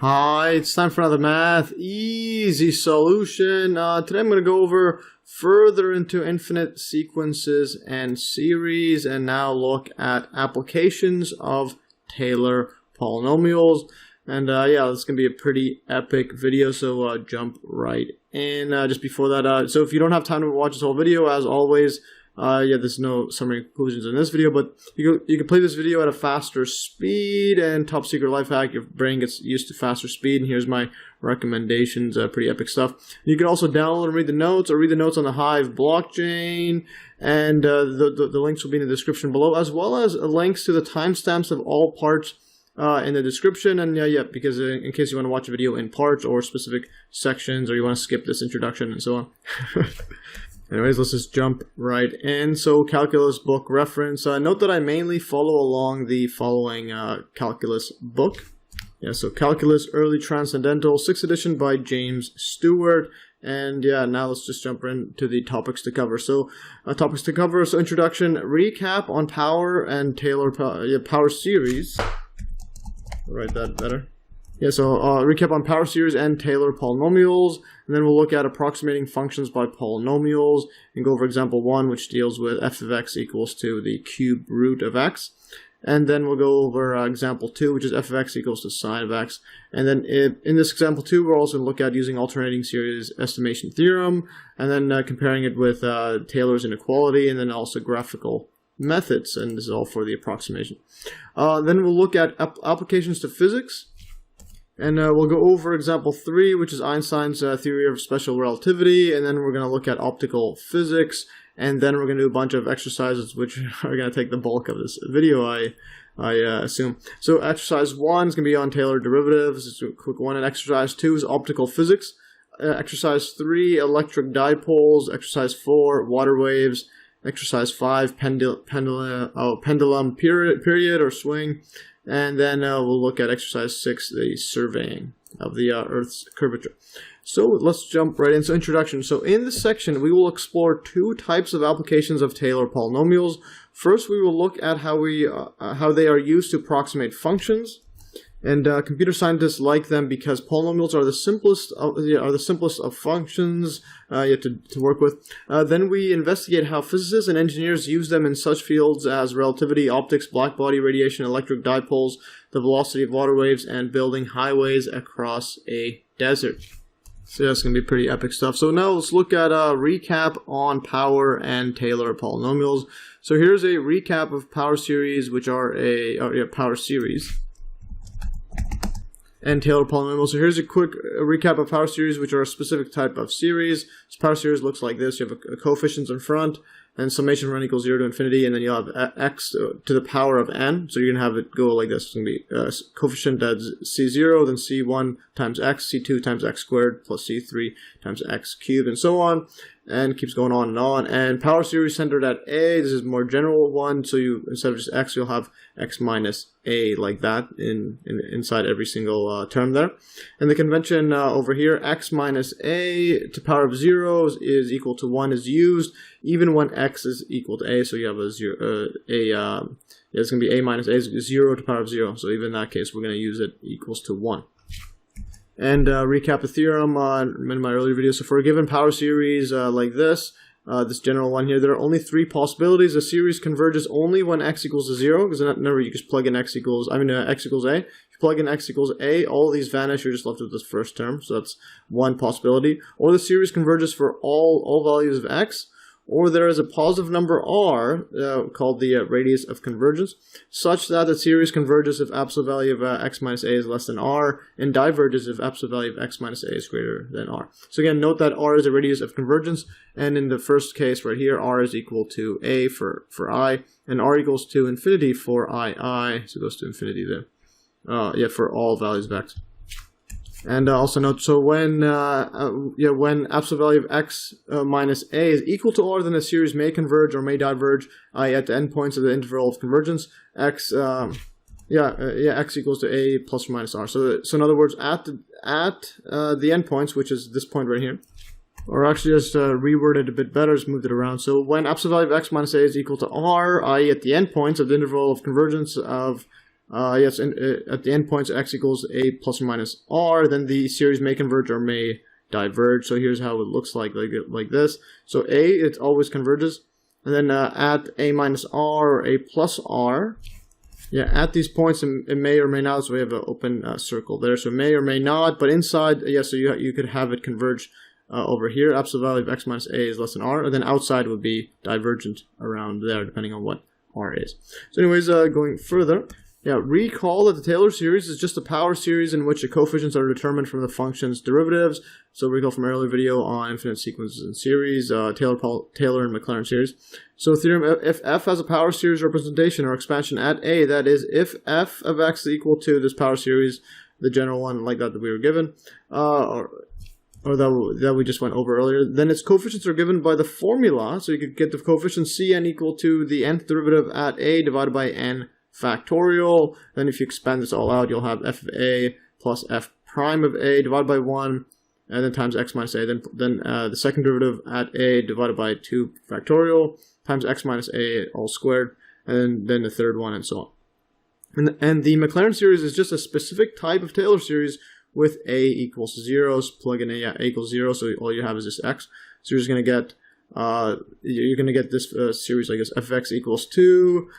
Hi, it's time for another math easy solution. Today I'm going to go over further into infinite sequences and series and now look at applications of Taylor polynomials. And yeah, this is going to be a pretty epic video, so jump right in. Just before that, so if you don't have time to watch this whole video, as always, yeah, there's no summary conclusions in this video, but you can play this video at a faster speed. And top secret life hack, your brain gets used to faster speed, and here's my recommendations. Pretty epic stuff. You can also download and read the notes, or read the notes on the Hive blockchain, and the links will be in the description below, as well as links to the timestamps of all parts in the description. And yeah, because in case you want to watch a video in parts or specific sections, or you want to skip this introduction and so on. Anyways, let's just jump right in. So, calculus book reference. Note that I mainly follow along the following calculus book. Yeah, so Calculus Early Transcendental, 6th edition by James Stewart. And yeah, now let's just jump into the topics to cover. So, topics to cover. So, introduction, recap on power and Taylor power series. I'll write that better. Yeah, so recap on power series and Taylor polynomials, and then we'll look at approximating functions by polynomials, and go over example 1, which deals with f of x equals to the cube root of x, and then we'll go over example 2, which is f of x equals to sine of x, and then in this example 2, we're also going to look at using alternating series estimation theorem, and then comparing it with Taylor's inequality, and then also graphical methods, and this is all for the approximation. Then we'll look at applications to physics. And we'll go over example 3, which is Einstein's theory of special relativity, and then we're going to look at optical physics, and then we're going to do a bunch of exercises, which are going to take the bulk of this video, I assume. So exercise 1 is going to be on Taylor derivatives. It's a quick one. And exercise 2 is optical physics. Exercise 3, electric dipoles. Exercise 4, water waves. Exercise 5, pendulum period or swing. And then we'll look at exercise 6, the surveying of the Earth's curvature. So let's jump right in. So introduction. So in this section, we will explore 2 types of applications of Taylor polynomials. First, we will look at how they are used to approximate functions. And computer scientists like them because polynomials are the simplest of functions you have to work with. Then we investigate how physicists and engineers use them in such fields as relativity, optics, blackbody radiation, electric dipoles, the velocity of water waves, and building highways across a desert. So that's going to be pretty epic stuff. So now let's look at a recap on power and Taylor polynomials. So here's a recap of power series, which are power series and Taylor polynomials. So here's a quick recap of power series, which are a specific type of series. So power series looks like this. You have a coefficients in front, and summation from n equals 0 to infinity, and then you'll have x to the power of n. So you're going to have it go like this. It's going to be coefficient at c0, then c1 times x, c2 times x squared, plus c3 times x cubed, and so on. And keeps going on and on. And power series centered at a, this is a more general one, so you, instead of just x, you'll have x minus a, like that, inside every single term there. And the convention over here, x minus a to power of 0 is equal to 1 is used, even when x is equal to a, so you have a 0, it's going to be a minus a is 0 to power of 0, so even in that case, we're going to use it equals to 1. And recap the theorem in my earlier videos. So for a given power series like this general one here, there are only 3 possibilities. A series converges only when x equals to 0, because remember you just plug in x equals a. If you plug in x equals a, all of these vanish. You're just left with this first term. So that's one possibility. Or the series converges for all values of x. Or there is a positive number r, called the radius of convergence, such that the series converges if absolute value of x minus a is less than r, and diverges if absolute value of x minus a is greater than r. So again, note that r is a radius of convergence, and in the first case right here, r is equal to a for I, and r equals to infinity for I, so it goes to infinity there, for all values of x. And also note, so when absolute value of x minus a is equal to r, then a series may converge or may diverge at the endpoints of the interval of convergence. X equals to a plus or minus r. So in other words, at the endpoints, which is this point right here, or actually just reworded a bit better, just moved it around. So when absolute value of x minus a is equal to r, i.e. at the endpoints of the interval of convergence of yes, and at the endpoints x equals a plus or minus r, then the series may converge or may diverge. So here's how it looks like this. So a, it always converges, and then at a minus r or a plus r, yeah, at these points it may or may not. So we have an open circle there. So may or may not, but inside, yeah, so you could have it converge over here. Absolute value of x minus a is less than r, and then outside would be divergent around there, depending on what r is. So anyways, going further, yeah, recall that the Taylor series is just a power series in which the coefficients are determined from the function's derivatives. So recall from our earlier video on infinite sequences and series, Taylor and Maclaurin series. So theorem, if f has a power series representation or expansion at a, that is, if f of x is equal to this power series, the general one like that we were given, or that we just went over earlier, then its coefficients are given by the formula. So you could get the coefficient Cn equal to the nth derivative at a divided by n factorial. Then if you expand this all out, you'll have f of a plus f prime of a divided by 1, and then times x minus a. Then the second derivative at a divided by 2 factorial times x minus a all squared, and then the third one, and so on. And the Maclaurin series is just a specific type of Taylor series with a equals 0. So plug in a equals 0, so all you have is this x. So you're just going to get this series like this: fx equals 2.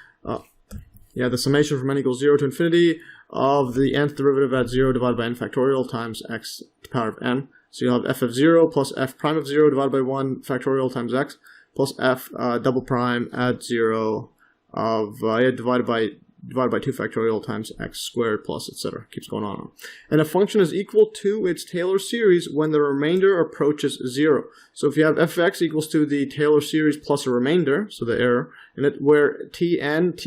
Yeah, the summation from n equals 0 to infinity of the nth derivative at 0 divided by n factorial times x to the power of n. So you'll have f of 0 plus f prime of 0 divided by 1 factorial times x plus f double prime at 0 of divided by 2 factorial times x squared plus etc. Keeps going on. And a function is equal to its Taylor series when the remainder approaches 0. So if you have fx equals to the Taylor series plus a remainder, so the error, and where t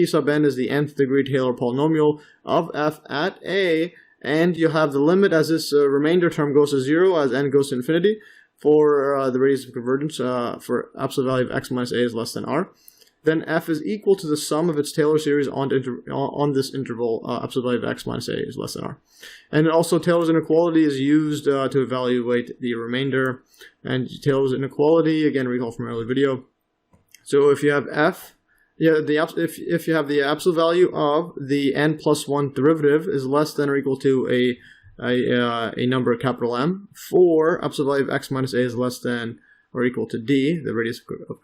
sub n is the nth degree Taylor polynomial of f at a, and you have the limit as this remainder term goes to 0 as n goes to infinity for the radius of convergence for absolute value of x minus a is less than r, then f is equal to the sum of its Taylor series on this interval, absolute value of x minus a is less than r. And also Taylor's inequality is used to evaluate the remainder. And Taylor's inequality, again, recall from an earlier video. So if you have f, yeah, if you have the absolute value of the n plus 1 derivative is less than or equal to a number capital M, for absolute value of x minus a is less than or equal to d, the radius of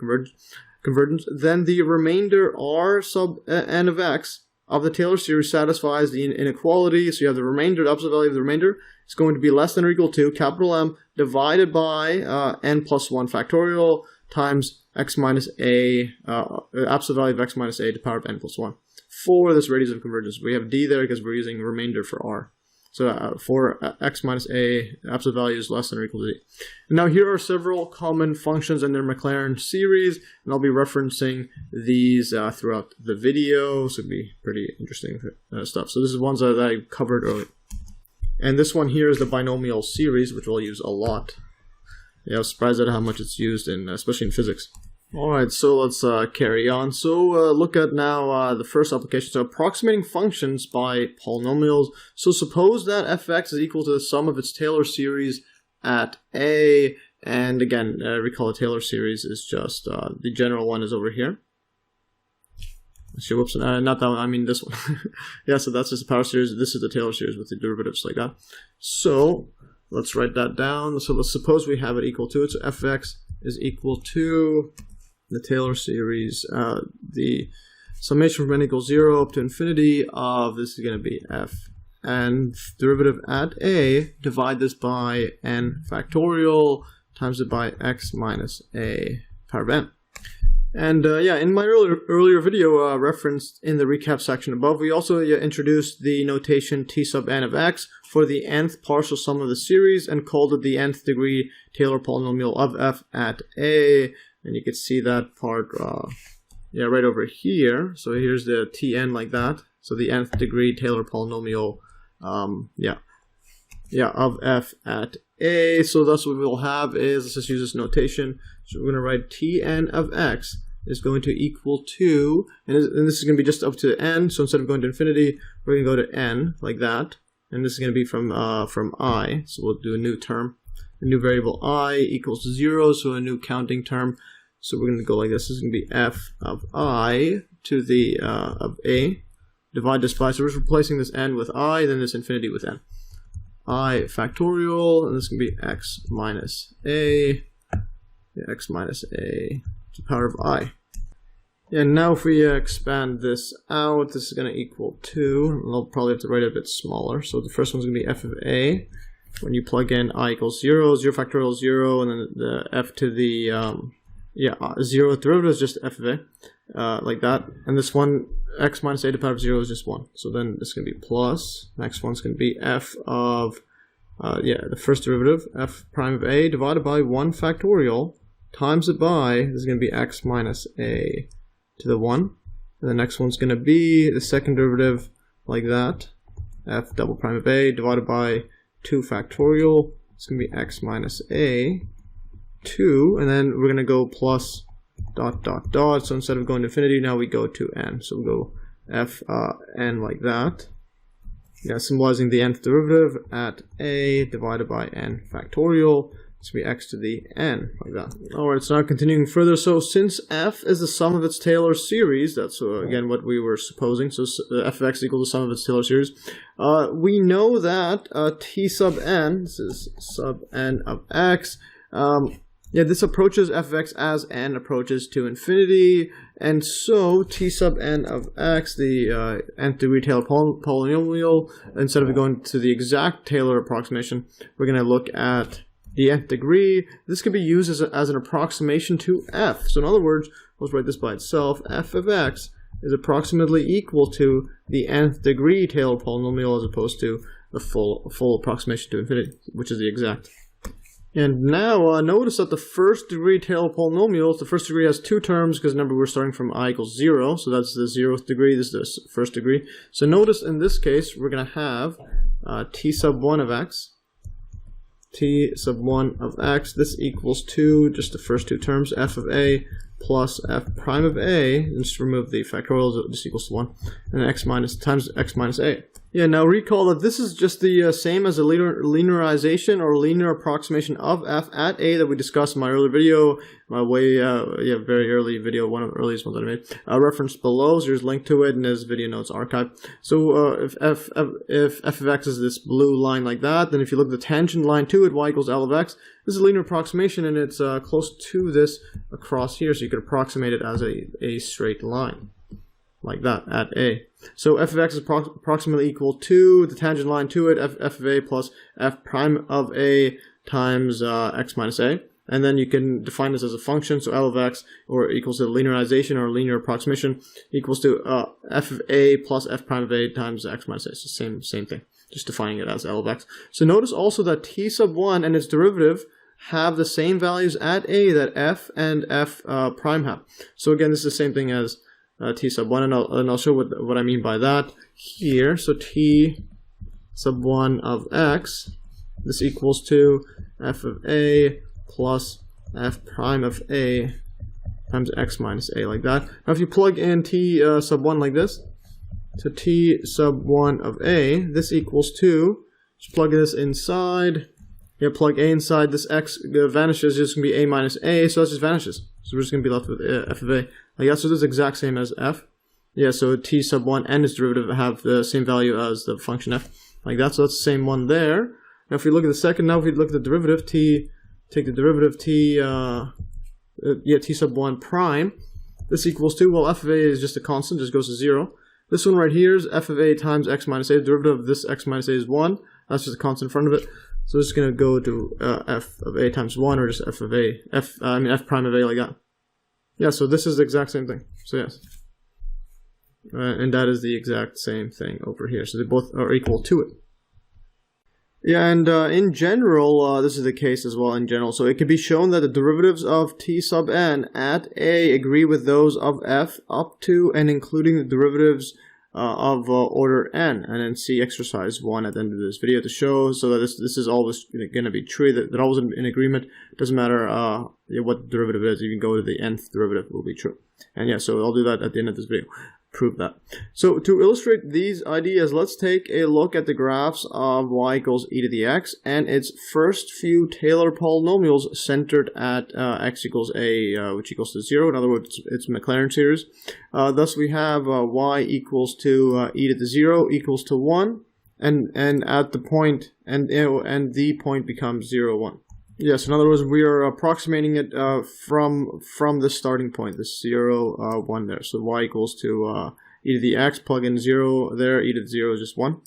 convergence, then the remainder r sub n of x of the Taylor series satisfies the inequality. So you have the remainder, the absolute value of the remainder is going to be less than or equal to capital M divided by n plus 1 factorial times x minus a, absolute value of x minus a to the power of n plus 1 for this radius of convergence. We have d there because we're using remainder for r. So for x minus a, absolute value is less than or equal to d. And now here are several common functions in their Maclaurin series, and I'll be referencing these throughout the video, so it'll be pretty interesting stuff. So this is ones that I covered earlier. And this one here is the binomial series, which we'll use a lot. Yeah, I was surprised at how much it's used in, especially in physics. Alright, so let's carry on. So look at now the first application. So approximating functions by polynomials. So suppose that fx is equal to the sum of its Taylor series at a, and again, recall the Taylor series is just, the general one is over here. Actually, whoops, not that one, I mean this one. Yeah, so that's just the power series. This is the Taylor series with the derivatives like that. So let's write that down. So let's suppose we have it equal to it. So fx is equal to the Taylor series, the summation from n equals 0 up to infinity of, this is going to be f, and derivative at a, divide this by n factorial, times it by x minus a power of n. And yeah, in my earlier video referenced in the recap section above, we also introduced the notation t sub n of x for the nth partial sum of the series and called it the nth degree Taylor polynomial of f at a. And you can see that part, yeah, right over here. So here's the Tn like that. So the nth degree Taylor polynomial, of f at a. So that's what we'll have is, let's just use this notation. So we're going to write Tn of x is going to equal to, and this is going to be just up to n. So instead of going to infinity, we're going to go to n like that. And this is going to be from I. So we'll do a new term. A new variable I equals 0, so a new counting term. So we're going to go like this. This is going to be f of I to the of a divide this by, so we're just replacing this n with I, then this infinity with n. I factorial, and this can be x minus a, x minus a to the power of I. And now if we expand this out, this is going to equal 2. I'll probably have to write it a bit smaller. So the first one's going to be f of a. When you plug in I equals 0, 0 factorial 0, and then the f to the 0th derivative is just f of a, like that. And this one, x minus a to the power of 0 is just 1. So then this is going to be plus. Next one's going to be f of, the first derivative, f prime of a divided by 1 factorial times it by, this is going to be x minus a to the 1. And the next one's going to be the second derivative, like that, f double prime of a divided by 2 factorial, it's going to be x minus a, 2, and then we're going to go plus dot dot dot, so instead of going to infinity, now we go to n, so we'll go f n like that, symbolizing the nth derivative at a divided by n factorial, it's going to be x to the n, like that. Alright, so now continuing further, so since f is the sum of its Taylor series, that's again what we were supposing, so f of x equals the sum of its Taylor series, we know that t sub n, this is sub n of x, this approaches f of x as n approaches to infinity, and so t sub n of x, the nth degree Taylor polynomial, instead of going to the exact Taylor approximation, we're going to look at the nth degree. This can be used as an approximation to f. So in other words, let's write this by itself. F of x is approximately equal to the nth degree Taylor polynomial as opposed to the full approximation to infinity, which is the exact. And now notice that the first degree Taylor polynomials, the first degree has 2 terms because remember we're starting from I equals 0, so that's the 0th degree, this is the first degree. So notice in this case we're going to have t sub 1 of x, t sub 1 of x, this equals 2, just the first 2 terms, f of a plus f prime of a, and just remove the factorials, this equals to 1, and x minus times x minus a. Yeah, now recall that this is just the same as a linearization or linear approximation of f at a that we discussed in my earlier video, my very early video, one of the earliest ones that I made. Referenced below, so there's a link to it in this video notes archive. So if f of x is this blue line like that, then if you look at the tangent line to it, y equals L of x, this is a linear approximation and it's close to this across here, so you could approximate it as a straight line, like that, at a. So f of x is approximately equal to the tangent line to it, f of a plus f prime of a times x minus a. And then you can define this as a function, so L of x or equals to linearization or linear approximation equals to f of a plus f prime of a times x minus a. It's the same thing, just defining it as L of x. So notice also that t sub 1 and its derivative have the same values at a that f and f prime have. So again, this is the same thing as t sub 1, and I'll show what I mean by that here. So t sub 1 of x, this equals to f of a plus f prime of a times x minus a, like that. Now if you plug in t sub 1 like this, so t sub 1 of a, this equals to, just plug this inside, plug a inside, this x vanishes, it's going to be a minus a, so that just vanishes. So we're just going to be left with f of a. Like that, so this is the exact same as f. So t sub 1 and its derivative have the same value as the function f. Like that, so that's the same one there. Now if you look at the second, now if you look at the derivative, take the derivative t sub 1 prime, this equals to, well, f of a is just a constant, just goes to 0. This one right here is f of a times x minus a. The derivative of this x minus a is 1. That's just a constant in front of it. So it's going to go to f of a times 1, or just f of a, f prime of a, like that. So this is the exact same thing. So yes. And that is the exact same thing over here. So they both are equal to it. And in general, this is the case as well in general. So it can be shown that the derivatives of t sub n at a agree with those of f up to and including the derivatives of order n. And then see exercise 1 at the end of this video to show so that this is always going to be true, that they're always in agreement. It doesn't matter what the derivative is, you can go to the nth derivative, will be true. And so I'll do that at the end of this video. prove that. So to illustrate these ideas, let's take a look at the graphs of y equals e to the x and its first few Taylor polynomials centered at x equals a, which equals to 0. In other words, it's Maclaurin series. Thus we have y equals to e to the 0 equals to 1, and at the point, and the point becomes 0, 1. Yes, in other words, we are approximating it from the starting point, this 0, 1 there. So y equals to e to the x, plug in 0 there, e to the 0 is just 1.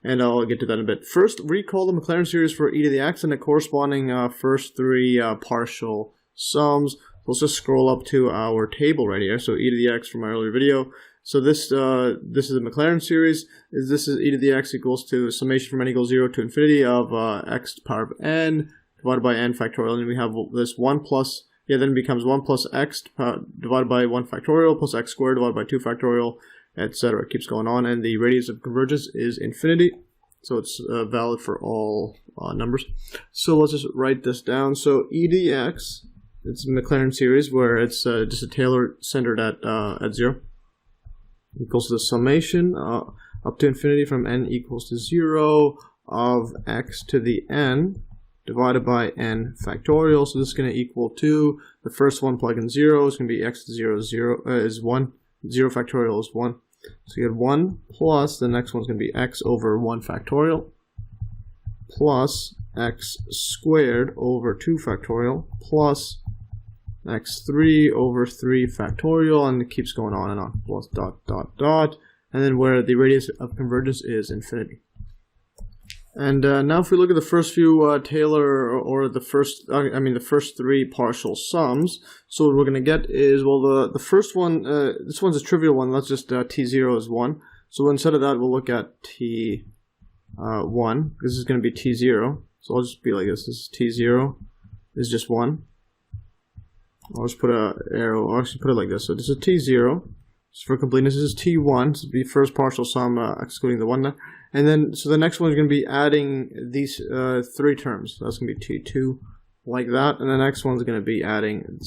And I'll get to that in a bit. First, recall the Maclaurin series for e to the x and the corresponding first three partial sums. Let's just scroll up to our table right here. So e to the x from my earlier video. So this is the Maclaurin series. This is e to the x equals to summation from n equals 0 to infinity of x to the power of n divided by n factorial, and we have this 1 plus, then it becomes 1 plus x divided by 1 factorial plus x squared divided by 2 factorial, etc. It keeps going on, and the radius of convergence is infinity, so it's valid for all numbers. So let's just write this down. So e to the x, it's a Maclaurin series where it's just a Taylor centered at 0, equals to the summation up to infinity from n equals to 0 of x to the n divided by n factorial. So this is going to equal to, the first one plug in 0 is going to be x to 0 is 1, 0 factorial is 1. So you get 1 plus, the next one is going to be x over 1 factorial plus x squared over 2 factorial plus x3 over 3 factorial, and it keeps going on and on, plus dot dot dot, and then where the radius of convergence is infinity. And now if we look at the first few Taylor, or the first three partial sums, so what we're going to get is, well, the first one, this one's a trivial one, let's just t0 is 1. So instead of that, we'll look at t1, this is going to be t0. So I'll just be like this is t0 is just 1. I'll just put a arrow, I'll actually put it like this. So this is t0. So for completeness, this is t1, so the first partial sum excluding the 1 there. And then, so the next one is going to be adding these three terms. That's going to be t2, like that. And the next one's going to be adding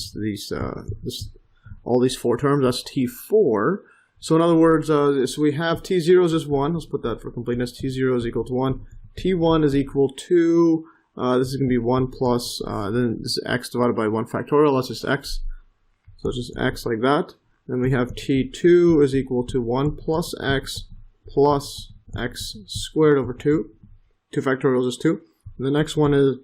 all these 4 terms. That's t4. So in other words, so we have t0 is just 1. Let's put that for completeness. t0 is equal to 1. t1 is equal to, this is going to be 1 plus, then this is x divided by 1 factorial. That's just x. So it's just x like that. Then we have t2 is equal to 1 plus x squared over 2. 2 factorial is 2. And the next one is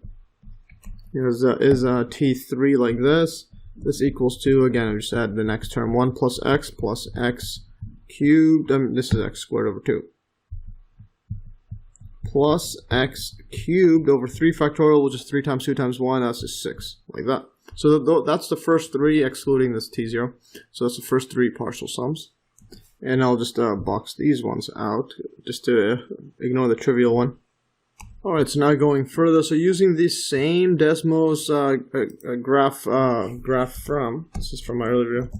t3 like this. This equals to, again, I just add the next term, 1 plus x cubed. This is x squared over 2. Plus x cubed over 3 factorial, which is 3 times 2 times 1. That's just 6, like that. So that's the first 3, excluding this t0. So that's the first 3 partial sums. And I'll just box these ones out, just to ignore the trivial one. Alright, so now going further, so using the same Desmos graph from, this is from my earlier video.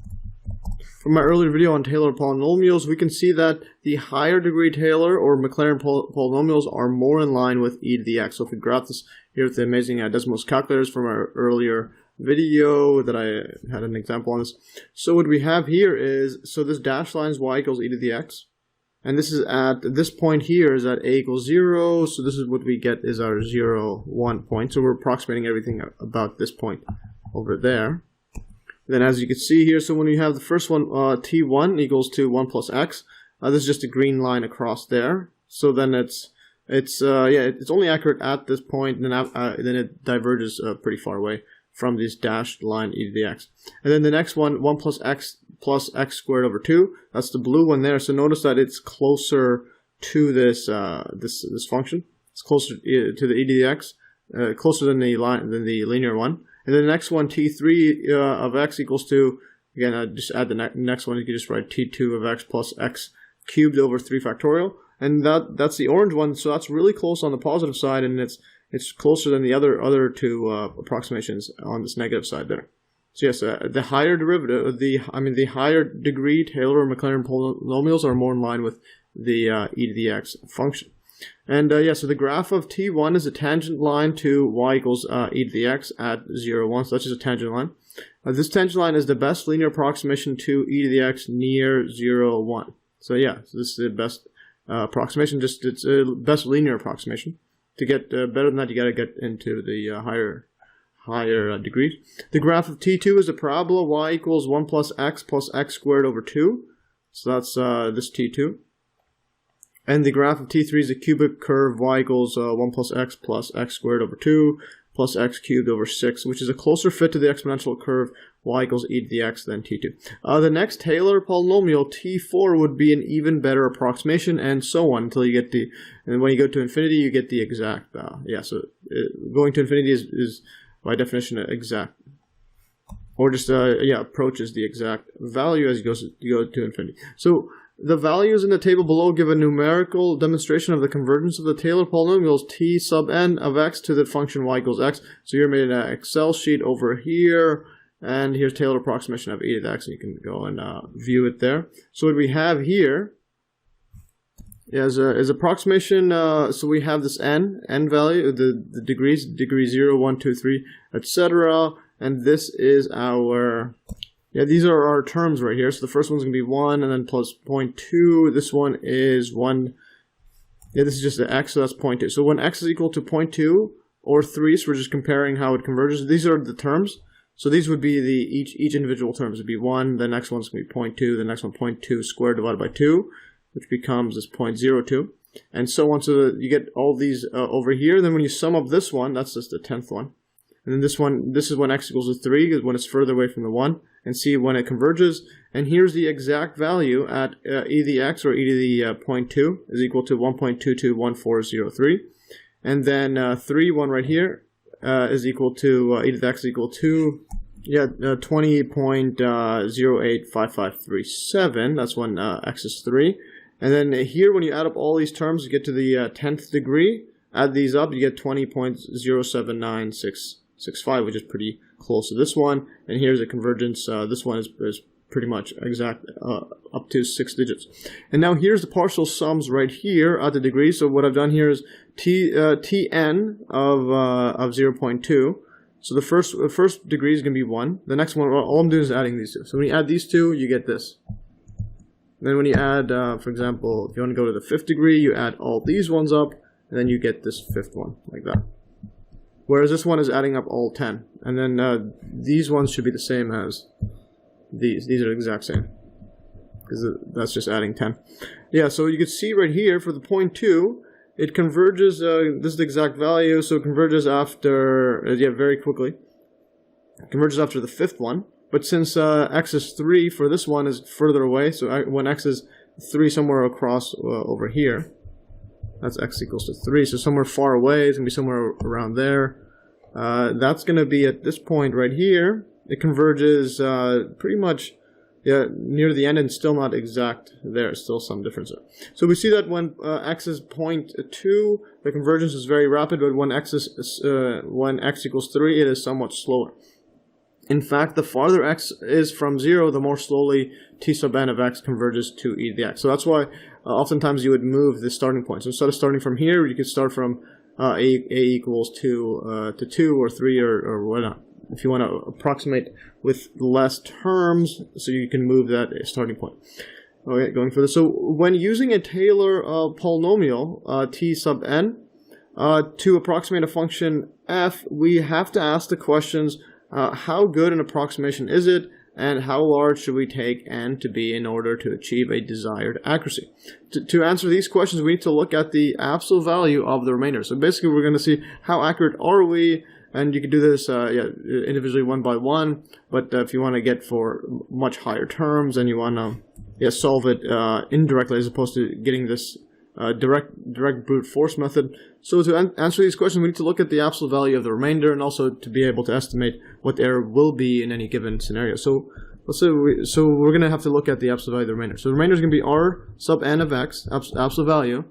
From my earlier video on Taylor polynomials, we can see that the higher degree Taylor or Maclaurin polynomials are more in line with e to the x. So if we graph this here with the amazing Desmos calculators from our earlier video that I had an example on this. So what we have here is, so this dashed line is y equals e to the x. And this is at, this point here is at a equals 0. So this is what we get is our 0, 1 point. So we're approximating everything about this point over there. Then as you can see here, so when you have the first one, t1 equals to 1 plus x, this is just a green line across there. So then it's only accurate at this point, and then it diverges pretty far away from this dashed line e to the x. And then the next one, 1 plus x squared over 2, that's the blue one there. So notice that it's closer to this this function. It's closer to the e to the x, closer than the linear one. And then the next one, t3 of x equals to, again, just add the next one. You can just write t2 of x plus x cubed over 3 factorial. And that's the orange one, so that's really close on the positive side, and it's closer than the other two approximations on this negative side there. So yes, the higher derivative, the higher degree Taylor or Maclaurin polynomials are more in line with the e to the x function. And yeah, so the graph of t1 is a tangent line to y equals e to the x at 0, 1. So that's just a tangent line. This tangent line is the best linear approximation to e to the x near 0, 1. So yeah, so this is the best approximation. Just it's a best linear approximation. To get better than that, you got to get into the higher degrees. The graph of t2 is a parabola y equals 1 plus x squared over 2. So that's this t2. And the graph of t3 is a cubic curve y equals 1 plus x squared over 2 plus x cubed over 6, which is a closer fit to the exponential curve y equals e to the x than t2. The next Taylor polynomial, t4, would be an even better approximation, and so on until you get the, and when you go to infinity, you get the exact, yeah, so going to infinity is by definition exact. Or just, yeah, approaches the exact value as you go to infinity. So the values in the table below give a numerical demonstration of the convergence of the Taylor polynomials t sub n of x to the function y equals x. So you're made an Excel sheet over here, and here's Taylor approximation of e to the x, and you can go and view it there. So what we have here is approximation, so we have this n value, the degrees, degree 0, 1, 2, 3, etc. And this is our, yeah, these are our terms right here. So the first one's going to be 1 and then plus 0.2. This one is 1. Yeah, this is just the x, so that's 0.2. So when x is equal to 0.2 or 3, so we're just comparing how it converges. These are the terms. So these would be the each individual terms would be 1. The next one's going to be 0.2. The next one 0.2 squared divided by 2, which becomes this 0.02. And so on. So you get all these over here. Then when you sum up this one, that's just the 10th one. And then this one, this is when x equals to 3, when it's further away from the 1, and see when it converges. And here's the exact value at e to the x, or e to the 0.2, is equal to 1.221403. And then 3, 1 right here, is equal to, e to the x is equal to, yeah, 20.085537. That's when x is 3. And then here, when you add up all these terms, you get to the 10th degree. Add these up, you get 20.079665, which is pretty close to this one. And here's a convergence. This one is pretty much exact, up to 6 digits. And now here's the partial sums right here at the degree. So what I've done here is tn of 0.2. So the first degree is going to be 1. The next one, all I'm doing is adding these two. So when you add these two, you get this. And then when you add, for example, if you want to go to the 5th degree, you add all these ones up, and then you get this 5th one, like that. Whereas this one is adding up all 10. And then these ones should be the same as these. These are the exact same, because that's just adding 10. Yeah, so you can see right here for the 0.2, it converges, this is the exact value, so it converges after, yeah, very quickly. It converges after the 5th one. But since x is 3 for this one is further away, so when x is 3 somewhere across over here, that's x equals to 3. So somewhere far away, it's going to be somewhere around there. That's going to be at this point right here. It converges pretty much, yeah, near the end, and still not exact there. Still some difference there. So we see that when x is 0.2, the convergence is very rapid, but when x equals 3, it is somewhat slower. In fact, the farther x is from 0, the more slowly t sub n of x converges to e to the x. So that's why oftentimes you would move the starting point. So instead of starting from here, you could start from a equals to 2 or 3 or whatnot. If you want to approximate with less terms, so you can move that starting point. Okay, going further. So when using a Taylor polynomial, t sub n, to approximate a function f, we have to ask the questions, how good an approximation is it, and how large should we take n to be in order to achieve a desired accuracy? To answer these questions, we need to look at the absolute value of the remainder. So basically, we're going to see how accurate are we, and you can do this individually one by one, but if you want to get for much higher terms and you want to solve it indirectly as opposed to getting this direct brute force method. So to answer these questions, we need to look at the absolute value of the remainder, and also to be able to estimate what the error will be in any given scenario. So let's say we're going to have to look at the absolute value of the remainder. So the remainder is going to be r sub n of x, absolute value.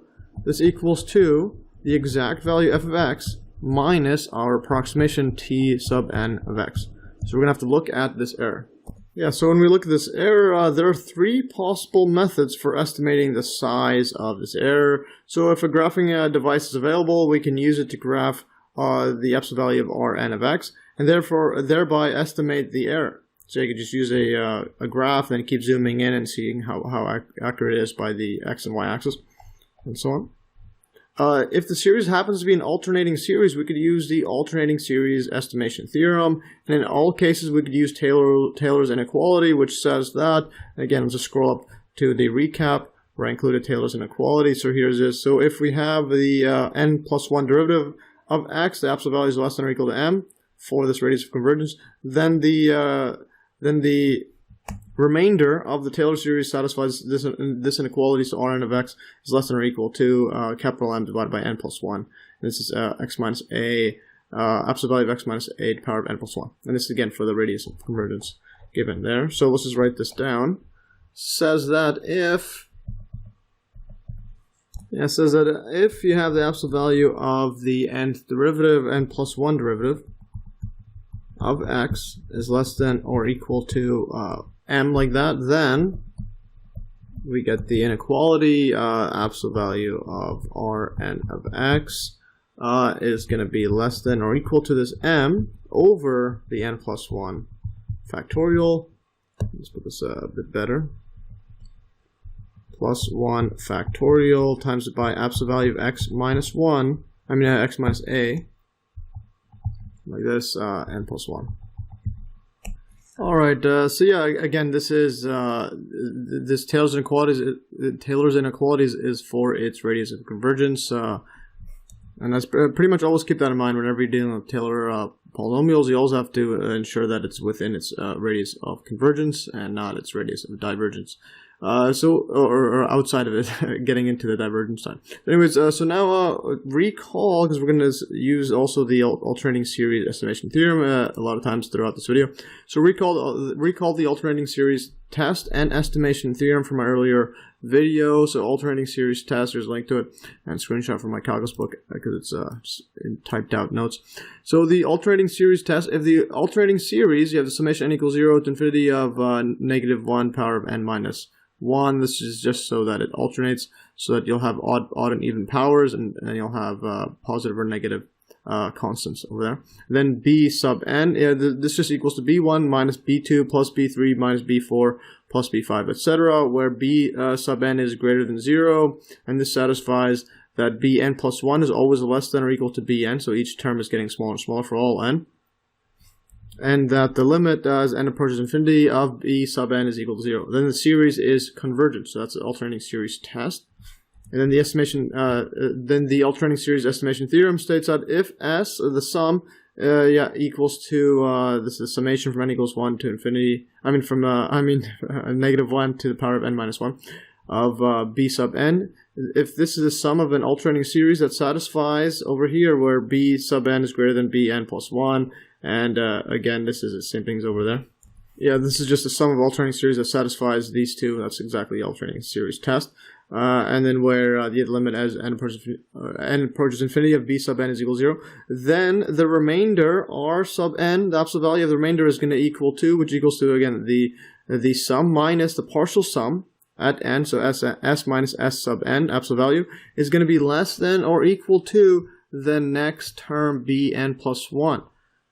This equals to the exact value f of x minus our approximation t sub n of x. So we're going to have to look at this error. Yeah, so when we look at this error, there are three possible methods for estimating the size of this error. So if a graphing device is available, we can use it to graph the absolute value of Rn of x, and thereby estimate the error. So you could just use a graph and keep zooming in and seeing how accurate it is by the x and y axis, and so on. If the series happens to be an alternating series, we could use the alternating series estimation theorem. And in all cases, we could use Taylor's inequality, which says that, again, let's just scroll up to the recap where I included Taylor's inequality. So here's this. So if we have the n plus 1 derivative of x, the absolute value is less than or equal to m for this radius of convergence, then the remainder of the Taylor series satisfies this inequality, so Rn of x is less than or equal to capital M divided by n plus 1. And this is x minus a, absolute value of x minus a to the power of n plus 1. And this is again for the radius of convergence given there. So let's just write this down. Says that if you have the absolute value of the nth derivative, n plus 1 derivative of x is less than or equal to m like that, then we get the inequality. Absolute value of Rn of x is going to be less than or equal to this m over the n plus 1 factorial. Let's put this a bit better. Plus 1 factorial times it by absolute value of x minus 1, x minus a, like this, n plus 1. Alright, so yeah, again, this is, this Taylor's inequalities is for its radius of convergence, and that's pretty much always keep that in mind whenever you're dealing with Taylor polynomials. You always have to ensure that it's within its radius of convergence and not its radius of divergence. Or outside of it, getting into the divergence time. Anyways, so now recall, because we're going to use also the alternating series estimation theorem a lot of times throughout this video. So recall the alternating series test and estimation theorem from my earlier video. So alternating series test, there's a link to it, and screenshot from my calculus book because it's in typed out notes. So the alternating series test, if the alternating series, you have the summation n equals 0 to infinity of negative 1 power of n minus 1. This is just so that it alternates, so that you'll have odd and even powers, and then you'll have positive or negative constants over there. Then b sub n, this just equals to b1 minus b2 plus b3 minus b4 plus b5, etc., where b sub n is greater than 0, and this satisfies that bn plus 1 is always less than or equal to bn, so each term is getting smaller and smaller for all n. And that the limit as n approaches infinity of b sub n is equal to 0. Then the series is convergent, so that's the alternating series test. And then the estimation, then the alternating series estimation theorem states that if s, the sum, equals to this is the summation from n equals 1 to infinity. Negative 1 to the power of n minus 1 of b sub n. If this is the sum of an alternating series that satisfies over here where b sub n is greater than bn plus 1. And again, this is the same things over there. Yeah, this is just the sum of alternating series that satisfies these two. That's exactly the alternating series test. And then where the limit as n approaches infinity of b sub n is equal to 0, then the remainder r sub n, the absolute value of the remainder is going to equal to, which equals to, again, the sum minus the partial sum at n, so s minus s sub n, absolute value, is going to be less than or equal to the next term bn plus 1.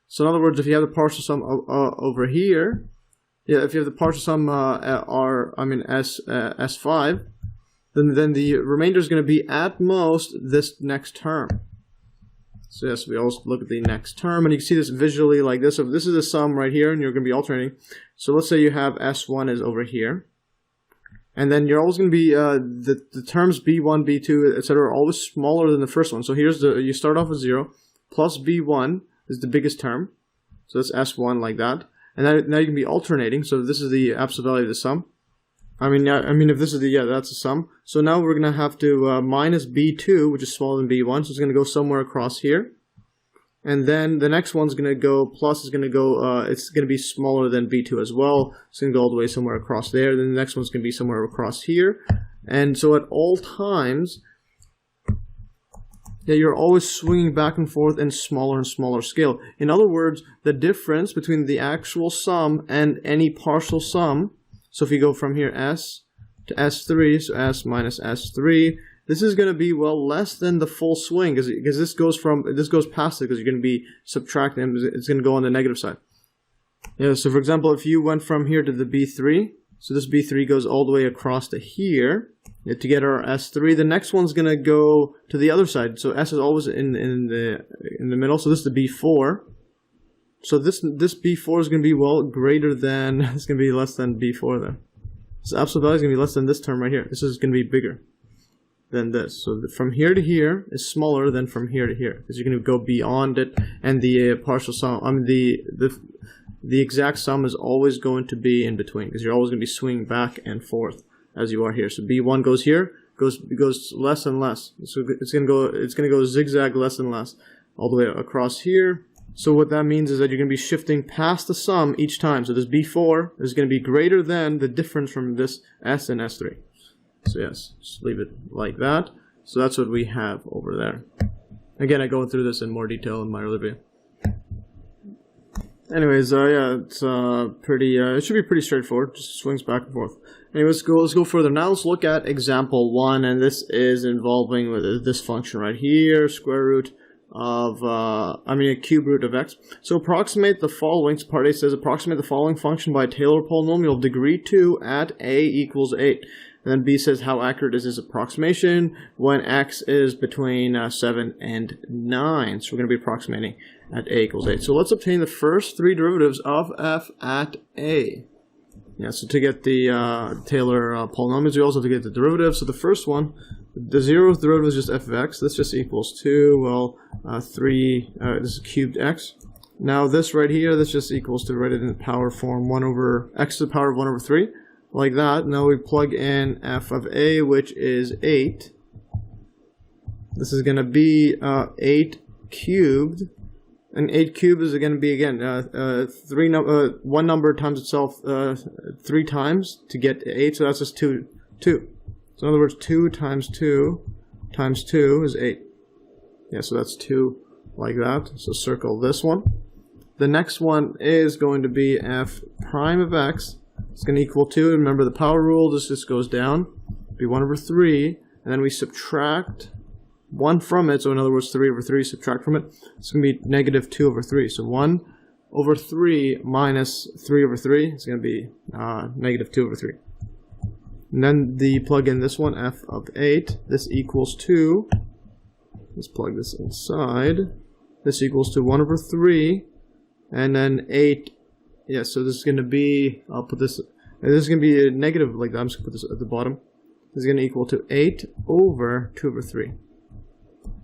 So in other words, if you have the partial sum over here, if you have the partial sum S5, then the remainder is going to be at most this next term. So yes, we always look at the next term, and you can see this visually like this. So this is the sum right here, and you're going to be alternating. So let's say you have S1 is over here, and then you're always going to be the terms B1, B2, etc. are always smaller than the first one. So here's you start off with 0 plus B1 is the biggest term, so that's S1 like that, and now you can be alternating. So this is the absolute value of the sum. If this is that's the sum. So now we're gonna have to minus B2, which is smaller than B1, so it's gonna go somewhere across here, and then the next one's gonna go plus is gonna go. It's gonna be smaller than B2 as well. It's gonna go all the way somewhere across there. Then the next one's gonna be somewhere across here, and so at all times. Yeah, you're always swinging back and forth in smaller and smaller scale. In other words, the difference between the actual sum and any partial sum, so if you go from here S to S3, so S minus S3, this is going to be, well, less than the full swing, because this goes past it, because you're going to be subtracting, it's going to go on the negative side. Yeah, so for example, if you went from here to the B3, so this B3 goes all the way across to here, to get our S3, the next one's going to go to the other side. So S is always in the middle. So this is the B4. So this B4 is going to be, well, greater than, it's going to be less than B4 there. This absolute value is going to be less than this term right here. This is going to be bigger than this. So from here to here is smaller than from here to here, because you're going to go beyond it, and the partial sum, I mean the exact sum is always going to be in between, because you're always going to be swinging back and forth as you are here. So B1 goes here, goes less and less. So it's gonna go zigzag less and less all the way across here. So what that means is that you're gonna be shifting past the sum each time. So this B4 is gonna be greater than the difference from this S and S3. So yes, just leave it like that. So that's what we have over there. Again, I go through this in more detail in my earlier video. Anyways, yeah, it's pretty. It should be pretty straightforward. Just swings back and forth. Anyways, let's go further. Now let's look at example 1, and this is involving this function right here, square root of, a cube root of x. So approximate the following. So part A says approximate the following function by a Taylor polynomial of degree 2 at a equals 8. And then B says how accurate is this approximation when x is between 7 and 9. So we're going to be approximating at a equals 8. So let's obtain the first three derivatives of f at a. Yeah, so to get the Taylor polynomials, we also have to get the derivative. So the first one, the zeroth derivative is just f of x. This just equals 2, well, 3, this is cubed x. Now this right here, this just equals to, write it in the power form, 1 over x to the power of 1 over 3. Like that. Now we plug in f of a, which is 8. This is going to be 8 cubed. And 8 cubed is going to be, again, one number times itself 3 times to get to 8. So that's just 2. So in other words, 2 times 2 times 2 is 8. Yeah, so that's 2 like that. So circle this one. The next one is going to be f prime of x. It's going to equal 2. Remember the power rule, this just goes down. Be 1 over 3. And then we subtract 1 from it. So in other words, 3 over 3, subtract from it. It's going to be negative 2 over 3. So 1 over 3 minus 3 over 3 is going to be negative 2 over 3. And then plug in this one, f of 8. This equals 2. Let's plug this inside. This equals to 1 over 3. And then 8. Yeah, so this is going to be, I'll put this, this is going to be a negative like that. I'm just going to put this at the bottom. This is going to equal to 8 over 2 over 3.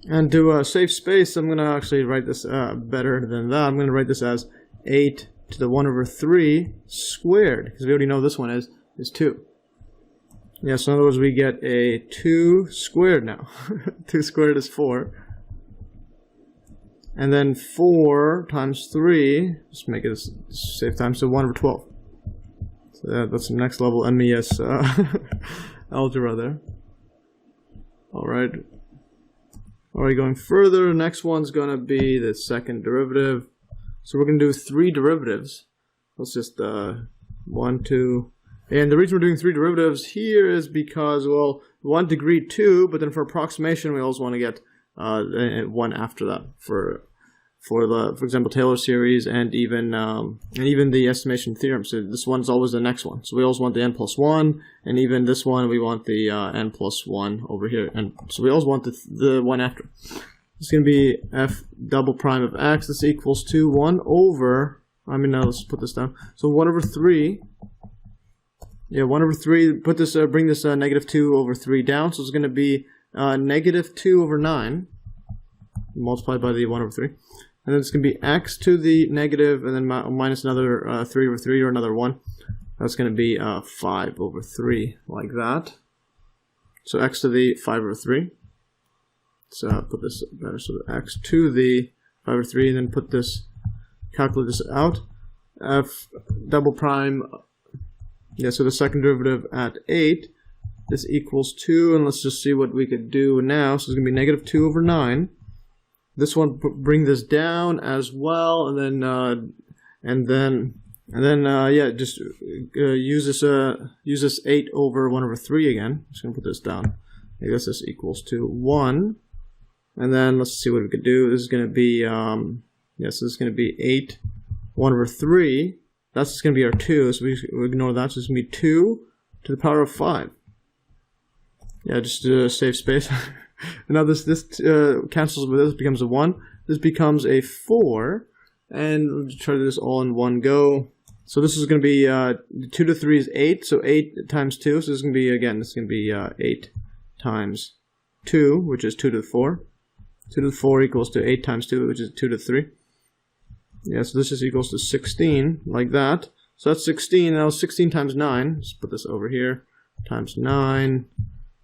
And to save space, I'm going to actually write this better than that. I'm going to write this as 8 to the 1 over 3 squared, because we already know this one is 2. Yeah, so in other words, we get a 2 squared now. 2 squared is 4. And then 4 times 3, just make it a safe time, so 1 over 12. So that's the next level MES algebra there. Alright. Alright, going further, next one's going to be the second derivative. So we're going to do 3 derivatives. Let's just, 1, 2. And the reason we're doing 3 derivatives here is because, well, we want degree 2, but then for approximation, we also want to get 1 after that for example, Taylor series and even the estimation theorem. So this one's always the next one. So we always want the n plus 1, and even this one we want the n plus 1 over here. And so we always want the one after. It's going to be f double prime of x. This equals to 1 over. Now let's put this down. So 1 over 3. Yeah, 1 over 3. Put this. Bring this negative 2 over 3 down. So it's going to be negative 2 over 9 multiplied by the 1 over 3. And then it's going to be x to the negative, and then minus another 3 over 3, or another 1. That's going to be 5 over 3, like that. So x to the 5 over 3. So put this better, so x to the 5 over 3, and then put this, calculate this out. F double prime, yeah, so the second derivative at 8 this equals 2, and let's just see what we could do now. So it's going to be negative 2 over 9. This one, bring this down as well, and then yeah, just use this 8 over 1 over 3 again. I'm just going to put this down. I guess this equals to 1. And then let's see what we could do. This is going to be, so this is going to be 8, 1 over 3. That's just going to be our 2, so we ignore that. So it's going to be 2 to the power of 5. Yeah, just to save space. Now this cancels with this, becomes a 1. This becomes a 4. And we'll try to do this all in one go. So this is going to be, 2 to 3 is 8, so 8 times 2. So this is going to be, again, this is going to be 8 times 2, which is 2 to the 4. 2 to the 4 equals to 8 times 2, which is 2 to the 3. Yeah, so this just equals to 16, like that. So that's 16. Now 16 times 9, let's put this over here, times 9.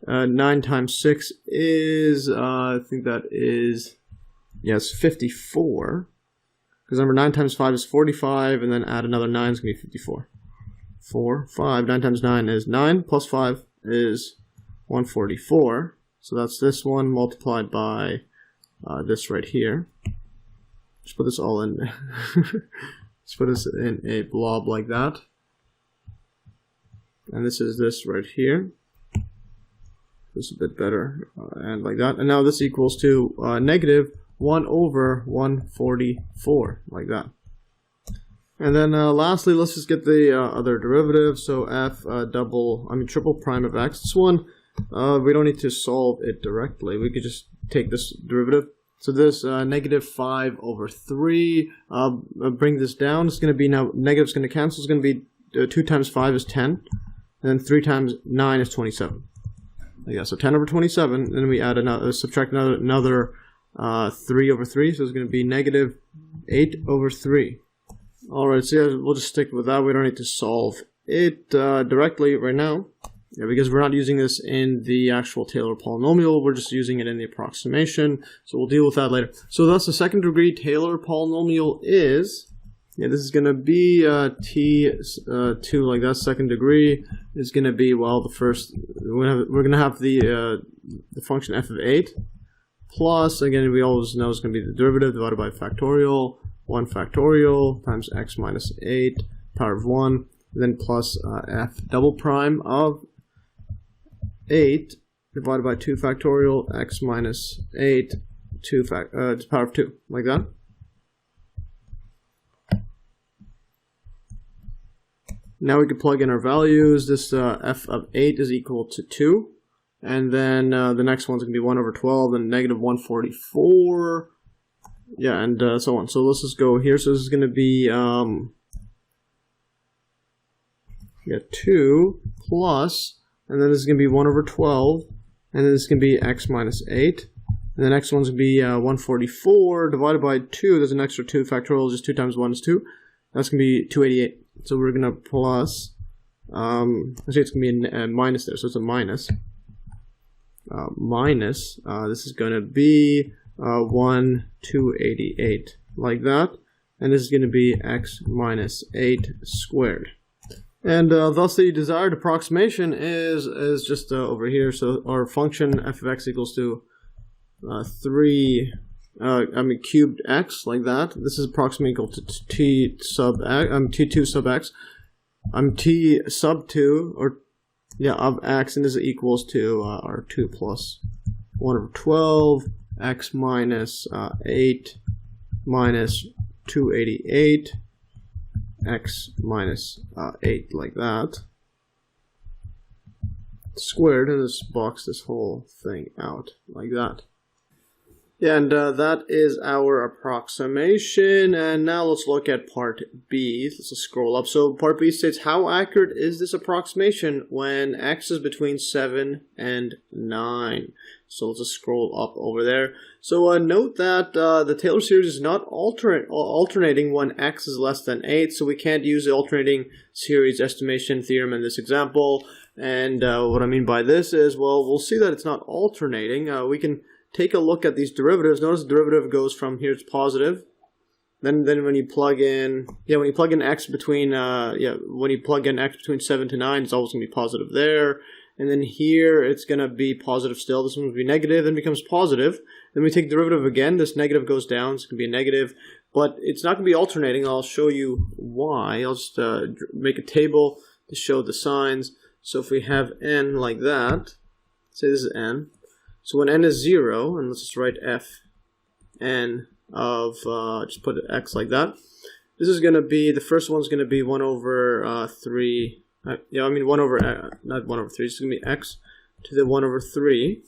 9 times 6 is, I think that is, yes, 54. Because remember, 9 times 5 is 45, and then add another 9 is going to be 54. 4, 5, 9 times 9 is 9, plus 5 is 144. So that's this one multiplied by this right here. Just put this all in. Let's put this in a blob like that. And this is this right here. This is a bit better. And like that. And now this equals to negative 1 over 144, like that. And then lastly, let's just get the other derivative. So triple prime of x. This one, we don't need to solve it directly. We could just take this derivative. So this negative 5 over 3, bring this down. It's going to be now, negative is going to cancel. It's going to be 2 times 5 is 10. And then 3 times 9 is 27. Yeah, so 10 over 27. And then we add another, subtract another 3 over 3. So it's going to be negative 8 over 3. Alright, so yeah, we'll just stick with that. We don't need to solve it directly right now. Yeah, because we're not using this in the actual Taylor polynomial, we're just using it in the approximation. So we'll deal with that later. So thus the second degree Taylor polynomial is, yeah, this is going to be T2 like that. Second degree is going to be, well, the first, we're going to have the function f of 8 plus, again, we always know it's going to be the derivative divided by factorial, 1 factorial times x minus 8 power of 1, then plus f double prime of 8 divided by 2 factorial x minus 8 to the power of 2, like that. Now we can plug in our values. This f of 8 is equal to 2. And then the next one's going to be 1 over 12 and negative 144. Yeah, and so on. So let's just go here. So this is going to be 2 plus, and then this is going to be 1 over 12, and then this is going to be x minus 8. And the next one's going to be 144 divided by 2. There's an extra 2 factorial, just 2 times 1 is 2. That's going to be 288. So we're going to plus, actually it's going to be a minus there, so it's a minus. This is going to be 288, like that. And this is going to be x minus 8 squared. And thus the desired approximation is just over here. So our function f of x equals to 3, cubed x, like that. This is approximately equal to t sub x, t2 sub x. T sub 2, or yeah, of x, and this equals to our 2 plus 1 over 12, x minus 8 minus 288, x minus 8, like that, squared, and just box this whole thing out, like that. Yeah, and that is our approximation, and now let's look at part B. Let's just scroll up. So part B states, how accurate is this approximation when x is between 7 and 9? So let's just scroll up over there. So note that the Taylor series is not alternating when x is less than 8, so we can't use the alternating series estimation theorem in this example. And what I mean by this is, well, we'll see that it's not alternating. We can take a look at these derivatives. Notice the derivative goes from here to positive. Then when you plug in, when you plug in x between, when you plug in x between 7 to 9, it's always going to be positive there. and then here it's going to be positive still. This one will be negative, then becomes positive. Then we take derivative again. This negative goes down. It's going to be a negative, but it's not going to be alternating. I'll show you why. I'll just make a table to show the signs. So if we have n like that, say this is n. So when n is 0, and let's just write f n of, just put x like that. This is going to be, the first one's going to be 1 over 3. Yeah, I mean 1 over, not 1 over 3, it's going to be x to the 1 over 3.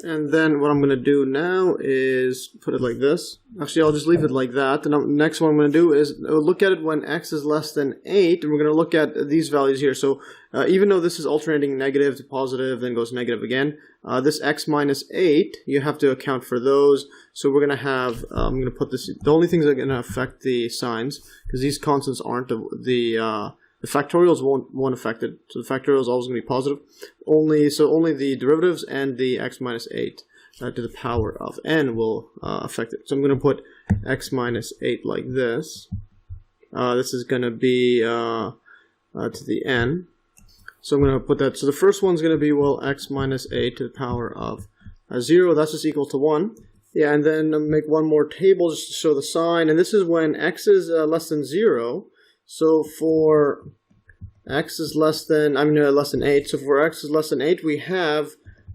And then what I'm going to do now is put it like this. Actually, I'll just leave it like that. The next one I'm going to do is look at it when x is less than 8. And we're going to look at these values here. So even though this is alternating negative to positive, then goes negative again, this x minus 8, you have to account for those. So we're going to have, I'm going to put this, the only things that are going to affect the signs, because these constants aren't the factorials won't affect it. So the factorial is always going to be positive. Only the derivatives and the x minus 8 to the power of n will affect it. So I'm going to put x minus 8 like this. This is going to be to the n. So I'm going to put that. So the first one's going to be, well, x minus 8 to the power of 0. That's just equal to 1. Yeah, and then make one more table just to show the sign. And this is when x is less than 0. So for x is less than 8. So for x is less than 8, we have,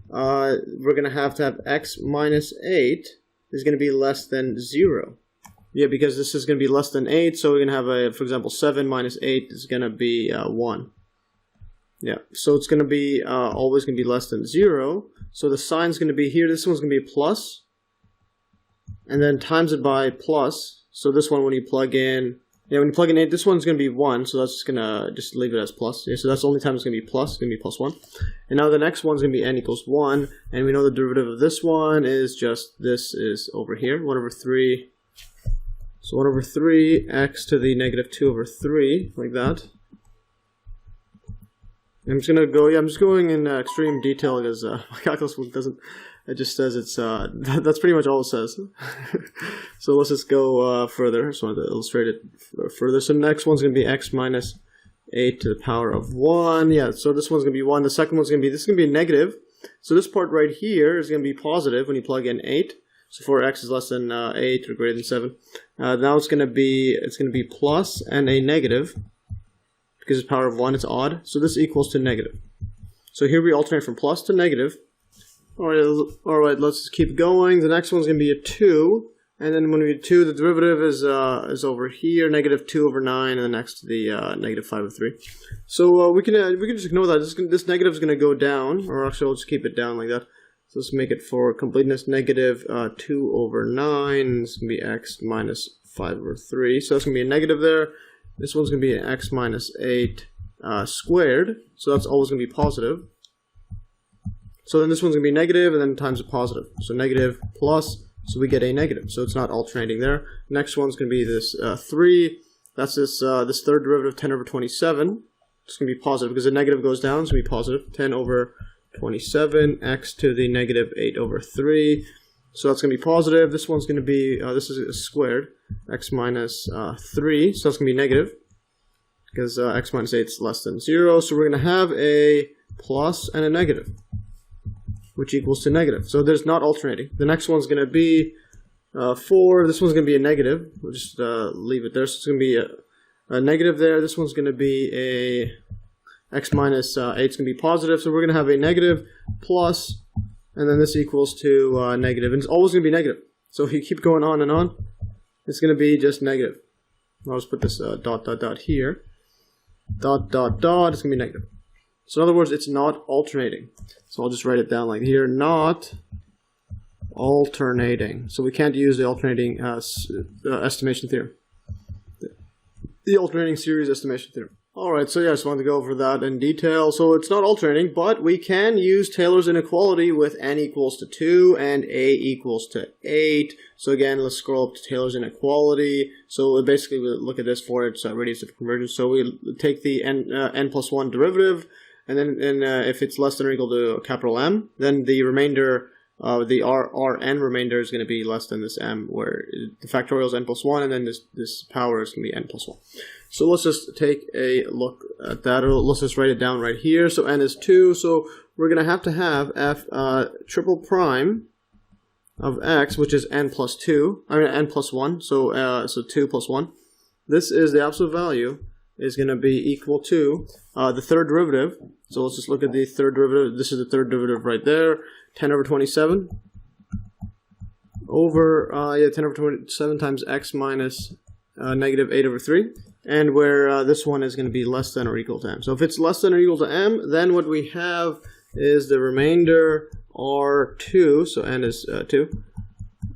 we're going to have x minus 8 is going to be less than 0. Yeah, because this is going to be less than 8, so we're going to have, for example, 7 minus 8 is going to be 1. Yeah, so it's going to be always going to be less than 0. So the sign's going to be here. This one's going to be a plus, and then times it by plus. So this one, when you plug in, yeah, when you plug in 8, this one's going to be 1, so that's just going to just leave it as plus. Yeah, so that's the only time it's going to be plus. It's going to be plus 1. And now the next one's going to be n equals 1, and we know the derivative of this one is just, this is over here, 1 over 3. So 1 over 3, x to the negative 2 over 3, like that. I'm just going to go, yeah, I'm just going in extreme detail because my calculus book doesn't, it just says it's, that's pretty much all it says. So let's just go further. I just wanted to illustrate it further. So the next one's going to be x minus 8 to the power of 1. Yeah, so this one's going to be 1. The second one's going to be, this is going to be negative. So this part right here is going to be positive when you plug in 8. So for x is less than 8 or greater than 7. Now it's going to be plus and a negative. Because it's power of 1, it's odd. So this equals to negative. So here we alternate from plus to negative. Alright, let's just keep going. The next one's going to be a 2. And then when we do 2, the derivative is over here, negative 2 over 9, and then next to the negative 5 over 3. So we can just ignore that. This negative is going to go down, or actually I'll just keep it down like that. So let's make it for completeness, negative 2 over 9. This is going to be x minus 5 over 3. So that's going to be a negative there. This one's going to be an x minus 8 squared, so that's always going to be positive. So then this one's going to be negative, and then times a positive. So negative plus, so we get a negative. So it's not alternating there. Next one's going to be this 3. That's this third derivative, 10 over 27. It's going to be positive because the negative goes down, so it's going to be positive. 10 over 27, x to the negative 8 over 3. So that's going to be positive. This one's going to be, this is squared, x minus 3. So that's going to be negative because x minus 8 is less than 0. So we're going to have a plus and a negative, which equals to negative. So there's not alternating. The next one's going to be 4. This one's going to be a negative. We'll just leave it there. So it's going to be a negative there. This one's going to be a x minus 8 is going to be positive. So we're going to have a negative plus, and then this equals to negative. And it's always going to be negative. So if you keep going on, it's going to be just negative. I'll just put this dot, dot, dot here. Dot, dot, dot. It's going to be negative. So in other words, it's not alternating. So I'll just write it down like here. Not alternating. So we can't use the alternating estimation theorem. The alternating series estimation theorem. Alright, so yeah, I just wanted to go over that in detail. So it's not alternating, but we can use Taylor's inequality with n equals to 2 and a equals to 8. So again, let's scroll up to Taylor's inequality. So basically we look at this for its radius of convergence. So we take the n plus 1 derivative, and then if it's less than or equal to capital M, then the remainder the Rn remainder is going to be less than this m, where the factorial is n plus 1, and then this power is going to be n plus 1. So let's just take a look at that. Let's just write it down right here. So n is 2, so we're going to have f triple prime of x, which is n plus 2, I mean n plus 1, so 2 plus 1. This is the absolute value is going to be equal to the third derivative. So let's just look at the third derivative. This is the third derivative right there. 10 over 27 over 10 over 27 times x minus negative 8 over 3, and where this one is going to be less than or equal to m. So if it's less than or equal to m, then what we have is the remainder r2, so n is 2,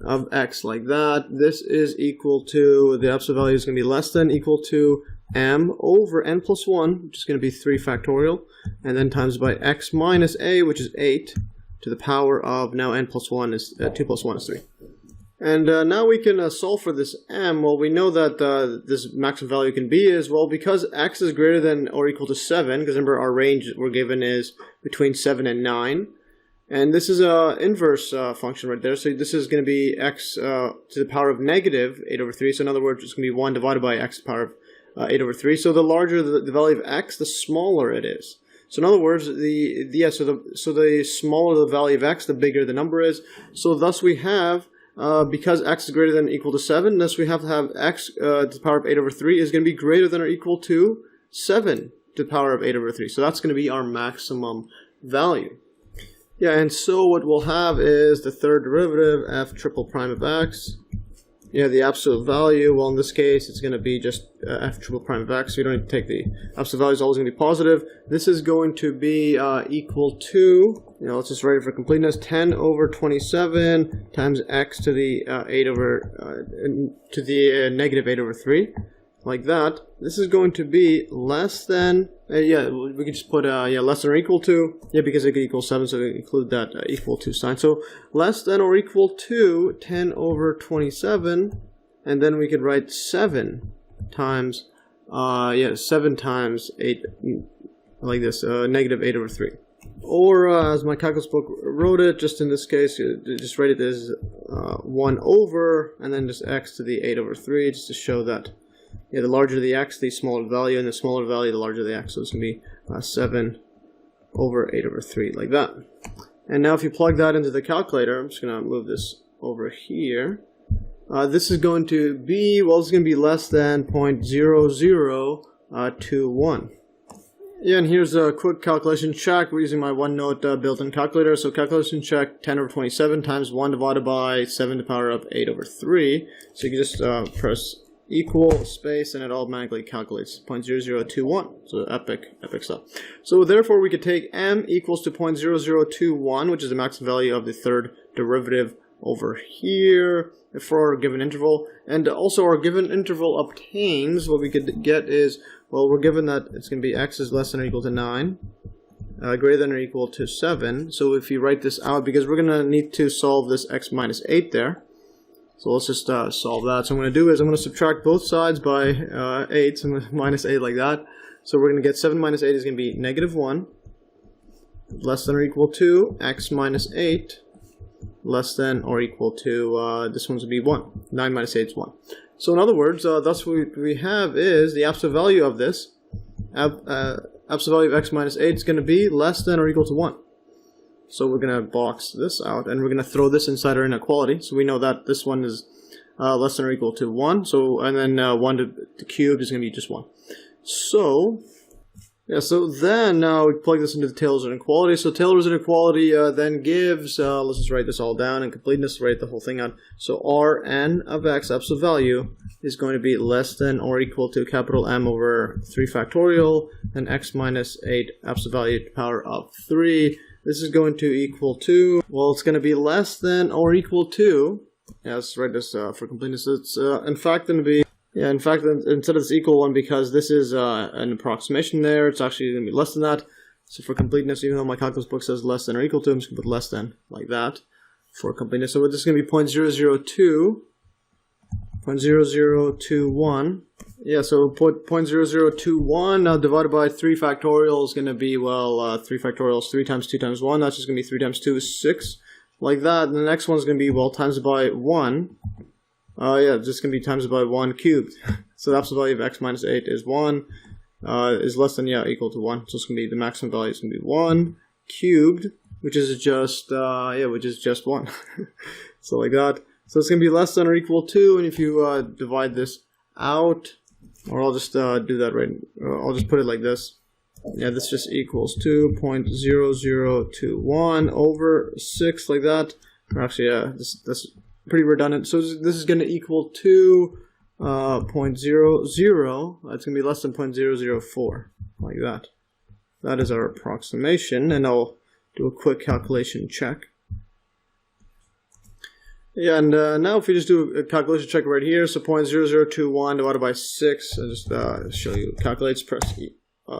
of x, like that. This is equal to, the absolute value is going to be less than equal to m over n plus 1, which is going to be 3 factorial, and then times by x minus a, which is 8, to the power of, now n plus 1 is 2 plus 1 is 3. And now we can solve for this m. Well, we know that this maximum value can be is, well, because x is greater than or equal to 7, because remember our range we're given is between 7 and 9, and this is a inverse function right there, so this is going to be x to the power of negative 8 over 3, so in other words it's going to be 1 divided by x to the power of 8 over 3, so the larger the value of x, the smaller it is. So in other words, so the smaller the value of x, the bigger the number is. So thus we have, because x is greater than or equal to 7, thus we have to have x to the power of 8 over 3 is going to be greater than or equal to 7 to the power of 8 over 3. So that's going to be our maximum value. Yeah, and so what we'll have is the third derivative, f triple prime of x. Yeah, the absolute value, well in this case it's going to be just f triple prime of x, so you don't need to take the absolute value, is always going to be positive. This is going to be equal to, let's just write it for completeness, 10 over 27 times x to the negative 8 over 3, like that. This is going to be less than, we could just put less than or equal to, because it could equal 7, so we include that equal to sign. So less than or equal to 10 over 27, and then we could write 7 times 7 times 8, like this, negative 8 over 3. Or as my calculus book wrote it, just in this case, just write it as 1 over, and then just x to the 8 over 3, just to show that the larger the x, the smaller the value, and the smaller the value, the larger the x. So it's going to be 7 over 8 over 3, like that. And now if you plug that into the calculator, I'm just going to move this over here. This is going to be, well, it's going to be less than 0.0021. Yeah, and here's a quick calculation check. We're using my OneNote built-in calculator. So calculation check, 10 over 27 times 1 divided by 7 to the power of 8 over 3. So you can just press equal space and it automatically calculates 0.0021. So epic stuff. So therefore we could take m equals to 0.0021, which is the maximum value of the third derivative over here for our given interval. And also our given interval obtains, what we could get is, well, we're given that it's going to be x is less than or equal to 9, greater than or equal to 7. So if you write this out, because we're going to need to solve this x minus 8 there. So let's just solve that. So what I'm going to do is I'm going to subtract both sides by 8, so minus 8 like that. So we're going to get 7 minus 8 is going to be negative 1, less than or equal to x minus 8, less than or equal to, this one's going to be 1. 9 minus 8 is 1. So in other words, thus what we have is the absolute value of this, absolute value of x minus 8 is going to be less than or equal to 1. So we're going to box this out, and we're going to throw this inside our inequality. So we know that this one is less than or equal to 1. So, and then 1 to the cubed is going to be just 1. So, yeah, so then we plug this into the Taylor's inequality. So Taylor's inequality then gives, let's just write this all down in completeness, write the whole thing out. So Rn of x, absolute value, is going to be less than or equal to capital M over 3 factorial, and x minus 8, absolute value to the power of 3. This is going to equal to, well, it's going to be less than or equal to, let's write this for completeness, it's in fact going to be, instead of this equal one, because this is an approximation there, it's actually going to be less than that. So for completeness, even though my calculus book says less than or equal to, I'm just going to put less than, like that, for completeness. So this is going to be 0.0021. Yeah, so put 0.0021 divided by 3 factorial is going to be, well, 3 factorial is 3 times 2 times 1. That's just going to be 3 times 2 is 6. like that. And the next one's going to be, well, times it by 1. Yeah, just going to be times it by 1 cubed. So the absolute value of x minus 8 is 1, is less than, yeah, equal to 1. So it's going to be, the maximum value is going to be 1 cubed, which is just, which is just 1. So like that. So it's going to be less than or equal to, and if you divide this out, or I'll just do that right, I'll just put it like this. Yeah, this just equals 2.0021 over 6, like that. Or actually, yeah, that's pretty redundant. So this is going to equal 2.00. That's going to be less than 0.004, like that. That is our approximation, and I'll do a quick calculation check. Yeah, and now if we just do a calculation check right here, so 0.0021 divided by 6, I'll just show you, calculates, press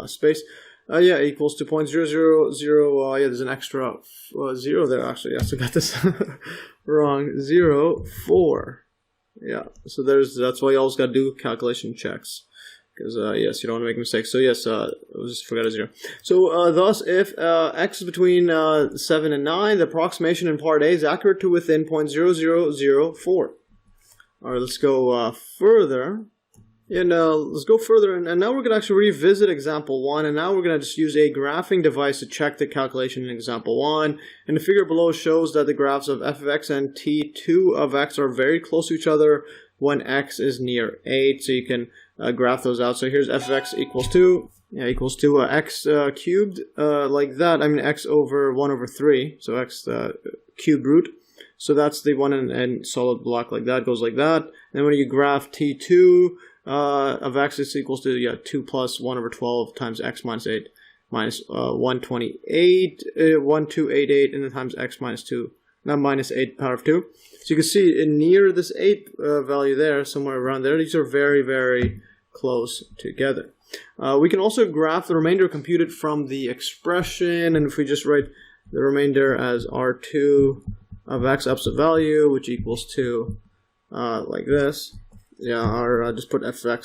space. Yeah, equals to 0.000, yeah, there's an extra 0 there actually, yes, I got this wrong, 0.4. Yeah, so that's why you always got to do calculation checks. Because, yes, you don't want to make mistakes. So, yes, I just forgot a 0. So, thus, if x is between 7 and 9, the approximation in part A is accurate to within 0.0004. All right, let's go further. And let's go further. And now we're going to actually revisit example 1. And now we're going to just use a graphing device to check the calculation in example 1. And the figure below shows that the graphs of f of x and t2 of x are very close to each other when x is near 8. So you can graph those out. So here's f of x equals to, equals to x cubed, like that. I mean x over 1 over 3. So x cubed root. So that's the one in solid block, like that, goes like that. And then when you graph t2 of x is equals to 2 plus 1 over 12 times x minus 8 minus 128, 1288, and then times x minus 2, not minus 8 power of 2. So you can see near this 8 value there, somewhere around there, these are very, very close together. We can also graph the remainder computed from the expression, and if we just write the remainder as R2 of x absolute value, which equals to like this, or just put f of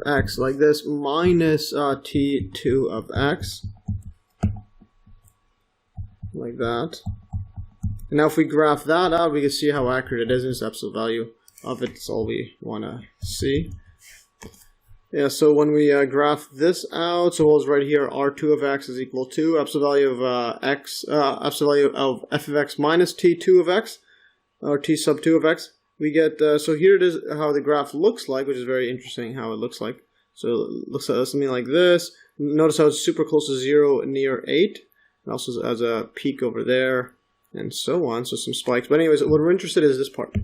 x like this, minus t2 of x, like that. And now if we graph that out, we can see how accurate it is in its absolute value of it. That's all we want to see. Yeah, so when we graph this out, so it's right here, R2 of x is equal to absolute value of absolute value of f of x minus t2 of x, or t sub 2 of x. We get, so here it is how the graph looks like, which is very interesting how it looks like. So it looks like something like this. Notice how it's super close to 0 near 8. It also has a peak over there, and so on, so some spikes. But anyways, what we're interested in is this part,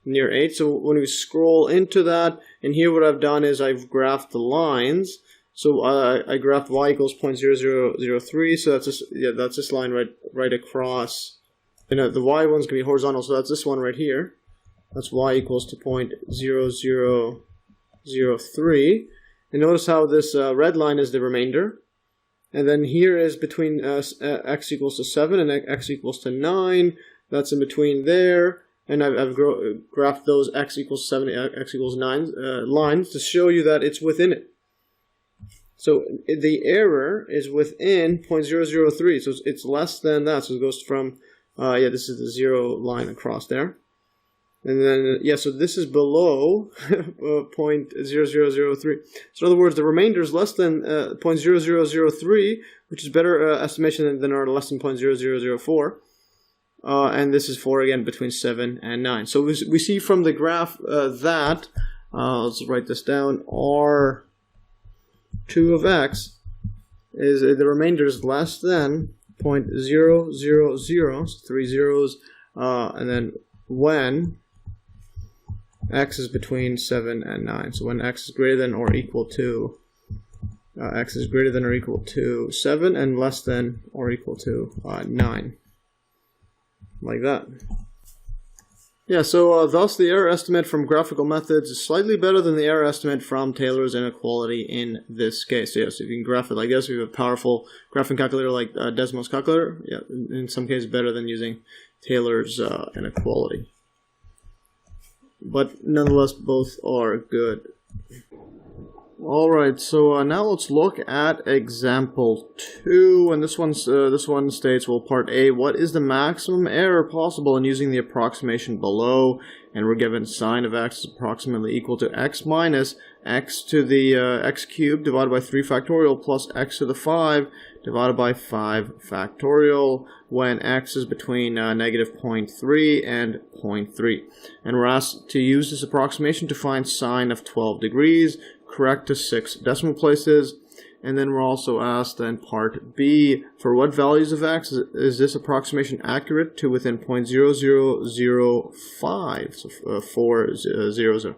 near 8. So when we scroll into that, and here what I've done is I've graphed the lines. So I graphed y equals 0.0003, so that's this, that's this line right across. And the y one's going to be horizontal, so that's this one right here. That's y equals to 0.0003. And notice how this red line is the remainder. And then here is between x equals to 7 and x equals to 9. That's in between there. And I've graphed those x equals 7, x equals 9 lines to show you that it's within it. So the error is within 0.003. So it's less than that. So it goes from, this is the 0 line across there. And then, so this is below 0.0003. So in other words, the remainder is less than 0.0003, which is better estimation than our less than 0.0004. And this is for, again, between 7 and 9. So we see from the graph that, let's write this down, R2 of x is the remainder is less than 0.000, so 3 zeros, and then when x is between 7 and 9. So when x is greater than or equal to, x is greater than or equal to 7 and less than or equal to 9. Like that. Yeah, so thus the error estimate from graphical methods is slightly better than the error estimate from Taylor's inequality in this case. So, if you can graph it like this, we have a powerful graphing calculator like Desmos calculator. Yeah, in some cases better than using Taylor's inequality. But nonetheless, both are good. Alright, so now let's look at example 2, and this one states, well, part A, what is the maximum error possible in using the approximation below? And we're given sine of x is approximately equal to x minus x to the x cubed divided by 3 factorial plus x to the 5 divided by 5 factorial when x is between negative 0.3 and 0.3. And we're asked to use this approximation to find sine of 12 degrees, correct to 6 decimal places. And then we're also asked in part B, for what values of x is this approximation accurate to within 0.0005, so 400.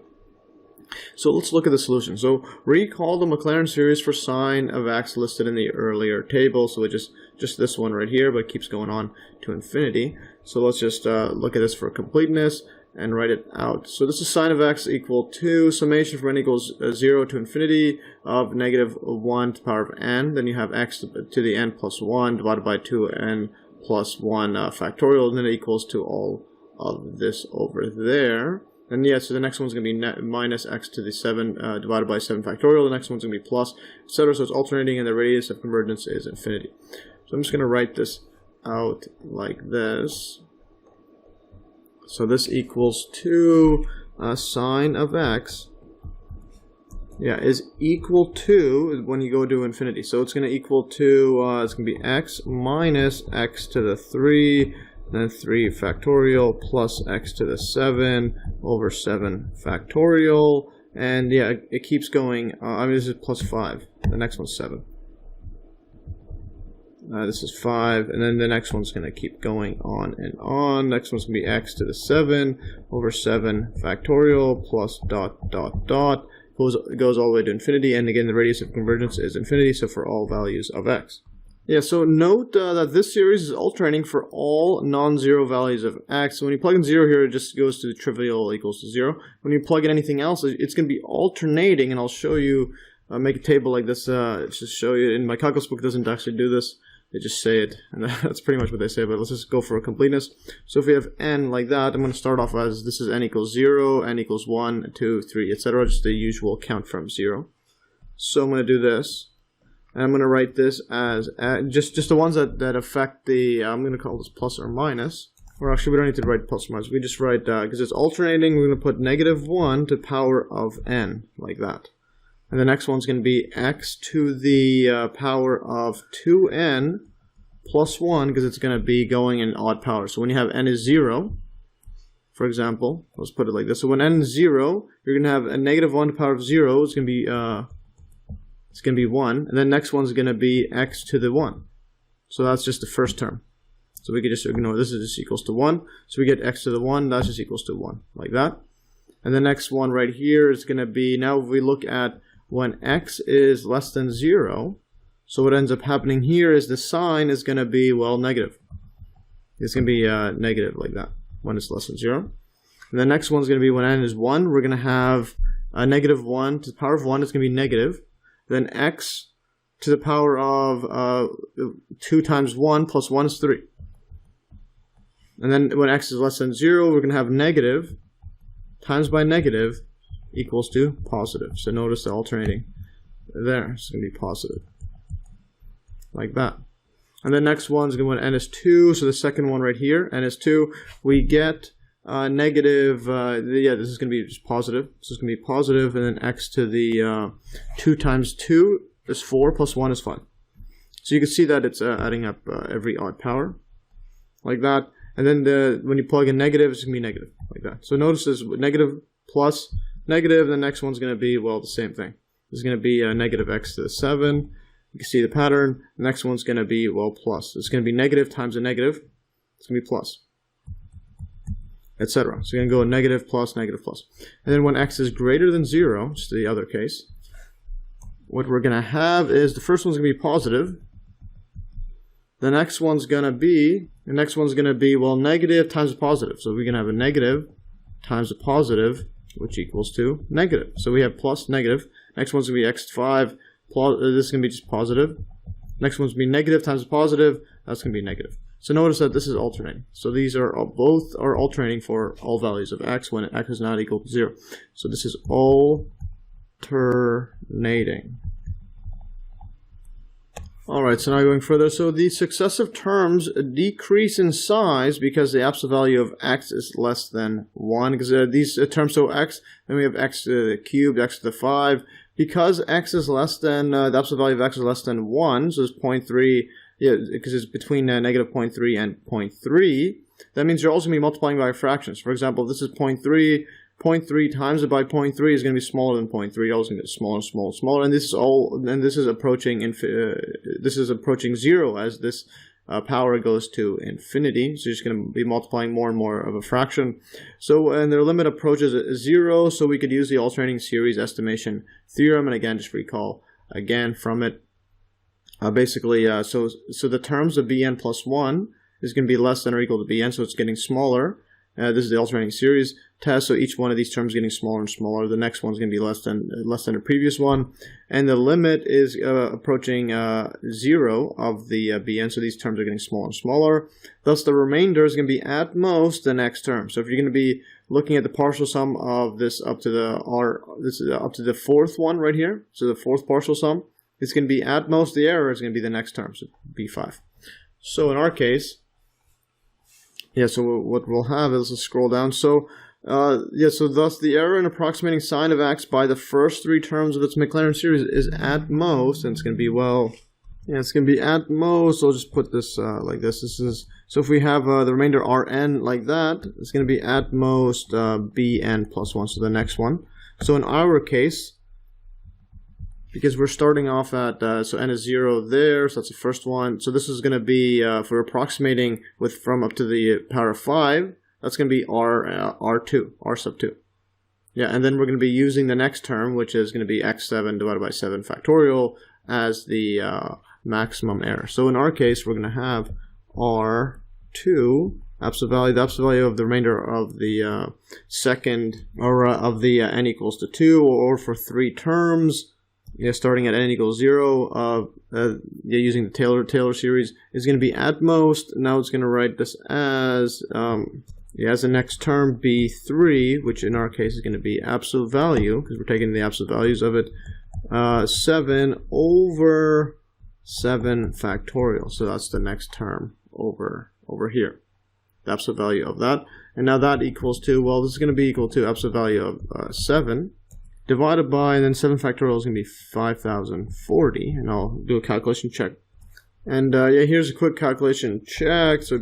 So let's look at the solution. So recall the Maclaurin series for sine of x listed in the earlier table. So it just this one right here, but it keeps going on to infinity. So let's just look at this for completeness and write it out. So this is sine of x equal to summation from n equals 0 to infinity of negative 1 to the power of n. Then you have x to the n plus 1 divided by 2n plus 1 factorial, and then it equals to all of this over there. And yeah, so the next one's going to be minus x to the 7 divided by 7 factorial. The next one's going to be plus, etc. So it's alternating, and the radius of convergence is infinity. So I'm just going to write this out like this. So this equals to sine of x, is equal to, when you go to infinity, so it's going to equal to, it's going to be x minus x to the 3, then 3 factorial plus x to the 7 over 7 factorial, and yeah, it keeps going. This is plus 5, the next one's 7. This is 5, and then the next one's going to keep going on and on. Next one's going to be x to the 7 over 7 factorial plus dot dot dot. Goes all the way to infinity, and again the radius of convergence is infinity, so for all values of x. Yeah, so note that this series is alternating for all non-zero values of x. So when you plug in 0 here, it just goes to the trivial equals to 0. When you plug in anything else, it's going to be alternating, and I'll show you, make a table like this, just show you. In my calculus book, it doesn't actually do this. They just say it, and that's pretty much what they say, but let's just go for a completeness. So if we have n like that, I'm going to start off as this is n equals 0, n equals 1, 2, 3, etc. Just the usual count from 0. So I'm going to do this, and I'm going to write this as just the ones that affect the, I'm going to call this plus or minus. Or actually, we don't need to write plus or minus. We just write, because it's alternating, we're going to put negative 1 to the power of n, like that. And the next one's going to be x to the power of 2n plus 1, because it's going to be going in odd power. So when you have n is 0, for example, let's put it like this. So when n is 0, you're going to have a negative 1 to the power of 0. It's going to be 1. And then next one's going to be x to the 1. So that's just the first term. So we could just ignore this. Is just equals to 1. So we get x to the 1. That's just equals to 1, like that. And the next one right here is going to be, now if we look at when x is less than 0, so what ends up happening here is the sign is going to be, well, negative. It's going to be negative like that when it's less than 0. And the next one's going to be when n is 1, we're going to have a negative 1 to the power of 1, it's going to be negative. Then x to the power of 2 times 1 plus 1 is 3. And then when x is less than 0, we're going to have negative times by negative equals to positive. So notice the alternating there. It's going to be positive, like that. And the next one's going to be when n is 2. So the second one right here, n is 2. We get negative. This is going to be just positive. This is going to be positive, and then x to the 2 times 2 is 4 plus 1 is 5. So you can see that it's adding up every odd power, like that. And then when you plug in negative, it's going to be negative, like that. So notice this negative plus negative, the next one's going to be, well, the same thing. This is going to be negative x to the 7. You can see the pattern. The next one's going to be, well, plus. It's going to be negative times a negative. It's going to be plus, etc. So you're going to go negative plus, negative plus. And then when x is greater than 0, just the other case, what we're going to have is the first one's going to be positive. The next one's going to be, well, negative times a positive. So we're going to have a negative times a positive, which equals to negative. So we have plus, negative. Next one's going to be x to 5. This is going to be just positive. Next one's going to be negative times a positive. That's going to be negative. So notice that this is alternating. So these are both are alternating for all values of x when x is not equal to 0. So this is alternating. alternating. Alright, so now going further. So the successive terms decrease in size because the absolute value of x is less than 1. Because these terms, so x, then we have x to the cubed, x to the 5. Because x is less than, the absolute value of x is less than 1, so it's 0.3, yeah, because it's between negative 0.3 and 0.3, that means you're also going to be multiplying by fractions. For example, if this is 0.3, 0.3 times it by 0.3 is going to be smaller than 0.3. Always going to get smaller, smaller, smaller, and this is all. And this is approaching zero as this power goes to infinity. So you're just going to be multiplying more and more of a fraction. So and their limit approaches 0. So we could use the alternating series estimation theorem. And again, just recall again from it. Basically, so the terms of bn plus 1 is going to be less than or equal to bn. So it's getting smaller. This is the alternating series test, so each one of these terms is getting smaller and smaller. The next one is going to be less than the previous one, and the limit is approaching 0 of the bn. So these terms are getting smaller and smaller. Thus, the remainder is going to be at most the next term. So if you're going to be looking at the partial sum of this up to the this is up to the fourth one right here. So the fourth partial sum, it's going to be at most the error is going to be the next term, so b5. So in our case. Yeah, so what we'll have is, let's scroll down. So, so thus the error in approximating sine of x by the first three terms of its Maclaurin series is at most, and it's going to be, well, yeah, it's going to be at most. I'll just put this like this. This is, so if we have the remainder Rn like that, it's going to be at most Bn plus 1, so the next one. So in our case, because we're starting off at, so n is 0 there, so that's the first one. So this is going to be, if we're approximating with from up to the power of 5, that's going to be R2, R sub 2. Yeah, and then we're going to be using the next term, which is going to be x7 divided by 7 factorial as the maximum error. So in our case, we're going to have R2, absolute value, the absolute value of the remainder of the second, or of the n equals to 2, or for 3 terms. Yeah, starting at n equals 0, using the Taylor series, is going to be at most. Now it's going to write this as the next term b3, which in our case is going to be absolute value, because we're taking the absolute values of it, 7 over 7 factorial. So that's the next term over here, the absolute value of that. And now that equals to, well, this is going to be equal to absolute value of 7. Divided by, and then 7 factorial is going to be 5040, and I'll do a calculation check. And yeah, here's a quick calculation check. So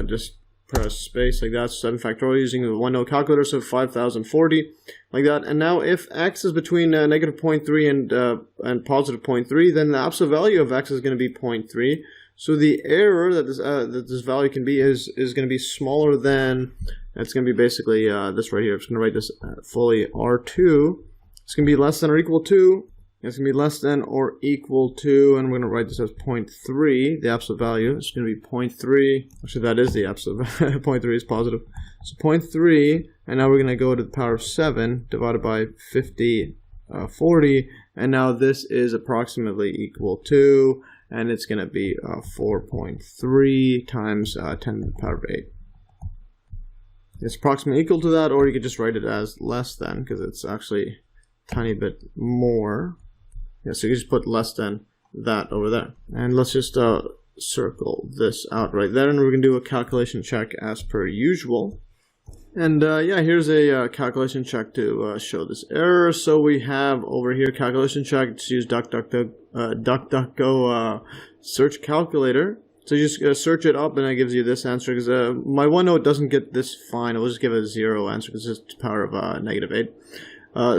just press space like that. 7 factorial using the 1-note calculator, so 5040 like that. And now if x is between negative 0.3 and positive 0.3, then the absolute value of x is going to be 0.3. So the error that this value can be is going to be smaller than. It's going to be basically this right here. I'm just going to write this fully R2. It's going to be less than or equal to. It's going to be less than or equal to, and we're going to write this as 0.3, the absolute value. It's going to be 0.3. Actually, that is the absolute value. 0.3 is positive. So 0.3, and now we're going to go to the power of 7 divided by 40, and now this is approximately equal to, and it's going to be 4.3 times 10 to the power of 8. It's approximately equal to that, or you could just write it as less than, because it's actually a tiny bit more. Yeah, so you just put less than that over there. And let's just circle this out right there, and we're going to do a calculation check as per usual. And yeah, here's a calculation check to show this error. So we have over here calculation check. Just use DuckDuckGo search calculator. So you just search it up, and it gives you this answer. Because my OneNote doesn't get this fine. I'll just give it a 0 answer because it's to the power of negative 8.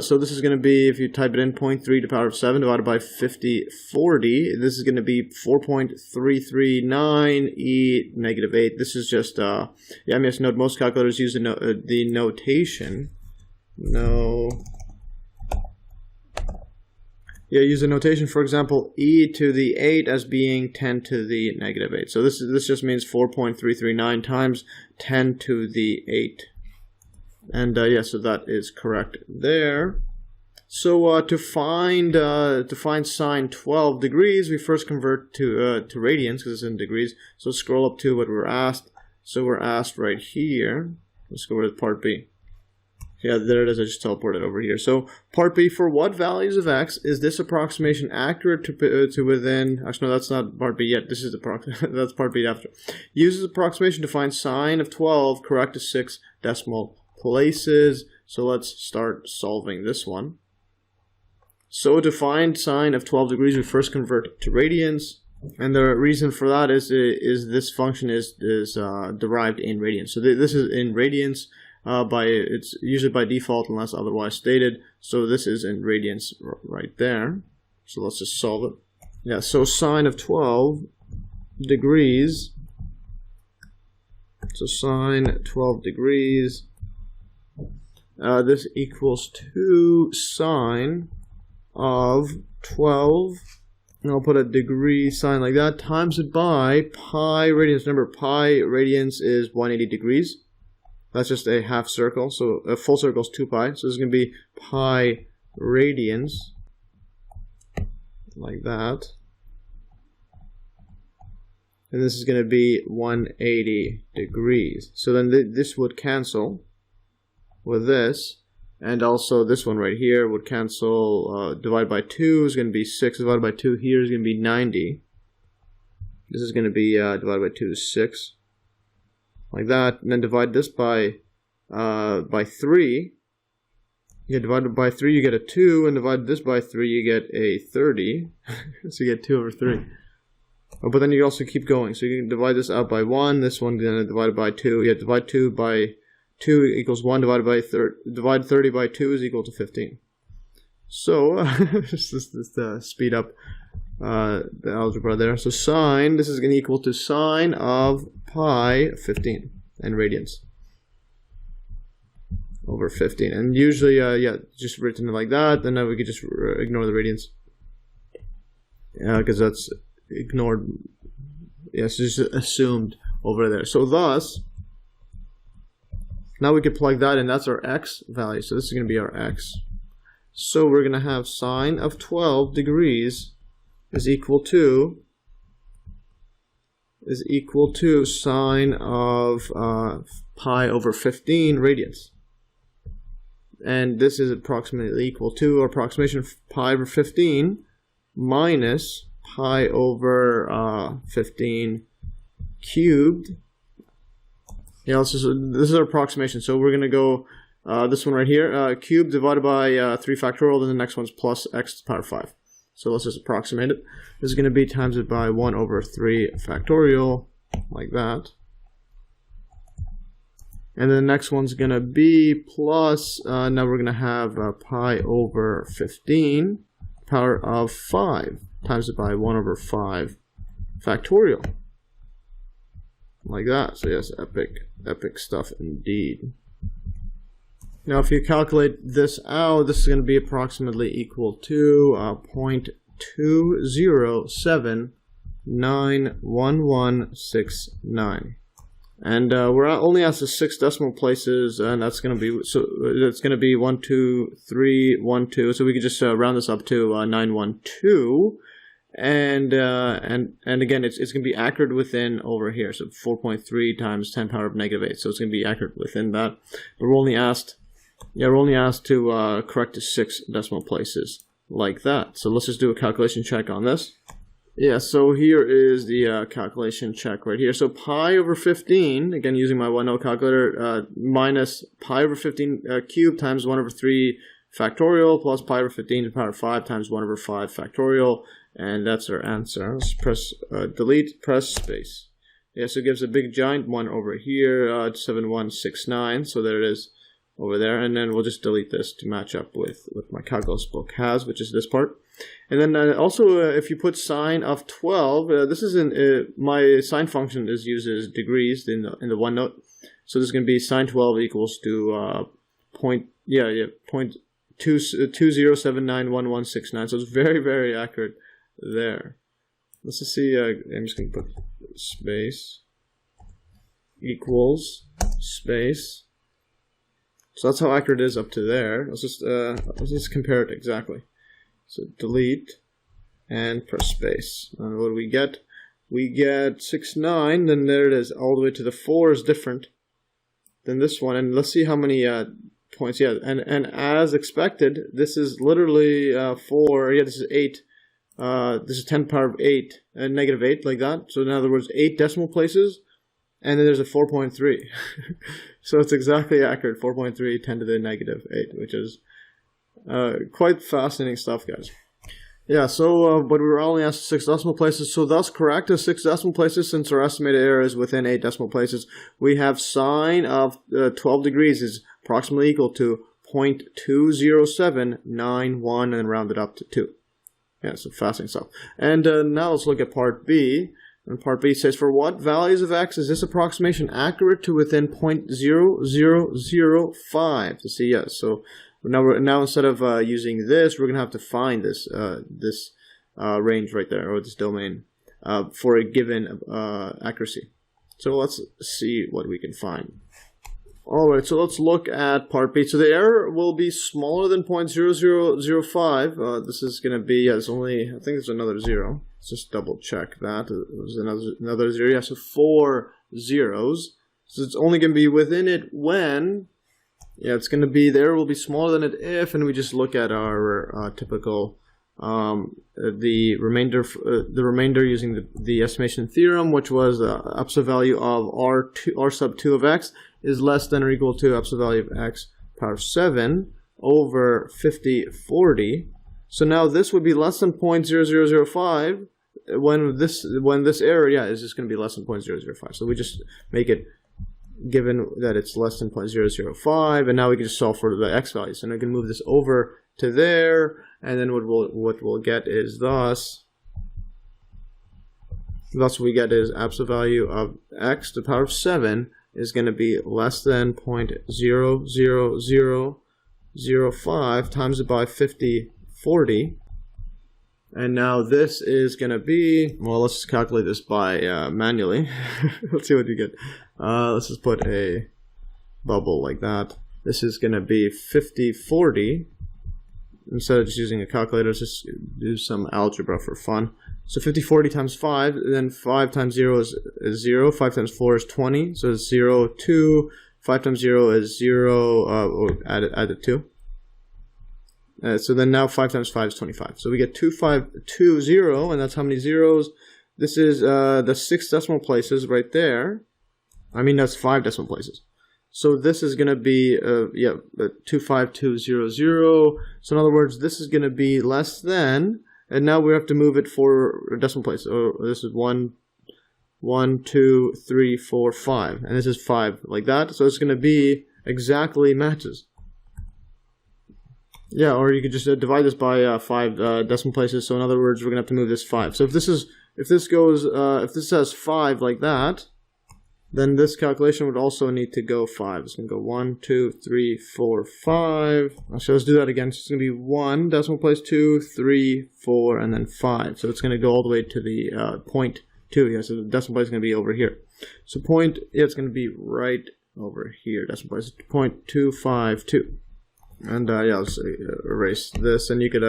So this is going to be, if you type it in, 0.3 to the power of 7 divided by 5040. This is going to be 4.339 e negative 8. This is just, yeah, I mean, note most calculators use the notation. Yeah, use a notation, for example, e to the 8 as being 10 to the negative 8. So this just means 4.339 times 10 to the 8. And yeah, so that is correct there. So to find sine 12 degrees, we first convert to radians because it's in degrees. So scroll up to what we're asked. So we're asked right here. Let's go with part B. Yeah, there it is. I just teleported over here. So part B, for what values of x is this approximation accurate to within? Actually, no, that's not part B yet. This is the that's part B after. Uses approximation to find sine of 12 correct to 6 decimal places. So let's start solving this one. So to find sine of 12 degrees, we first convert to radians. And the reason for that is this function is derived in radians. So this is in radians. It's usually by default unless otherwise stated. So this is in radians right there. So let's just solve it. Yeah, so sine of 12 degrees. So sine 12 degrees. This equals to sine of 12. And I'll put a degree sign like that, times it by pi radians. Remember, pi radians is 180 degrees. That's just a half circle, so a full circle is 2 pi. So this is going to be pi radians, like that. And this is going to be 180 degrees. So then this would cancel with this. And also this one right here would cancel, divided by 2 is going to be 6, divided by 2 here is going to be 90. This is going to be divided by 2 is 6. Like that, and then divide this by 3. You get divided by 3, you get a 2, and divide this by 3, you get a 30. So you get 2 over 3. Oh, but then you also keep going. So you can divide this out by 1, this one then divided by 2. You divide 2 by 2 equals 1, divided by divide 30 by 2 is equal to 15. So, just speed up the algebra there. So sine, this is going to equal to sine of pi 15 in radians over 15. And usually, yeah, just written like that, and then we could just ignore the radians. Because that's ignored. Yes, just assumed over there. So thus, now we could plug that in. That's our x value. So this is going to be our x. So we're going to have sine of 12 degrees is equal to sine of pi over 15 radians. And this is approximately equal to, or approximation of pi over 15 minus pi over 15 cubed. Yeah, this is our approximation. So we're going to go this one right here, cubed divided by 3 factorial, then the next one's plus x to the power 5. So let's just approximate it. This is going to be times it by 1 over 3 factorial, like that. And then the next one's going to be plus, now we're going to have pi over 15, power of 5, times it by 1 over 5 factorial. Like that. So yes, epic stuff indeed. Now if you calculate this out, this is going to be approximately equal to 0.2079169. And we're only asked the 6 decimal places, and that's going to be, so it's going to be 1, 2, 3, 1, 2. So we could just round this up to 912. And again, it's going to be accurate within over here. So 4.3 times 10 power of negative 8. So it's going to be accurate within that. But we're only asked to correct to 6 decimal places like that. So let's just do a calculation check on this. Yeah, so here is the calculation check right here. So pi over 15, again using my 1.0 calculator, minus pi over 15 cubed times 1 over 3 factorial plus pi over 15 to the power 5 times 1 over 5 factorial. And that's our answer. Let's press delete, press space. Yeah, so it gives a big giant one over here, 7169. So there it is over there. And then we'll just delete this to match up with what my calculus book has, which is this part. And then also, if you put sine of 12, this is in my sine function is uses degrees in the OneNote. So this is going to be sine 12 equals to 0.20791169. So it's very, very accurate there. Let's just see. I'm just going to put space equals space. So that's how accurate it is up to there. Let's just compare it exactly. So delete and press space. And what do we get? We get 69. Then there it is. All the way to the 4 is different than this one. And let's see how many points. Yeah, and as expected, this is literally this is 8. This is 10 to the power of 8, negative 8, like that. So in other words, 8 decimal places, and then there's a 4.3. So it's exactly accurate, 4.3, 10 to the negative 8, which is quite fascinating stuff, guys. Yeah, so, but we were only asked 6 decimal places, so thus correct as 6 decimal places, since our estimated error is within 8 decimal places. We have sine of 12 degrees is approximately equal to 0.20791 and rounded up to 2. Yeah, so fascinating stuff. And now let's look at part B. And part B says, for what values of x is this approximation accurate to within 0.0005? To see yes. So now instead of using this, we're gonna have to find this range right there, or this domain, for a given accuracy. So let's see what we can find. Alright, so let's look at part B. So the error will be smaller than 0.0005. This is going to be, it's only, I think there's another 0. Let's just double check that. There's another 0. Yeah, so 4 zeros. So it's only going to be within it when, it's going to be, the error will be smaller than it if, and we just look at our typical, the remainder using the estimation theorem, which was absolute value of r sub 2 of x is less than or equal to absolute value of x power 7 over 5040. So now this would be less than 0.0005 when this error is just going to be less than 0.005. So we just make it given that it's less than 0.005, and now we can just solve for the x values. And I can move this over to there, and then what we'll get is thus we get is absolute value of x to the power of 7 is going to be less than 0.00005 times it by 5040. And now this is going to be, well, let's just calculate this by manually. Let's see what we get. Let's just put a bubble like that. This is going to be 5040. Instead of just using a calculator, let's just do some algebra for fun. So 5040 times 5, then 5 times 0 is 0, 5 times 4 is 20, so it's 0, 2, 5 times 0 is 0, added 2. So then now 5 times 5 is 25. So we get 2520, and that's how many zeros? This is the 6 decimal places right there. I mean, that's 5 decimal places. So this is going to be, 25200. So in other words, this is going to be less than, and now we have to move it 4 decimal places. Oh, this is 1, 2, 3, 4, 5. And this is 5, like that. So it's going to be exactly matches. Yeah, or you could just divide this by 5 decimal places. So in other words, we're going to have to move this 5. So if this says 5 like that, then this calculation would also need to go 5. It's going to go 1, 2, 3, 4, 5. So let's do that again. So it's going to be 1 decimal place, 2, 3, 4, and then 5. So it's going to go all the way to the 0.2. Yeah, so the decimal place is going to be over here. So it's going to be right over here. Decimal place is 0.252. And let's erase this, and you could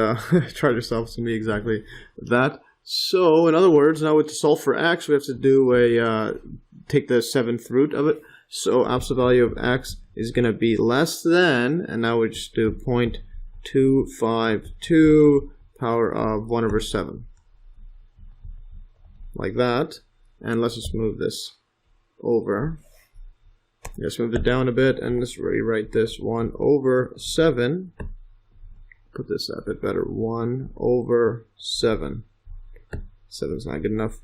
try yourself. It's going to be exactly that. So in other words, now to solve for x, we have to do take the 7th root of it. So absolute value of x is going to be less than, and now we just do 0.252 power of 1 over 7. Like that. And let's just move this over. Let's move it down a bit, and let's rewrite this 1 over 7. Put this a bit better. 1 over 7. 7 is not good enough.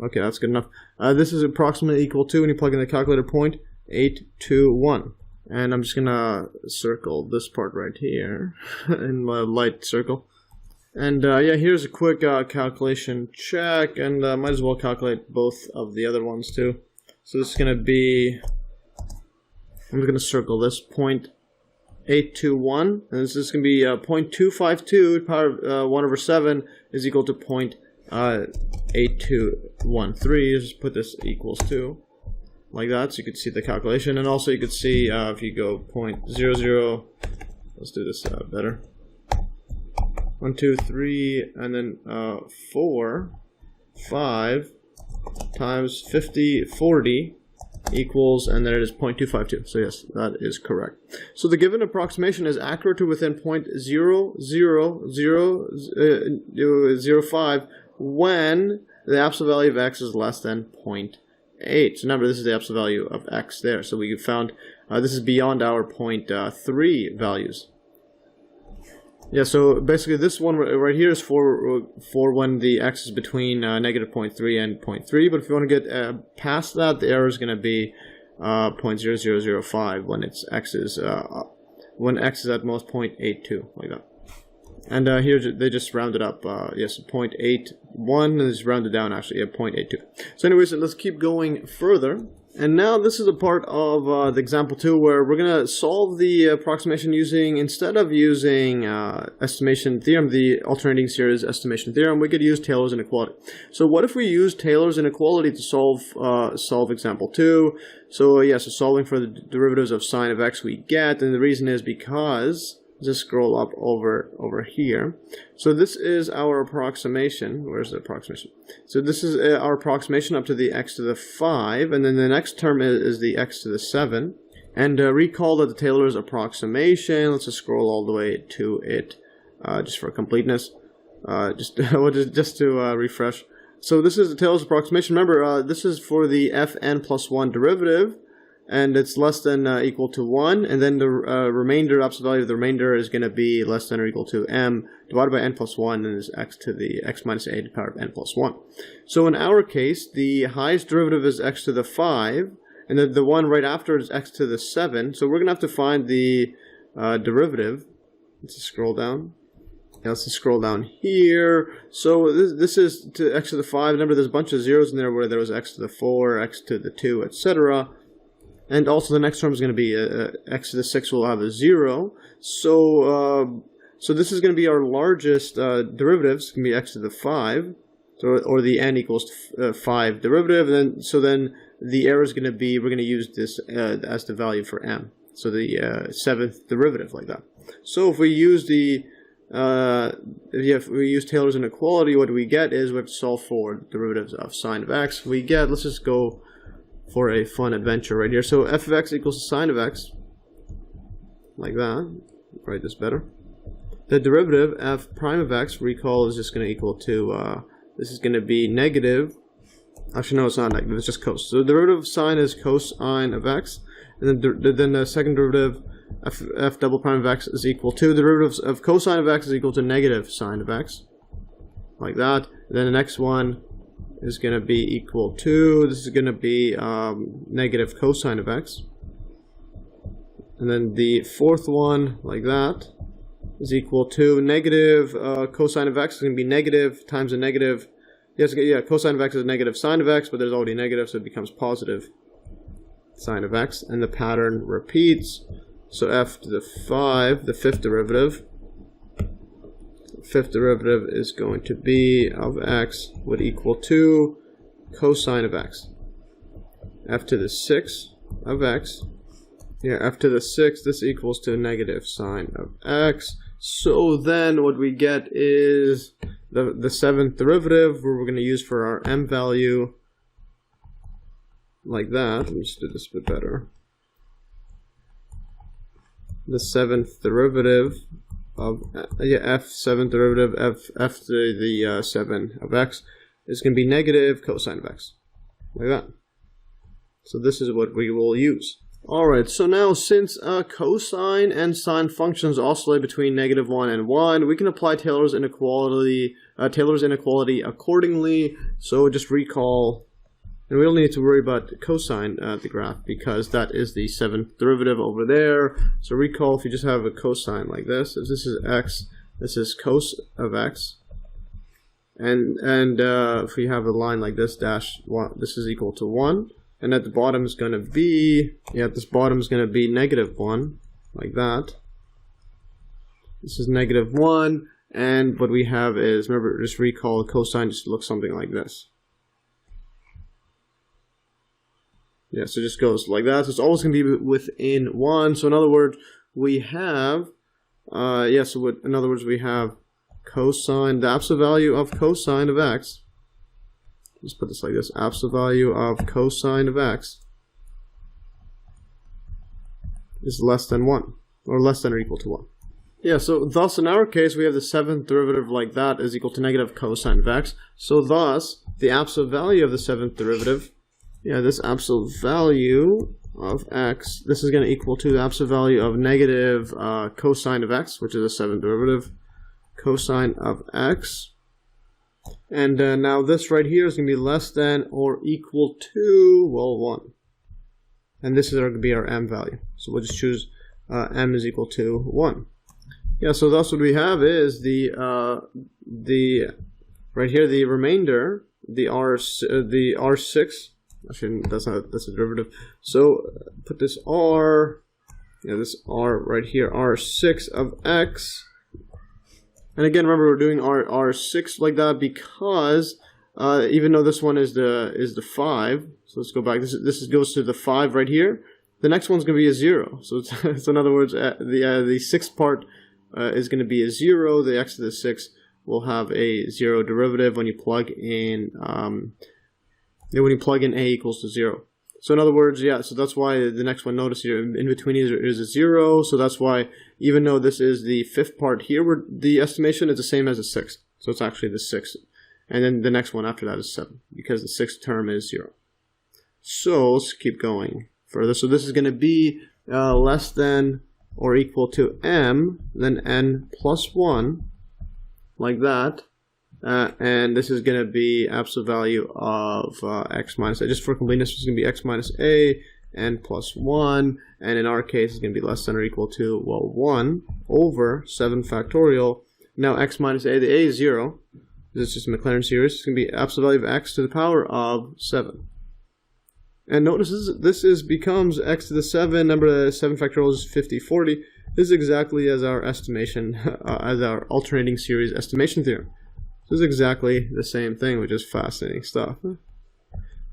Okay, that's good enough. This is approximately equal to, when you plug in the calculator, 0.821. And I'm just going to circle this part right here in my light circle. And here's a quick calculation check, and might as well calculate both of the other ones too. So this is going to be, I'm going to circle this 0.821, and this is going to be 0.252 power of 1 over 7 is equal to 0.8213. Just put this equals to, like that, so you could see the calculation. And also you could see if you go 0.00, let's do this better. 1, 2, 3, and then 4, 5 times 5040 equals, and then it is 0.252. So yes, that is correct. So the given approximation is accurate to within 0.00005 when the absolute value of x is less than 0.8. So remember, this is the absolute value of x there. So we found this is beyond our 0.3 values. Yeah, so basically this one right here is for when the x is between negative 0.3 and 0.3, but if you want to get past that, the error is going to be 0.0005 when x is at most 0.82, like that. And here they just rounded up, yes, 0.81, and it's rounded down actually at 0.82. So anyways, let's keep going further. And now this is a part of the example 2 where we're going to solve the approximation using, instead of using estimation theorem, the alternating series estimation theorem, we could use Taylor's inequality. So what if we use Taylor's inequality to solve example 2? So yes, so solving for the derivatives of sine of x we get, and the reason is because, just scroll up over here. So this is our approximation. Where's the approximation? So this is our approximation up to the x to the 5, and then the next term is the x to the 7. And recall that the Taylor's approximation, let's just scroll all the way to it, just for completeness, just to refresh. So this is the Taylor's approximation. Remember, this is for the fn+1 derivative, and it's less than equal to 1, and then the remainder, absolute value of the remainder is going to be less than or equal to m divided by n+1, and is x to the x minus a to the power of n+1. So in our case, the highest derivative is x to the 5, and then the one right after is x to the 7. So we're going to have to find the derivative. Let's just scroll down. Yeah, let's just scroll down here. So this is to x to the 5. Remember, there's a bunch of zeros in there where there was x to the 4, x to the 2, etc. And also the next term is going to be x to the 6 will have a 0. So this is going to be our largest derivatives. It's going to be x to the 5, or the n equals 5 derivative. And then the error is going to be, we're going to use this as the value for m. So the 7th derivative, like that. So if we use if we use Taylor's inequality, what we get is we have to solve for derivatives of sine of x. We get, let's just go for a fun adventure right here. So f of x equals to sine of x, like that. Write this better. The derivative f prime of x, recall, is just going to equal to, this is going to be negative, actually no, it's not negative, it's just cos. So the derivative of sine is cosine of x, and then the second derivative, f double prime of x, is equal to, the derivative of cosine of x is equal to negative sine of x, like that. And then the next one is going to be equal to, this is going to be negative cosine of x. And then the fourth one, like that, is equal to negative cosine of x is going to be negative times a negative. Yes, yeah, cosine of x is negative sine of x, but there's already negative, so it becomes positive sine of x. And the pattern repeats. So f to the 5, the fifth derivative. Fifth derivative is going to be of x would equal to cosine of x. F to the 6 of x. Yeah, f to the 6, this equals to negative sine of x. So then what we get is the seventh derivative, where we're going to use for our m value, like that. Let me just do this a bit better. The seventh derivative of, f seventh derivative f to the 7 of x is going to be negative cosine of x, like that. So this is what we will use. Alright, so now since cosine and sine functions oscillate between -1 and 1, we can apply Taylor's inequality accordingly. So just recall, and we don't need to worry about cosine the graph, because that is the 7th derivative over there. So recall, if you just have a cosine like this, if this is x, this is cos of x, and if we have a line like this, dash 1, this is equal to 1. And at the bottom is going to be, this bottom is going to be -1, like that. This is -1, and what we have is, remember, just recall, cosine just looks something like this. Yeah, so it just goes like that. So it's always going to be within 1. So in other words, we have, in other words, we have cosine, the absolute value of cosine of x. Let's put this like this, absolute value of cosine of x is less than 1, or less than or equal to 1. Yeah, so thus in our case, we have the seventh derivative like that is equal to negative cosine of x. So thus, the absolute value of the seventh derivative, this absolute value of x, this is going to equal to the absolute value of negative cosine of x, which is the seventh derivative, cosine of x. And now this right here is going to be less than or equal to, well, 1. And this is going to be our m value. So we'll just choose m is equal to 1. Yeah, so thus what we have is the right here, the remainder, the r6, actually that's a derivative. So put this r, this r right here, r6 of x. And again, remember we're doing r6 like that because even though this one is the 5, so let's go back. This goes to the 5 right here. The next one's going to be a 0. So it's in other words, the sixth part is going to be a 0. The x to the 6 will have a 0 derivative when you plug in a equals to 0. So in other words, so that's why the next one, notice here in between is a 0. So that's why even though this is the fifth part here, where the estimation is the same as the sixth. So it's actually the sixth. And then the next one after that is 7 because the sixth term is 0. So let's keep going further. So this is going to be less than or equal to m, then n plus 1, like that. And this is going to be absolute value of x minus a. Just for completeness, it's going to be x minus a, n plus 1. And in our case, it's going to be less than or equal to, well, 1 over 7 factorial. Now x minus a, the a is 0. This is just a Maclaurin series. It's going to be absolute value of x to the power of 7. And notice this becomes x to the 7, number 7 factorial is 50, 40. This is exactly as our estimation, as our alternating series estimation theorem. This is exactly the same thing, which is fascinating stuff.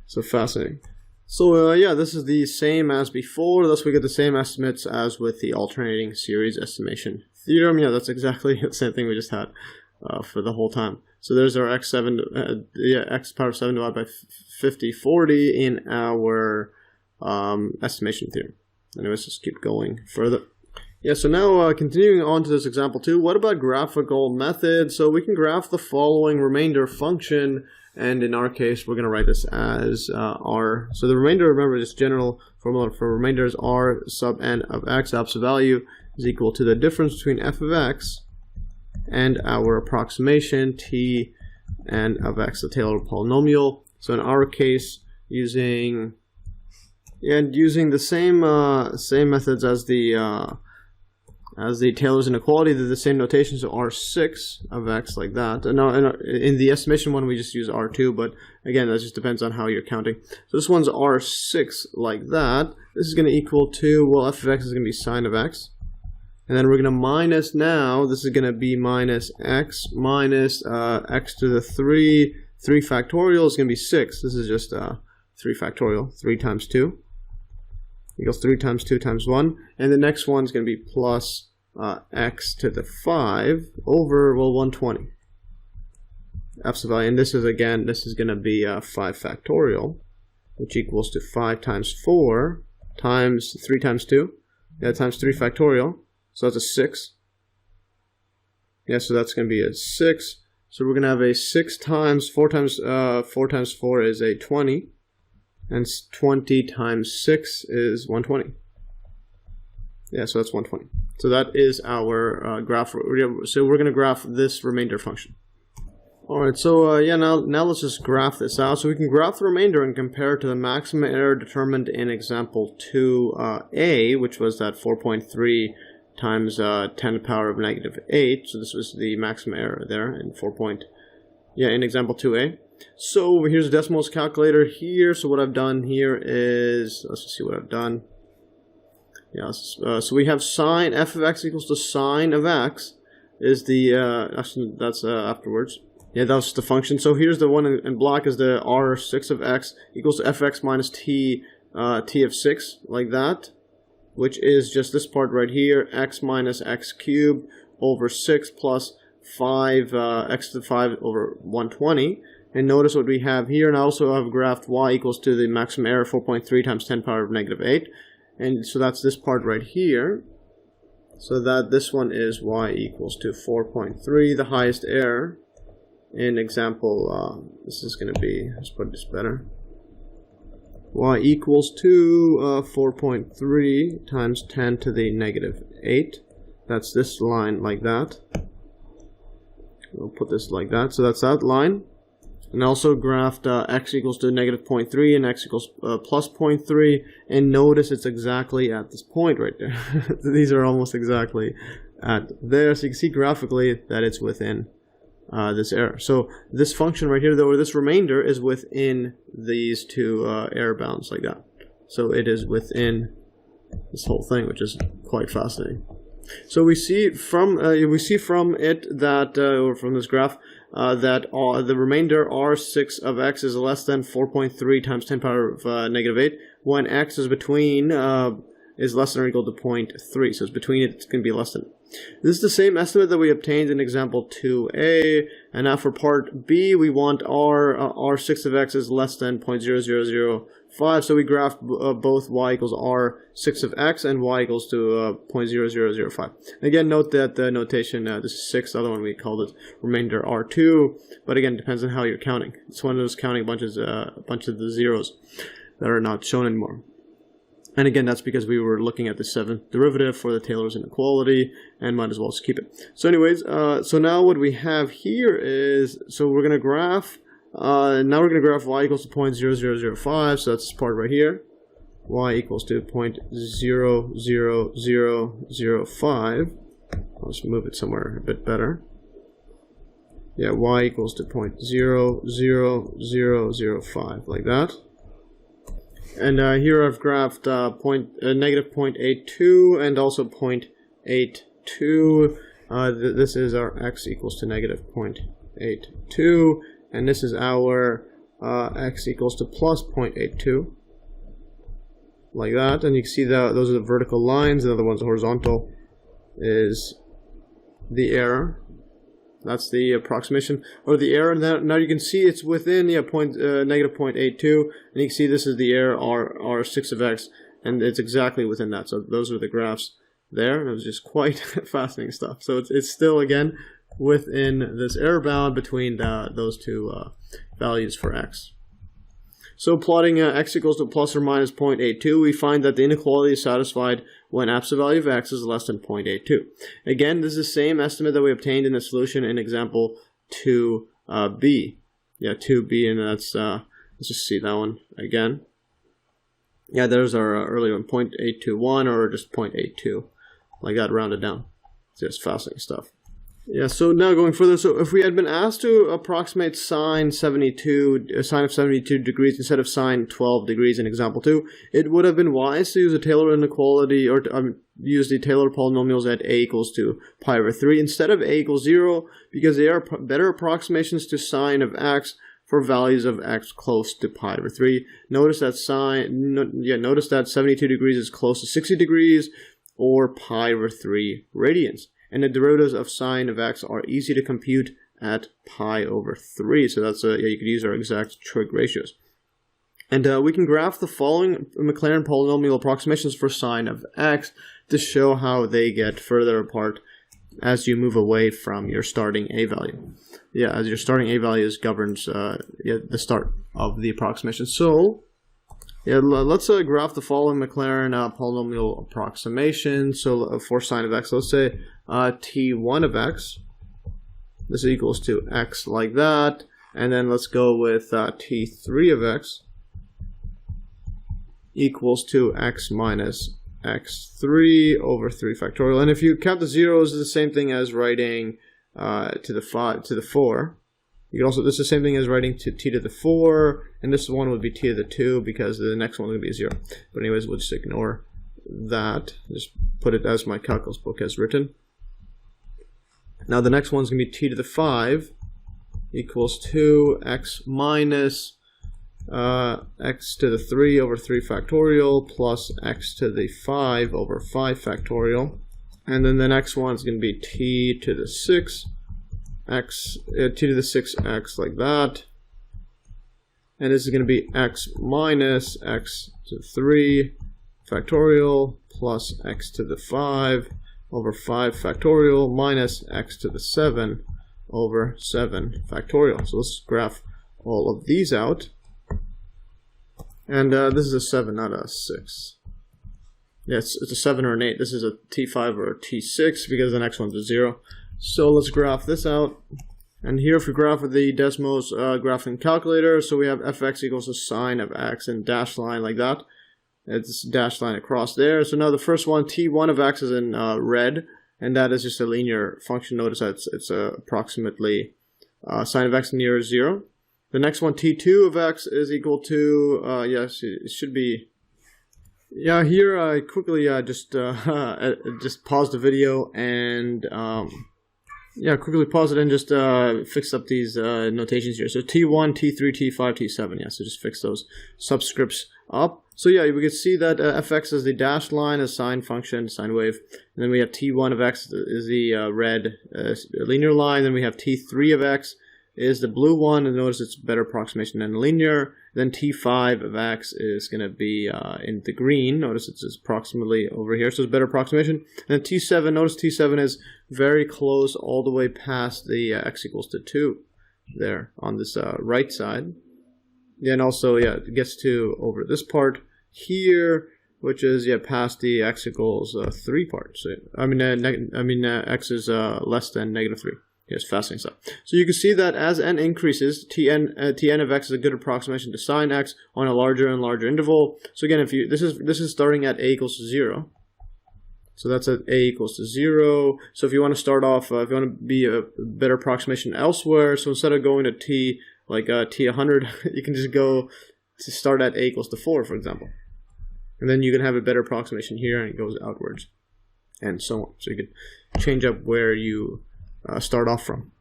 So fascinating. So this is the same as before. Thus we get the same estimates as with the alternating series estimation theorem. Yeah, that's exactly the same thing we just had for the whole time. So there's our x7, x power of 7 divided by 50, 40 in our estimation theorem. Anyways, just keep going further. Yeah, so now continuing on to this example 2, what about graphical method? So we can graph the following remainder function, and in our case, we're going to write this as r. So the remainder, remember, this general formula for remainder is r sub n of x, absolute value, is equal to the difference between f of x and our approximation t n of x, the Taylor polynomial. So in our case, using the same methods as the Taylor's inequality, they're the same notation, so r6 of x like that. And now in the estimation one, we just use r2, but again, that just depends on how you're counting. So this one's r6 like that. This is going to equal to, well, f of x is going to be sine of x. And then we're going to minus now, this is going to be minus x minus x to the 3 factorial is going to be 6. This is just 3 factorial, 3 times 2. Equals 3 times 2 times 1. And the next one is going to be plus x to the 5 over, well, 120. Absolute value. And this is, again, this is going to be 5 factorial, which equals to 5 times 4 times 3 times 2. Yeah, times 3 factorial. So that's a 6. Yeah, so that's going to be a 6. So we're going to have a 6 times 4 times 4 times 4 is a 20. And 20 times 6 is 120. Yeah, so that's 120. So that is our graph. So we're going to graph this remainder function. Alright, so now let's just graph this out. So we can graph the remainder and compare it to the maximum error determined in example 2a, which was that 4.3 times 10 to the power of negative 8. So this was the maximum error there in in example 2a. So here's a decimals calculator here. So what I've done here is, let's just see what I've done. So we have sine f of x equals to sine of x is the, actually that's afterwards. Yeah, that's the function. So here's the one in black is the r6 of x equals to f of x minus t of 6, like that. Which is just this part right here, x minus x cubed over 6 plus 5 x to the 5 over 120. And notice what we have here, and I also have graphed y equals to the maximum error 4.3 times 10 to the power of negative 8. And so that's this part right here. So that this one is y equals to 4.3, the highest error. In example, this is going to be, let's put this better. Y equals to 4.3 times 10 to the negative 8. That's this line like that. We'll put this like that. So that's that line. And also graphed x equals to negative 0.3 and x equals plus 0.3. And notice it's exactly at this point right there. These are almost exactly at there. So you can see graphically that it's within this error. So this function right here, though, or this remainder, is within these two error bounds like that. So it is within this whole thing, which is quite fascinating. So we see from it that, or from this graph, that the remainder R6 of x is less than 4.3 times 10 power of negative 8 when x is between is less than or equal to 0.3. So it's between it, it's going to be less than. This is the same estimate that we obtained in example 2a, and now for part B we want R6 of x is less than 0.0005, so we graph both y equals R6 of x and y equals to 0.0005. Again, note that the notation, this is 6, the other one we called it remainder R2, but again, it depends on how you're counting. It's one of those counting a bunch of the zeros that are not shown anymore. And again, that's because we were looking at the 7th derivative for the Taylor's inequality, and might as well just keep it. So anyways, so now what we have here is, so we're going to graph, now we're going to graph y equals to 0.0005, so that's this part right here. Y equals to 0.00005. Let's move it somewhere a bit better. Yeah, y equals to 0.00005, like that. And here I've graphed negative 0.82 and also 0.82. This is our x equals to negative 0.82, and this is our x equals to plus 0.82, like that. And you can see that those are the vertical lines, the other one's horizontal is the error. That's the approximation, or the error. Now you can see it's within negative 0.82, and you can see this is the error R6 of x, and it's exactly within that. So those are the graphs there, and it was just quite fascinating stuff. So it's still, again, within this error bound between those two values for x. So plotting x equals to plus or minus 0.82, we find that the inequality is satisfied when absolute value of x is less than 0.82. Again, this is the same estimate that we obtained in the solution in example 2b. Yeah, 2b, and that's, let's just see that one again. Yeah, there's our earlier one, 0.821, or just 0.82, like that, rounded down. It's just fascinating stuff. Yeah, so now going further, so if we had been asked to approximate sine of 72 degrees instead of sine 12 degrees in example 2, it would have been wise to use a Taylor inequality, or use the Taylor polynomials at a equals to pi over 3 instead of a equals 0, because they are better approximations to sine of x for values of x close to pi over 3. Notice that notice that 72 degrees is close to 60 degrees, or pi over 3 radians. And the derivatives of sine of x are easy to compute at pi over 3. So that's yeah, you could use our exact trig ratios. And we can graph the following Maclaurin polynomial approximations for sine of x to show how they get further apart as you move away from your starting a value. Yeah, as your starting a value governs the start of the approximation. So yeah, let's graph the following Maclaurin polynomial approximation. So for sine of x, let's say t1 of x, this equals to x like that, and then let's go with t3 of x equals to x minus x3 over 3 factorial. And if you count the zeros, it's the same thing as writing to the 4. You can also, this is the same thing as writing to t to the 4, and this one would be t to the 2 because the next one would be a 0. But anyways, we'll just ignore that. Just put it as my calculus book has written. Now the next one's going to be t to the 5 equals to x minus x to the 3 over 3 factorial plus x to the 5 over 5 factorial. And then the next one's going to be t to the 6 x, t to the 6x like that. And this is going to be x minus x to the 3 factorial plus x to the 5 over 5 factorial minus x to the 7 over 7 factorial. So let's graph all of these out. And this is a 7, not a 6. Yeah, it's a 7 or an 8. This is a T5 or a T6 because the next one's a 0. So let's graph this out. And here, if we graph with the Desmos graphing calculator, so we have fx equals the sine of x and dashed line like that. It's dashed line across there. So now the first one, t1 of x, is in red, and that is just a linear function. Notice that it's approximately sine of x near 0. The next one, t2 of x, is equal to, yes, it should be, yeah, here I quickly just pause the video and, yeah, quickly pause it and just fix up these notations here. So T1, T3, T5, T7. Yeah, so just fix those subscripts up. So yeah, we can see that fx is the dashed line, a sine function, sine wave. And then we have T1 of x is the red linear line. Then we have T3 of x is the blue one, and notice it's a better approximation than linear. Then T5 of x is going to be in the green. Notice it's approximately over here, so it's a better approximation. And then T7, notice T7 is very close all the way past the x equals to 2 there on this right side. Yeah, and also, yeah, it gets to over this part here, which is, yeah, past the x equals 3 part. So, x is less than -3. Yes, fascinating stuff. So you can see that as n increases, Tn of x is a good approximation to sine x on a larger and larger interval. So again, if you this is starting at a equals to 0. So that's at a equals to 0. So if you want to start off, if you want to be a better approximation elsewhere, so instead of going to t like t100, you can just go to start at a equals to 4, for example, and then you can have a better approximation here, and it goes outwards, and so on. So you can change up where you start off from.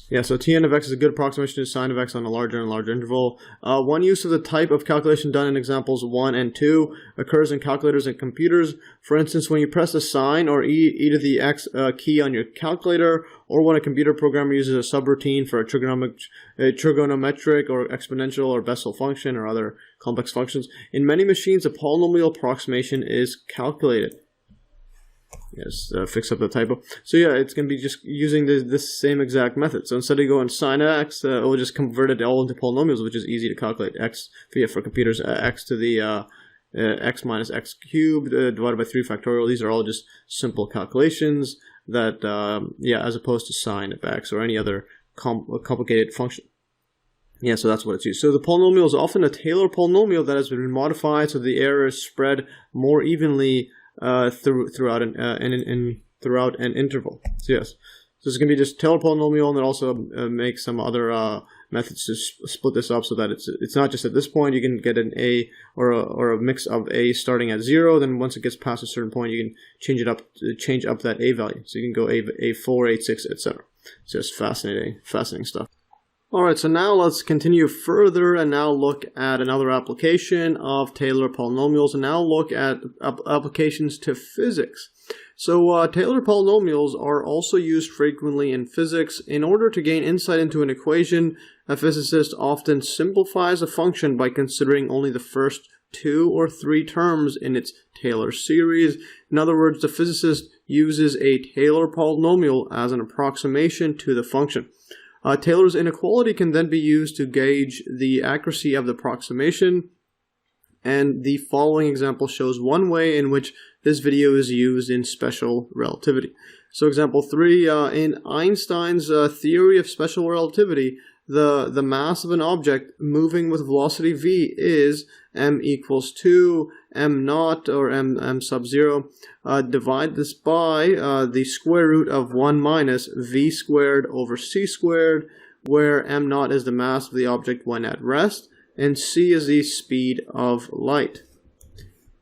Yeah, so Tn of x is a good approximation to sine of x on a larger and larger interval. One use of the type of calculation done in examples 1 and 2 occurs in calculators and computers. For instance, when you press the sine or e to the x key on your calculator, or when a computer programmer uses a subroutine for a trigonometric or exponential or Bessel function or other complex functions. In many machines, a polynomial approximation is calculated. Yes, fix up the typo. So yeah, it's going to be just using this same exact method. So instead of going sine x, it will just convert it all into polynomials, which is easy to calculate. X, for computers, x to the x minus x cubed divided by 3 factorial. These are all just simple calculations that, yeah, as opposed to sine of x or any other complicated function. Yeah, so that's what it's used. So the polynomial is often a Taylor polynomial that has been modified so the error is spread more evenly throughout an interval. So yes, so it's going to be just Taylor polynomial, and then also make some other methods to split this up so that it's not just at this point. You can get an a or a mix of a starting at 0. Then once it gets past a certain point, you can change up that a value. So you can go a4, a6, etc. It's just fascinating stuff. Alright, so now let's continue further and now look at another application of Taylor polynomials, and now look at applications to physics. So Taylor polynomials are also used frequently in physics. In order to gain insight into an equation, a physicist often simplifies a function by considering only the first 2 or 3 terms in its Taylor series. In other words, the physicist uses a Taylor polynomial as an approximation to the function. Taylor's inequality can then be used to gauge the accuracy of the approximation, and the following example shows one way in which this video is used in special relativity. So example 3, in Einstein's theory of special relativity, the mass of an object moving with velocity v is m equals 2 m naught or m sub 0. Divide this by the square root of 1 minus v squared over c squared, where m naught is the mass of the object when at rest, and c is the speed of light.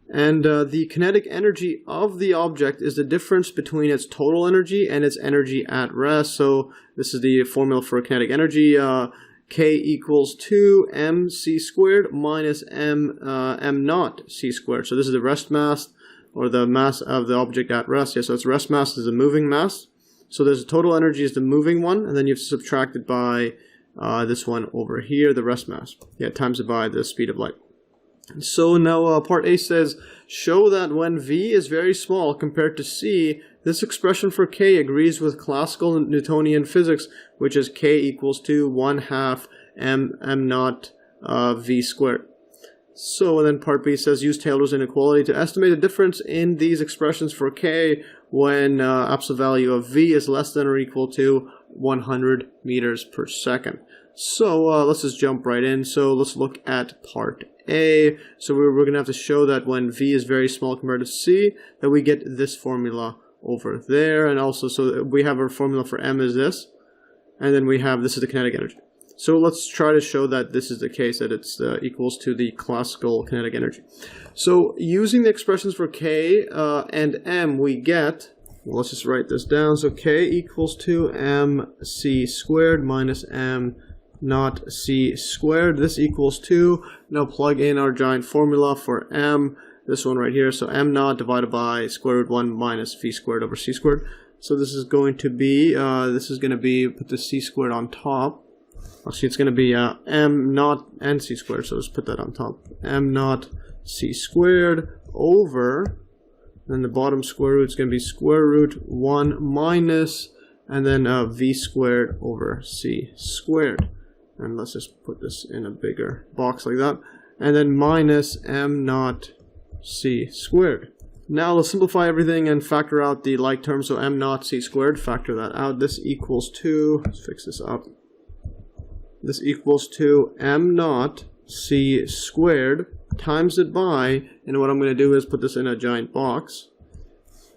And the kinetic energy of the object is the difference between its total energy and its energy at rest. So this is the formula for kinetic energy. K equals 2 mc squared minus m naught c squared. So this is the rest mass, or the mass of the object at rest. Yeah, so its rest mass is the moving mass. So there's the total energy is the moving one, and then you have to subtract it by this one over here, the rest mass. Yeah, times it by the speed of light. So now part A says, show that when v is very small compared to c, this expression for k agrees with classical Newtonian physics, which is k equals to 1/2 m naught v squared. So then part B says, use Taylor's inequality to estimate the difference in these expressions for k when absolute value of v is less than or equal to 100 meters per second. So let's just jump right in. So let's look at part A. So we're going to have to show that when v is very small compared to c, that we get this formula over there. And also, so we have our formula for m is this. And then we have, this is the kinetic energy. So let's try to show that this is the case, that it's equals to the classical kinetic energy. So using the expressions for k and m, we get, well, let's just write this down. So k equals to mc squared minus m naught c squared. This equals to, now plug in our giant formula for m, this one right here. So m naught divided by square root 1 minus v squared over c squared. So this is going to be, put the c squared on top. Actually, it's going to be m naught and c squared, so let's put that on top. M naught c squared over, then the bottom square root is going to be square root 1 minus, and then v squared over c squared. And let's just put this in a bigger box like that. And then minus m naught c squared. Now let's simplify everything and factor out the like terms. So m naught c squared, factor that out. This equals to, let's fix this up. This equals to m naught c squared, times it by, and what I'm going to do is put this in a giant box.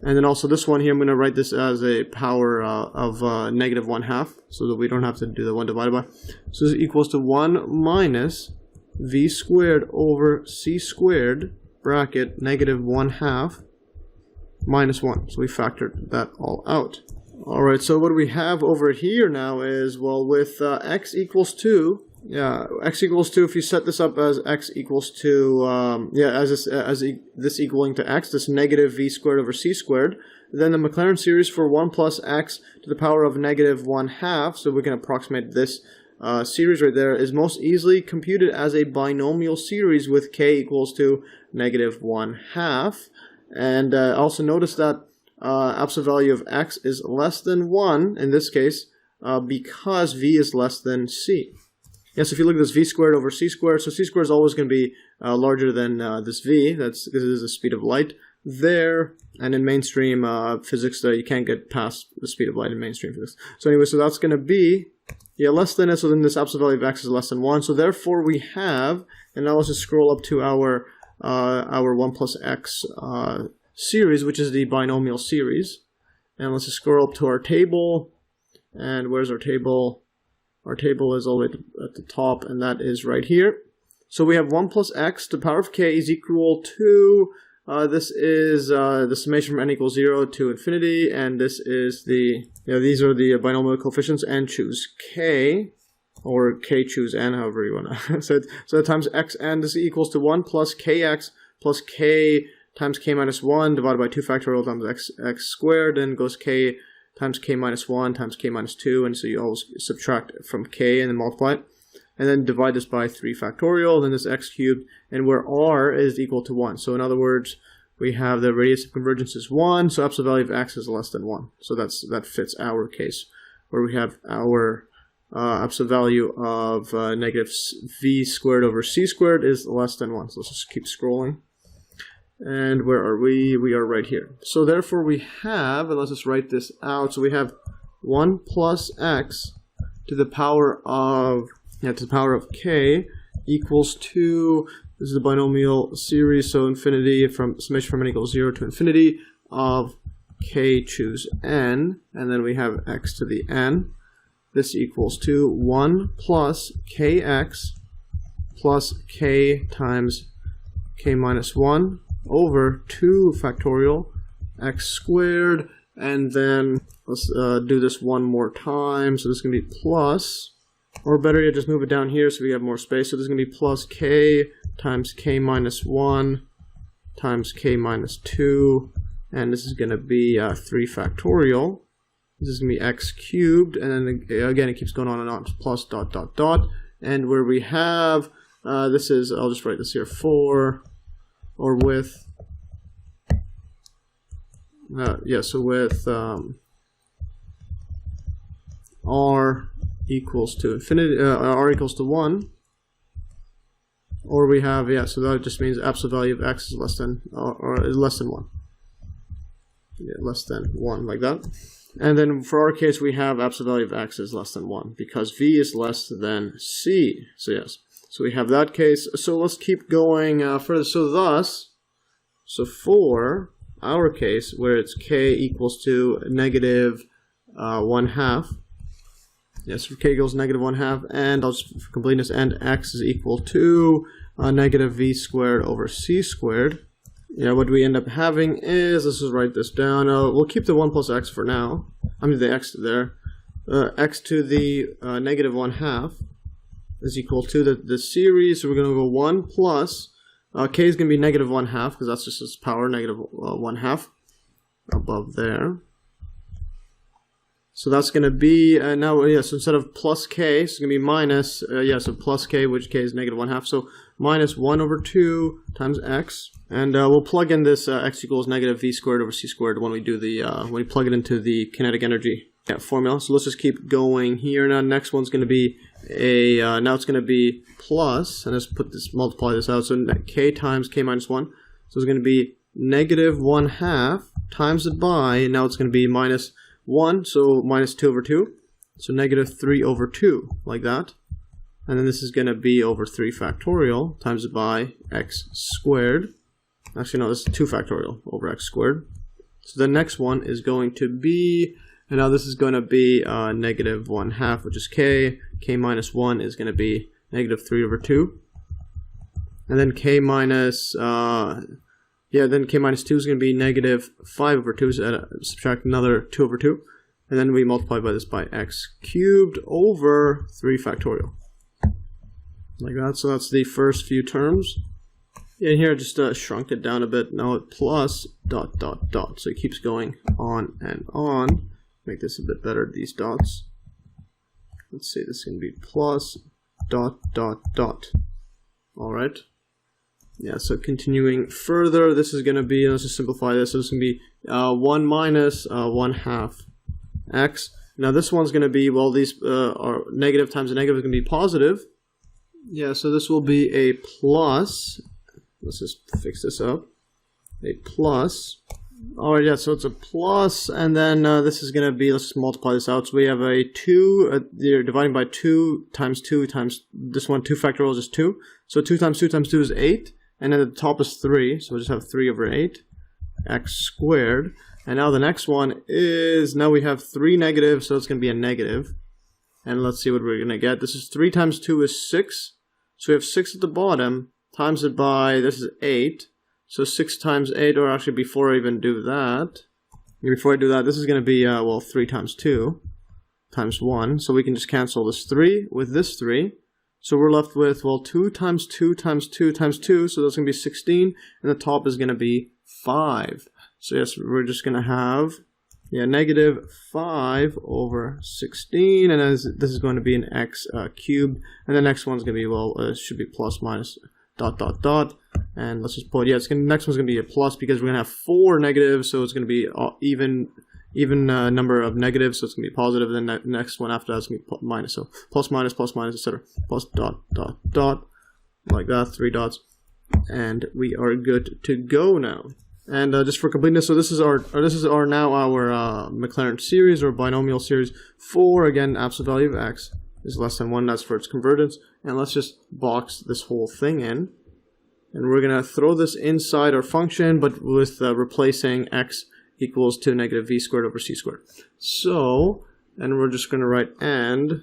And then also this one here, I'm going to write this as a power of negative 1/2, so that we don't have to do the 1 divided by. So this equals to 1 minus v squared over c squared, bracket, negative 1/2, minus 1. So we factored that all out. Alright, so what we have over here now is, well, with x equals 2, if you set this up as x equals to, this equaling to x, this negative v squared over c squared, then the Maclaurin series for 1 plus x to the power of negative 1/2, so we can approximate this series right there, is most easily computed as a binomial series with k equals to negative 1/2. And also notice that absolute value of x is less than 1 in this case because v is less than c. Yes, if you look at this v squared over c squared, so c squared is always going to be larger than this v. That's because it is the speed of light there. And in mainstream physics, you can't get past the speed of light in mainstream physics. So anyway, so that's going to be less than it. So then this absolute value of x is less than 1. So therefore we have, and now let's just scroll up to our 1 plus x series, which is the binomial series. And let's just scroll up to our table. And where's our table? Our table is all the way at the top, and that is right here. So we have 1 plus x to the power of k is equal to, this is the summation from n equals 0 to infinity, and this is the, these are the binomial coefficients, and choose k, or k choose n, however you want to say it. So that times x n, this equals to 1 plus kx plus k times k minus 1 divided by 2 factorial times x squared, then goes k times k minus 1 times k minus 2, and so you always subtract from k and then multiply it. And then divide this by 3 factorial, then this x cubed, and where r is equal to 1. So in other words, we have the radius of convergence is 1, so absolute value of x is less than 1. So that fits our case, where we have our absolute value of negative v squared over c squared is less than 1. So let's just keep scrolling. And where are we? We are right here. So therefore we have, and let's just write this out, so we have 1 plus x to the power of, k equals to, this is the binomial series, so infinity from summation from n equals 0 to infinity of k choose n, and then we have x to the n. This equals to 1 plus kx plus k times k minus 1 over 2 factorial x squared, and then let's do this one more time. So this is going to be plus, or better yet, just move it down here so we have more space. So this is going to be plus k times k minus 1 times k minus 2, and this is going to be 3 factorial. This is going to be x cubed, and then again it keeps going on and on, plus dot dot dot, and where we have this is, I'll just write this here, for, or with, so with r equals to infinity, r equals to 1, or we have, so that just means absolute value of x is less than, or is less than 1. Yeah, less than 1, like that. And then for our case, we have absolute value of x is less than 1, because v is less than c. So yes, so we have that case. So let's keep going further. So thus, so for our case, where it's k equals to negative 1/2, yes, for k equals negative 1/2, and I'll just, for completeness, and x is equal to negative v squared over c squared. Yeah, what we end up having is, let's just write this down. We'll keep the 1 plus x for now. I mean the x there. X to the negative 1/2 is equal to the series. So we're going to go 1 plus, k is going to be negative 1/2, because that's just its power, negative 1/2 above there. So that's going to be, now, so instead of plus k, it's going to be minus, so plus k, which k is negative 1/2. So minus 1 over 2 times x. And we'll plug in this x equals negative v squared over c squared when we do the, when we plug it into the kinetic energy formula. So let's just keep going here. Now, next one's going to be now it's going to be plus, and let's multiply this out. So k times k minus 1. So it's going to be negative 1/2 times it by, now it's going to be minus 1, so minus 2 over 2. So negative 3 over 2, like that. And then this is going to be over 3 factorial times it by x squared. Actually, no, this is 2 factorial over x squared. So the next one is going to be, and now this is going to be negative 1/2, which is k. K minus 1 is going to be negative 3 over 2. And then k minus, then k minus 2 is going to be negative 5 over 2. So subtract another 2 over 2. And then we multiply by this by x cubed over 3 factorial. Like that. So that's the first few terms. And here I just shrunk it down a bit. Now it plus dot dot dot. So it keeps going on and on. Make this a bit better, these dots. Let's see, this is going to be plus dot dot dot. Alright. Yeah, so continuing further, this is going to be, let's just simplify this. So this is going to be 1 minus 1/2 x. Now this one's going to be, well, these are negative times a negative is going to be positive. Yeah, so this will be a plus. Let's just fix this up. A plus. Alright, yeah, so it's a plus, and then this is going to be, let's just multiply this out. So we have a 2, you're dividing by 2 times this one, 2 factorial is 2. So 2 times 2 times 2 is 8, and then the top is 3, so we'll just have 3 over 8, x squared. And now the next one is, now we have 3 negatives, so it's going to be a negative. And let's see what we're going to get. This is 3 times 2 is 6, so we have 6 at the bottom, times it by, this is 8. So 6 times 8, or actually before I even do that, this is going to be, 3 times 2 times 1. So we can just cancel this 3 with this 3. So we're left with, 2 times 2 times 2 times 2. So that's going to be 16. And the top is going to be 5. So yes, we're just going to have, negative 5 over 16. And this is going to be an x cubed. And the next one's going to be, it should be plus minus dot dot dot. And let's just put, next one's going to be a plus because we're going to have 4 negatives, so it's going to be even number of negatives, so it's going to be positive. Then the next one after that is going to be minus, so plus minus, etc. Plus dot dot dot, like that, 3 dots, and we are good to go now. And just for completeness, so this is our Maclaurin series or binomial series for, again, absolute value of x is less than 1. That's for its convergence. And let's just box this whole thing in. And we're going to throw this inside our function, but with replacing x equals to negative v squared over c squared. So, and we're just going to write and.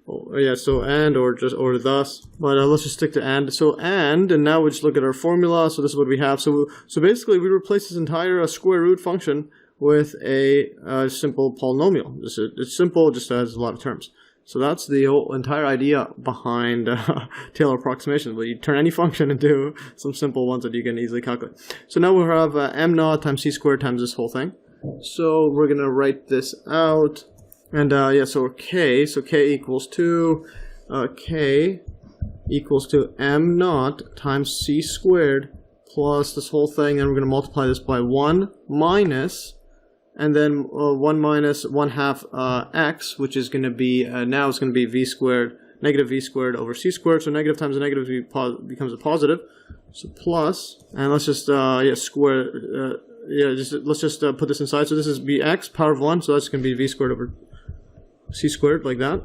And or thus. But let's just stick to and. So and now we just look at our formula. So this is what we have. So basically we replace this entire square root function with a simple polynomial. It's simple, just has a lot of terms. So that's the whole entire idea behind Taylor approximations. Well, you turn any function into some simple ones that you can easily calculate. So now we'll have m naught times c squared times this whole thing. So we're going to write this out. And so k equals 2. k equals to m naught times c squared plus this whole thing, and we're going to multiply this by 1 minus, and then 1 minus 1/2 x, which is going to be, now it's going to be v squared, negative v squared over c squared, so negative times a negative becomes a positive, so plus, and let's just, square, let's just put this inside, so this is bx, power of 1, so that's going to be v squared over c squared, like that.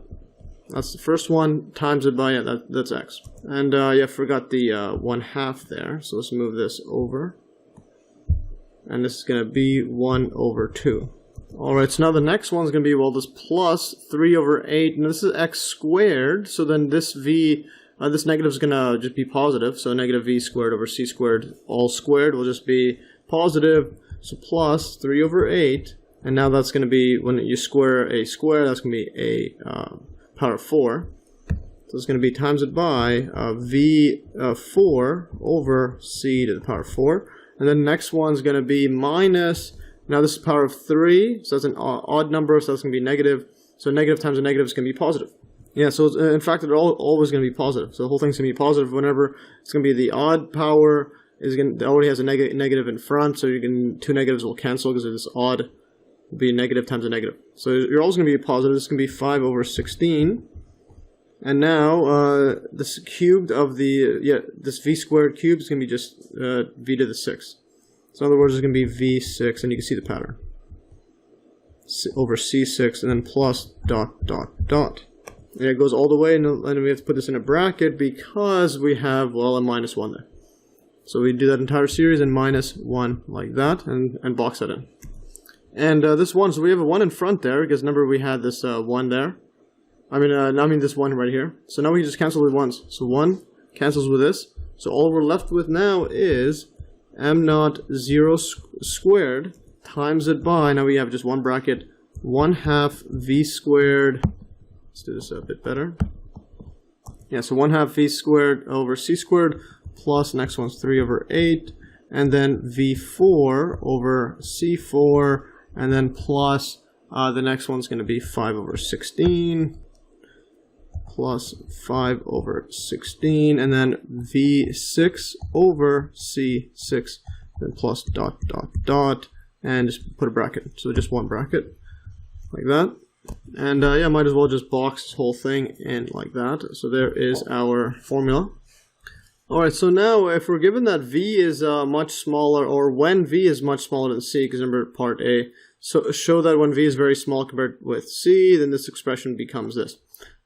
That's the first one, times it by, that's x. And forgot the 1/2 there, so let's move this over. And this is going to be 1 over 2. Alright, so now the next one's going to be, well, this plus 3 over 8, and this is x squared, so then this v, this negative is going to just be positive, so negative v squared over c squared, all squared, will just be positive, so plus 3 over 8, and now that's going to be, when you square a square, that's going to be a power of 4. So it's going to be times it by v4 over c to the power of 4. And then the next one's going to be minus, now this is power of 3, so that's an odd number, so that's going to be negative. So negative times a negative is going to be positive. Yeah, so in fact, they're always going to be positive. So the whole thing's going to be positive whenever it's going to be the odd power, it already has a negative in front, so two negatives will cancel because of this odd. Will be negative times a negative. So you're always going to be positive. This is going to be 5 over 16. And now this cubed of the, this v squared cubed is going to be just v to the 6. So in other words, it's going to be v6, and you can see the pattern. Over c6, and then plus dot dot dot. And it goes all the way, and we have to put this in a bracket because we have, well, a minus 1 there. So we do that entire series and minus 1 like that, and box that in. And this 1, so we have a 1 in front there, because remember we had this 1 there. I mean this 1 right here. So now we can just cancel with 1s. So 1 cancels with this. So all we're left with now is m naught 0 squared times it by, now we have just one bracket, 1/2 v squared. Let's do this a bit better. Yeah, so 1/2 v squared over c squared plus, next one's 3 over 8. And then v4 over c4. And then plus, the next one's going to be 5 over 16, plus 5 over 16, and then v6 over c6, then plus dot dot dot, and just put a bracket. So just one bracket, like that. And might as well just box this whole thing in like that. So there is our formula. Alright, so now if we're given that v is much smaller, or when v is much smaller than c, because remember part A, so show that when v is very small compared with c, then this expression becomes this.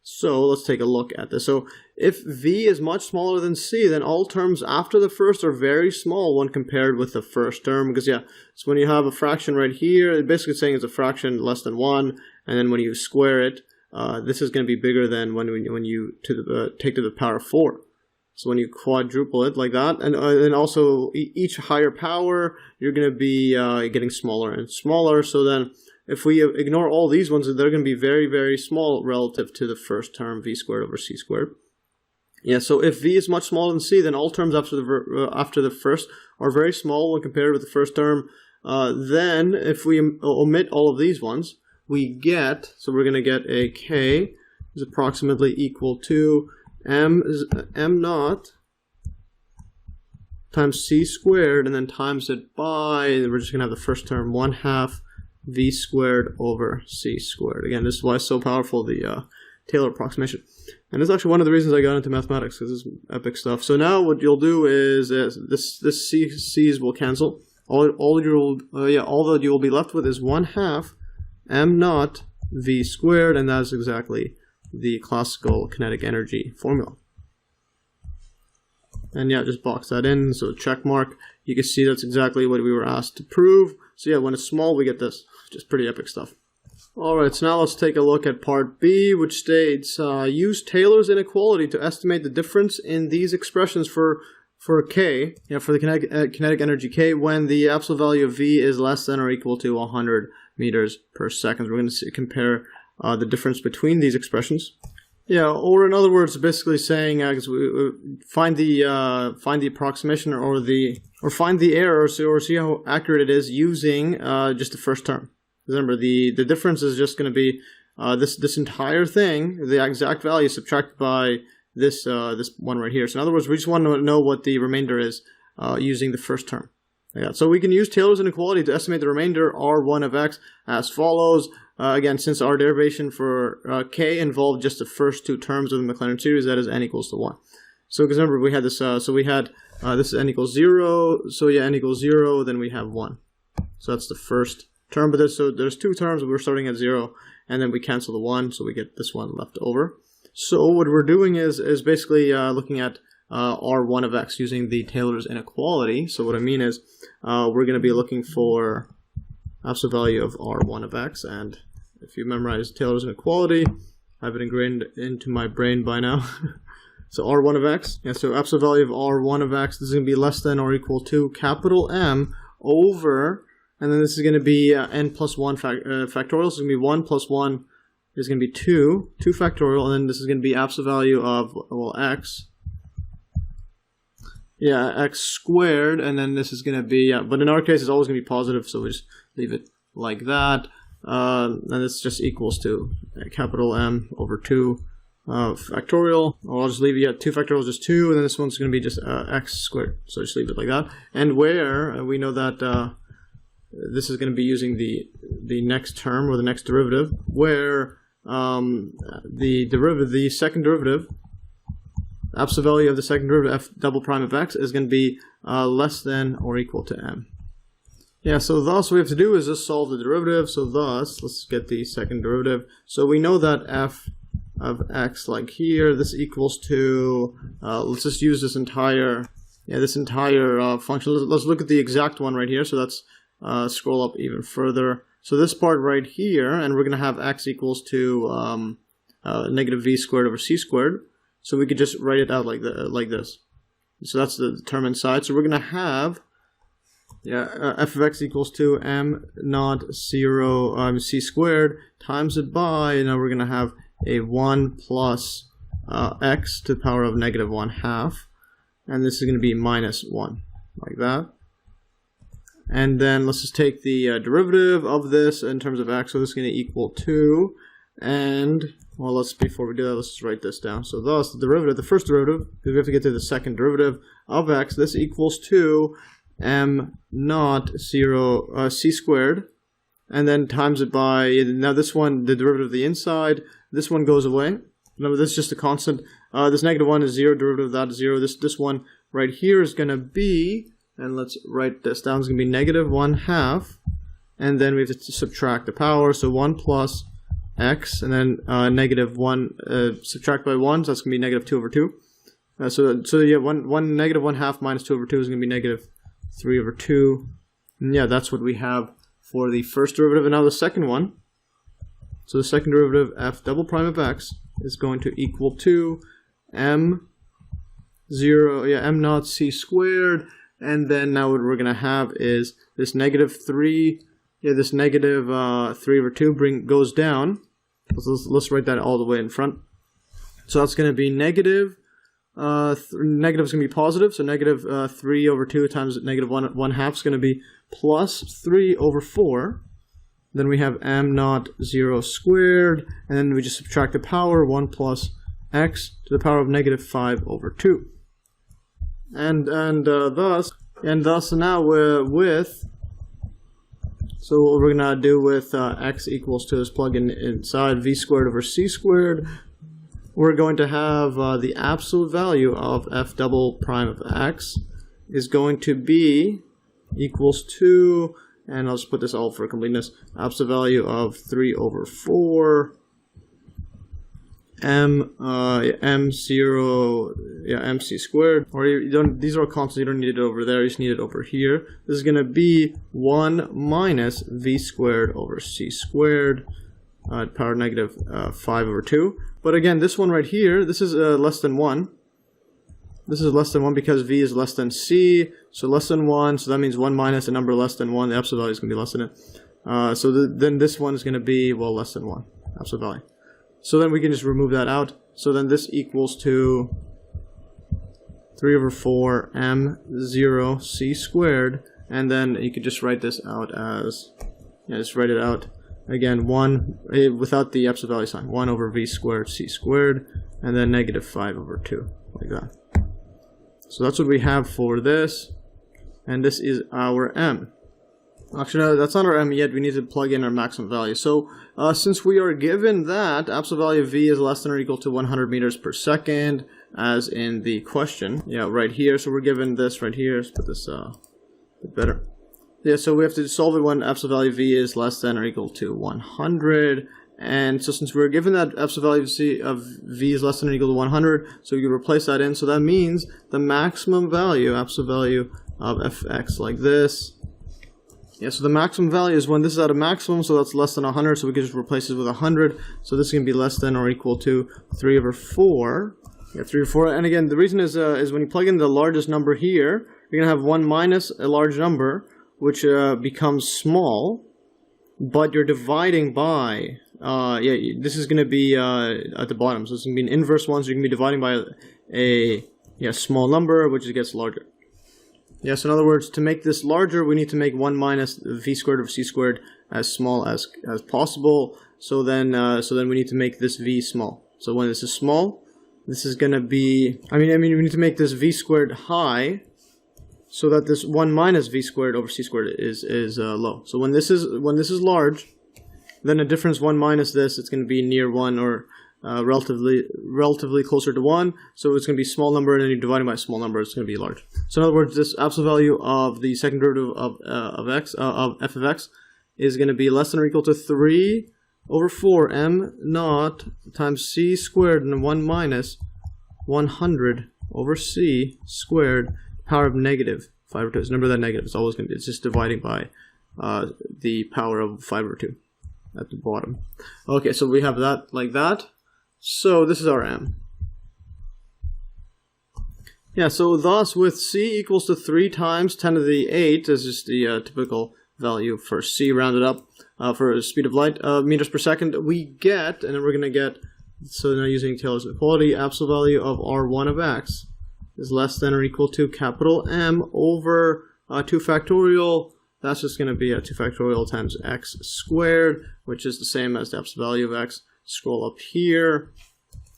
So let's take a look at this. So if v is much smaller than c, then all terms after the first are very small when compared with the first term, because so when you have a fraction right here, it's basically saying it's a fraction less than 1, and then when you square it, this is going to be bigger than when you take to the power of 4. So when you quadruple it like that, and also each higher power, you're going to be getting smaller and smaller. So then if we ignore all these ones, they're going to be very, very small relative to the first term, v squared over c squared. Yeah, so if v is much smaller than c, then all terms after the first are very small when compared with the first term. Then if we omit all of these ones, we get, so we're going to get a k is approximately equal to m naught times c squared, and then times it by, we're just going to have the first term, 1/2 v squared over c squared. Again, this is why it's so powerful, the Taylor approximation. And this is actually one of the reasons I got into mathematics, because this is epic stuff. So now what you'll do is, this c's will cancel. All that you will be left with is 1/2 m naught v squared, and that's exactly the classical kinetic energy formula. And yeah, just box that in, so check mark. You can see that's exactly what we were asked to prove. So yeah, when it's small, we get this. Just pretty epic stuff. Alright, so now let's take a look at part B, which states, use Taylor's inequality to estimate the difference in these expressions for K, for the kinetic energy K, when the absolute value of V is less than or equal to 100 meters per second. We're going to compare the difference between these expressions. Yeah, or in other words, basically saying find the approximation or find the error, or see how accurate it is using just the first term. Remember, the difference is just going to be this entire thing, the exact value subtracted by this this one right here. So in other words, we just want to know what the remainder is using the first term. Like that. So we can use Taylor's inequality to estimate the remainder R1 of x as follows. Again, since our derivation for k involved just the first two terms of the Maclaurin series, that is n equals to 1. So because remember, we had this, so we had this is n equals 0, so yeah, n equals 0, then we have 1. So that's the first term, but there's two terms, we're starting at 0, and then we cancel the 1, so we get this one left over. So what we're doing is basically looking at R1 of x using the Taylor's inequality. So what I mean is we're going to be looking for absolute value of R1 of x, and if you memorize Taylor's inequality, I have it ingrained into my brain by now. So R1 of x, yeah, so absolute value of R1 of x, this is going to be less than or equal to capital M over, and then this is going to be n plus 1 factorial, so it's going to be 1 plus 1 is going to be 2 factorial, and then this is going to be absolute value of, well, x. Yeah, x squared, and then this is going to be, but in our case it's always going to be positive, so we just leave it like that. And this just equals to capital M over 2 factorial. Or I'll just leave it at 2 factorial is just 2, and then this one's going to be just x squared, so just leave it like that. And where we know that this is going to be using the next term or the next derivative, where the second derivative, absolute value of the second derivative f double prime of x is going to be less than or equal to m. Yeah, so thus what we have to do is just solve the derivative. So thus, let's get the second derivative. So we know that f of x, like here, this equals to, let's just use this entire function. Let's look at the exact one right here. So let's scroll up even further. So this part right here, and we're going to have x equals to negative v squared over c squared. So we could just write it out like this. So that's the term inside. So we're going to have f of x equals to m naught 0 c squared times it by, and now we're going to have a 1 plus x to the power of negative 1/2, and this is going to be minus 1, like that. And then let's just take the derivative of this in terms of x, so this is going to equal 2, and, well, before we do that, let's just write this down. So thus, the derivative, the first derivative, because we have to get to the second derivative of x, this equals to m naught 0 c squared, and then times it by, now this one, the derivative of the inside, this one goes away. Remember, this is just a constant. This negative 1 is 0, derivative of that is 0. This one right here is going to be, and let's write this down, it's going to be negative 1/2, and then we have to subtract the power, so 1 plus x, and then negative 1, subtract by 1, so that's going to be negative 2 over 2. So yeah, negative 1/2 minus 2 over 2 is going to be negative 3 over 2. And yeah, that's what we have for the first derivative. And now the second one. So the second derivative, f double prime of x, is going to equal to m naught c squared. And then now what we're going to have is this negative 3, this negative 3 over 2 goes down. Let's write that all the way in front. So that's going to be negative. Negative is going to be positive, so negative 3 over 2 times negative 1/2 is going to be plus 3 over 4. Then we have m naught 0 squared, and then we just subtract the power, 1 plus x to the power of negative 5 over 2. And thus now so what we're going to do with x equals to is plug in inside v squared over c squared. We're going to have the absolute value of f double prime of x is going to be equals to, and I'll just put this all for completeness, absolute value of 3 over 4 mc squared, or you don't, these are constants, you don't need it over there, you just need it over here. This is going to be 1 minus v squared over c squared, power negative 5 over 2. But again, this one right here, this is less than 1. This is less than 1 because v is less than c, so less than 1, so that means 1 minus a number less than 1, the absolute value is going to be less than it. Then this one is going to be, well, less than 1, absolute value. So then we can just remove that out. So then this equals to 3 over 4 m0 c squared, and then you could just write this out as, just write it out again, 1 without the absolute value sign, 1 over v squared c squared, and then negative 5 over 2, like that. So that's what we have for this, and this is our m. Actually, no, that's not our m yet. We need to plug in our maximum value. So since we are given that absolute value of v is less than or equal to 100 meters per second, as in the question, right here. So we're given this right here. Let's put this a bit better. Yeah, so we have to solve it when absolute value v is less than or equal to 100. And so since we're given that absolute value of v is less than or equal to 100, so we can replace that in. So that means the maximum value, absolute value of fx, like this. Yeah, so the maximum value is when this is at a maximum, so that's less than 100, so we can just replace it with 100. So this is going to be less than or equal to 3 over 4. Yeah, 3 over 4. And again, the reason is when you plug in the largest number here, you're going to have 1 minus a large number, which becomes small, but you're dividing by, this is going to be at the bottom, so it's going to be an inverse one, so you're going to be dividing by a small number, which gets larger. Yeah, so in other words, to make this larger, we need to make 1 minus v squared over c squared as small as possible. So then we need to make this v small. So when this is small, this is going to be, we need to make this v squared high, so that this 1 minus v squared over c squared is low. So when this is large, then a difference 1 minus this, it's going to be near 1 or relatively closer to 1. So it's going to be a small number, and then you're dividing by a small number, it's going to be large. So in other words, this absolute value of the second derivative of f of x is going to be less than or equal to 3 over 4 m naught times c squared and 1 minus 100 over c squared power of negative 5 over 2. So remember that negative, it's always going to be, it's just dividing by the power of 5 over 2 at the bottom. Okay, so we have that like that. So this is our m. Yeah, so thus with c equals to 3 times 10 to the 8 is just the typical value for c rounded up for speed of light, meters per second, we get, and then we're going to get, so now using Taylor's inequality, absolute value of r1 of x is less than or equal to capital M over 2 factorial. That's just going to be 2 factorial times x squared, which is the same as the absolute value of x. Scroll up here.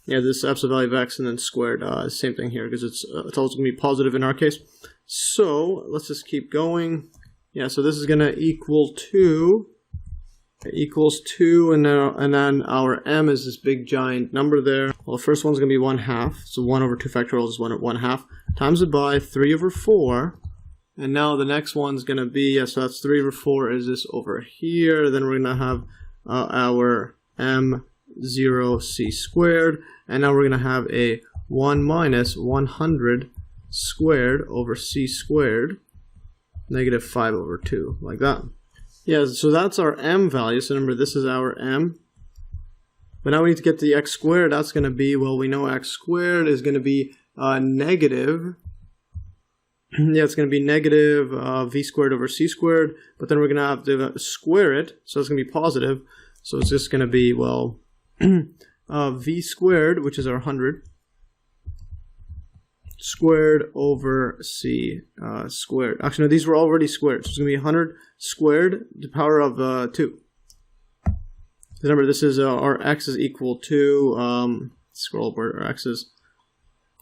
Yeah, this absolute value of x and then squared, same thing here, because it's always going to be positive in our case. So let's just keep going. Yeah, so this is going to equal 2, equals 2, and then our m is this big giant number there. Well, the first one's going to be 1/2, so 1 over 2 factorial is 1/2, times it by 3 over 4. And now the next one's going to be, so that's 3 over 4 is this over here. Then we're going to have our m0 c squared. And now we're going to have a 1 minus 100 squared over c squared, negative 5 over 2, like that. Yeah, so that's our m value. So remember, this is our m. But now we need to get to the x squared. That's going to be, well, we know x squared is going to be negative. Yeah, it's going to be negative v squared over c squared. But then we're going to have to square it. So it's going to be positive. So it's just going to be, well, v squared, which is our 100, squared over c squared. Actually, no, these were already squared. So it's going to be 100 squared to the power of 2. Remember, this is our x is equal to, scroll where our x is.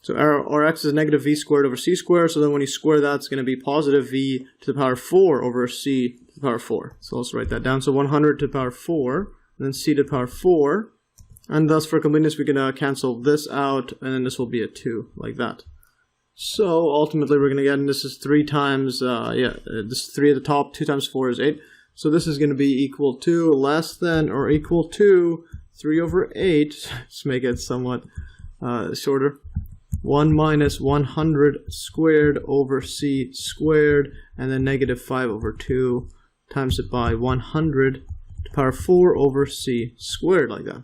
So our x is negative v squared over c squared. So then when you square that, it's going to be positive v to the power 4 over c to the power 4. So let's write that down. So 100 to the power 4, and then c to the power 4. And thus, for completeness, we can cancel this out, and then this will be a 2, like that. So ultimately, we're going to get, and this is 3 times, this is 3 at the top, 2 times 4 is 8. So this is going to be equal to, less than or equal to 3 over 8, let's make it somewhat shorter, 1 minus 100 squared over c squared, and then negative 5 over 2, times it by 100 to the power 4 over c squared, like that.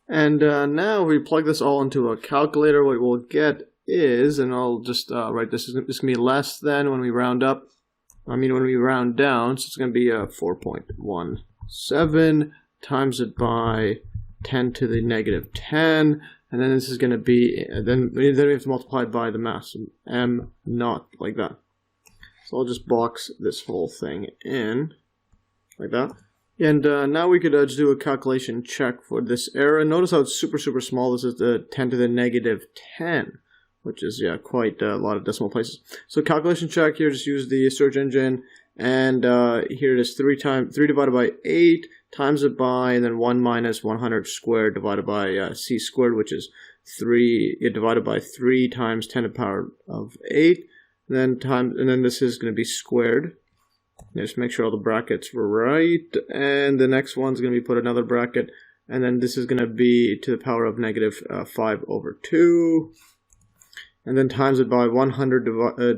And now we plug this all into a calculator. What we'll get is, and I'll just write this going to be less than when we round up. When we round down, so it's going to be 4.17 times it by 10 to the negative 10, and then this is going to be, then we have to multiply it by the mass, so m naught, like that. So I'll just box this whole thing in, like that. And now we could just do a calculation check for this error. Notice how it's super small. This is the 10 to the negative 10, which is, yeah, quite a lot of decimal places. So calculation check here, just use the search engine, and here it is 3 divided by 8, times it by, and then 1 minus 100 squared divided by c squared, which is 3 divided by 3 times 10 to the power of 8, and then this is going to be squared. Just make sure all the brackets were right, and the next one's going to be put another bracket, and then this is going to be to the power of negative 5 over 2, and then times it by 100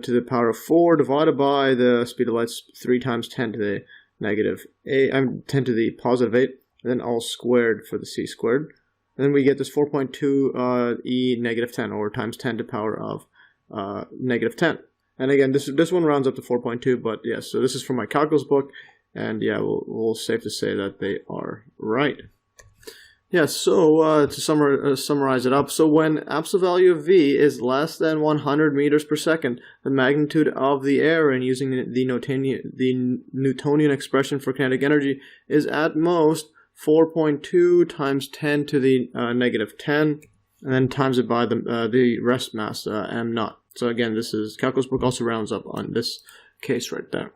to the power of 4 divided by the speed of light 3 times 10 to the negative 8, 10 to the positive 8, and then all squared for the c squared. And then we get this 4.2 e negative 10, or times 10 to the power of negative 10. And again, this one rounds up to 4.2, but yeah, so this is from my calculus book, and yeah, we'll safe to say that they are right. Yeah, so to summarize it up, so when absolute value of v is less than 100 meters per second, the magnitude of the error, and using the Newtonian expression for kinetic energy, is at most 4.2 times 10 to the negative 10, and then times it by the rest mass, m naught. So again, this is calculus book also rounds up on this case right there.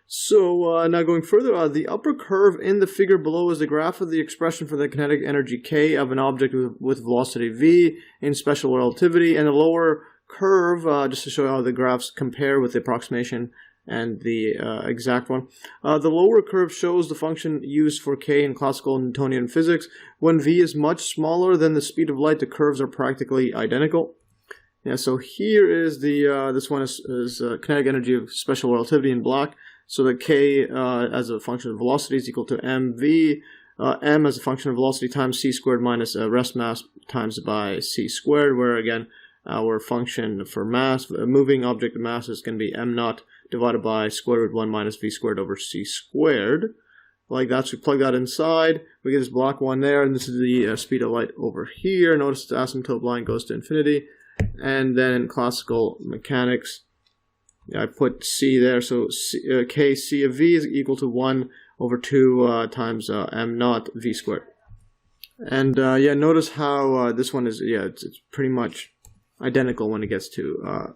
So now going further, the upper curve in the figure below is the graph of the expression for the kinetic energy k of an object with velocity v in special relativity, and the lower curve, just to show how the graphs compare with the approximation and the exact one. The lower curve shows the function used for k in classical Newtonian physics. When v is much smaller than the speed of light, the curves are practically identical. Yeah, so here is the this one is kinetic energy of special relativity in black. So the k as a function of velocity is equal to mv, m as a function of velocity times c squared minus rest mass times by c squared, where again our function for mass, a moving object mass, is going to be m naught divided by square root 1 minus v squared over c squared. Like that, so we plug that inside, we get this black one there, and this is the speed of light over here. Notice the asymptote line goes to infinity. And then in classical mechanics, I put c there, so k c of v is equal to 1 over 2 times m naught v squared. And yeah, notice how this one is, yeah, it's pretty much identical when it gets to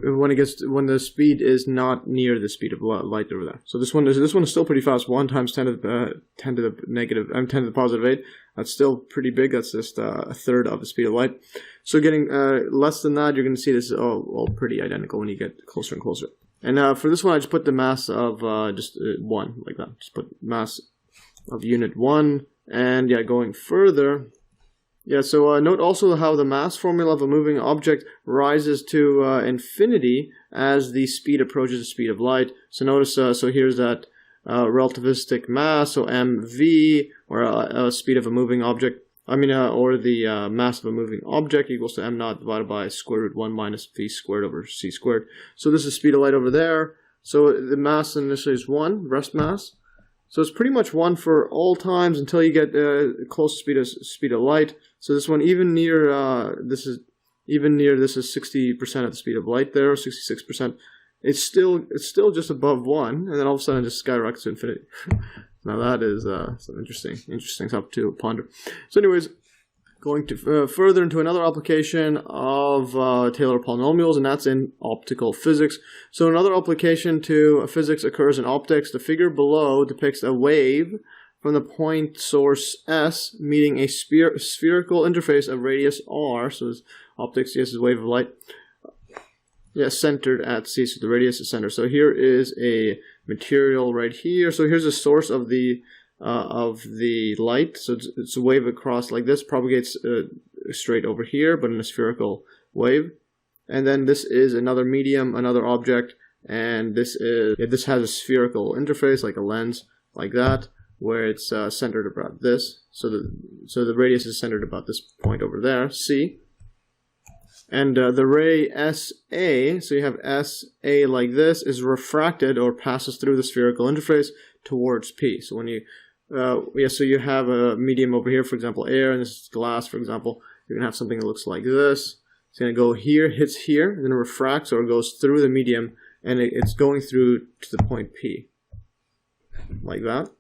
when the speed is not near the speed of light over there. So this one is still pretty fast. 1 times 10 to the negative 10 to the positive 8. That's still pretty big. That's just a third of the speed of light. So getting less than that, you're going to see this is all pretty identical when you get closer and closer. And for this one, I just put the mass of just 1, like that. Just put mass of unit 1. And yeah, going further, yeah, so note also how the mass formula of a moving object rises to infinity as the speed approaches the speed of light. So notice, so here's that relativistic mass, so mv, or speed of a moving object, or the mass of a moving object equals to m naught divided by square root 1 minus v squared over c squared. So this is speed of light over there. So the mass initially is 1, rest mass. So it's pretty much 1 for all times until you get close to speed of light. So this one, even near this is 60% of the speed of light there, 66%. It's still just above 1, and then all of a sudden it just skyrockets to infinity. Now that is some interesting stuff to ponder. So anyways, going to further into another application of Taylor polynomials, and that's in optical physics. So another application to physics occurs in optics. The figure below depicts a wave from the point source S meeting a spherical interface of radius r. So optics, yes, is a wave of light. Yeah, centered at C, so the radius is centered. So here is a material right here. So here's the source of the light. So it's a wave across like this, propagates straight over here, but in a spherical wave. And then this is another medium, another object, and this has a spherical interface, like a lens, like that, where it's centered about this. So the radius is centered about this point over there, C. And the ray SA, so you have SA like this, is refracted or passes through the spherical interface towards P. So when you, so you have a medium over here, for example, air, and this is glass, for example. You're going to have something that looks like this. It's going to go here, hits here, and then it refracts or goes through the medium, and it's going through to the point P. Like that.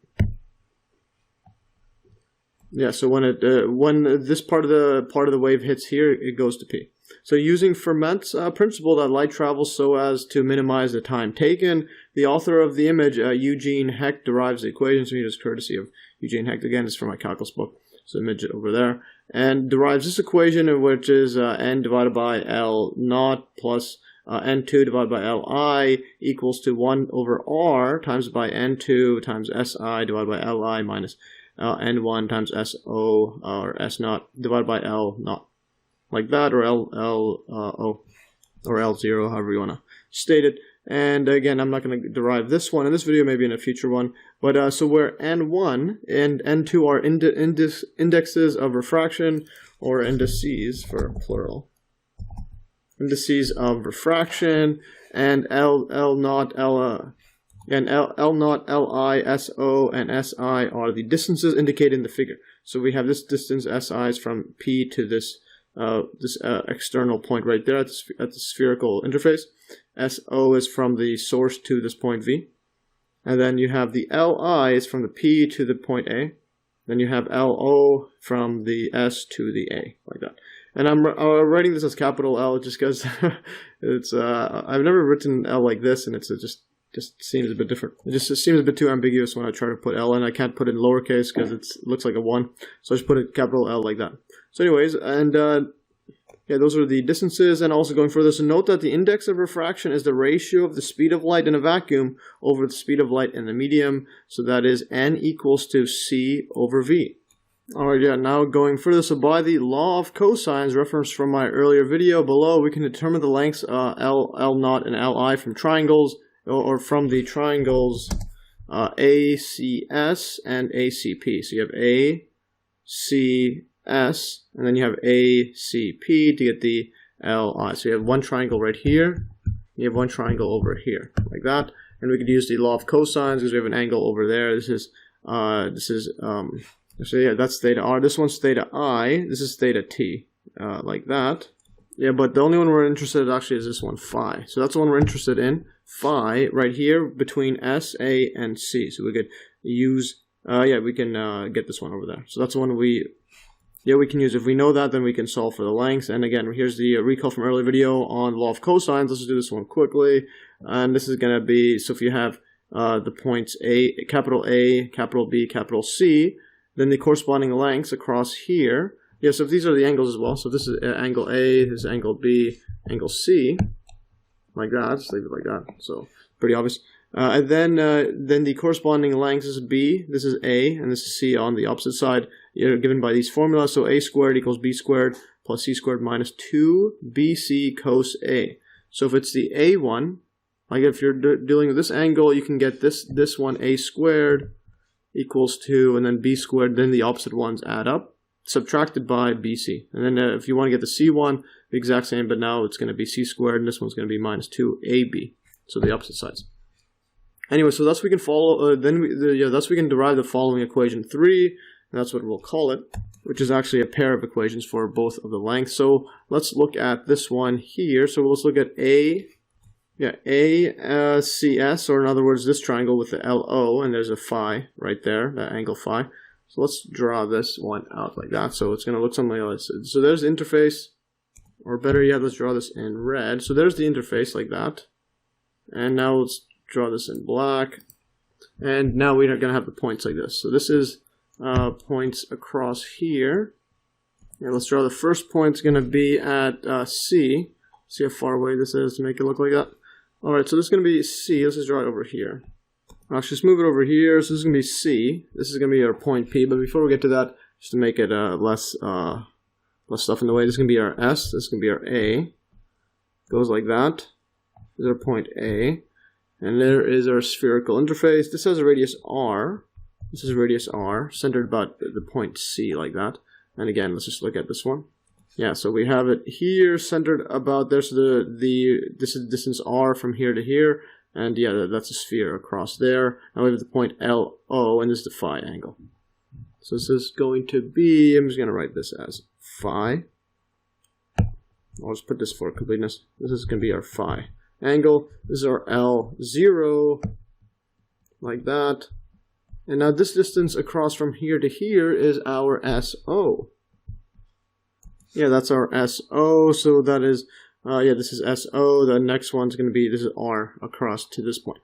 Yeah, so when this part of the wave hits here, it goes to P. So using Fermat's principle that light travels so as to minimize the time taken, the author of the image, Eugene Hecht, derives the equation. So just courtesy of Eugene Hecht. Again, it's from my calculus book. So image it over there. And derives this equation, which is n divided by L naught plus n2 divided by Li equals to 1 over r times by n2 times Si divided by Li minus n1 times So or S naught divided by L naught. Like that, or O, or L0, however you want to state it. And again, I'm not going to derive this one in this video, maybe in a future one. But so where N1 and N2 are indexes of refraction, or indices for plural. Indices of refraction, and L naught, L naught, Li, So, and Si are the distances indicated in the figure. So we have this distance, Si is from P to this external point right there at the spherical interface. So is from the source to this point V. And then you have the Li is from the P to the point A. Then you have Lo from the S to the A, like that. And I'm writing this as capital L just because it's I've never written L like this, and it just seems a bit different. It seems a bit too ambiguous when I try to put L in. I can't put it in lowercase because it looks like a 1. So I just put it capital L like that. So anyways, and yeah, those are the distances. And also going further, so note that the index of refraction is the ratio of the speed of light in a vacuum over the speed of light in the medium. So that is n equals to C over V. Alright, yeah, now going further, so by the law of cosines referenced from my earlier video below, we can determine the lengths L naught and Li from triangles, or from the triangles ACS and ACP. So you have ACS, and then you have ACP to get the Li. So you have one triangle right here, you have one triangle over here, like that. And we could use the law of cosines because we have an angle over there. So yeah, that's theta r. This one's theta I. This is theta t, like that. Yeah, but the only one we're interested in actually is this one, phi. So that's the one we're interested in, phi, right here between S, A, and C. So we could use, yeah, we can get this one over there. So that's the one we can use. If we know that, then we can solve for the lengths. And again, here's the recall from earlier video on law of cosines. Let's just do this one quickly. And this is going to be, so if you have the points capital B, capital C, then the corresponding lengths across here. Yeah, so if these are the angles as well. So this is angle A, this is angle B, angle C, like that. Just leave it like that. So pretty obvious. And then the corresponding lengths is B, this is A, and this is C on the opposite side. You're given by these formulas. So A squared equals B squared plus C squared minus 2BC cos A. So if it's the A one, like if you're dealing with this angle, you can get this one A squared equals 2, and then B squared, then the opposite ones add up, subtracted by BC. And then if you want to get the C one, the exact same, but now it's going to be C squared, and this one's going to be minus 2AB. So the opposite sides. Anyway, so thus we can follow, thus we can derive the following equation 3, and that's what we'll call it, which is actually a pair of equations for both of the lengths. So let's look at this one here. So let's look at ACS, or in other words, this triangle with the LO, and there's a phi right there, that angle phi. So let's draw this one out like that. So it's going to look something like this. So there's the interface, or better yet, let's draw this in red. So there's the interface like that. And now let's draw this in black. And now we're going to have the points like this. So this is points across here. And let's draw the first point. It's going to be at C. See how far away this is to make it look like that. Alright, so this is going to be C. Let's just draw it over here. Actually, just move it over here. So this is going to be C. This is going to be our point P. But before we get to that, just to make it less stuff in the way, this is going to be our S. This is going to be our A. Goes like that. This is our point A. And there is our spherical interface. This has a radius R. This is radius R, centered about the point C, like that. And again, let's just look at this one. Yeah, so we have it here, centered about there. So this is distance R from here to here. And yeah, that's a sphere across there. Now we have the point LO, and this is the phi angle. So this is going to be, I'm just going to write this as phi. I'll just put this for completeness. This is going to be our phi angle. This is our L0, like that. And now this distance across from here to here is our SO. Yeah, that's our SO. So that is, yeah, this is SO. The next one's going to be, this is R across to this point.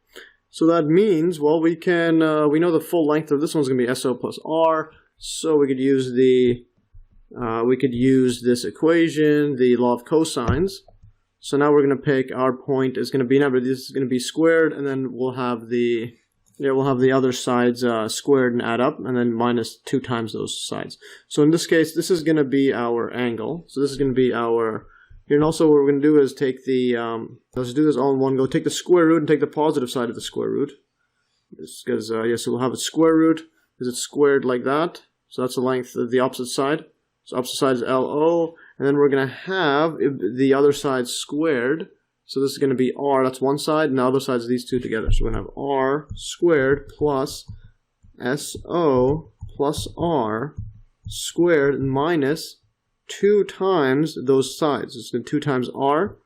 So that means, well, we can, we know the full length of this one's going to be SO plus R. So we could use this equation, the law of cosines. So now we're going to pick our point is going to be, remember, this is going to be squared, and then we'll have the, we'll have the other sides squared and add up, and then minus 2 times those sides. So in this case, this is going to be our angle. So this is going to be our, here, and also what we're going to do is take the, let's do this all in one go. Take the square root and take the positive side of the square root. Because, yes, so we'll have a square root, because it's squared like that. So that's the length of the opposite side. So opposite side is LO, and then we're going to have the other side squared. So this is going to be R, that's one side, and the other side is these two together. So we're going to have R squared plus SO plus R squared minus 2 times those sides. It's going to be 2 times R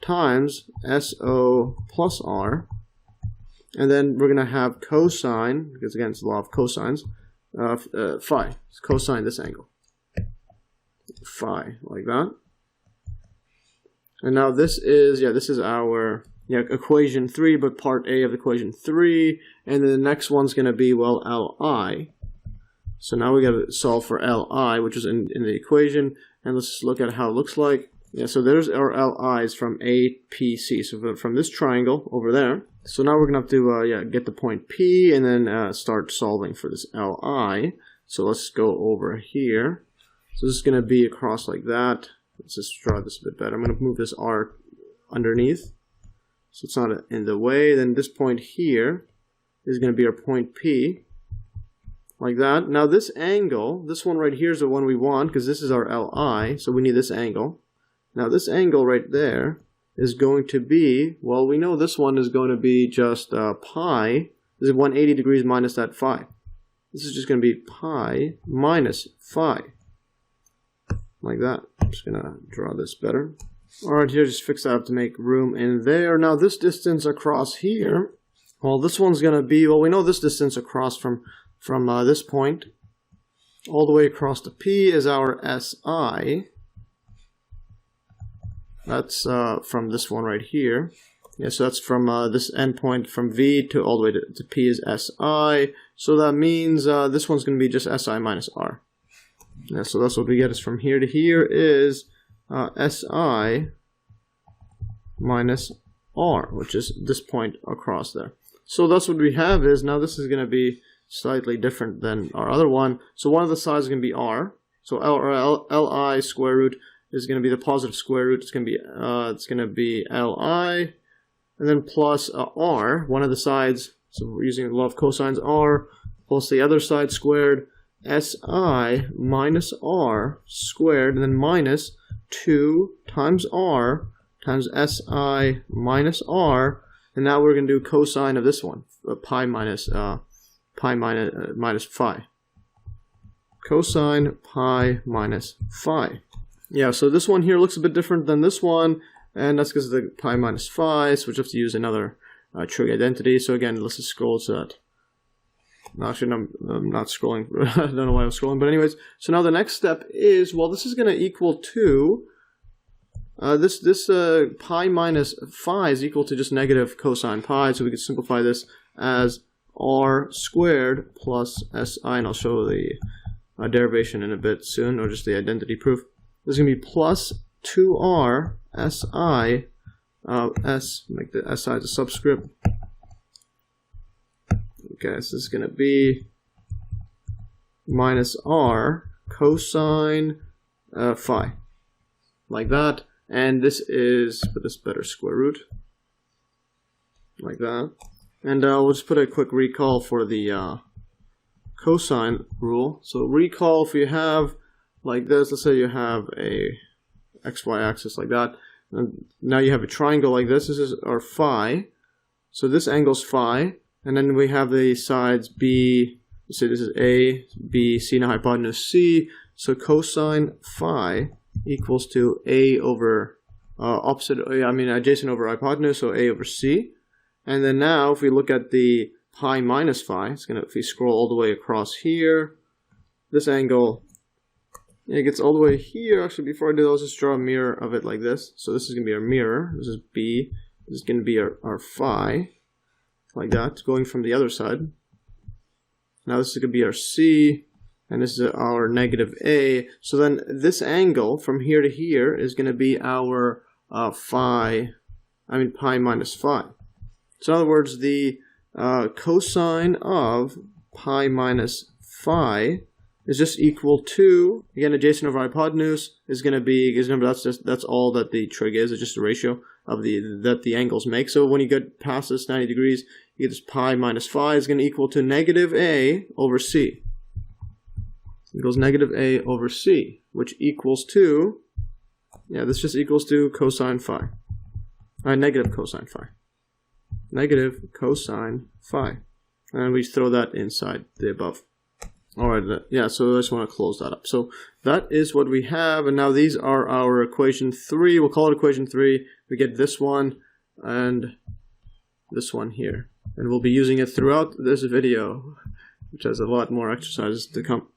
times SO plus R. And then we're going to have cosine, because again it's the law of cosines, phi. It's cosine this angle. Phi, like that. And now this is, this is our equation 3, but part A of equation 3. And then the next one's going to be, well, Li. So now we got to solve for Li, which is in the equation. And let's just look at how it looks like. Yeah, so there's our Li's from APC. So from this triangle over there. So now we're going to have to get the point P and then start solving for this Li. So let's go over here. So this is going to be across like that. Let's just draw this a bit better. I'm going to move this R underneath, so it's not in the way. Then this point here is going to be our point P, like that. Now this angle, this one right here is the one we want, because this is our Li, so we need this angle. Now this angle right there is going to be, well, we know this one is going to be just pi. This is 180 degrees minus that phi. This is just going to be pi minus phi. Like that. I'm just going to draw this better. Alright, here, just fix that up to make room in there. Now this distance across here, well, this one's going to be, well, we know this distance across from this point all the way across to P is our SI. That's from this one right here. Yeah, so that's from this endpoint from V to all the way to P is SI. So that means this one's going to be just SI minus R. Yeah, so that's what we get is from here to here is SI minus R, which is this point across there. So that's what we have is, now this is going to be slightly different than our other one. So one of the sides is going to be R. So Li square root is going to be the positive square root. It's going to be Li, and then plus R, one of the sides. So we're using the law of cosines, R plus the other side squared. SI minus R squared, and then minus 2 times R times SI minus R, and now we're going to do cosine of this one, pi minus phi. Cosine pi minus phi. Yeah, so this one here looks a bit different than this one, and that's because of the pi minus phi, so we have to use another trig identity. So again, let's just scroll to that. No, actually, I'm not scrolling. I don't know why I was scrolling. But anyways, so now the next step is, well, this is going to equal to, this pi minus phi is equal to just negative cosine pi. So we can simplify this as R squared plus SI. And I'll show the derivation in a bit soon, or just the identity proof. This is going to be plus 2R SI, make the SI as a subscript. Okay, so this is going to be minus R cosine phi, like that. And this is, put this better square root, like that. And we'll just put a quick recall for the cosine rule. So recall, if you have like this, let's say you have a xy axis like that, and now you have a triangle like this. This is our phi. So this angle's phi. And then we have the sides B, let's say this is A, B, C, now hypotenuse C. So cosine phi equals to A over adjacent over hypotenuse, so A over C. And then now if we look at the pi minus phi. It's going to, if we scroll all the way across here, this angle, it gets all the way here. Actually, before I do that, let's just draw a mirror of it like this. So this is going to be our mirror. This is B. This is going to be our phi, like that, going from the other side. Now this is going to be our C, and this is our negative A. So then this angle from here to here is going to be our pi minus phi. So in other words, the cosine of pi minus phi is just equal to, again, adjacent over hypotenuse is going to be, because remember that's all that the trig is. It's just a ratio of that the angles make. So when you get past this 90 degrees, you get this pi minus phi is going to equal to negative A over C. It goes negative A over C, which equals to, yeah, this just equals to cosine phi. Negative cosine phi. Negative cosine phi. And we throw that inside the above. Alright, yeah, so I just want to close that up. So that is what we have, and now these are our equation 3. We'll call it equation 3. We get this one and this one here. And we'll be using it throughout this video, which has a lot more exercises to come.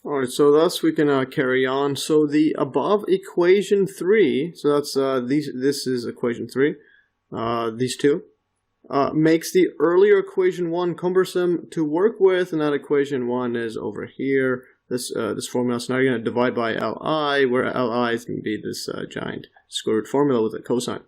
Alright, so thus we can carry on. So the above equation 3, so that's this is equation 3, these two, makes the earlier equation 1 cumbersome to work with, and that equation 1 is over here, this formula. So now you're going to divide by Li, where Li is going to be this giant square root formula with a cosine.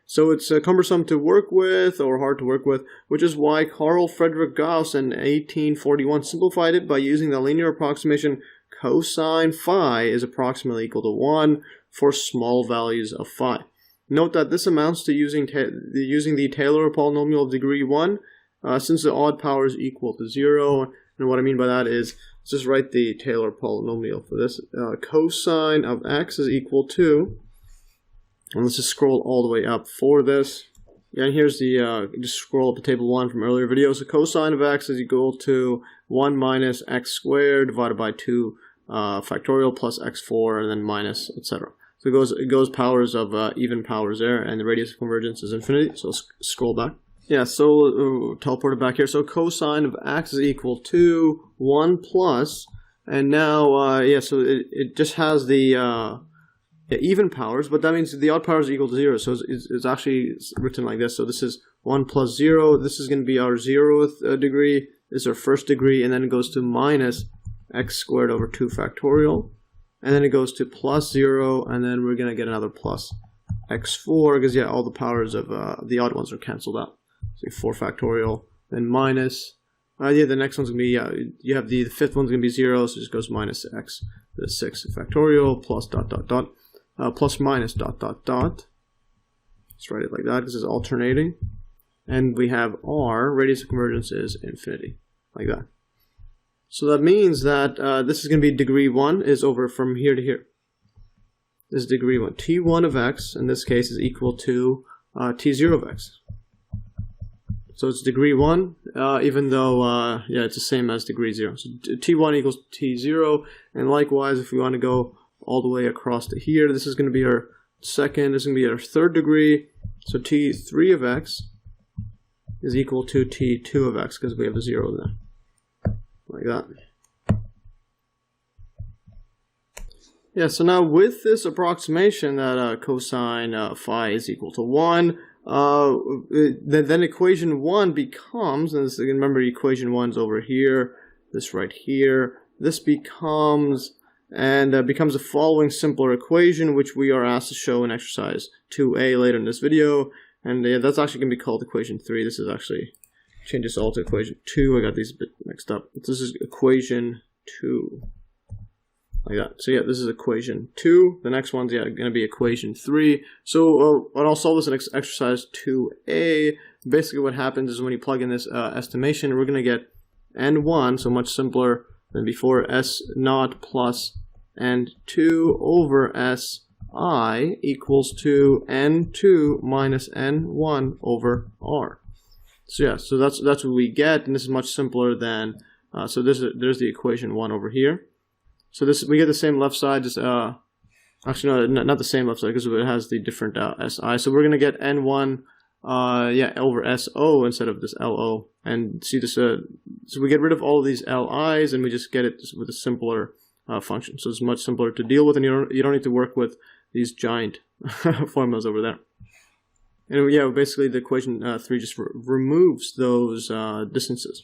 So it's cumbersome to work with, or hard to work with, which is why Carl Friedrich Gauss in 1841 simplified it by using the linear approximation cosine phi is approximately equal to 1 for small values of phi. Note that this amounts to using the Taylor polynomial of degree 1, since the odd power is equal to 0. And what I mean by that is, let's just write the Taylor polynomial for this. Cosine of x is equal to, and let's just scroll all the way up for this. Yeah, and here's the, just scroll up to table 1 from earlier videos. So cosine of x is equal to 1 minus x squared divided by 2 factorial plus x4, and then minus, etc. So it goes powers of even powers there, and the radius of convergence is infinity. So let's scroll back. Yeah, so teleport it back here. So cosine of x is equal to 1 plus, and now, yeah, so it just has the even powers, but that means the odd powers are equal to 0. So it's actually written like this. So this is 1 plus 0. This is going to be our 0th degree. This is our first degree, and then it goes to minus x squared over 2 factorial. And then it goes to plus 0, and then we're going to get another plus x4, because, yeah, all the powers of the odd ones are cancelled out. So 4 factorial, then minus, yeah, the next one's going to be, yeah, you have the fifth one's going to be 0, so it just goes minus x, the 6 factorial, plus dot dot dot, plus minus dot dot dot. Let's write it like that, because it's alternating. And we have r, radius of convergence is infinity, like that. So that means that this is going to be degree 1 is over from here to here. This is degree 1. T1 of x, in this case, is equal to T0 of x. So it's degree 1, even though, yeah, it's the same as degree 0. So T1 equals T0, and likewise, if we want to go all the way across to here, this is going to be our second, this is going to be our third degree. So T3 of x is equal to T2 of x, because we have a 0 there. Like that. Yeah, so now with this approximation that cosine phi is equal to 1, then equation 1 becomes, and this, remember equation 1 is over here, this right here, this becomes, and becomes the following simpler equation, which we are asked to show in exercise 2a later in this video, and yeah, that's actually going to be called equation 3. This is actually, change this all to equation 2. I got these a bit mixed up. This is equation 2. Like that. So yeah, this is equation 2. The next one's, yeah, going to be equation 3. So I'll solve this in exercise 2a. Basically what happens is when you plug in this estimation, we're going to get n1, so much simpler than before, s0 plus n2 over si equals to n2 minus n1 over r. So yeah, so that's what we get, and this is much simpler than, so there's the equation 1 over here. So this, we get the same left side, just, actually no, not the same left side, because it has the different si. So we're going to get n1 over SO instead of this LO. And see this, so we get rid of all of these LIs and we just get it with a simpler function. So it's much simpler to deal with, and you don't need to work with these giant formulas over there. And yeah, basically the equation 3 just removes those distances.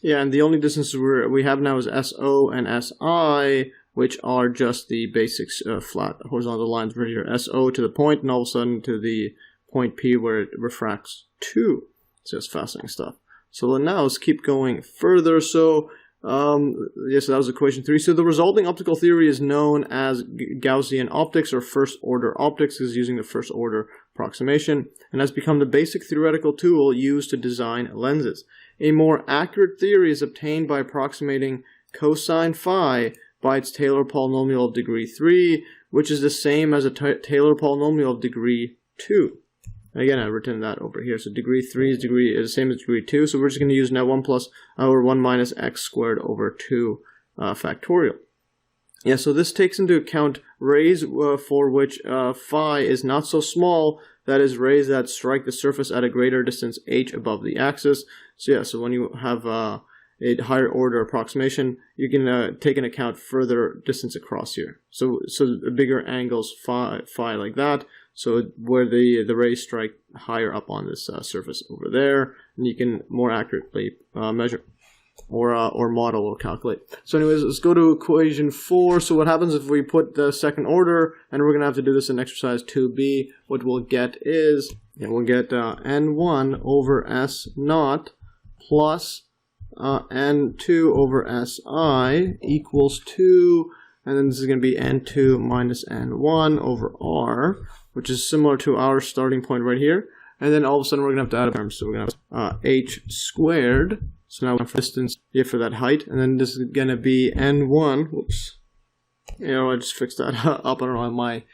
Yeah, and the only distances we have now is SO and SI, which are just the basic flat horizontal lines right here. SO to the point, and all of a sudden to the point P where it refracts to. It's just fascinating stuff. So now let's keep going further. So yes, that was equation 3. So the resulting optical theory is known as Gaussian optics, or first order optics, is using the first order approximation, and has become the basic theoretical tool used to design lenses. A more accurate theory is obtained by approximating cosine phi by its Taylor polynomial of degree 3, which is the same as a Taylor polynomial of degree 2. Again, I've written that over here. So degree 3 is the same as degree 2. So we're just going to use now 1 plus over 1 minus x squared over 2 factorial. Yeah, so this takes into account rays for which phi is not so small, that is, rays that strike the surface at a greater distance h above the axis. So yeah, so when you have a higher order approximation, you can take into account further distance across here. So bigger angles phi like that. So where the rays strike higher up on this surface over there, and you can more accurately measure or model or calculate. So anyways, let's go to equation 4. So what happens if we put the second order, and we're going to have to do this in exercise 2b, what we'll get is, we'll get n1 over s naught plus n2 over si equals 2, and then this is going to be n2 minus n1 over r, which is similar to our starting point right here. And then all of a sudden we're going to have to add a term, so we're going to have h squared. So now for distance here for that height, and then this is going to be n1. Whoops. I just fixed that up. I don't know, my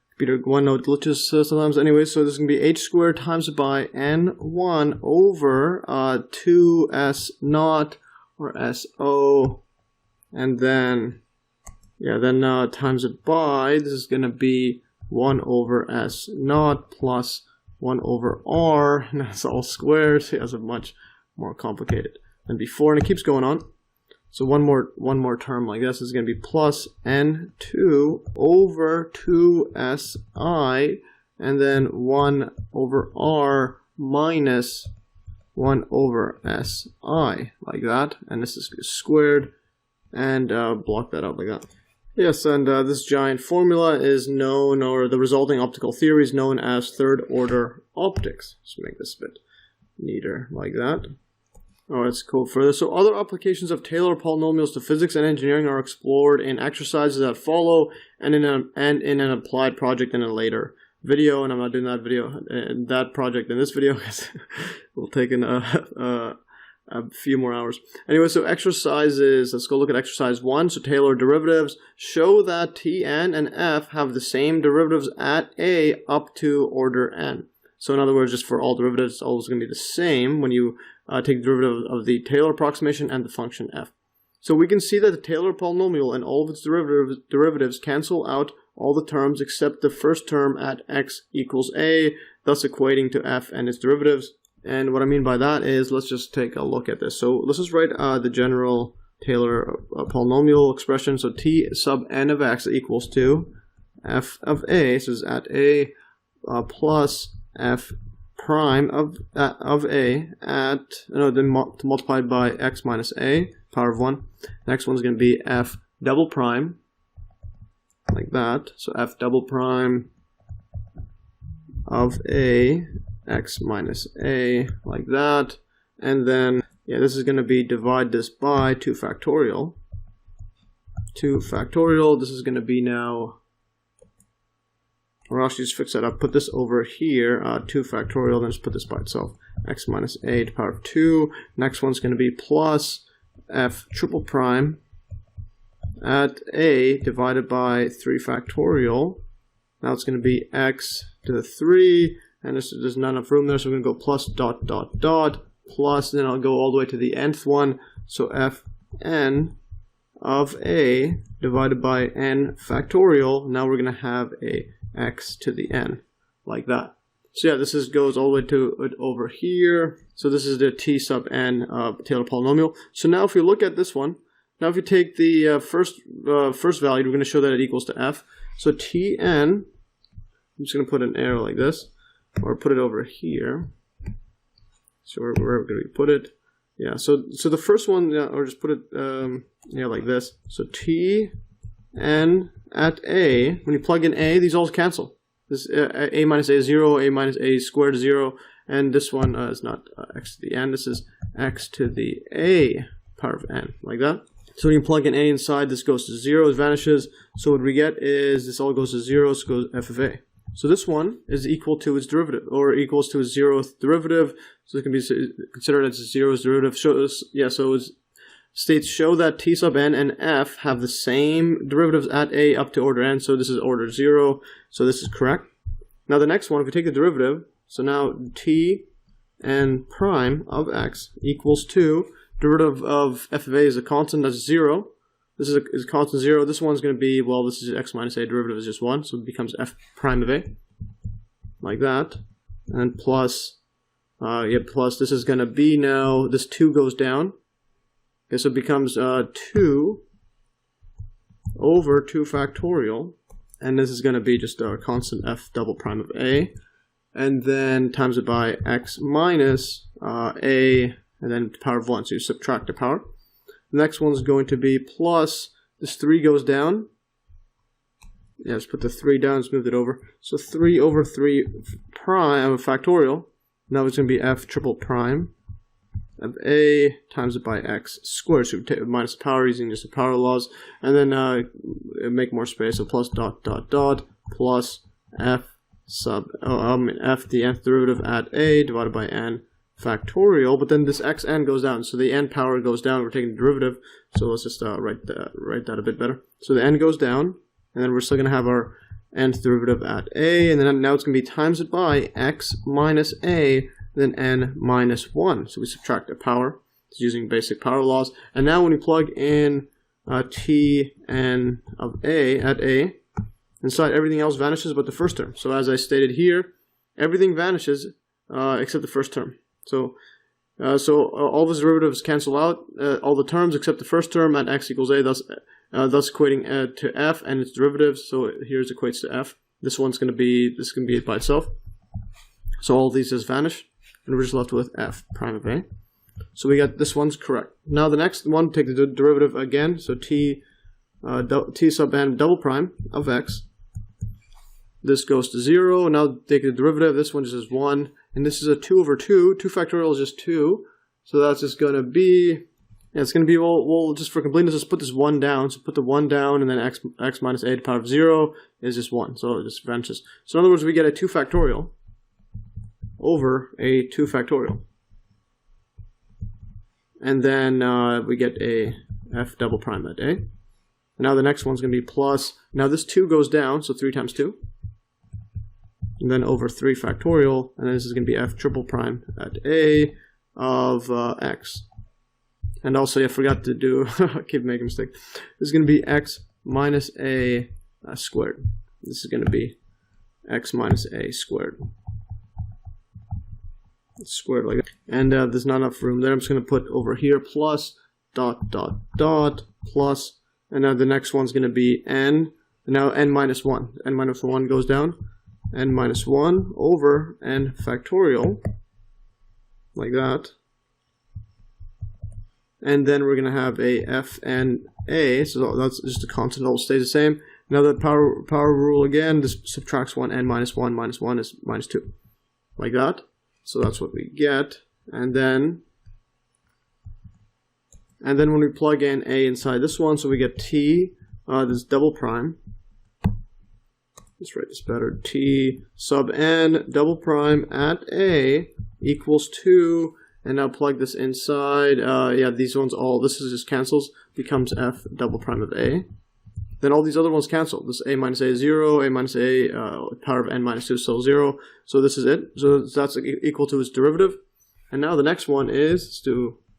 computer OneNote glitches sometimes. Anyway, so this is going to be h squared times by n1 over 2s naught or so, and then times it by, this is going to be 1 over s naught plus 1 over r, and that's all squares. So it's much more complicated than before, and it keeps going on. So one more term like this is going to be plus n2 over 2si, and then 1 over r minus 1 over si, like that. And this is squared, and block that out like that. Yes, and this giant formula is known, or the resulting optical theory is known as third order optics. Let's make this a bit neater like that. Alright, let's go further. So other applications of Taylor polynomials to physics and engineering are explored in exercises that follow and in an applied project in a later video. And I'm not doing that project in this video because we'll take a few more hours. Anyway, so exercises, let's go look at exercise 1. So Taylor derivatives show that Tn and f have the same derivatives at a up to order n. So in other words, just for all derivatives, it's always going to be the same when you take the derivative of the Taylor approximation and the function f. So we can see that the Taylor polynomial and all of its derivatives cancel out all the terms except the first term at x equals a, thus equating to f and its derivatives. And what I mean by that is, let's just take a look at this. So let's just write the general Taylor polynomial expression. So t sub n of x equals to f of a, so it's at a plus f prime of a at, then multiplied by x minus a, power of 1. Next one's going to be f double prime, like that. So f double prime of a, x minus a, like that. And then, this is going to be divide this by 2 factorial. 2 factorial, this is going to be now, or I'll just fix that up, put this over here, 2 factorial, then just put this by itself, x minus a to the power of 2. Next one's going to be plus f triple prime at a divided by 3 factorial. Now it's going to be x to the 3, and there's not enough room there, so we're going to go plus dot dot dot, plus, then I'll go all the way to the nth one, so fn of a divided by n factorial. Now we're going to have a x to the n, like that. So yeah, this goes all the way to over here. So this is the t sub n Taylor polynomial. So now if you look at this one, now if you take the first value, we're going to show that it equals to f. So Tn, I'm just going to put an arrow like this, or put it over here. So wherever we put it, yeah. So the first one, or just put it, like this. So Tn at a, when you plug in a, these all cancel. This a minus a is 0, a minus a squared is 0, and this one is not x to the n. This is x to the a power of n, like that. So when you plug in a inside, this goes to 0, it vanishes. So what we get is this all goes to 0, so it goes f of a. So this one is equal to its derivative, or equals to its 0th derivative. So it can be considered as a 0th derivative. So it states show that t sub n and f have the same derivatives at a up to order n. So this is order 0. So this is correct. Now the next one, if we take the derivative, so now t n prime of x equals to derivative of f of a is a constant, that's 0. This is a constant 0. This one's going to be, well, this is x minus a, derivative is just 1, so it becomes f prime of a, like that. And plus, plus this is going to be now, this 2 goes down. Okay, so it becomes 2 over 2 factorial. And this is going to be just a constant f double prime of a. And then times it by x minus a, and then power of 1, so you subtract the power. The next one is going to be plus, this 3 goes down. Yeah, just put the 3 down, let's move it over. So 3 over 3 prime of factorial. Now it's going to be f triple prime of a times it by x squared. So we take minus the power using just the power laws. And then make more space, so plus dot dot dot plus f sub, f the nth derivative at a divided by n factorial, but then this xn goes down, so the n power goes down, we're taking the derivative, so let's just write that a bit better. So the n goes down, and then we're still going to have our nth derivative at a, and then now it's going to be times it by x minus a, then n minus 1, so we subtract the power, it's using basic power laws, and now when we plug in t n of a at a, inside everything else vanishes but the first term. So as I stated here, everything vanishes except the first term. So all the derivatives cancel out, all the terms except the first term at x equals a, thus equating to f and its derivatives. So here's equates to f. This one's going to be, this can be by itself. So all these just vanish, and we're just left with f prime of a. So we got this one's correct. Now the next one, take the derivative again. So t sub n double prime of x. This goes to 0. Now take the derivative. This one just is 1. And this is a 2 over 2. 2 factorial is just 2. So that's just going to be, it's going to be, well, just for completeness, just put this 1 down. So put the 1 down, and then x minus a to the power of 0 is just 1. So it just vanishes. So in other words, we get a 2 factorial over a 2 factorial. And then we get a f double prime at a. And now the next one's going to be plus. Now this 2 goes down, so 3 times 2. And then over 3 factorial, and then this is going to be f triple prime at a of x. And also, I forgot to do, I keep making a mistake. This is going to be x minus a squared. This is going to be x minus a squared. It's squared like that. And there's not enough room there. I'm just going to put over here plus dot dot dot plus, and now the next one's going to be n. And now n minus 1. N minus 1 goes down. N minus 1 over n factorial, like that. And then we're going to have a f and a, so that's just a constant, all stays the same. Now the power rule again, this subtracts 1, n minus 1 minus 1 is minus 2, like that. So that's what we get. And then when we plug in a inside this one, so we get t, this double prime. Let's write this better. T sub n double prime at a equals 2, and now plug this inside. Yeah, these ones all, this is just cancels, becomes f double prime of a. Then all these other ones cancel. This a minus a is 0, a minus a power of n minus 2 is still 0. So this is it. So that's equal to its derivative. And now the next one is,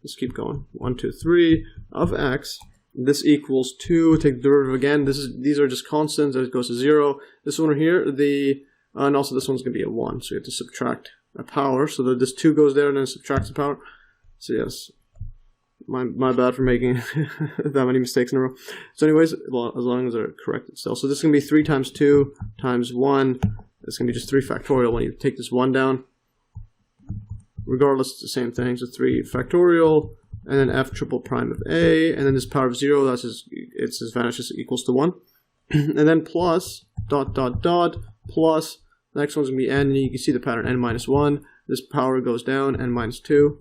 let's keep going. 1, 2, 3 of x. This equals 2. Take the derivative again. These are just constants. It goes to 0. This one here, the And also this one's going to be a 1, so you have to subtract a power, so that this 2 goes there and then subtracts the power. So yes, my bad for making that many mistakes in a row. So anyways, well, as long as they're corrected still. So this is going to be 3 times 2 times 1. It's going to be just 3 factorial when you take this 1 down. Regardless, it's the same thing. So 3 factorial, and then f triple prime of a, and then this power of 0, that's just, it's just vanishes equals to 1. And then plus, dot, dot, dot, plus, the next one's going to be n, and you can see the pattern n minus 1. This power goes down, n minus 2,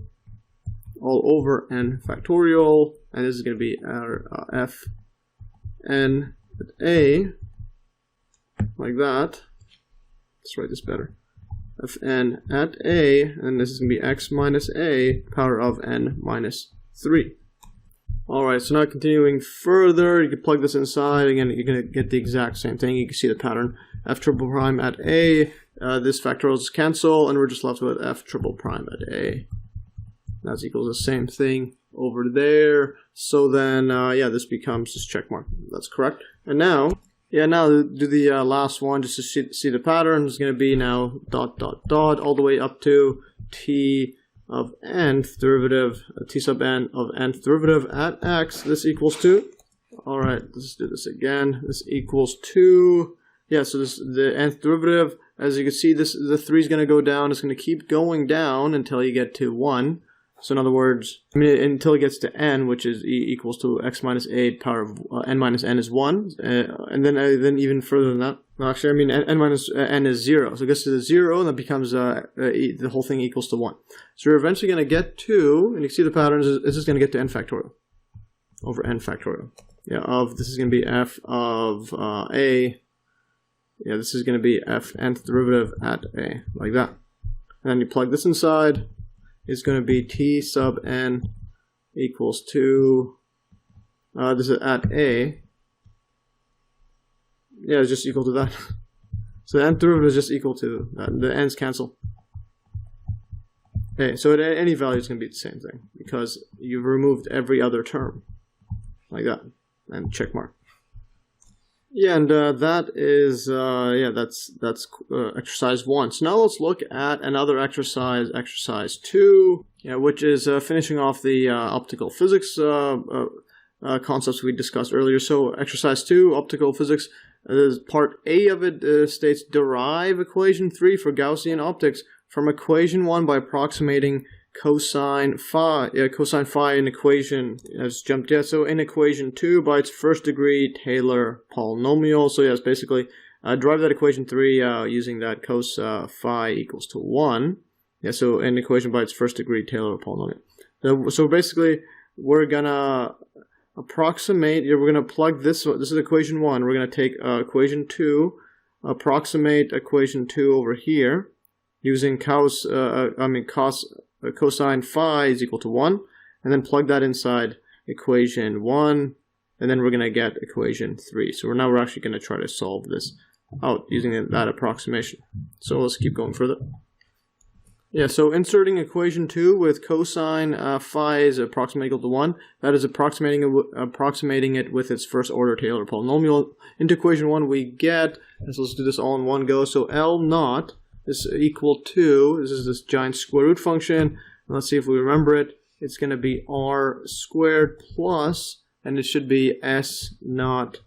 all over n factorial, and this is going to be our f n at a, like that. Let's write this better. Fn at a, and this is going to be x minus a, power of n minus 3. Alright, so now continuing further, you can plug this inside. Again, you're going to get the exact same thing. You can see the pattern. F triple prime at a, this factorials cancel, and we're just left with f triple prime at a. That's equals the same thing over there. So then, yeah, this becomes this check mark. That's correct. And now, yeah, now do the last one just to see the pattern. It's going to be now dot, dot, dot, all the way up to t of nth derivative, t sub n of nth derivative at x. This equals to, all right, let's do this again. This equals to, yeah, so this the nth derivative. As you can see, the 3 is going to go down. It's going to keep going down until you get to 1. So in other words, I mean, until it gets to n, which is equals to x minus a, power of n minus n is 1, and then even further than that. No, actually, I mean n minus n is 0. So it gets to the 0, and that becomes the whole thing equals to 1. So we're eventually going to get to, and you can see the patterns. It's just going to get to n factorial over n factorial. Yeah, of this is going to be f of a. Yeah, this is going to be f nth derivative at a, like that. And then you plug this inside. Is going to be t sub n equals to, this is at a, yeah, it's just equal to that. So the nth derivative is just equal to that. The n's cancel. Okay, so at any value it's going to be the same thing, because you've removed every other term, like that, and check mark. Yeah, and that is, yeah, that's exercise 1. So now let's look at another exercise, exercise 2, yeah, which is finishing off the optical physics concepts we discussed earlier. So exercise 2, optical physics, part A of it states derive equation 3 for Gaussian optics from equation 1 by approximating cosine phi, cosine phi in equation has jumped. Yeah, so in equation 2 by its first degree Taylor polynomial. So yes, basically derive that equation 3 using that cos phi equals to 1. Yeah, so in equation by its first degree Taylor polynomial. So basically we're gonna approximate. Yeah, we're gonna plug this. This is equation 1. We're gonna take equation 2, approximate equation 2 over here using cosine phi is equal to 1, and then plug that inside equation 1, and then we're going to get equation 3. So we're actually going to try to solve this out using that approximation. So let's keep going further. Yeah, so inserting equation 2 with cosine phi is approximately equal to 1. That is approximating it with its first order Taylor polynomial. Into equation 1 we get, so let's do this all in one go. So L naught is equal to, this is this giant square root function, and let's see if we remember it. It's going to be r squared plus, and it should be s naught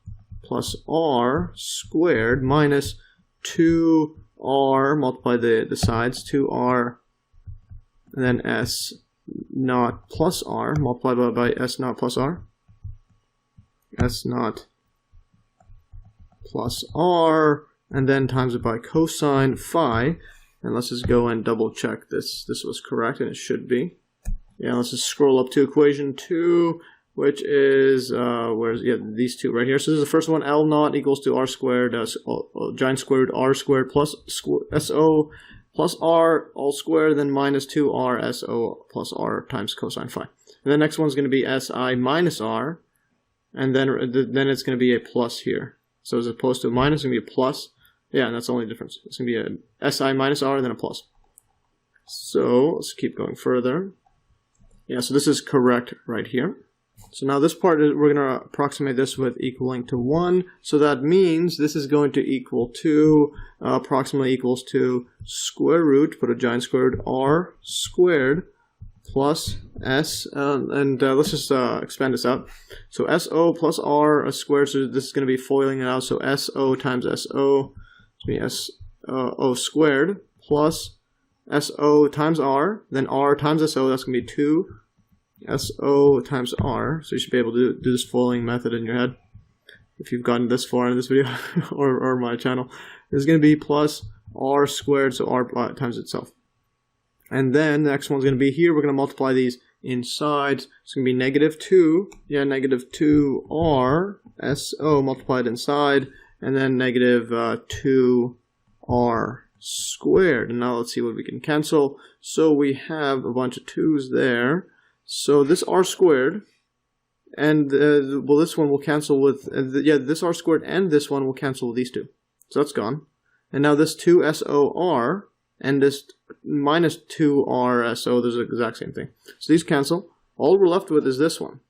plus r squared minus 2r, multiply the sides, 2r, and then s naught plus r, multiplied by s naught plus r, s naught plus r, and then times it by cosine phi. And let's just go and double check this was correct, and it should be. Yeah, let's just scroll up to equation 2, which is where's, yeah, these two right here. So this is the first one. L naught equals to r squared, giant square root r squared plus so plus r all squared, then minus 2r so plus r times cosine phi. And the next one's going to be si minus r, and then it's going to be a plus here. So as opposed to a minus, it's going to be a plus. Yeah, and that's the only difference. It's going to be a si minus r and then a plus. So let's keep going further. Yeah, so this is correct right here. So now this part, we're going to approximate this with equaling to 1. So that means this is going to equal to, approximately equals to square root, put a giant square root, r squared plus s, and let's just expand this out. So so plus r squared, so this is going to be foiling it out. So so times so, so squared plus so times r, then r times so, that's going to be 2 so times r. So you should be able to do this foiling method in your head if you've gotten this far in this video or my channel. This is going to be plus r squared, so r times itself. And then the next one's going to be here. We're going to multiply these inside. It's going to be negative 2. Yeah, negative 2r so multiplied inside, and then negative 2r squared. And now let's see what we can cancel. So we have a bunch of 2's there. So this r squared, and well, this one will cancel with, yeah, this r squared and this one will cancel with these two. So that's gone. And now this 2SOR and this minus 2RSO, those are the exact same thing. So these cancel. All we're left with is this one.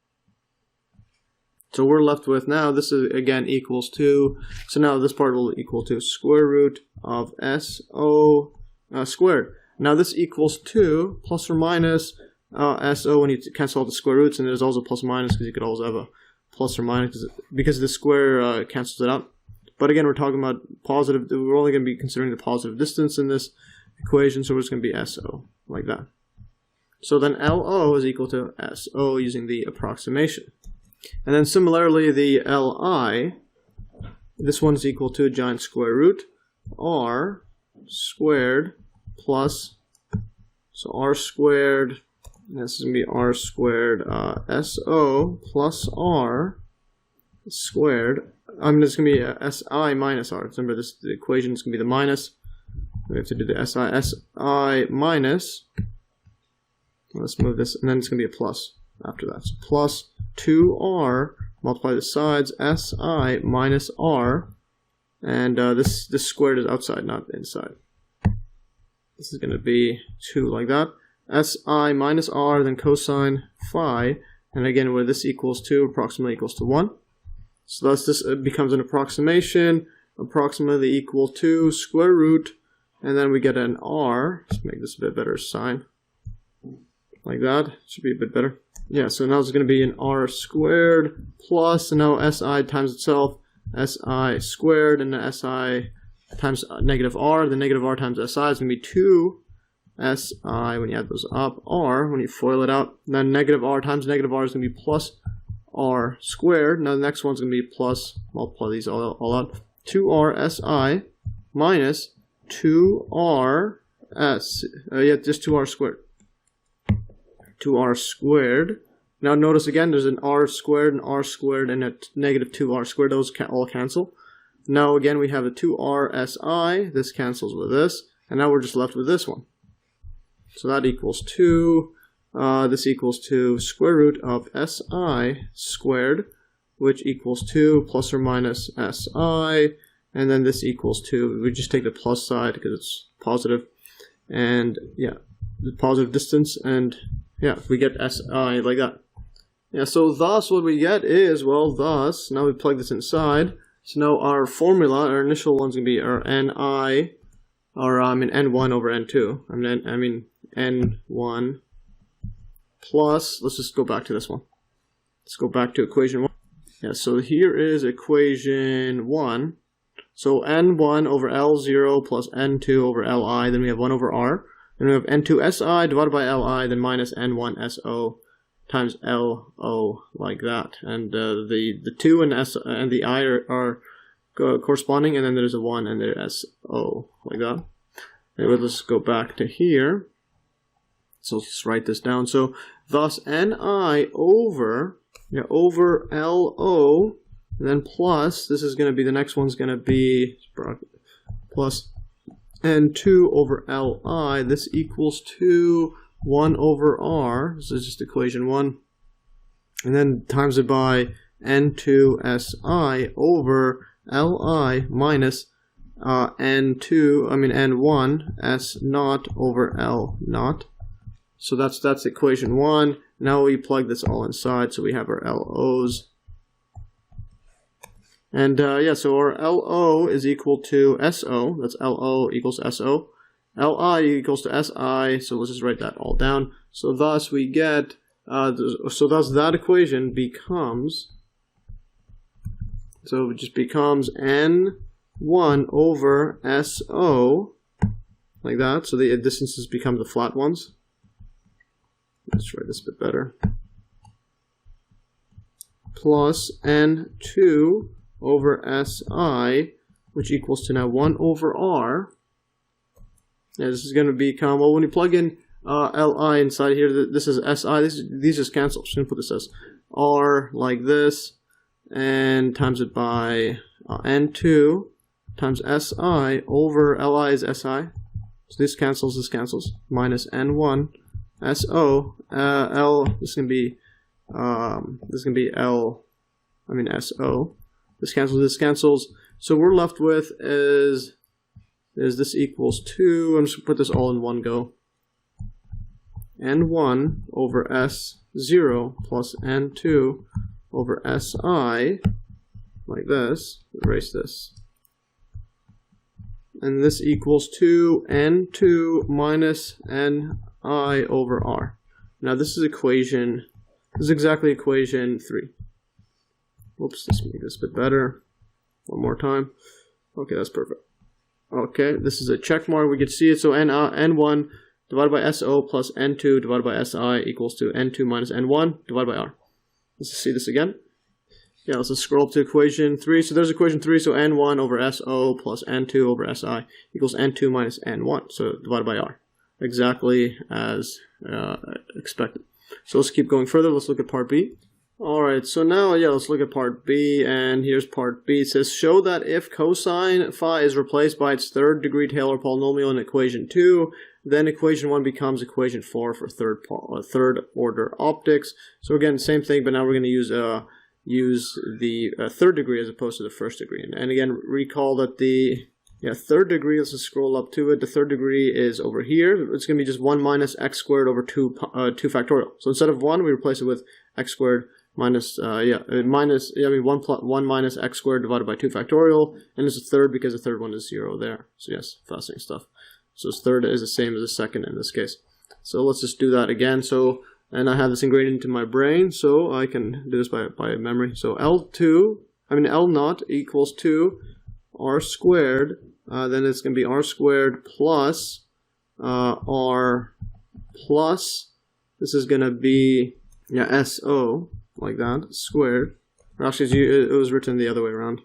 So we're left with now, this is again equals to, so now this part will equal to square root of SO squared. Now this equals to plus or minus SO when you cancel all the square roots, and there's also plus or minus because you could also have a plus or minus because the square cancels it out. But again, we're talking about positive, we're only going to be considering the positive distance in this equation, so it's going to be SO, like that. So then LO is equal to SO using the approximation. And then similarly, the LI, this one's equal to a giant square root, R squared plus, so R squared, this is going to be R squared SO plus R squared. I mean, it's going to be SI minus R. Remember, this the equation is going to be the minus. We have to do the SI minus. Let's move this, and then it's going to be a plus after that. So plus 2R, multiply the sides, SI minus R, and this squared is outside, not inside. This is going to be 2 like that. SI minus R, then cosine phi, and again, where this equals to, approximately equals to 1. So thus this becomes an approximation, approximately equal to square root, and then we get an R. Let's make this a bit better sign. Like that, should be a bit better. Yeah, so now it's going to be an R squared plus, and now SI times itself, SI squared, and the SI times negative R, the negative R times SI is going to be 2 SI when you add those up, R, when you FOIL it out, then negative R times negative R is going to be plus R squared. Now the next one's going to be plus, multiply these all out, 2R SI minus 2R S, yeah, just 2R squared. 2R squared. Now notice again, there's an R squared, and a negative 2R squared. Those all cancel. Now again, we have a 2R SI. This cancels with this. And now we're just left with this one. So that equals 2. This equals to square root of SI squared, which equals 2 plus or minus SI. And then this equals 2. We just take the plus side because it's positive. And yeah, the positive distance, and yeah, we get SI like that. Yeah, so thus what we get is, well, thus, now we plug this inside. So now our formula, our initial one's going to be our Ni, or N1 over N2. I mean N1 plus, let's just go back to this one. Let's go back to equation 1. Yeah, so here is equation 1. So N1 over L0 plus N2 over Li, then we have 1 over R. Then we have N2 SI divided by Li, then minus N1 SO times LO, like that. And the 2 and S and the I are corresponding, and then there's a 1 and there's SO, like that. Anyway, let's go back to here. So let's write this down. So thus Ni over LO, and then plus, this is going to be, the next one's going to be plus N2 over Li, this equals to 1 over R, this is just equation 1, and then times it by N2 Si over Li minus N1 S naught over L naught. So that's equation 1. Now we plug this all inside, so we have our LOs. And yeah, so our LO is equal to SO. That's LO equals SO. LI equals to SI. So let's just write that all down. So thus we get, thus that equation becomes, so it just becomes N1 over SO, like that. So the distances become the flat ones. Let's write this a bit better. Plus N2 over SI, which equals to now 1 over R. Yeah, this is going to become, well, when you plug in Li inside here, this is SI, these just cancel. I'm just going to put this as R like this, and times it by N2 times SI over Li is SI. So this cancels, minus N1 SO, L, this is going to be L, SO. This cancels. So we're left with is this equals 2. I'm just going to put this all in one go. N1 over S0 plus N2 over SI, like this. Erase this. And this equals 2 N2 minus Ni over R. Now this is exactly equation 3. Whoops, let's make this a bit better. One more time. Okay, that's perfect. Okay, this is a check mark. We can see it. So N1 divided by SO plus N2 divided by SI equals to N2 minus N1 divided by R. Let's just see this again. Yeah, let's just scroll up to equation 3. So there's equation 3. So N1 over SO plus N2 over SI equals N2 minus N1. So divided by R. Exactly as expected. So let's keep going further. Let's look at part B. Alright, so now, yeah, let's look at part B, and here's part B. It says, show that if cosine phi is replaced by its third degree Taylor polynomial in equation 2, then equation 1 becomes equation 4 for third order optics. So again, same thing, but now we're going to use the third degree as opposed to the first degree. And again, recall that the third degree, let's just scroll up to it, the third degree is over here. It's going to be just 1 minus x squared over 2 factorial. So instead of 1, we replace it with x squared minus, 1 minus x squared divided by 2 factorial, and it's a third because the third one is 0 there. So yes, fascinating stuff. So this third is the same as the second in this case. So let's just do that again. So, and I have this ingrained into my brain, so I can do this by memory. So L naught equals 2 r squared, then it's going to be r squared plus r plus, this is going to be, SO, like that, squared. Or actually, it was written the other way around.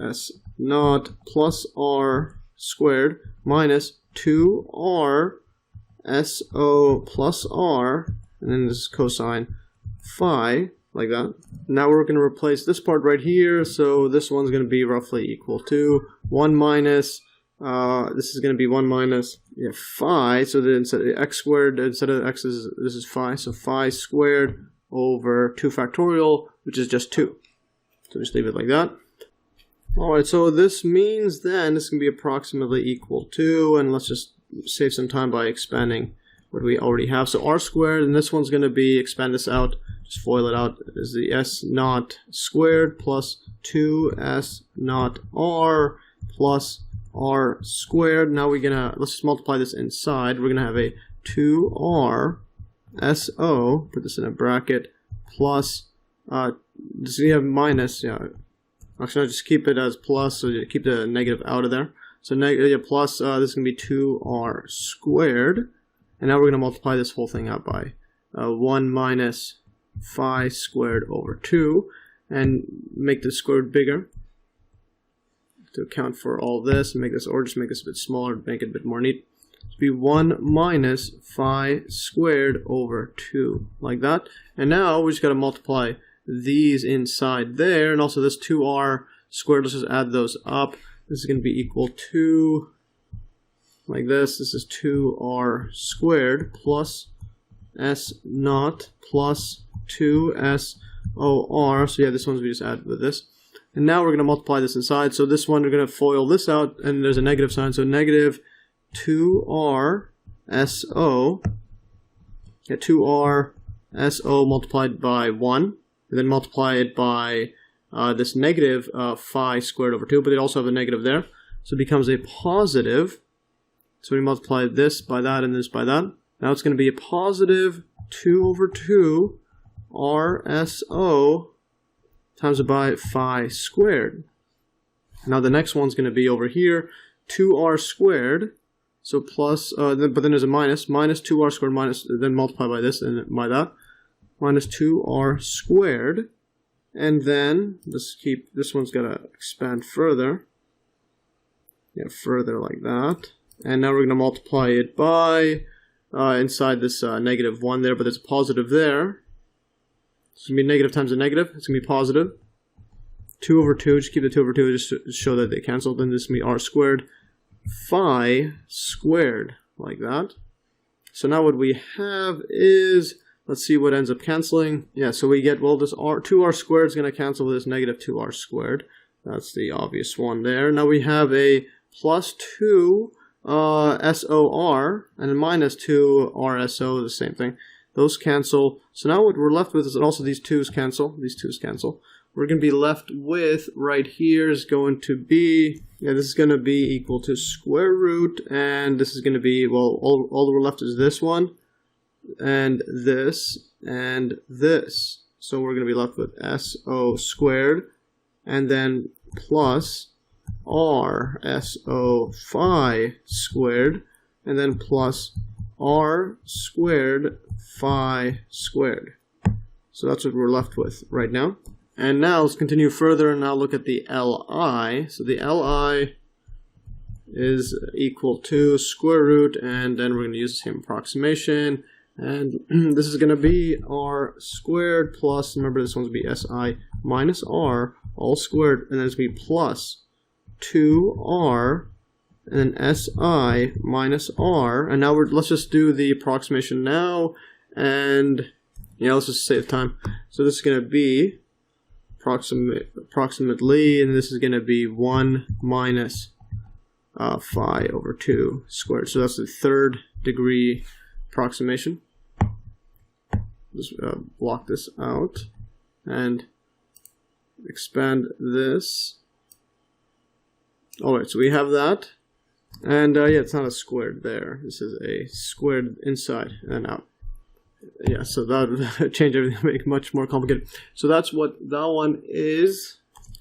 S naught plus r squared minus 2r SO plus r, and then this is cosine phi, like that. Now we're going to replace this part right here, so this one's going to be roughly equal to 1 minus, this is going to be 1 minus phi, so then instead of x squared, instead of x, this is phi, so phi squared over 2 factorial, which is just 2. So just leave it like that. Alright, so this means then this can be approximately equal to, and let's just save some time by expanding what we already have. So r squared, and this one's going to be, expand this out, just FOIL it out, is the s naught squared plus 2s naught r plus r squared. Now we're going to, let's just multiply this inside. We're going to have a 2r SO, put this in a bracket, plus, does we have minus, actually, I'll just keep it as plus, so you keep the negative out of there. So plus, this is going to be 2r squared, and now we're going to multiply this whole thing out by 1 minus phi squared over 2, and make the square root bigger to account for all this, and make this, or just make this a bit smaller to make it a bit more neat. It'll be 1 minus phi squared over 2, like that. And now we just got to multiply these inside there, and also this 2r squared, let's just add those up. This is going to be equal to, like this is 2r squared plus s naught plus 2SOR. So yeah, this one's we just add with this. And now we're going to multiply this inside. So this one, we're going to FOIL this out, and there's a negative sign. So negative 2r SO get 2r SO multiplied by 1, and then multiply it by this negative phi squared over 2, but they also have a negative there. So it becomes a positive. So we multiply this by that and this by that. Now it's going to be a positive 2 over 2 RSO times it by phi squared. Now the next one's going to be over here, 2r squared. So plus, but then there's a minus 2r squared minus, then multiply by this and by that. Minus 2r squared, and then let's keep this one's got to expand further, further like that, and now we're going to multiply it by inside this negative 1 there, but there's a positive there. It's going to be negative times a negative. It's going to be positive 2 over 2. Just keep the 2 over 2 just to show that they cancel. Then this is going to be r squared phi squared like that. So now what we have is, let's see what ends up canceling. Yeah, so we get, well, this 2r squared is going to cancel with this negative 2r squared. That's the obvious one there. Now we have a plus 2 SOR and a minus 2 RSO, the same thing. Those cancel. So now what we're left with is that also these 2's cancel. These 2's cancel. We're going to be left with, right here is going to be, this is going to be equal to square root, and this is going to be, well, all we're left is this one, and this, and this. So we're going to be left with SO squared, and then plus RSO phi squared, and then plus R squared phi squared. So that's what we're left with right now. And now let's continue further and now look at the Li. So the Li is equal to square root, and then we're going to use the same approximation. And this is going to be r squared plus, remember this one's going to be Si minus r all squared, and then it's going to be plus 2r and then Si minus r. And now let's just do the approximation now, and let's just save time. So this is going to be approximately, and this is going to be 1 minus phi over 2 squared. So that's the third degree approximation. Just block this out and expand this. Alright, so we have that. And it's not a squared there. This is a squared inside and out. Yeah, so that would change everything, make it much more complicated. So that's what that one is.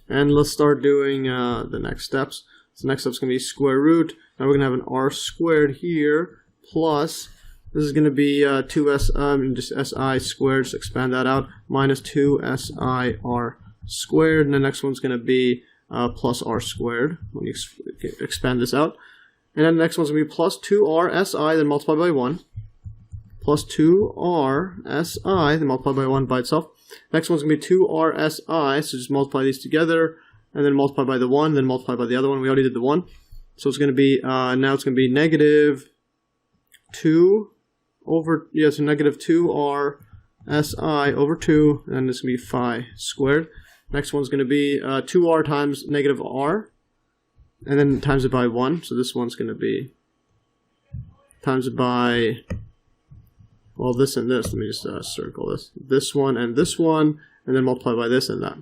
And let's start doing the next steps. So the next step is going to be square root. Now we're going to have an r squared here plus, this is going to be 2s, just si squared, just expand that out, minus 2sir squared. And the next one's going to be plus r squared when you expand this out. And then the next one's going to be plus 2r si, then multiplied by 1. Plus 2r si, then multiplied by 1 by itself. Next one's going to be 2r si, so just multiply these together, and then multiply by the 1, then multiply by the other one. We already did the 1. So it's going to be, now it's going to be negative 2 over, so negative 2r si over 2, and this is going to be phi squared. Next one's going to be 2r times negative r, and then times it by 1. So this one's going to be times it by, well, this and this. Let me just circle this. This one, and then multiply by this and that.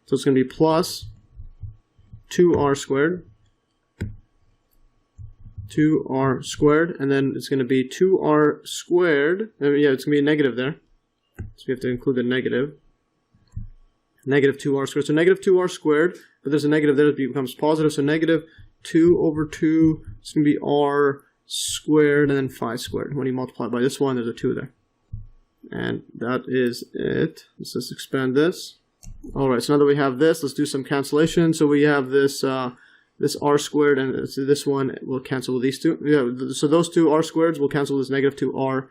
So it's going to be plus 2r squared, 2r squared, and then it's going to be 2r squared. It's going to be a negative there. So we have to include the negative. Negative 2r squared. So negative 2r squared, but there's a negative there, it becomes positive. So negative 2 over 2, it's going to be r squared and then phi squared. When you multiply by this one, there's a 2 there. And that is it. Let's just expand this. Alright, so now that we have this, let's do some cancellation. So we have this this r squared, and this one will cancel with these two. Yeah, so those two r squareds will cancel with this negative 2r,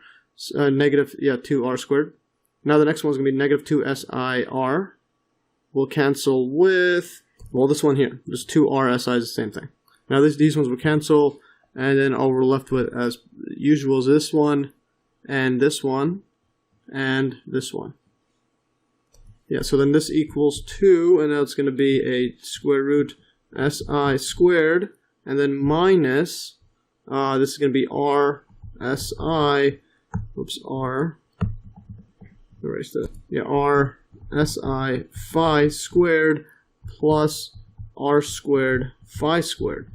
2r squared. Now the next one's going to be negative 2sir. Will cancel with, well, this one here. Just 2r si is the same thing. Now these ones will cancel, and then all we're left with as usual is this one, and this one, and this one. Yeah, so then this equals 2, and now it's going to be a square root si squared, and then minus, this is going to be r si oops, r, erase that, yeah, r si phi squared plus r squared phi squared.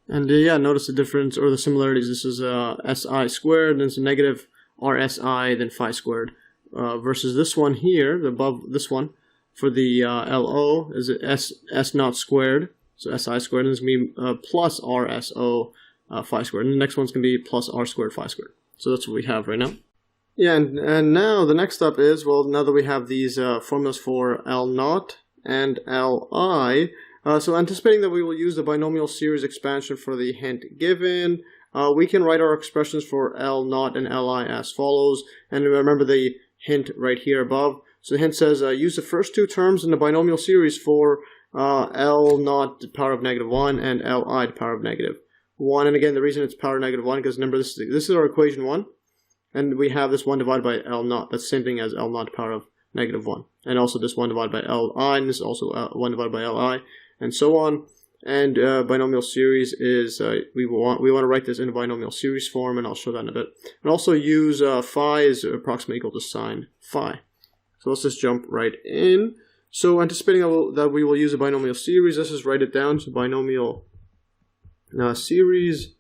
And yeah, notice the difference or the similarities. This is si squared, and it's a negative rsi, then phi squared, versus this one here, above this one, for the LO is s naught squared, so si squared, and it's going to be plus rso phi squared, and the next one's going to be plus r squared phi squared. So that's what we have right now. Yeah, and now the next step is, well, now that we have these formulas for L naught and Li, so anticipating that we will use the binomial series expansion for the hint given, we can write our expressions for L naught and Li as follows. And remember the hint right here above. So the hint says use the first two terms in the binomial series for L naught to the power of -1 and Li to the power of -1. And again, the reason it's power of -1 because remember this is our equation 1. And we have this 1 divided by L naught. That's the same thing as L naught to the power of -1. And also this 1 divided by Li, and this is also 1 divided by Li, and so on. And binomial series is, we want to write this in a binomial series form, and I'll show that in a bit. And also use phi is approximately equal to sine phi. So let's just jump right in. So anticipating that we will use a binomial series, let's just write it down. So binomial series.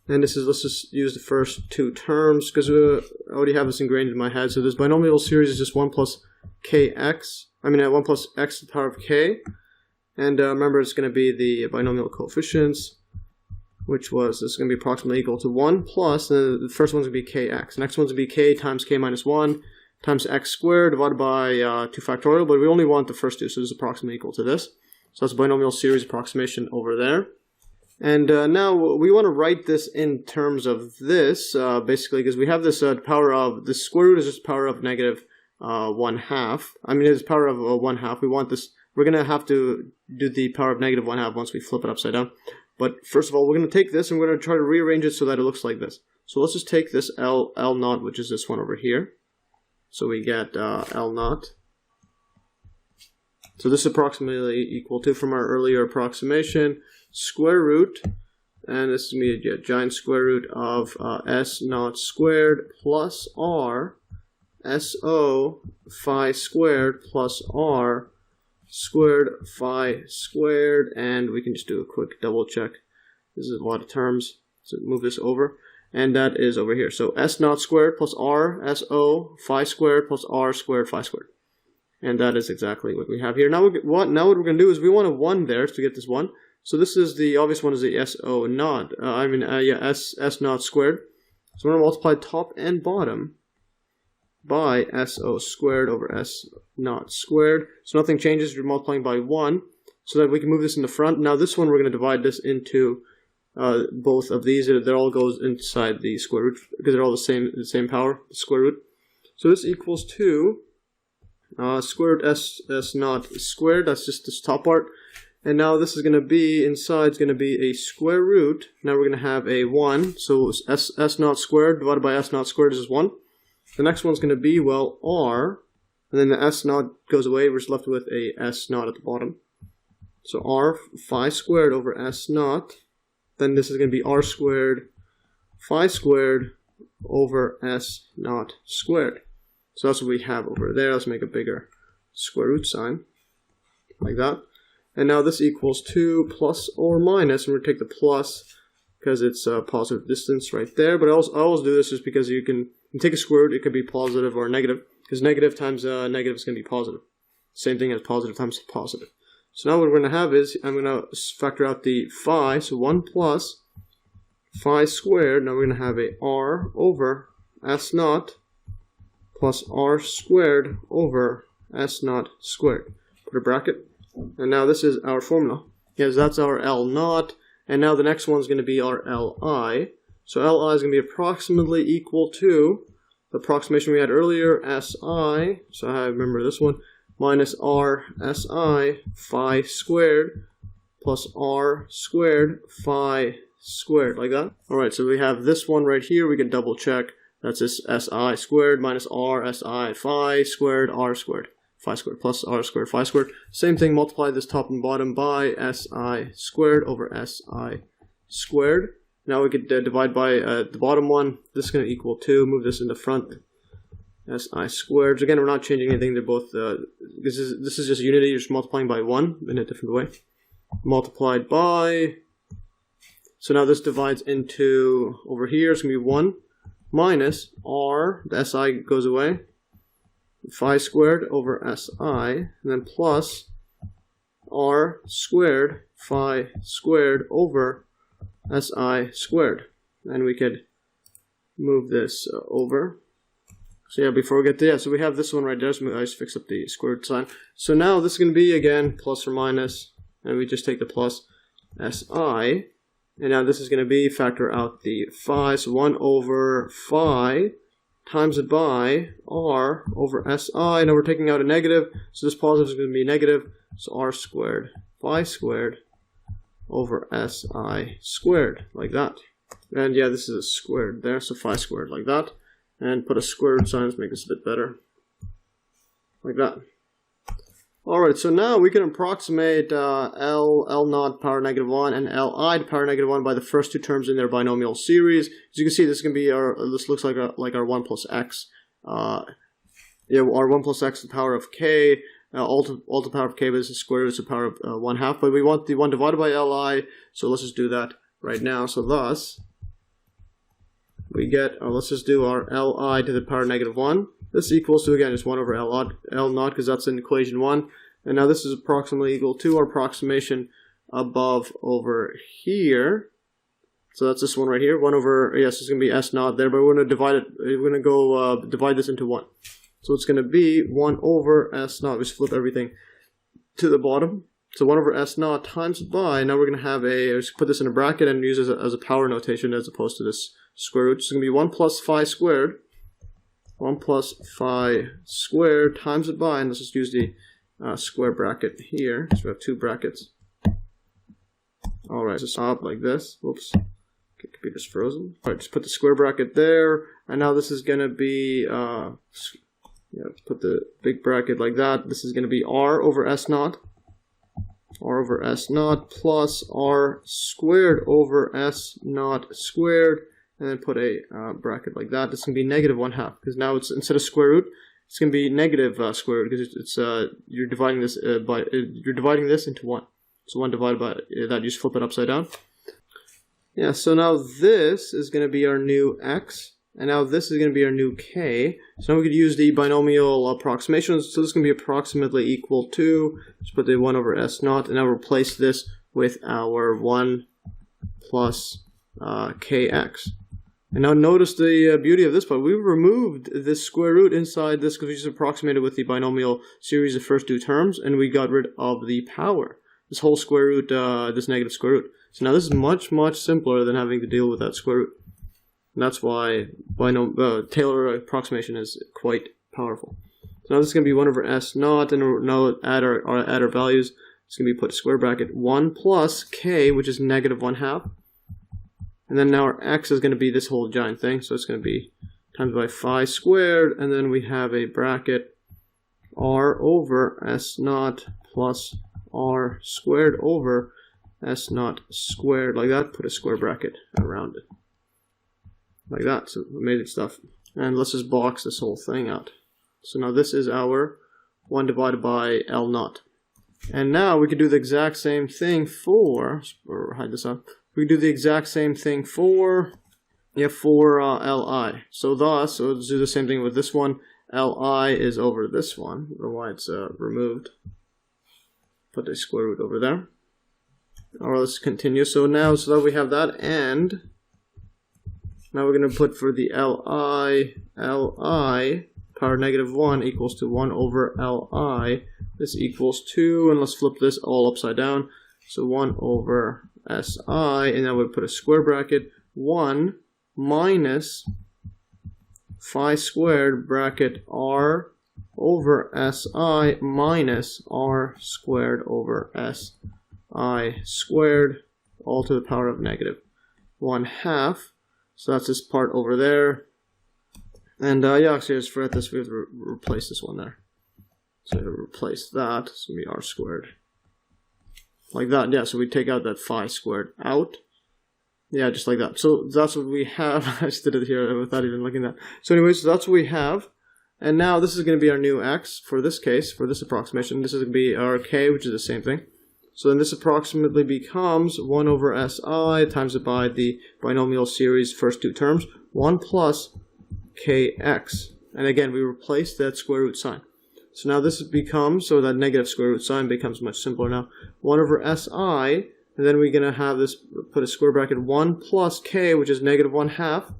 And this is, let's just use the first two terms because I already have this ingrained in my head. So this binomial series is just 1 plus kx, 1 plus x to the power of k. And remember, it's going to be the binomial coefficients, which was, this is going to be approximately equal to 1 plus, the first one's going to be kx. The next one's going to be k times k minus 1 times x squared divided by 2 factorial, but we only want the first two, so this is approximately equal to this. So that's a binomial series approximation over there. And now we want to write this in terms of this, basically, because we have this power of, the square root is just power of -1/2. It's power of 1/2. We want this, we're going to have to do the power of -1/2 once we flip it upside down. But first of all, we're going to take this and we're going to try to rearrange it so that it looks like this. So let's just take this L naught, which is this one over here. So we get L naught. So this is approximately equal to, from our earlier approximation, square root, and this is going to be a giant square root of s naught squared plus r so phi squared plus r squared phi squared, and we can just do a quick double check. This is a lot of terms, so move this over, and that is over here. So s naught squared plus r so phi squared plus r squared phi squared. And that is exactly what we have here. Now what we're going to do is we want a 1 there to get this 1. So this is the obvious one, is the SO naught. S naught squared. So we're going to multiply top and bottom by SO squared over S naught squared. So nothing changes. We're multiplying by 1 so that we can move this in the front. Now this one, we're going to divide this into both of these. It all goes inside the square root because they're all the same power, the square root. So this equals to square root S naught squared. That's just this top part. And now this is going to be, inside is going to be a square root. Now we're going to have a 1. So S naught squared divided by S naught squared is 1. The next one's going to be, well, R. And then the S naught goes away. We're just left with a S naught at the bottom. So R phi squared over S naught. Then this is going to be R squared phi squared over S naught squared. So that's what we have over there. Let's make a bigger square root sign. Like that. And now this equals 2 plus or minus, and we're going to take the plus because it's a positive distance right there. But I always do this just because you can take a square root, it could be positive or negative, because negative times negative is going to be positive. Same thing as positive times positive. So now what we're going to have is, I'm going to factor out the phi, so 1 plus phi squared. Now we're going to have a r over s naught plus r squared over s naught squared. Put a bracket. And now this is our formula. Yes, that's our L naught. And now the next one's going to be our Li. So Li is going to be approximately equal to the approximation we had earlier, Si. So I remember this one. Minus R Si phi squared plus R squared phi squared. Like that. Alright, so we have this one right here. We can double check. That's this Si squared minus R Si phi squared R squared. Phi squared plus r squared phi squared. Same thing, multiply this top and bottom by si squared over si squared. Now we could divide by the bottom one. This is going to equal 2. Move this in the front. SI squared. So again, we're not changing anything. They're both, this is just unity. You're just multiplying by 1 in a different way. Multiplied by, so now this divides into, over here, it's going to be 1 minus r, the SI goes away, phi squared over SI, and then plus r squared, phi squared over SI squared. And we could move this over. So yeah, before we get to, so we have this one right there, so I just fix up the square root sign. So now this is going to be, again, plus or minus, and we just take the plus SI, and now this is going to be, factor out the phi, so 1 over phi times it by r over SI, now we're taking out a negative, so this positive is going to be negative, so r squared, phi squared over SI squared, like that. And yeah, this is a squared there, so phi squared like that. And put a square root sign to make this a bit better. Like that. Alright, so now we can approximate L naught power negative 1 and Li to power negative 1 by the first two terms in their binomial series. As you can see, this is going to be our, this looks like our 1 plus x. Our 1 plus x to the power of k. All to the power of k, but this is square root to the power of 1/2. But we want the 1 divided by Li, so let's just do that right now. So thus, we get, let's just do our Li to the power negative 1. This equals to, again, just 1 over L naught, because that's in equation 1. And now this is approximately equal to our approximation above over here. So that's this one right here. 1 over, yes, it's going to be S naught there, but we're going to divide it, we're going to go divide this into 1. So it's going to be 1 over S naught. We just flip everything to the bottom. So 1 over S naught times by, now we're going to have a, let's put this in a bracket and use it as a power notation as opposed to this square root. It's going to be 1 plus phi squared. 1 plus phi squared times it by, and let's just use the square bracket here. So we have two brackets. Alright, so stop like this. Whoops. Okay, computer's frozen. Alright, just put the square bracket there. And now this is going to be, put the big bracket like that. This is going to be r over S naught. R over S naught plus r squared over S naught squared. And then put a bracket like that. This is going to be negative 1/2, because now it's, instead of square root, it's going to be negative square root, because it's you're dividing this you're dividing this into 1. So 1 divided by that, you just flip it upside down. Yeah. So now this is going to be our new x, and now this is going to be our new k. So now we could use the binomial approximations. So this is going to be approximately equal to. Just put the 1 over S naught, and now replace this with our 1 plus kx. And now notice the beauty of this part. We removed this square root inside this because we just approximated with the binomial series of first two terms, and we got rid of the power. This whole square root, this negative square root. So now this is much, much simpler than having to deal with that square root. And that's why Taylor approximation is quite powerful. So now this is going to be 1 over S naught, and now add our values. It's going to be put square bracket 1 plus k, which is negative 1/2. And then now our x is going to be this whole giant thing, so it's going to be times by phi squared, and then we have a bracket r over S naught plus r squared over S naught squared, like that. Put a square bracket around it. Like that, so amazing stuff. And let's just box this whole thing out. So now this is our 1 divided by L naught. And now we could do the exact same thing for, or hide this up. We do the exact same thing for Li. So thus, so let's do the same thing with this one. Li is over this one. I don't know why it's removed. Put the square root over there. Alright, let's continue. So now, so that we have that, and now we're going to put for the Li power negative 1 equals to 1 over Li. This equals 2, and let's flip this all upside down. So 1 over Si, and then we'll put a square bracket 1 minus phi squared bracket r over Si minus r squared over Si squared, all to the power of negative 1/2. So that's this part over there. And yeah, actually, just forget this. We have to replace this one there. So to replace that, it's going to be r squared. Like that, yeah, so we take out that phi squared out. Yeah, just like that. So that's what we have. I just did it here without even looking at that. So anyways, so that's what we have. And now this is going to be our new x for this case, for this approximation. This is going to be our k, which is the same thing. So then this approximately becomes 1 over si times it by the binomial series first two terms, 1 plus kx. And again, we replace that square root sign. So now this becomes, so that negative square root sign becomes much simpler now. 1 over si, and then we're going to have this, put a square bracket, 1 plus k, which is negative 1/2,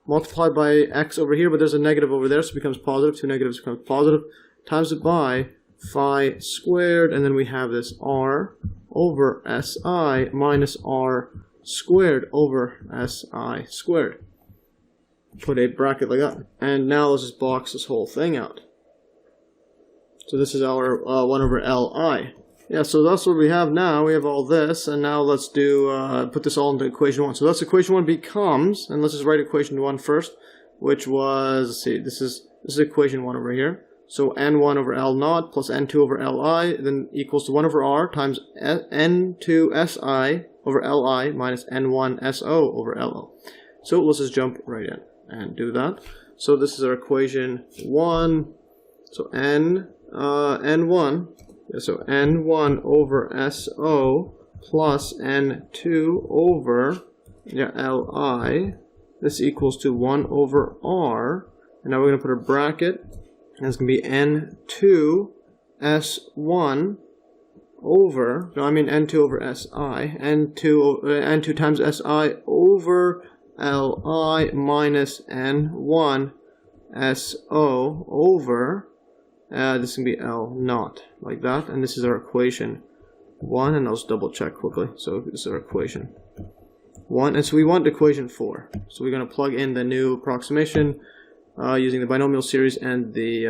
multiplied by x over here, but there's a negative over there, so it becomes positive. Two negatives becomes positive, times it by phi squared, and then we have this r over si minus r squared over si squared. Put a bracket like that. And now let's just box this whole thing out. So this is our 1 over li. Yeah, so that's what we have now. We have all this, and now let's do put this all into equation 1. So that's equation 1 becomes, and let's just write equation 1 first, which was, let's see, this is equation 1 over here. So n1 over L naught plus n2 over Li, then equals to 1 over r times n2 si over Li minus n1 so over Lo. So let's just jump right in and do that. So this is our equation 1. So n1, so n1 over so plus n2 over Li. This equals to 1 over r. And now we're going to put a bracket. And it's going to be n2 s1 over, no, I mean n2 over si, n2 times si over Li minus n1 so over, this is going to be L naught, like that. And this is our equation 1, and I'll just double check quickly. So this is our equation 1, and so we want equation 4. So we're going to plug in the new approximation using the binomial series and the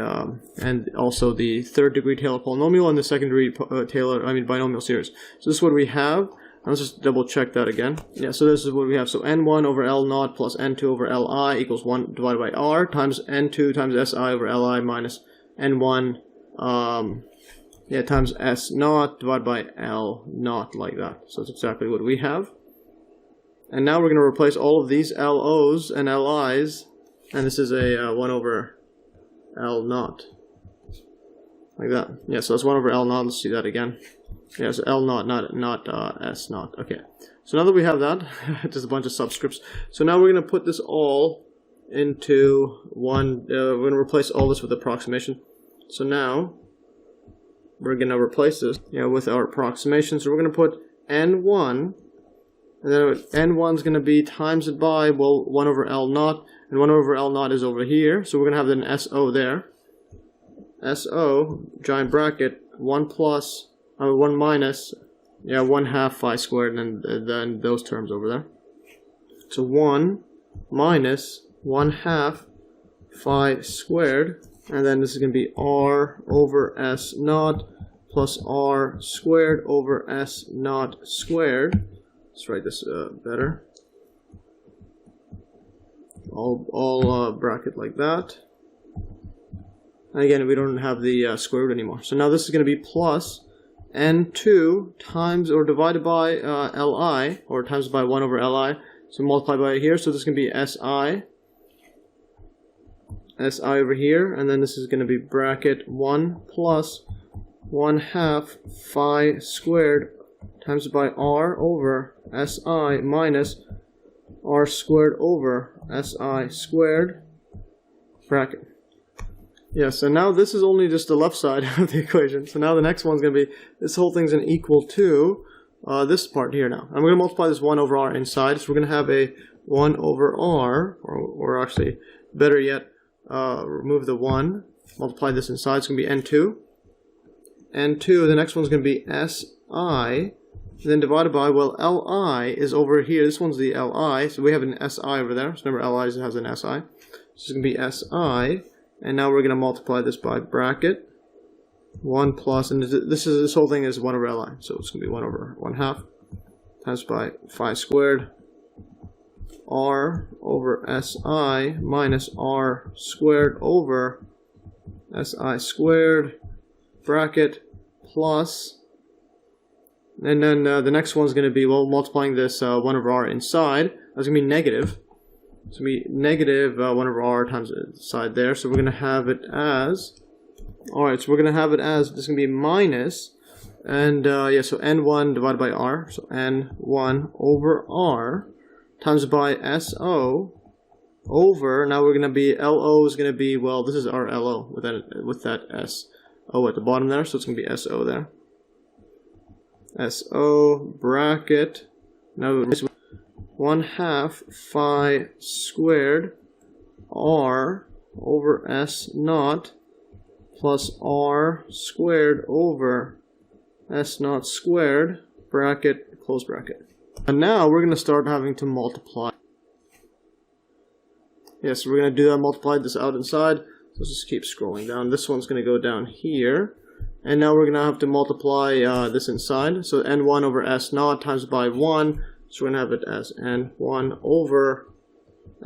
and also the third degree Taylor polynomial and the second degree binomial series. So this is what we have. Let's just double check that again. Yeah, so this is what we have. So n1 over L naught plus n2 over Li equals 1 divided by r times n2 times si over Li minus n1 times s naught divided by L naught, like that. So that's exactly what we have. And now we're going to replace all of these LOs and LIs. And this is a 1 over L naught, like that. Yeah, so that's 1 over L naught. Let's see that again. Yeah, so L naught, not S naught. Okay. So now that we have that, just a bunch of subscripts. So now we're going to put this all into one. We're going to replace all this with approximation. So now we're going to replace this, with our approximation. So we're going to put n1, and then n1 is going to be times it by, well, 1 over L naught. And 1 over L naught is over here, so we're going to have an SO there. SO, giant bracket, 1 plus, 1 minus, 1/2 phi squared, and then those terms over there. So 1 minus 1/2 phi squared, and then this is going to be R over S naught plus R squared over S naught squared. Let's write this better. All bracket like that. And again, we don't have the square root anymore. So now this is going to be plus n2 times or divided by li, or times by 1 over li. So multiply by here. So this is going to be si over here, and then this is going to be bracket 1 plus 1/2 phi squared times by r over si minus r squared over si squared, bracket. Yeah, so now this is only just the left side of the equation. So now the next one's going to be, this whole thing's going to equal to this part here now. I'm going to multiply this 1 over r inside. So we're going to have a 1 over r, or actually, better yet, remove the 1, multiply this inside. It's going to be n2. n2, the next one's going to be si. Then divided by, well, Li is over here. This one's the Li, so we have an Si over there. So remember, Li has an Si. So it's going to be Si, and now we're going to multiply this by bracket 1 plus, and this whole thing is 1 over Li, so it's going to be 1 over 1/2 times by phi squared R over Si minus R squared over Si squared, bracket plus. And then the next one's going to be, well, multiplying this 1 over r inside. That's going to be negative. It's going to be negative 1 over r times the side there. So we're going to have it as, alright, so we're going to have it as, this is going to be minus, and yeah, so n1 divided by r, so n1 over r times by SO over, now we're going to be, LO is going to be, well, this is our LO with that SO at the bottom there, so it's going to be SO there. SO bracket, now 1/2 phi squared r over S naught plus r squared over S naught squared, bracket, close bracket. And now we're going to start having to multiply. Yeah, so we're going to do that, multiply this out inside. So let's just keep scrolling down. This one's going to go down here. And now we're going to have to multiply this inside. So n1 over S naught times by 1. So we're going to have it as n1 over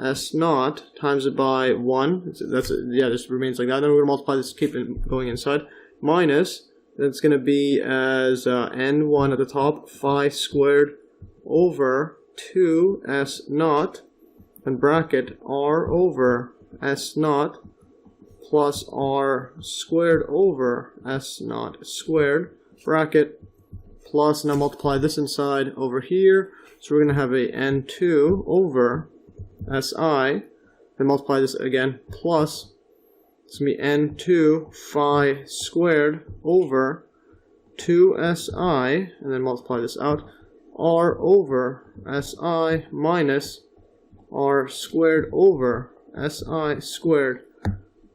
S naught times it by 1. That's yeah, this remains like that. Then we're going to multiply this, keep it going inside. Minus, that's going to be as n1 at the top, phi squared over 2 S naught, and bracket r over S naught plus r squared over S naught squared, bracket, plus, now multiply this inside over here. So we're going to have a n2 over Si, then multiply this again, plus, it's going to be n2 phi squared over 2Si, and then multiply this out, r over Si minus r squared over Si squared,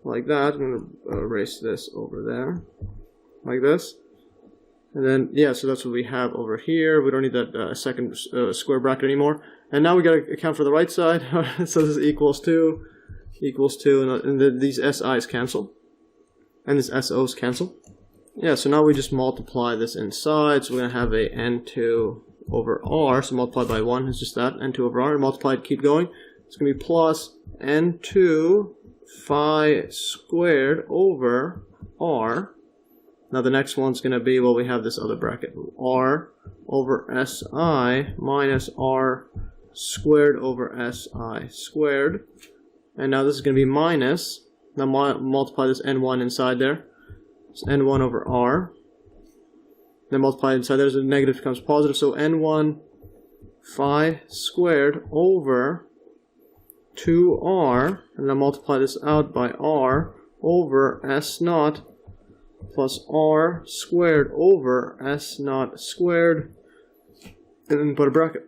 like that. I'm going to erase this over there, like this. And then, yeah, so that's what we have over here. We don't need that second square bracket anymore. And now we got to account for the right side. So this is equals 2, and these SI's cancel. And these SO's cancel. Yeah, so now we just multiply this inside. So we're going to have a n2 over r. So multiplied by 1 is just that, n2 over r. Multiplied, keep going. It's going to be plus n2 phi squared over r. Now the next one's going to be, well, we have this other bracket, r over Si minus r squared over Si squared. And now this is going to be minus, now multiply this n1 inside there. It's n1 over r. Then multiply inside there, so the negative becomes positive. So n1 phi squared over 2r, and then multiply this out by r over S naught plus r squared over S naught squared, and then put a bracket.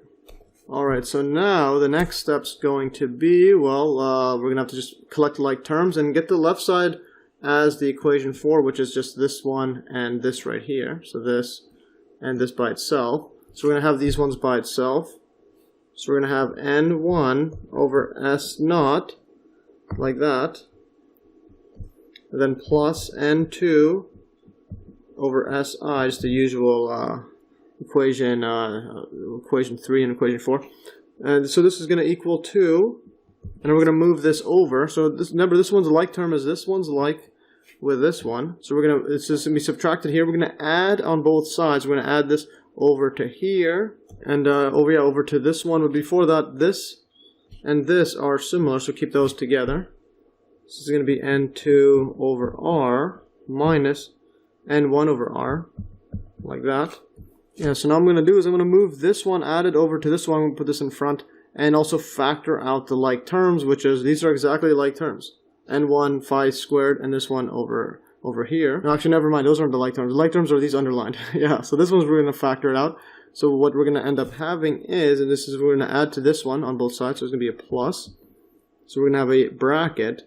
Alright, so now the next step's going to be, well, we're going to have to just collect like terms and get the left side as the equation 4, which is just this one and this right here. So this and this by itself. So we're going to have these ones by itself. So we're going to have n1 over S naught, like that. And then plus n2 over Si, just the usual equation 3 and equation 4. And so this is going to equal 2, and we're going to move this over. So this, remember, this one's like term as this one's like with this one. So we're going to, it's just going to be subtracted here. We're going to add on both sides. We're going to add this over to here, and over to this one. But before that, this and this are similar, so keep those together. This is going to be n2 over r minus n1 over r, like that. Yeah, so now what I'm going to do is I'm going to move this one added over to this one. I'm going to put this in front and also factor out the like terms, which is, these are exactly like terms. n1 phi squared and this one over here. No, actually, never mind. Those aren't the like terms. The like terms are these underlined. Yeah, so this one's we're going to factor it out. So what we're going to end up having is, and this is, we're going to add to this one on both sides, so it's going to be a plus. So we're going to have a bracket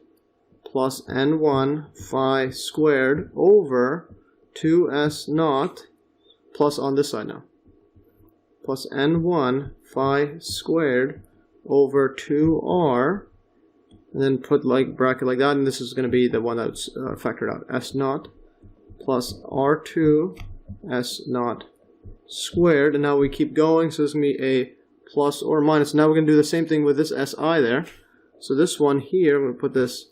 plus n1 phi squared over 2s naught, plus on this side now, plus n1 phi squared over 2r, and then put like bracket like that, and this is going to be the one that's factored out, s naught plus r2 s naught squared, and now we keep going, so this is going to be a plus or minus. Now we're going to do the same thing with this si there. So this one here, I'm going to put this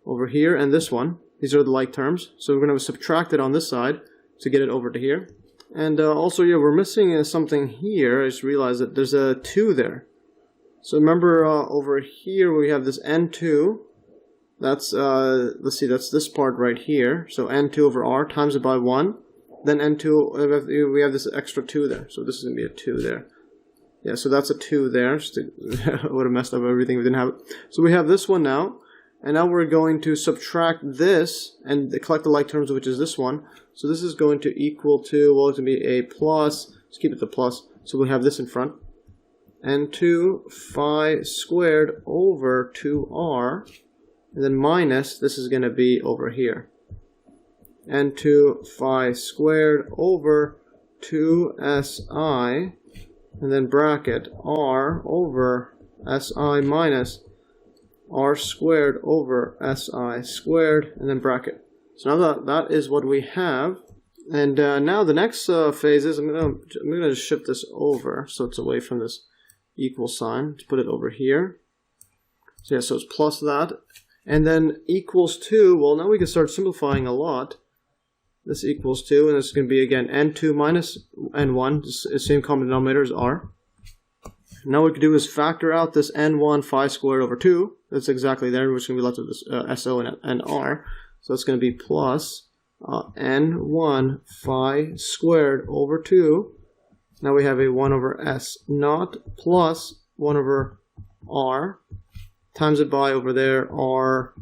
over here, and this one, these are the like terms, so we're going to subtract it on this side to get it over to here. And also, yeah, we're missing something here. I just realized that there's a 2 there. So remember over here we have this n2. That's, let's see, that's this part right here. So n2 over r times it by 1. Then n2, we have this extra 2 there. So this is going to be a 2 there. Yeah, so that's a 2 there. Would have messed up everything if we didn't have it. So we have this one now. And now we're going to subtract this and collect the like terms, which is this one. So this is going to equal to, well, it's going to be a plus. Let's keep it the plus. So we have this in front. n2 phi squared over 2r. And then minus, this is going to be over here. n2 phi squared over 2si. And then bracket r over si minus r squared over si squared, and then bracket. So now that is what we have. And now the next phase is, I'm gonna just shift this over so it's away from this equal sign. Let's put it over here. So yeah, so it's plus that. And then equals 2, well, now we can start simplifying a lot. This equals 2, and this is going to be, again, n2 minus n1, the same common denominator as r. Now what we can do is factor out this n1 phi squared over 2. That's exactly there. We're just going to be left with this SO and r. So it's going to be plus n1 phi squared over 2. Now we have a 1 over s naught plus 1 over r times it by over there r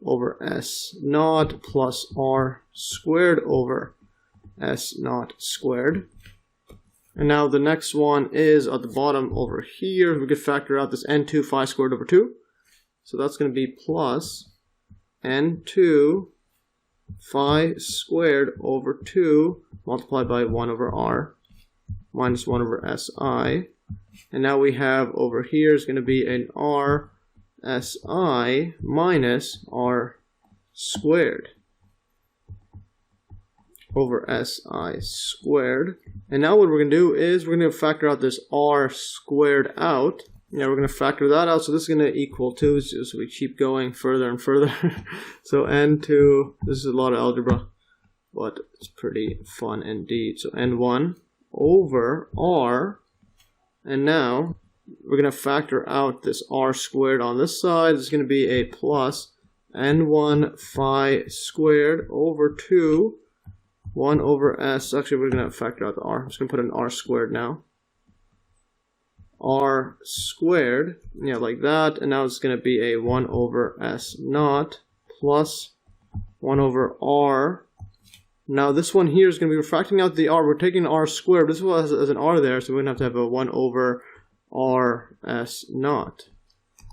over s naught plus r squared over s naught squared. And now the next one is at the bottom over here. We could factor out this n2 phi squared over 2. So that's going to be plus n2 phi squared over 2 multiplied by 1 over r minus 1 over si. And now we have over here is going to be an r si minus r squared over si squared. And now what we're going to do is we're going to factor out this r squared out. Yeah, we're going to factor that out. So this is going to equal 2. So we keep going further and further. So n2, this is a lot of algebra, but it's pretty fun indeed. So n1 over r. And now we're going to factor out this r squared on this side. It's going to be a plus n1 phi squared over 2, 1 over s. Actually, we're going to factor out the r. I'm just going to put an r squared now. R squared, yeah, like that. And now it's going to be a 1 over s naught plus 1 over r. Now this one here is going to be refracting out the r. We're taking r squared. This one has an r there, so we're going to have to have a 1 over r s naught.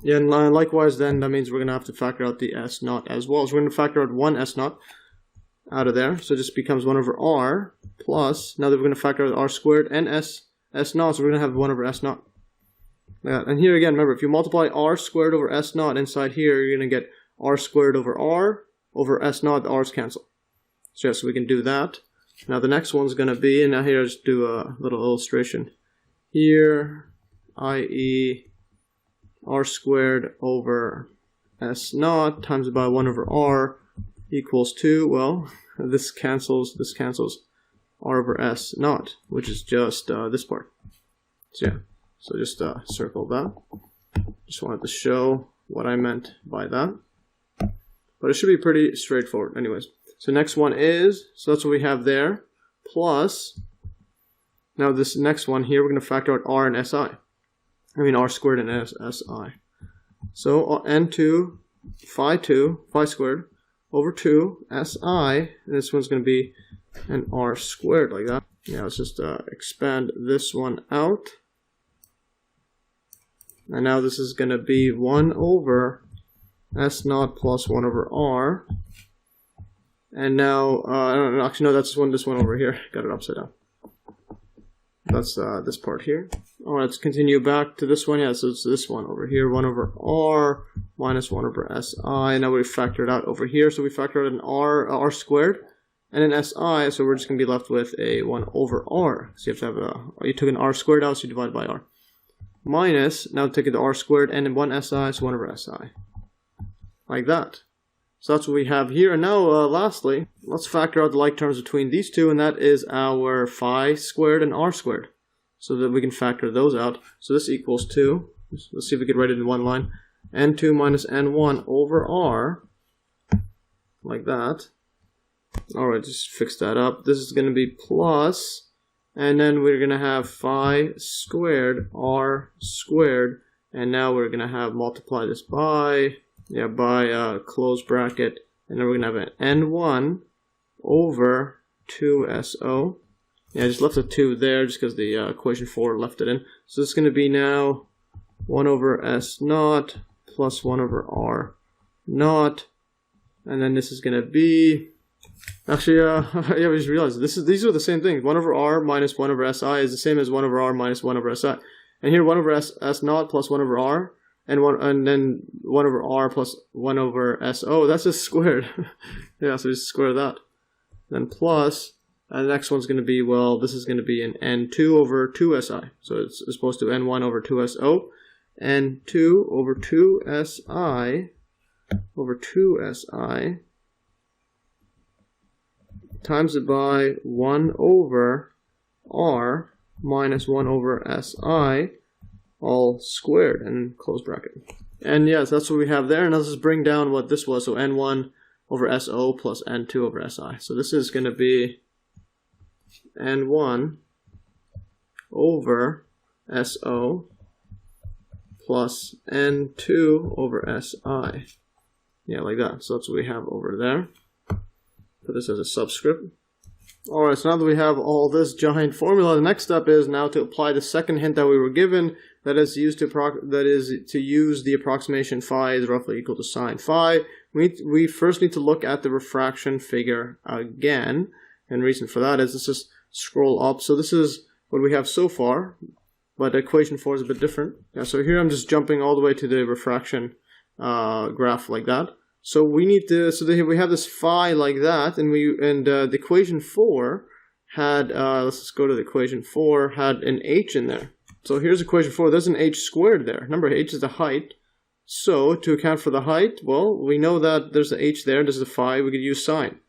Yeah, and likewise then that means we're going to have to factor out the s naught as well. So we're going to factor out 1 s naught out of there. So it just becomes 1 over r plus, now that we're going to factor out r squared and s naught, so we're going to have 1 over s naught. Yeah, and here again, remember, if you multiply r squared over s naught inside here, you're going to get r squared over s naught, the r's cancel. So yeah, so we can do that. Now the next one's going to be, and now here I'll just do a little illustration. Here, i.e. r squared over s naught times by 1 over r equals 2. Well, this cancels r over s naught, which is just this part. So yeah, so just circle that. Just wanted to show what I meant by that. But it should be pretty straightforward anyways. So next one is, so that's what we have there, plus, now this next one here, we're going to factor out r and si. I mean r squared and si. So n2 phi squared over 2 si, and this one's going to be an r squared like that. Yeah, let's just expand this one out. And now this is going to be 1 over s naught plus 1 over r. And now, I don't know, actually no, that's this one over here. Got it upside down. That's this part here. Alright, let's continue back to this one. Yeah, so it's this one over here. 1 over r minus 1 over si. Now we factor it out over here. So we factor out an r squared and an si. So we're just going to be left with a 1 over r. So you have to have you took an r squared out, so you divide by r. Minus, now take the r squared and 1 si, so 1 over si. Like that. So that's what we have here. And now, lastly, let's factor out the like terms between these two, and that is our phi squared and r squared. So that we can factor those out. So this equals 2. Let's see if we can write it in one line. n2 minus n1 over r, like that. Alright, just fix that up. This is going to be plus, and then we're going to have phi squared r squared, and now we're going to have multiply this by close bracket, and then we're going to have an n1 over 2so. Yeah, I just left a 2 there just because the equation 4 left it in. So this is going to be now 1 over s naught plus 1 over r naught, and then this is going to be, actually, yeah, we just realized these are the same things. 1 over r minus 1 over si is the same as 1 over r minus 1 over si. And here 1 over s naught plus 1 over r, and then 1 over r plus 1 over s. Oh, that's just squared. Yeah, so just square that. Then plus, and the next one's going to be, well, this is going to be an n2 over 2si. So it's supposed to n1 over 2so, n2 over 2si over 2si times it by 1 over r minus 1 over si, all squared, and close bracket. And yes, that's what we have there. And let's just bring down what this was. So n1 over so plus n2 over si. So this is going to be n1 over so plus n2 over si. Yeah, like that. So that's what we have over there. Put this as a subscript. Alright, so now that we have all this giant formula, the next step is now to apply the second hint that we were given, that is to use the approximation phi is roughly equal to sine phi. We first need to look at the refraction figure again, and the reason for that is let's just scroll up. So this is what we have so far, but equation 4 is a bit different. Yeah, so here I'm just jumping all the way to the refraction graph like that. So we need to, we have this phi like that, and the equation 4 had, let's just go to the equation 4, had an h in there. So here's equation 4, there's an h squared there. Remember, h is the height. So to account for the height, well, we know that there's the h there, there's the phi, we could use sine.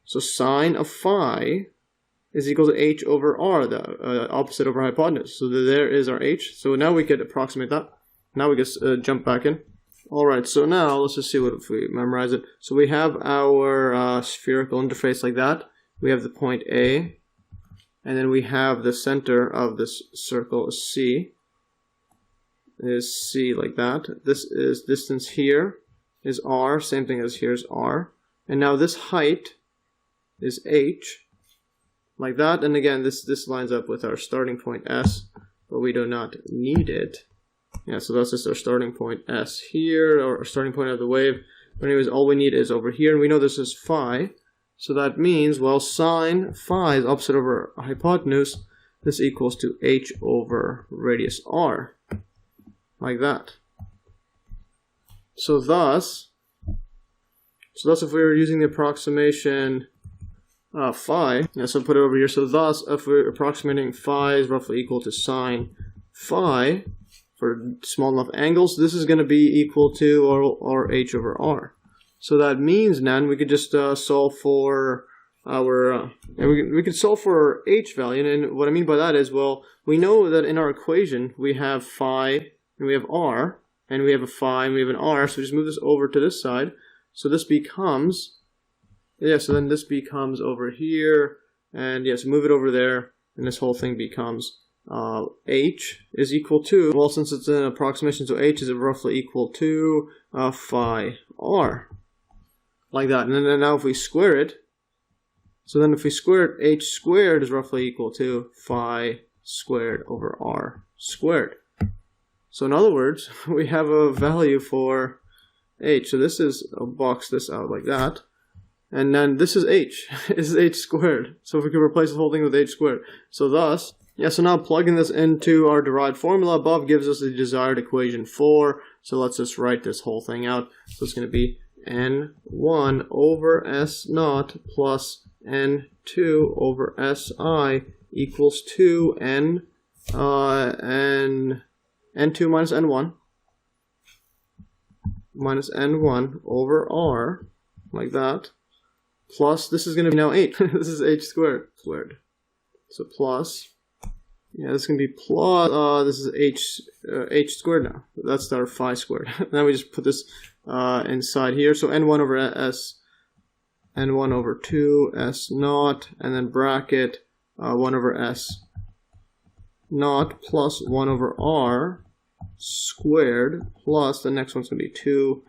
So sine of phi is equal to h over r, the opposite over hypotenuse. So there is our h. So now we could approximate that. Now we can jump back in. Alright, so now let's just see what if we memorize it. So we have our spherical interface like that. We have the point A, and then we have the center of this circle is C. Is C like that. This is distance here is R, same thing as here is R. And now this height is H, like that. And again, this lines up with our starting point S, but we do not need it. Yeah, so that's just our starting point S here, or our starting point of the wave. But anyways, all we need is over here, and we know this is phi. So that means, well, sine phi is opposite over hypotenuse. This equals to h over radius r, like that. So thus if we were using the approximation phi, yeah, so put it over here. So thus, if we're approximating phi is roughly equal to sine phi, for small enough angles, this is going to be equal to or h over r. So that means then we could just solve for our we could solve for our h value. And what I mean by that is, well, we know that in our equation we have phi and we have r, and we have a phi and we have an r. So just move this over to this side. So this becomes, yeah, so then this becomes over here, and yes, move it over there, and this whole thing becomes h is equal to, well, since it's an approximation, so h is roughly equal to phi r, like that. And then now if we square it, so then if we square it, h squared is roughly equal to phi squared over r squared. So in other words, we have a value for h. So this is, I'll box this out like that. And then this is h. This is h squared. So if we could replace the whole thing with h squared. So thus, yeah, so now plugging this into our derived formula above gives us the desired equation 4. So let's just write this whole thing out. So it's going to be n1 over s naught plus n2 over si equals 2 n2 minus n1 over r like that, plus this is going to be now 8. This is h squared. So plus, yeah, this is going to be plus, this is h squared now. That's our phi squared. Now we just put this inside here. So n1 over s, n1 over 2 s naught, and then bracket 1 over s naught plus 1 over r squared plus, the next one's going to be 2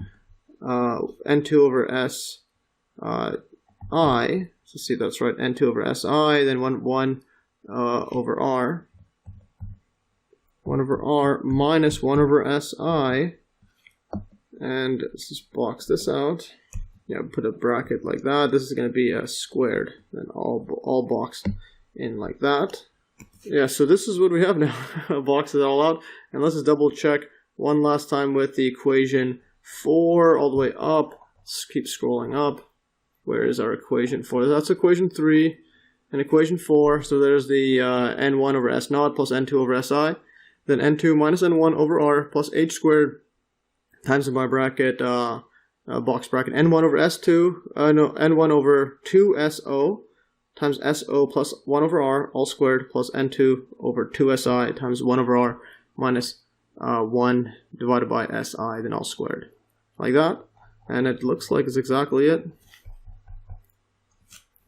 n2 over s I. So see, that's right, n2 over si, then 1 over r. 1 over r minus 1 over si. And let's just box this out. Yeah, put a bracket like that. This is going to be squared, and all boxed in like that. Yeah, so this is what we have now. Box it all out. And let's just double check one last time with the equation 4 all the way up. Let's keep scrolling up. Where is our equation 4? That's equation 3 and equation 4. So there's the n1 over s naught plus n2 over si. Then n2 minus n1 over r plus h squared times in my bracket, box bracket, n1 over s2, n1 over 2so times so plus 1 over r all squared plus n2 over 2si times 1 over r minus 1 divided by si, then all squared. Like that. And it looks like it's exactly it.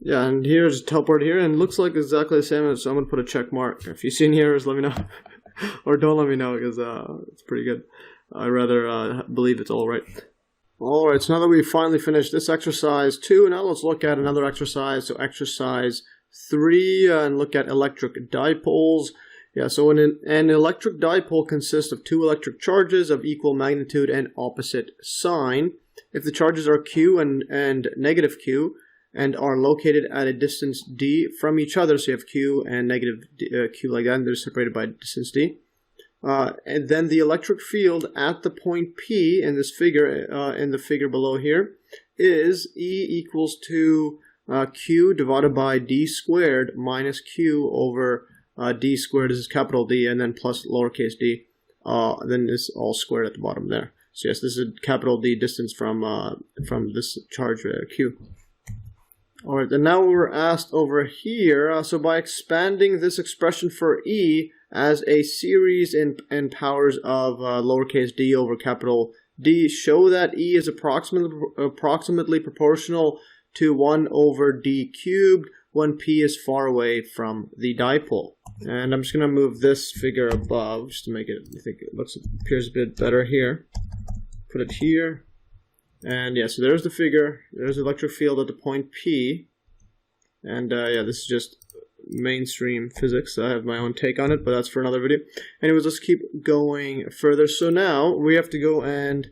Yeah, and here's teleport here, and it looks like exactly the same, so I'm going to put a check mark. If you see any errors, let me know. Or don't let me know, because it's pretty good. I'd rather believe it's all right. Alright, so now that we've finally finished this exercise 2, now let's look at another exercise. So exercise 3, and look at electric dipoles. Yeah, so an electric dipole consists of two electric charges of equal magnitude and opposite sign. If the charges are q and negative q, and are located at a distance d from each other, so you have q and negative q like that, and they're separated by distance d. And then the electric field at the point P in this figure, in the figure below here, is E equals to Q divided by D squared minus Q over D squared. This is capital D, and then plus lowercase d. Then this all squared at the bottom there. So yes, this is capital D distance from this charge Q. Alright, and now we're asked over here, so by expanding this expression for E as a series in powers of lowercase d over capital D, show that E is approximately proportional to 1 over d cubed when P is far away from the dipole. And I'm just going to move this figure above just to make it, I think it appears a bit better here. Put it here. And yeah, so there's the figure. There's the electric field at the point P. And yeah, this is just mainstream physics. I have my own take on it, but that's for another video. Anyways, let's keep going further. So now we have to go and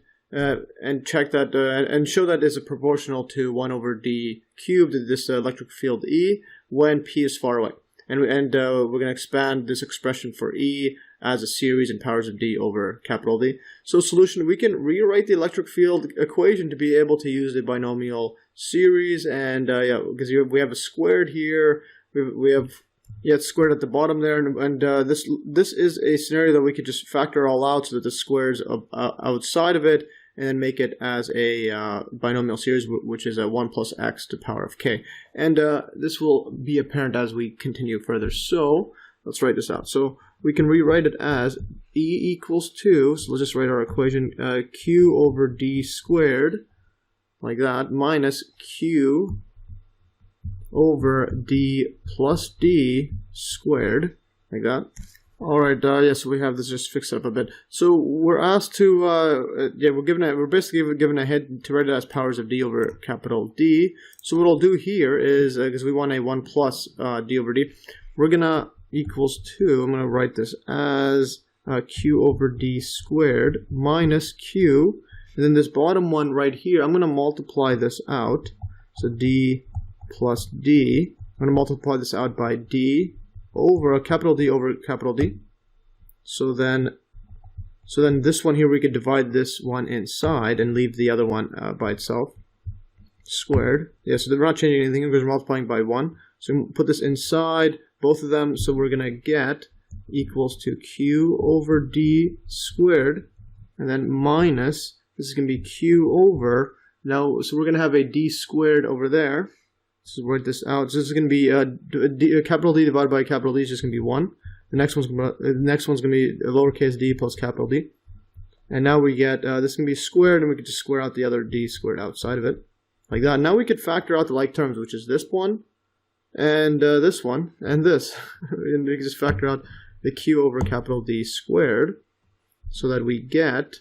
check that and show that is proportional to 1 over d cubed, this electric field E, when P is far away. And we're going to expand this expression for E as a series in powers of d over capital D. So solution, we can rewrite the electric field equation to be able to use the binomial series. And yeah, because we have a squared here, we have it's squared at the bottom there, and this is a scenario that we could just factor all out so that the squares outside of it, and then make it as a binomial series, which is a 1 plus x to the power of k. And this will be apparent as we continue further. So let's write this out. So we can rewrite it as E equals 2, so let's just write our equation, q over d squared, like that, minus q over d plus d squared, like that. Alright, yeah, so we have this, just fix it up a bit. So we're asked to, yeah, we're basically given a hint to write it as powers of d over capital D. So what I'll do here is, because we want a 1 plus d over d, we're gonna equals 2, I'm gonna write this as q over d squared minus q, and then this bottom one right here, I'm gonna multiply this out. So d plus d, I'm gonna multiply this out by d over capital D over capital D. So then this one here, we could divide this one inside and leave the other one by itself, squared. Yeah, so we're not changing anything because we're multiplying by 1. So we put this inside both of them, so we're gonna get equals to q over d squared, and then minus, this is gonna be q over Now, so we're going to have a d squared over there. So write this out. So this is going to be capital D divided by capital D is just going to be 1. The next one's going to be lowercase d plus capital D. And now we get, this can be squared, and we could just square out the other d squared outside of it. Like that. Now we could factor out the like terms, which is this one, and this one, and this. And we can just factor out the q over capital D squared, so that we get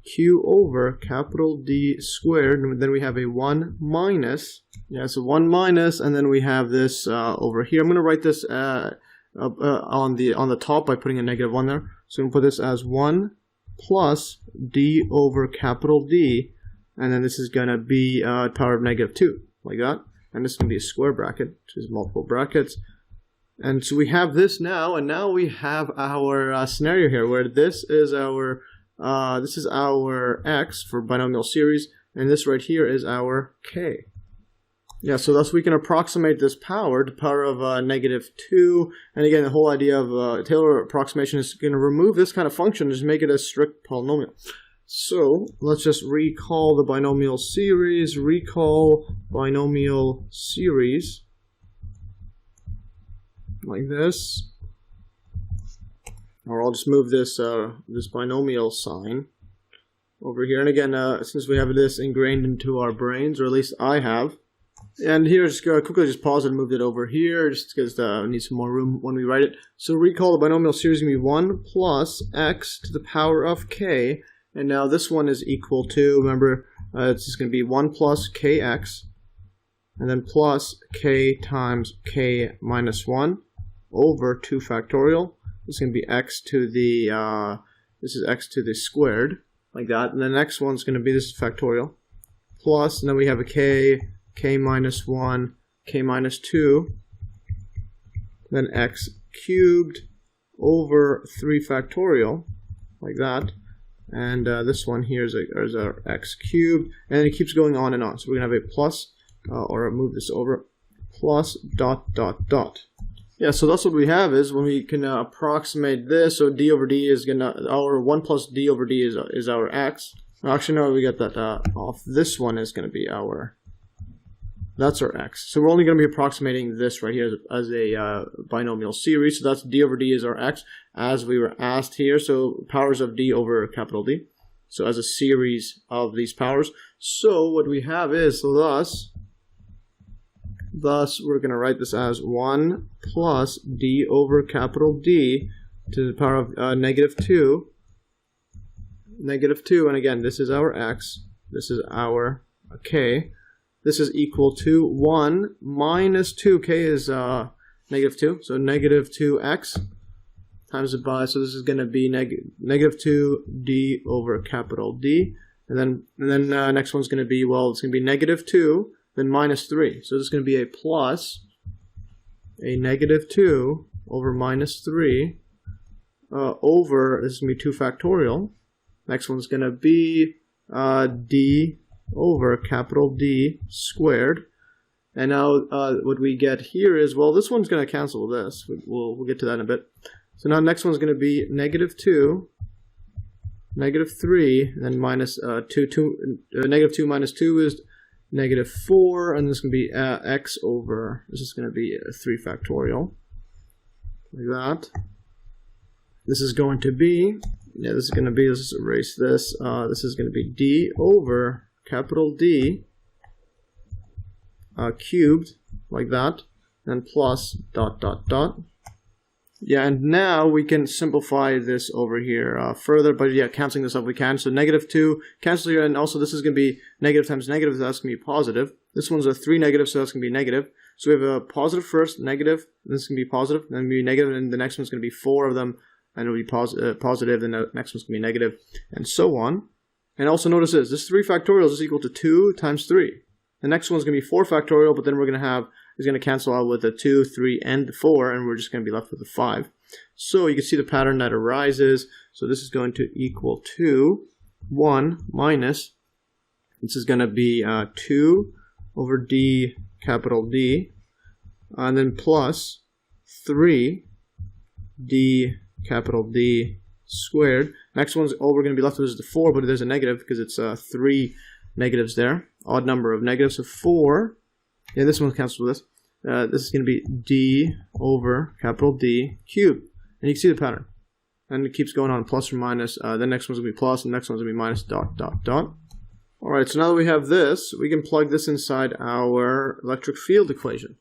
q over capital D squared, and then we have a 1 minus, yeah, so 1 minus, and then we have this over here. I'm going to write this on the top by putting a -1 there. So I'm going to put this as 1 plus d over capital D, and then this is going to be power of -2, like that. And this is going to be a square bracket, which is multiple brackets. And so we have this now, and now we have our scenario here, where this is our x for binomial series, and this right here is our k. Yeah, so thus we can approximate this power to the power of -2. And again, the whole idea of Taylor approximation is going to remove this kind of function and just make it a strict polynomial. So let's just recall the binomial series. Like this. Or I'll just move this this binomial sign over here. And again, since we have this ingrained into our brains, or at least I have. And here, just quickly just pause it and move it over here, just because we need some more room when we write it. So recall the binomial series is going to be 1 plus x to the power of k. And now this one is equal to, remember, it's just going to be 1 plus kx, and then plus k times k minus 1 over 2 factorial. This is going to be x to the, this is x to the squared, like that. And the next one's going to be, this is factorial, plus, and then we have a k minus 1, k minus 2, then x cubed over 3 factorial, like that. And this one here is our x cubed, and it keeps going on and on. So we're going to have a plus, or move this over, plus dot dot dot. Yeah, so that's what we have is when we can approximate this. So d over d is going to, our 1 plus d over d is our x. Actually, no, we get that off. This one is going to be our, that's our x. So we're only going to be approximating this right here as a binomial series. So that's d over d is our x, as we were asked here. So powers of d over capital D. So as a series of these powers. So what we have is, so thus we're going to write this as 1 plus d over capital D to the power of -2. -2, and again, this is our x. This is our k. This is equal to 1 minus 2. K is -2, so -2x times it by, so this is going to be -2d over capital D. And then next one's going to be, well, it's going to be -2, then -3. So this is going to be a plus, a -2 over -3 over, this is going to be 2 factorial. Next one's going to be d over capital D squared. And now what we get here is, well, this one's going to cancel this. We'll get to that in a bit. So now next one's going to be -2, -3, and then minus -2 minus 2 is -4, and this is going to be x over, this is going to be 3 factorial, like that. This is going to be, yeah, this is going to be, let's just erase this, this is going to be d over capital D cubed, like that, and plus dot dot dot. Yeah, and now we can simplify this over here further, but yeah, canceling this up we can. So -2 cancel here, and also this is going to be negative times negative, so that's going to be positive. This one's a 3 negative, so that's going to be negative. So we have a positive first, negative, this is going to be positive, then be negative, and the next one's going to be 4 of them, and it'll be positive, then the next one's going to be negative, and so on. And also notice this 3 factorial is equal to 2 times 3. The next one's going to be 4 factorial, but then we're going to have, it's going to cancel out with the 2, 3, and the 4, and we're just going to be left with the 5. So you can see the pattern that arises. So this is going to equal to 1 minus, this is going to be 2 over d capital D, and then plus 3 d capital D squared. Next one's, all we're going to be left with is the 4, but there's a negative because it's 3 negatives there. Odd number of negatives, so 4. Yeah, this one cancels with this. This is going to be d over capital D cubed. And you can see the pattern. And it keeps going on, plus or minus. The next one's going to be plus, and the next one's going to be minus, dot, dot, dot. Alright, so now that we have this, we can plug this inside our electric field equation.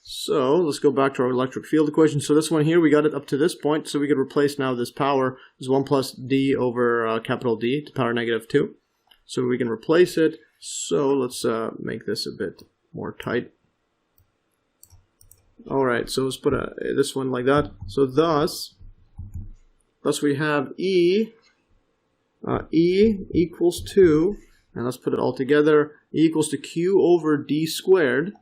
So, let's go back to our electric field equation. So this one here, we got it up to this point, so we could replace now this power. This is 1 plus d over capital D to the power negative 2. So we can replace it. So let's make this a bit more tight. Alright, so let's put this one like that. So thus we have E equals to, and let's put it all together, E equals to Q over D squared.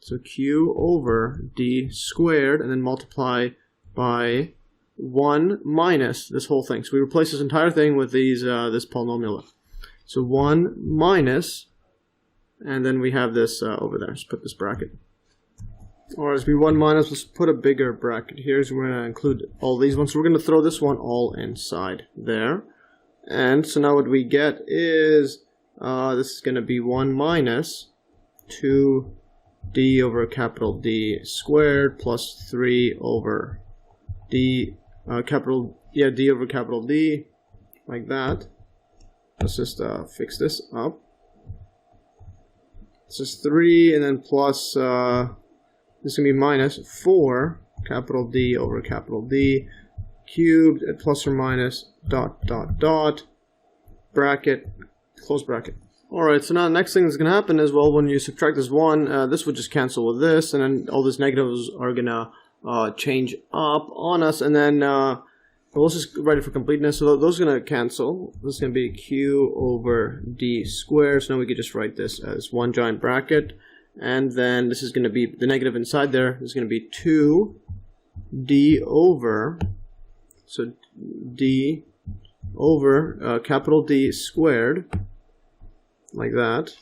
So Q over D squared, and then multiply by 1 minus this whole thing. So we replace this entire thing with these this polynomial. So 1 minus, and then we have this over there. Let's put this bracket. Or as we 1 minus, let's put a bigger bracket here. So we're going to include all these ones. So we're going to throw this one all inside there. And so now what we get is, this is going to be 1 minus 2d over capital D squared plus 3 over D, D over capital D, like that. Let's just fix this up. This is 3, and then plus, this is going to be minus 4 capital D over capital D cubed at plus or minus dot, dot, dot, bracket, close bracket. Alright, so now the next thing that's going to happen is, well, when you subtract this 1, this would just cancel with this, and then all these negatives are going to change up on us, and then well, let's just write it for completeness. So those are going to cancel. This is going to be Q over D squared. So now we could just write this as one giant bracket. And then this is going to be the negative inside there. This is going to be 2D over, so D over capital D squared, like that.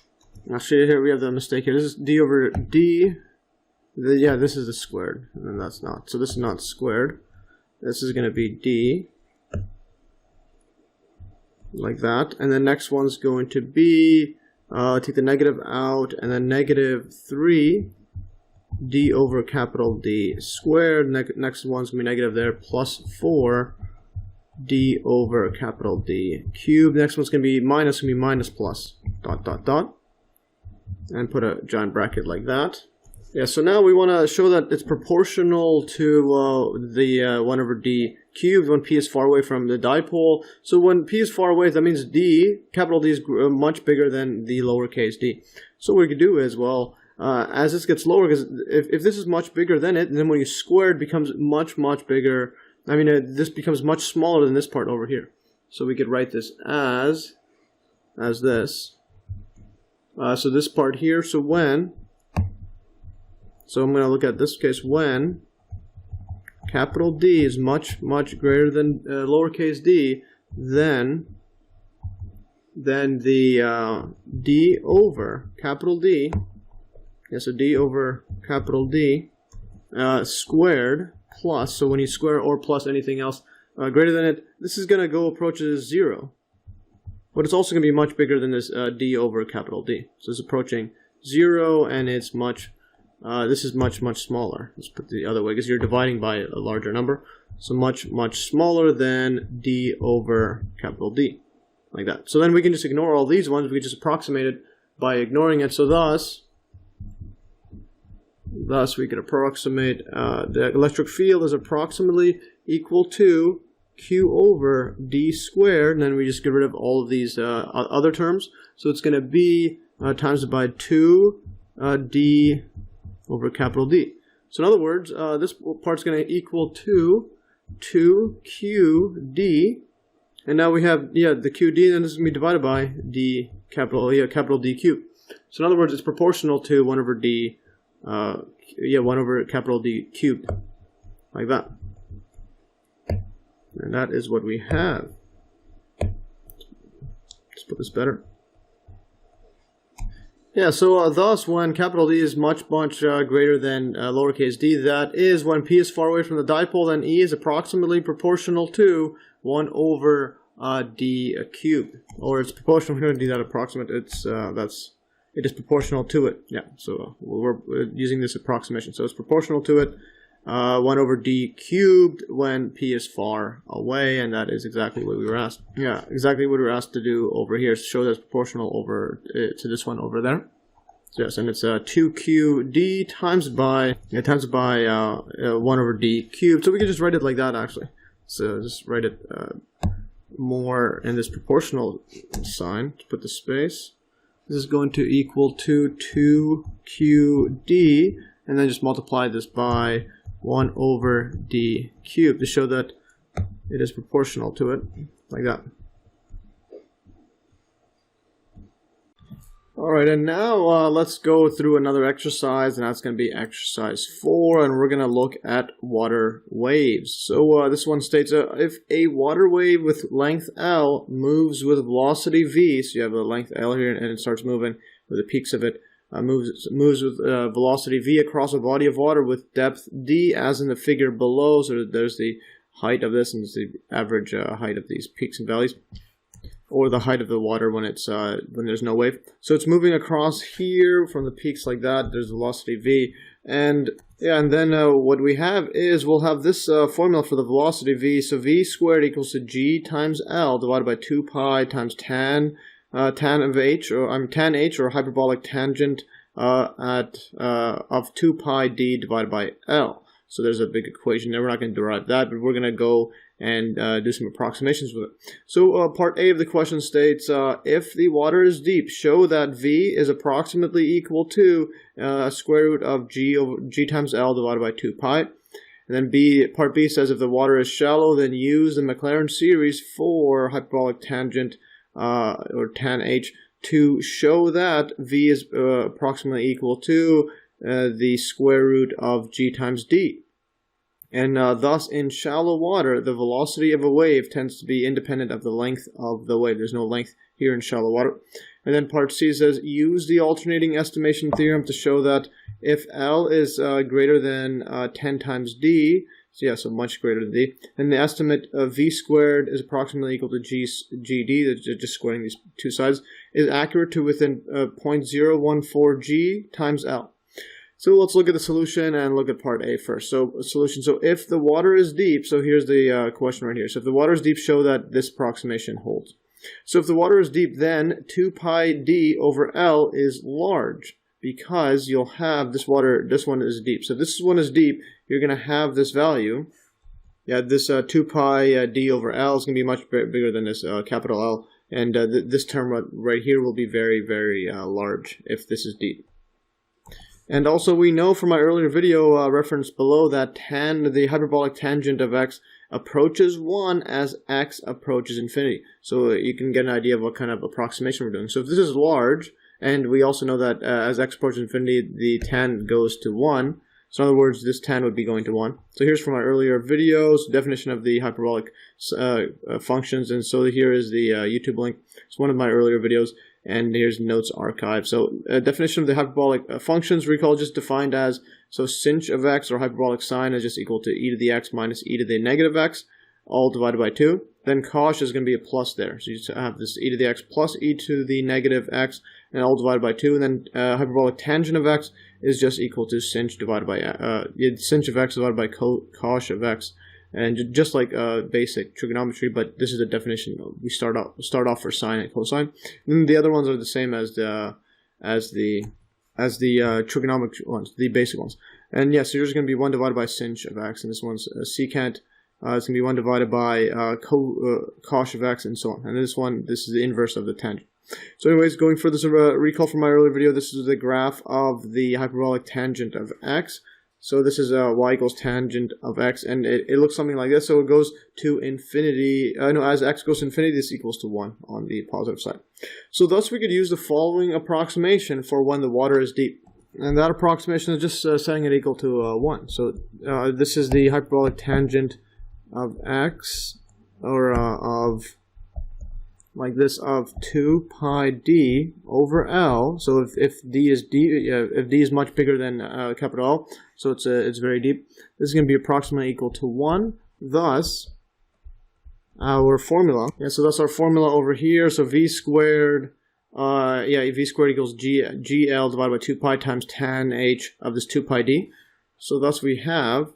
I'll show you here, we have the mistake here. This is D over D. Yeah, this is the squared, and then that's not. So this is not squared. This is going to be D, like that. And the next one's going to be, take the negative out, and then negative 3 D over capital D squared. Next one's going to be negative there, plus 4 D over capital D cubed. Next one's going to be minus plus, dot, dot, dot. And put a giant bracket like that. Yeah, so now we want to show that it's proportional to the 1 over D cubed when P is far away from the dipole. So when P is far away, that means D, capital D, is much bigger than the lowercase d. So what we could do is, well, as this gets lower, because if this is much bigger than it, then when you square it becomes much bigger. I mean, this becomes much smaller than this part over here. So we could write this as this. So this part here, so I'm going to look at this case when capital D is much greater than lowercase d, then the D over capital D, yeah, so D over capital D squared plus, so when you square or plus anything else greater than it, this is going to go approaches 0. But it's also going to be much bigger than this D over capital D. So it's approaching 0, and it's this is much smaller. Let's put it the other way, because you're dividing by a larger number. So much smaller than D over capital D, like that. So then we can just ignore all these ones. We just approximate it by ignoring it. So thus we could approximate the electric field is approximately equal to Q over D squared, and then we just get rid of all of these other terms. So it's going to be times by 2D over capital D. So in other words, this part's going to equal to 2QD, and now we have, yeah, the QD, and this is going to be divided by D capital D cubed. So in other words, it's proportional to 1 over D, 1 over capital D cubed, like that. And that is what we have. Let's put this better. Yeah, so thus when capital D is much greater than lowercase d, that is when P is far away from the dipole, then E is approximately proportional to 1 over d cubed, or it's proportional. We're going to do that approximate. It is proportional to it. Yeah, so we're using this approximation. So it's proportional to it. 1 over d cubed when p is far away, and that is exactly what we were asked. Yeah, exactly what we were asked to do over here. Show that it's proportional over to this one over there. So yes, and it's 2qd times by 1 over d cubed. So we can just write it like that actually. So just write it more in this proportional sign to put the space. This is going to equal to 2qd, and then just multiply this by 1 over d cubed to show that it is proportional to it, like that. Alright, and now let's go through another exercise, and that's going to be exercise 4, and we're going to look at water waves. So this one states, if a water wave with length L moves with velocity v, so you have a length L here, and it starts moving with the peaks of it, moves with velocity v across a body of water with depth d, as in the figure below. So there's the height of this, and it's the average height of these peaks and valleys, or the height of the water when it's when there's no wave. So it's moving across here from the peaks like that. There's velocity v, and yeah, and then what we have is we'll have this formula for the velocity v. So v squared equals to g times L divided by 2 pi times tan of h, or tan h, or hyperbolic tangent of 2 pi d divided by L. So there's a big equation there. We're not going to derive that, but we're going to go and do some approximations with it. So part A of the question states, if the water is deep, show that v is approximately equal to square root of g times L divided by 2 pi. And then part B says, if the water is shallow, then use the Maclaurin series for hyperbolic tangent or tan h to show that v is approximately equal to the square root of g times d. And thus, in shallow water, the velocity of a wave tends to be independent of the length of the wave. There's no length here in shallow water. And then part C says, use the alternating estimation theorem to show that if L is greater than 10 times d, so yeah, so much greater than d, then the estimate of v squared is approximately equal to gd, just squaring these two sides, is accurate to within 0.014 g times L. So let's look at the solution and look at part A first. So solution. So if the water is deep, so here's the question right here. So if the water is deep, show that this approximation holds. So if the water is deep, then 2 pi d over L is large, because you'll have this water, this one is deep. So if this one is deep, you're going to have this value. Yeah, this 2 pi d over L is going to be much bigger than this capital L. And this term right here will be very, very large if this is deep. And also we know from my earlier video reference below that the hyperbolic tangent of x approaches 1 as x approaches infinity. So you can get an idea of what kind of approximation we're doing. So if this is large, and we also know that as x approaches infinity, the tan goes to 1. So in other words, this tan would be going to 1. So here's from my earlier videos, definition of the hyperbolic functions. And so here is the YouTube link. It's one of my earlier videos. And here's notes archive. So definition of the hyperbolic functions, recall, just defined as, so sinh of x, or hyperbolic sine, is just equal to e to the x minus e to the negative x, all divided by 2. Then cosh is going to be a plus there. So you just have this e to the x plus e to the negative x, and all divided by 2. And then hyperbolic tangent of x is just equal to sinh divided by sinh of x divided by cosh of x. And just like basic trigonometry, but this is the definition. We start off for sine and cosine. And the other ones are the same as the trigonometric ones, the basic ones. And yes, so here's going to be 1 divided by sinh of x, and this one's secant. It's going to be 1 divided by cosh of x, and so on. And this is the inverse of the tangent. So anyways, going for this recall from my earlier video, this is the graph of the hyperbolic tangent of x. So this is y equals tangent of x, and it looks something like this. So it goes to infinity. As x goes to infinity, this equals to 1 on the positive side. So thus we could use the following approximation for when the water is deep. And that approximation is just setting it equal to 1. So this is the hyperbolic tangent of x, or of, like this, of 2 pi d over L. So if d is much bigger than capital L, so it's very deep, this is going to be approximately equal to 1. Thus, our formula. Yeah, so that's our formula over here. So v squared, v squared equals GL divided by 2 pi times tan h of this 2 pi d. So thus we have,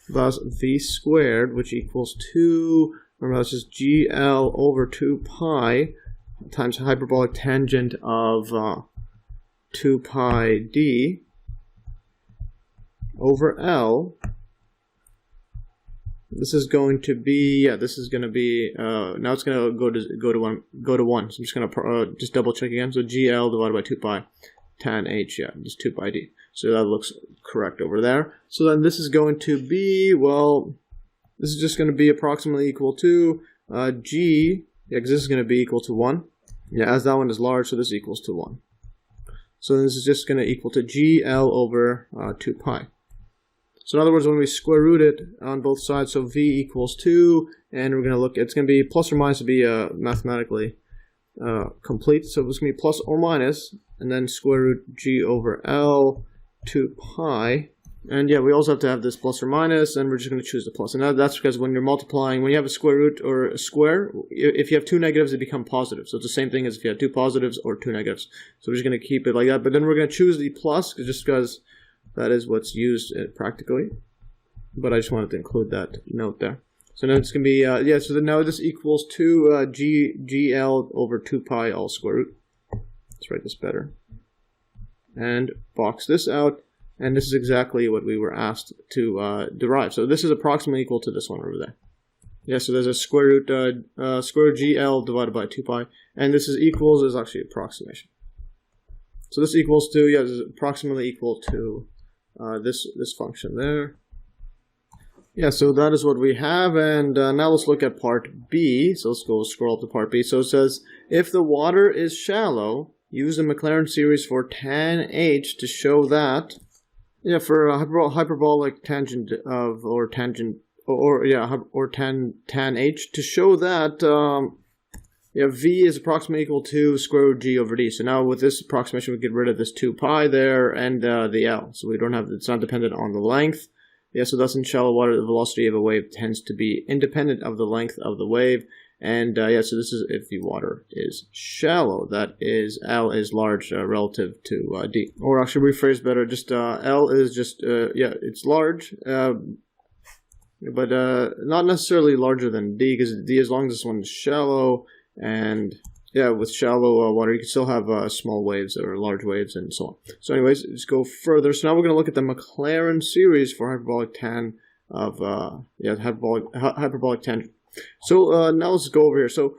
thus v squared, which equals 2, remember that's just GL over 2 pi times hyperbolic tangent of 2 pi d over L. This is going to be, now it's going to go to 1. So I'm just going to just double check again. So GL divided by 2 pi tan h, just 2 pi d. So that looks correct over there. So then this is going to be, well, this is just going to be approximately equal to G, because this is going to be equal to 1. Yeah, as that one is large, so this equals to 1. So this is just going to equal to GL over 2 pi. So in other words, when we square root it on both sides, so v equals 2, and we're going to look, it's going to be plus or minus to be mathematically complete. So it's going to be plus or minus, and then square root g over L 2 pi. And yeah, we also have to have this plus or minus, and we're just going to choose the plus. And that's because when you're multiplying, when you have a square root or a square, if you have 2 negatives, they become positive. So it's the same thing as if you have 2 positives or 2 negatives. So we're just going to keep it like that. But then we're going to choose the plus, just because that is what's used practically. But I just wanted to include that note there. So now it's going to be, so then now this equals to GL over 2 pi all square root. Let's write this better. And box this out. And this is exactly what we were asked to derive. So this is approximately equal to this one over there. Yeah, so there's a square root GL divided by 2 pi. And this is equals is actually approximation. So this equals to, this is approximately equal to this function there. Yeah, so that is what we have. And now let's look at part B. So let's go scroll up to part B. So it says, if the water is shallow, use the Maclaurin series for tan h to show that, for a hyperbolic tangent of, or tan h, to show that v is approximately equal to square root g over d. So now with this approximation, we get rid of this 2 pi there and the L. So we don't have, it's not dependent on the length. Yeah, so thus in shallow water, the velocity of a wave tends to be independent of the length of the wave. And so this is if the water is shallow. That is, L is large relative to D. Or actually rephrase better, just L is just, it's large, but not necessarily larger than D, because D, as long as this one is shallow, and with shallow water, you can still have small waves or large waves and so on. So anyways, let's go further. So now we're going to look at the Maclaurin series for hyperbolic tan of, hyperbolic tangent. So now let's go over here. So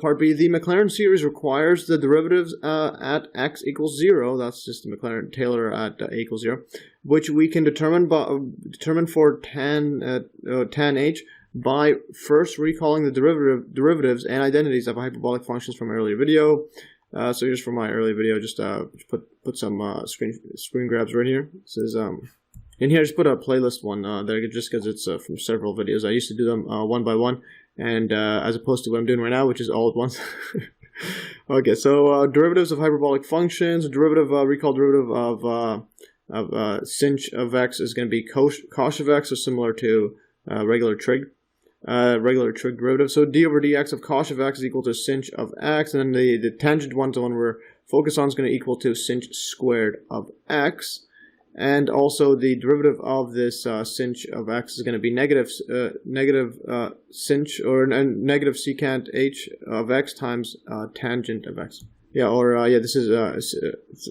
part B, the Maclaurin series requires the derivatives at x equals 0. That's just the Maclaurin-Taylor at a equals 0, which we can determine for tan h by first recalling the derivatives and identities of hyperbolic functions from an earlier video. So here's from my earlier video. Just put some screen grabs right here. It says in here, just put a playlist one there, just because it's from several videos. I used to do them one by one, and as opposed to what I'm doing right now, which is all at once. Okay, so derivatives of hyperbolic functions. Recall derivative of sinh of x is going to be cosh of x, so similar to regular trig derivative. So d over dx of cosh of x is equal to sinh of x, and then the tangent one, the one we're focused on, is going to equal to sinh squared of x. And also the derivative of this sinh of x is going to be negative sinh, or negative secant h of x times tangent of x. This is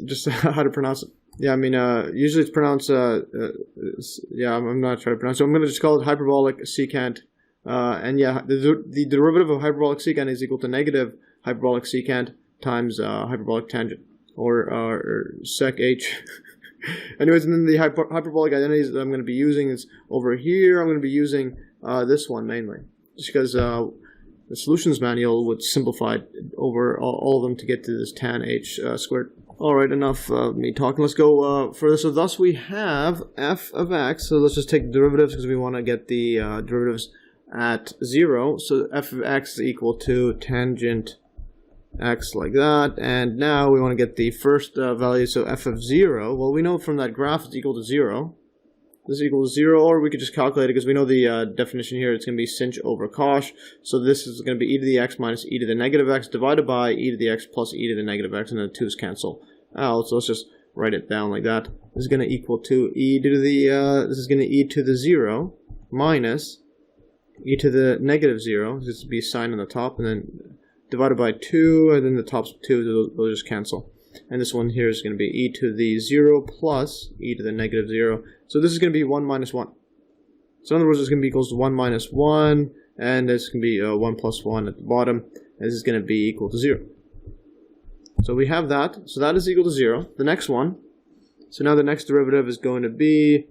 just how to pronounce it. Usually it's pronounced, I'm not trying to pronounce it. So I'm going to just call it hyperbolic secant. The derivative of hyperbolic secant is equal to negative hyperbolic secant times hyperbolic tangent, or sec h. Anyways, and then the hyperbolic identities that I'm going to be using is over here. I'm going to be using this one mainly, just because the solutions manual would simplify over all of them to get to this tan h squared. Alright, enough of me talking. Let's go further. So thus we have f of x. So let's just take the derivatives because we want to get the derivatives at 0. So f of x is equal to tangent x like that, and now we want to get the first value, so f of 0. Well, we know from that graph it's equal to 0, this equals 0, or we could just calculate it because we know the definition here. It's going to be sinh over cosh. So this is going to be e to the x minus e to the negative x divided by e to the x plus e to the negative x, and then the 2's cancel out. So let's just write it down like that. This is going to equal to e to the this is going to e to the 0 minus e to the negative 0. This would be sign on the top, and then divided by 2, and then the top's 2. They'll just cancel. And this one here is going to be e to the 0 plus e to the negative 0. So this is going to be 1 minus 1. So in other words, it's going to be equals to 1 minus 1, and this can be 1 plus 1 at the bottom. And this is going to be equal to 0. So we have that. So that is equal to 0. The next one. So now the next derivative is going to be,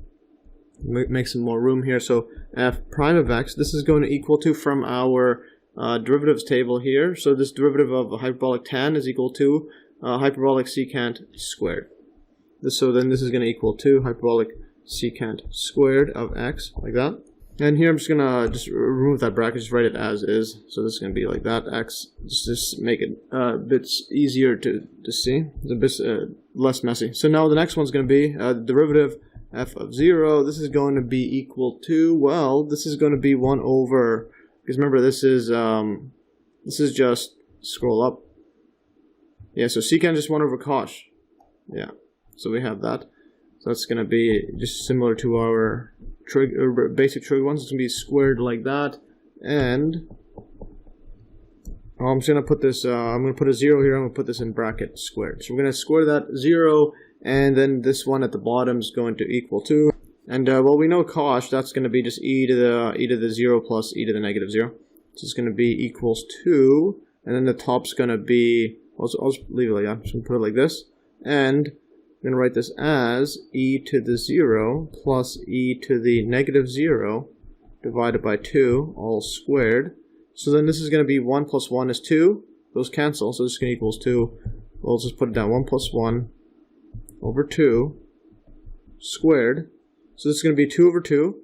make some more room here. So f prime of x, this is going to equal to, from our derivatives table here. So this derivative of hyperbolic tan is equal to hyperbolic secant squared. So then this is going to equal to hyperbolic secant squared of x, like that. And here I'm just going to remove that bracket, just write it as is. So this is going to be like that, x, just make it a bit easier to see, a bit less messy. So now the next one's going to be the derivative f of 0. This is going to be equal to, well, this is going to be 1 over, because remember this is just, scroll up. Yeah, so secant just 1 over cosh. Yeah, so we have that. So that's going to be just similar to our basic trig ones. It's going to be squared like that. And I'm just going to put this, I'm going to put a 0 here. I'm going to put this in bracket squared. So we're going to square that 0. And then this one at the bottom is going to equal to. And well, we know cosh, that's going to be just e to the 0 plus e to the negative 0. So it's going to be equals to. And then the top's going to be, I'll just leave it like that. I'm just going to put it like this. And I'm going to write this as e to the 0 plus e to the negative 0 divided by 2, all squared. So then this is going to be 1 plus 1 is 2. Those cancel, so this is going to equals 2. We'll just put it down, 1 plus 1 over 2 squared. So this is going to be 2 over 2.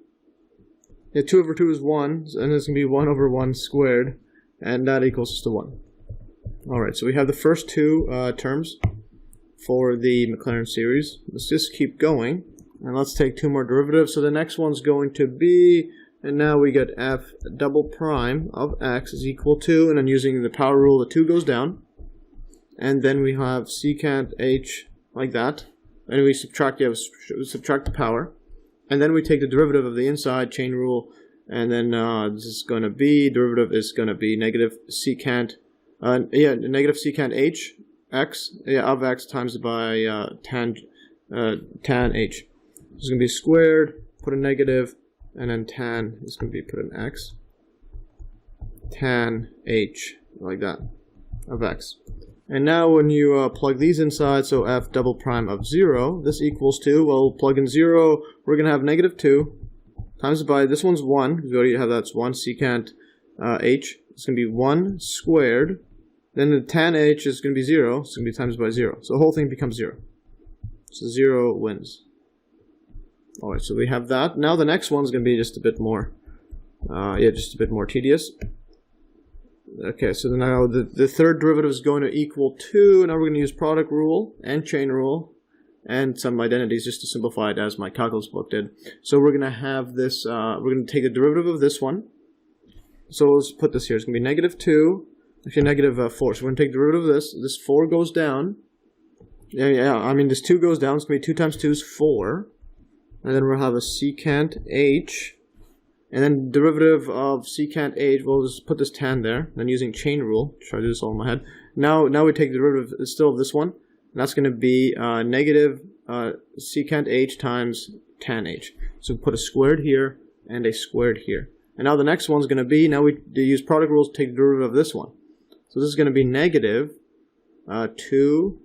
Yeah, 2 over 2 is 1, and it's going to be 1 over 1 squared, and that equals to 1. Alright, so we have the first two terms for the Maclaurin series. Let's just keep going, and let's take two more derivatives. So the next one's going to be, and now we get f double prime of x is equal to, and then using the power rule, the 2 goes down, and then we have secant h like that, and we subtract, subtract the power, and then we take the derivative of the inside, chain rule, and then this is going to be, derivative is going to be negative secant, negative secant h x of x times by tan h. This is going to be squared, put a negative, and then tan is going to be put in x, tan h, like that, of x. And now when you plug these inside, so f double prime of 0, this equals to, well, plug in 0, we're going to have negative 2 times by, this one's 1, because we already have that's 1 secant h. It's going to be 1 squared. Then the tan h is going to be 0, it's going to be times by 0. So the whole thing becomes 0. So 0 wins. Alright, so we have that. Now the next one's going to be just a bit more, just a bit more tedious. Okay, so now the third derivative is going to equal 2. Now we're going to use product rule and chain rule and some identities just to simplify it as my calculus book did. So we're going to have this, we're going to take the derivative of this one. So let's put this here. It's going to be negative 2. Actually, negative 4. So we're going to take the derivative of this. This 4 goes down. I mean, this 2 goes down. It's going to be 2 times 2 is 4. And then we'll have a secant h. And then derivative of secant h, we'll just put this tan there. Then using chain rule, try to do this all in my head. Now we take the derivative still of this one. And that's going to be negative secant h times tan h. So we put a squared here and a squared here. And now the next one's going to be, now we use product rules to take the derivative of this one. So this is going to be negative 2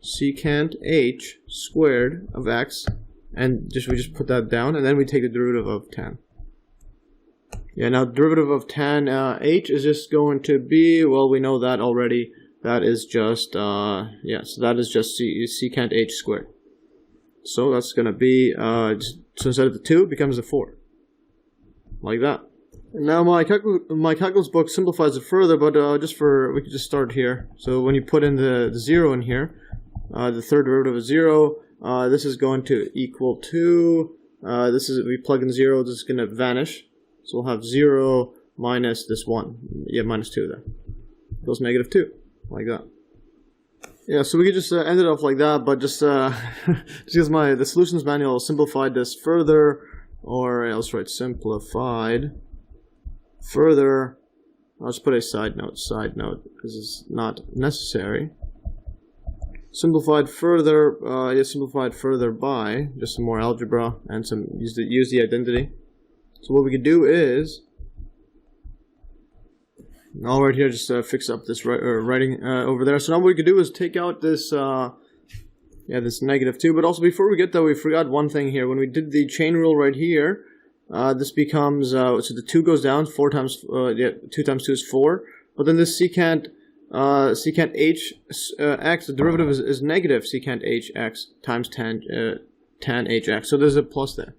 secant h squared of x. And we just put that down, and then we take the derivative of tan. Yeah, now derivative of tan h is just going to be, well, we know that already. That is just, so that is just secant h squared. So that's going to be, so instead of the 2, it becomes a 4. Like that. Now my calculus book simplifies it further, but we could just start here. So when you put in the 0 in here, the third derivative is 0. This is going to equal to, we plug in 0, this is going to vanish. So we'll have 0 minus this 1. Yeah, minus 2 there. Goes negative 2, like that. Yeah, so we could just end it off like that, but just because the solutions manual simplified this further, or I'll just write simplified further. I'll just put a side note, because it's not necessary. Simplified further, simplified further by just some more algebra and some use the identity. So what we could do is, I'll right here just fix up this writing over there. So now what we could do is take out this this negative 2. But also before we get there, we forgot one thing here. When we did the chain rule right here, this becomes so the 2 goes down. 2 times 2 is 4. But then this secant h x, the derivative is negative secant h x times tan h x. So there's a plus there.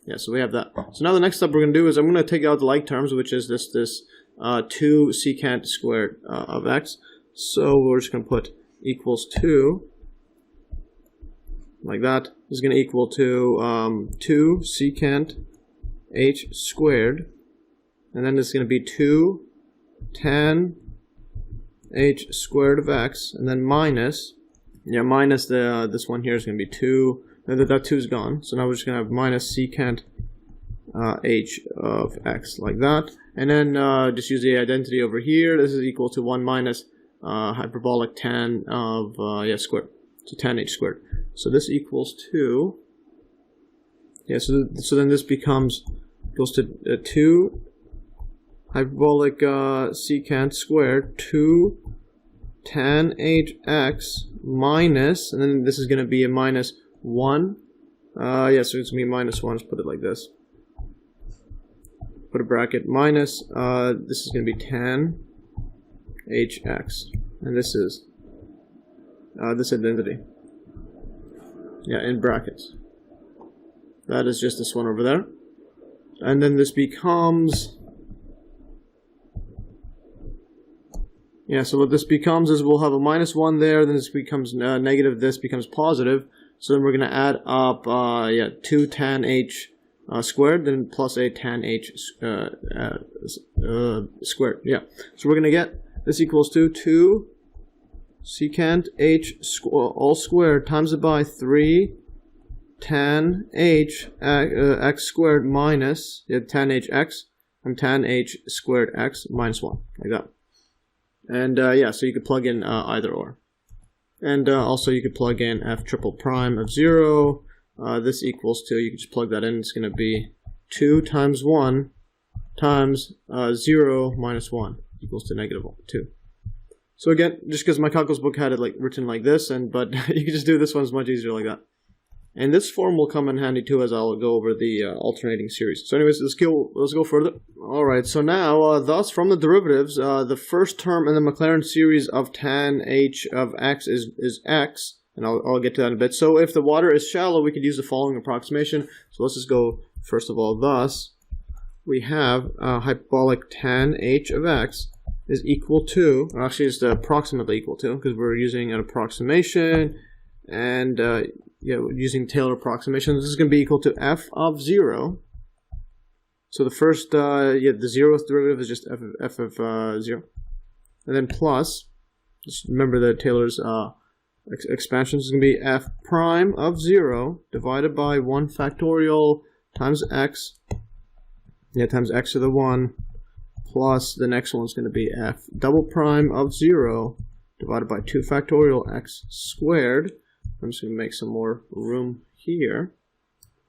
Yeah, so we have that. So now the next step we're going to do is I'm going to take out the like terms, which is this 2 secant squared of x. So we're just going to put equals 2, like that. This is going to equal to 2 secant h squared, and then this is going to be 2 tan h squared of x, and then minus this one here is going to be 2. That 2 is gone, so now we're just going to have minus secant h of x, like that. And then just use the identity over here. This is equal to 1 minus hyperbolic tan of squared, so tan h squared. So this equals to, so then this goes to 2 hyperbolic secant squared 2 tan h x minus, and then this is going to be a minus 1. So it's going to be minus 1. Let's put it like this. Put a bracket minus. This is going to be tan hx, and this is this identity. Yeah, in brackets. That is just this one over there, and then this becomes. Yeah, so what this becomes is we'll have a minus 1 there, then this becomes negative, this becomes positive. So then we're going to add up 2 tan h squared, then plus a tan h squared. Yeah, so we're going to get this equals to 2 secant h all squared times it by 3 tan h x squared minus tan h x and tan h squared x minus 1, like that. And so you could plug in either or. And also you could plug in f triple prime of 0. This equals to, you can just plug that in, it's going to be 2 times 1 times 0 minus 1 equals to negative 2. So again, just because my calculus book had it written like this, but you can just do this one, it's much easier like that. And this form will come in handy too as I'll go over the alternating series. So anyways, let's go further. Alright, so now, thus from the derivatives, the first term in the Maclaurin series of tan h of x is x, and I'll get to that in a bit. So if the water is shallow, we could use the following approximation. So let's just go, first of all, thus, we have hyperbolic tan h of x is equal to, or actually it's approximately equal to, because we're using an approximation, and using Taylor approximation, this is going to be equal to f of 0. So the first, the 0th derivative is just f of 0. And then plus, just remember that Taylor's expansion is going to be f prime of 0 divided by 1 factorial times x, times x to the 1, plus the next one is going to be f double prime of 0 divided by 2 factorial x squared. I'm just going to make some more room here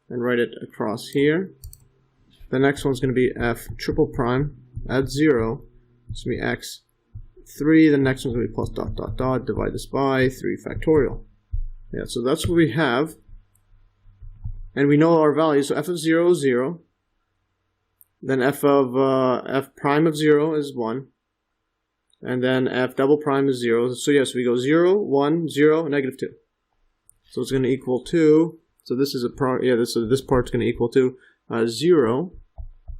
and write it across here. The next one's going to be f triple prime at 0. It's going to be x 3. The next one's going to be plus dot dot dot. Divide this by 3 factorial. Yeah, so that's what we have. And we know our values. So f of 0 is 0. Then f prime of 0 is 1. And then f double prime is 0. So yes, we go 0, 1, 0, negative 2. So it's going to equal to, so this is this part's going to equal to 0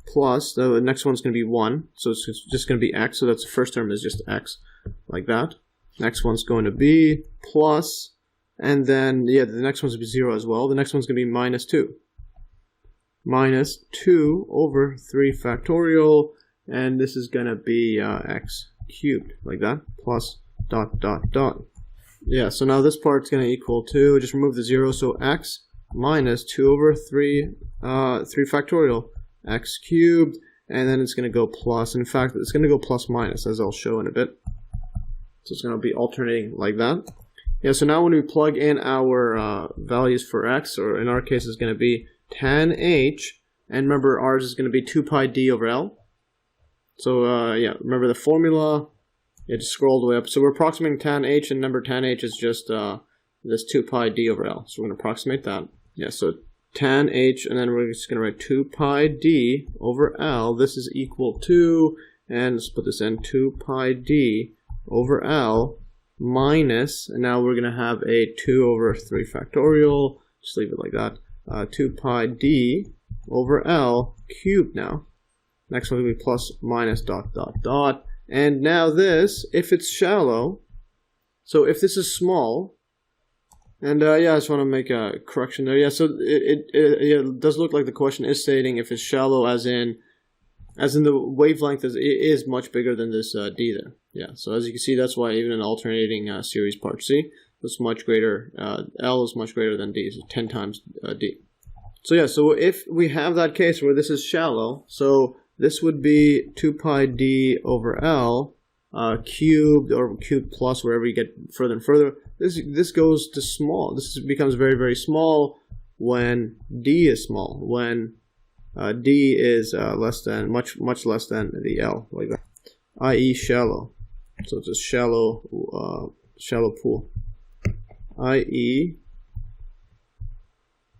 plus, the next one's going to be 1, so it's just going to be x, so that's the first term is just x, like that. Next one's going to be plus, and then, the next one's going to be 0 as well. The next one's going to be minus 2. minus 2 over 3 factorial, and this is going to be x cubed, like that, plus dot dot dot. Yeah, so now this part's going to equal to, just remove the 0, so x minus 2 over 3 factorial, x cubed, and then it's going to go plus. In fact, it's going to go plus minus, as I'll show in a bit. So it's going to be alternating like that. Yeah, so now when we plug in our values for x, or in our case it's going to be tan h, and remember ours is going to be 2 pi d over L. So yeah, remember the formula, yeah, just scroll all the way up. So we're approximating tan h, and remember tan h is just this 2 pi d over L. So we're going to approximate that. Yeah, so tan h, and then we're just going to write 2 pi d over L. This is equal to, and let's put this in, 2 pi d over L minus, and now we're going to have a 2 over 3 factorial, just leave it like that, 2 pi d over L cubed now. Next one will be plus minus dot dot dot. And now this, if it's shallow, so if this is small, and yeah, I just want to make a correction there. Yeah, so it does look like the question is stating if it's shallow, as in the wavelength is much bigger than this d there. Yeah, so as you can see, that's why even an alternating series part C is much greater, L is much greater than d, so 10 times d. So yeah, so if we have that case where this is shallow, so this would be 2 pi d over L cubed, or cubed plus, wherever you get further and further. This goes to small. This becomes very, very small when d is small, when d is less than, much less than the L, like that, i.e. shallow. So it's a shallow pool, i.e.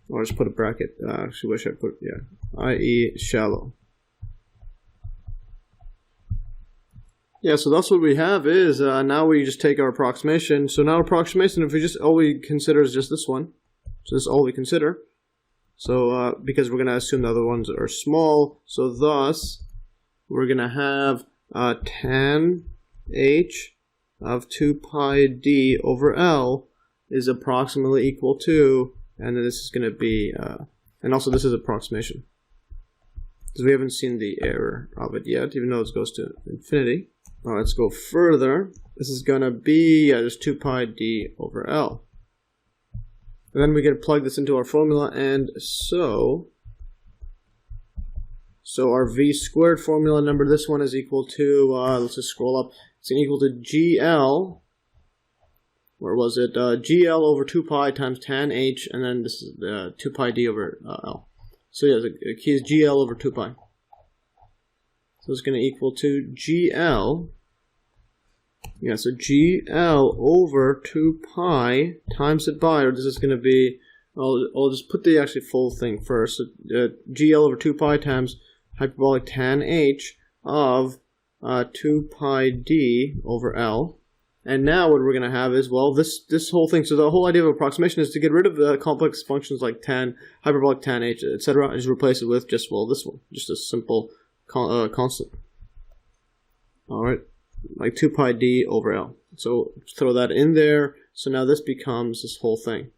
or just put a bracket. Actually, wish I put, yeah, i.e. shallow. Yeah, so that's what we have is, now we just take our approximation. So now approximation, if we just, all we consider is just this one. So this is all we consider. So, because we're going to assume the other ones are small. So thus, we're going to have tan h of 2 pi d over L is approximately equal to, and then this is going to be, and also this is approximation. Because we haven't seen the error of it yet, even though it goes to infinity. Alright, let's go further. This is going to be just 2 pi d over L. And then we can plug this into our formula, and so our v squared formula, number, this one is equal to, let's just scroll up, it's equal to GL, where was it, GL over 2 pi times tan h, and then this is 2 pi d over L. So yeah, the key is GL over 2 pi. So it's going to equal to GL, yeah, so GL over 2 pi times it by, or this is going to be, I'll just put the actually full thing first. So, GL over 2 pi times hyperbolic tan h of 2 pi d over L. And now what we're going to have is, well, this whole thing, so the whole idea of approximation is to get rid of the complex functions like tan, hyperbolic tan h, etc., and just replace it with just, well, this one, just a simple constant. Alright, like 2 pi d over L. So throw that in there. So now this becomes this whole thing.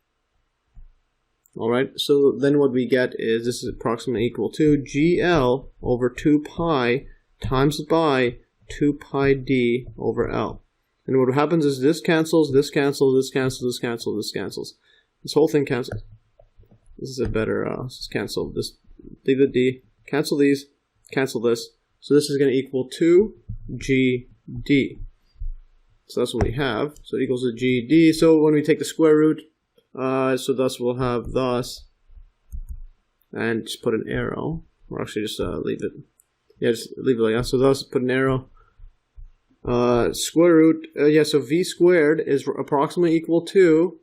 Alright, so then what we get is this is approximately equal to GL over 2 pi times by 2 pi d over L. And what happens is this cancels, this cancels, this cancels, this cancels, this cancels. This whole thing cancels. This is a better, let's just cancel this, leave the d, cancel these, cancel this. So this is going to equal to GD. So that's what we have. So it equals to GD. So when we take the square root, so thus we'll have thus, and just put an arrow, or actually just leave it. Yeah, just leave it like that. So thus put an arrow. Square root, yeah, so v squared is approximately equal to,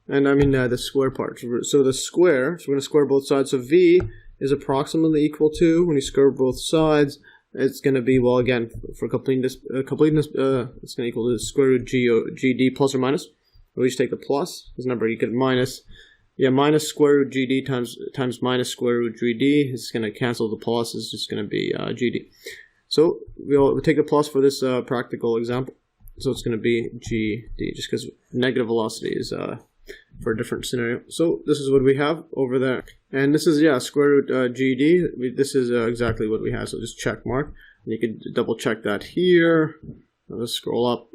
and I mean the square part. So the square, so we're going to square both sides. So v is approximately equal to, when you square both sides, it's going to be, well, again, for completeness, it's going to equal to the square root GD plus or minus. We just take the plus, because remember, you could minus, yeah, minus square root GD times minus square root GD. It's going to cancel the plus, it's just going to be GD. So we'll take the plus for this practical example. So it's going to be GD, just because negative velocity is for a different scenario. So this is what we have over there. And this is, yeah, square root GD. This is exactly what we have. So just check mark. And you can double check that here. Let's scroll up.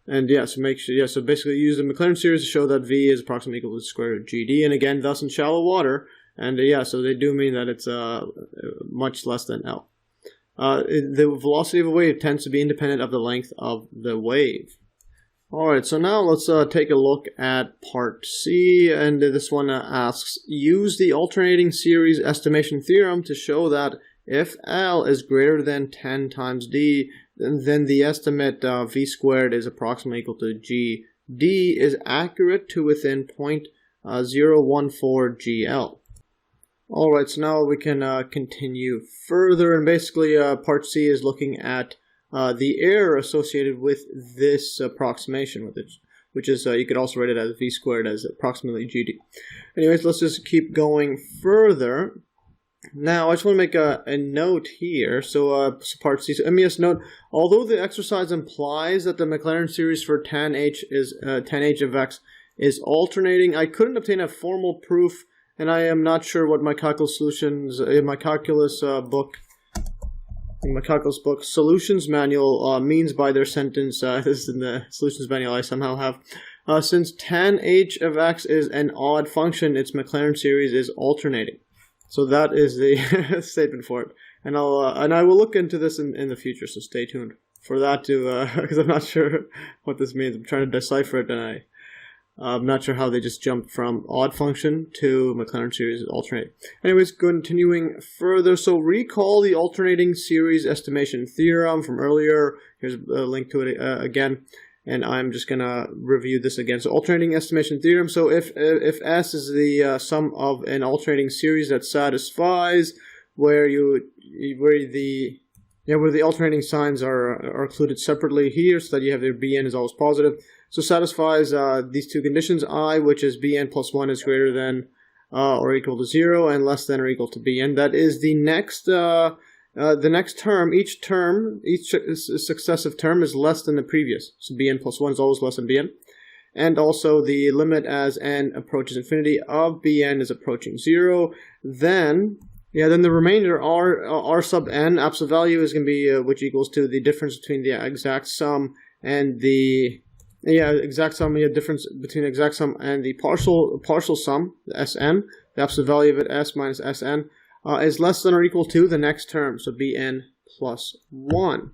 And yeah, so make sure, yeah, so basically use the Maclaurin series to show that V is approximately equal to the square root GD. And again, thus in shallow water. And yeah, so they do mean that it's much less than L. The velocity of a wave tends to be independent of the length of the wave. Alright, so now let's take a look at part C, and this one asks, use the alternating series estimation theorem to show that if L is greater than 10 times D, then the estimate V squared is approximately equal to G. D is accurate to within 0.014 GL. Alright, so now we can continue further, and basically part C is looking at the error associated with this approximation, which is, you could also write it as V squared as approximately GD. Anyways, let's just keep going further. Now, I just want to make a note here. So part C, so MES note, although the exercise implies that the Maclaurin series for tan H of X is alternating, I couldn't obtain a formal proof, and I am not sure what my calculus solutions in my calculus book. In my calculus book, solutions manual means by their sentence. This is in the solutions manual I somehow have. Since tan H of X is an odd function, its Maclaurin series is alternating. So that is the statement for it. And I will look into this in the future. So stay tuned for that to because I'm not sure what this means. I'm trying to decipher it, and I'm not sure how they just jumped from odd function to Maclaurin series alternate. Anyways, continuing further. So recall the alternating series estimation theorem from earlier. Here's a link to it again. And I'm just going to review this again. So alternating estimation theorem. So if S is the sum of an alternating series that satisfies where the alternating signs are included separately here, so that you have their Bn is always positive. So satisfies these two conditions, I, which is Bn plus 1 is greater than or equal to 0, and less than or equal to Bn. That is the next term. Each successive term is less than the previous. So Bn plus 1 is always less than Bn. And also the limit as n approaches infinity of Bn is approaching 0. Then the remainder r sub n, absolute value, is going to be which equals to the difference between the exact sum and the difference between the exact sum and the partial sum, the Sn. The absolute value of it, S minus Sn, is less than or equal to the next term, so Bn plus 1.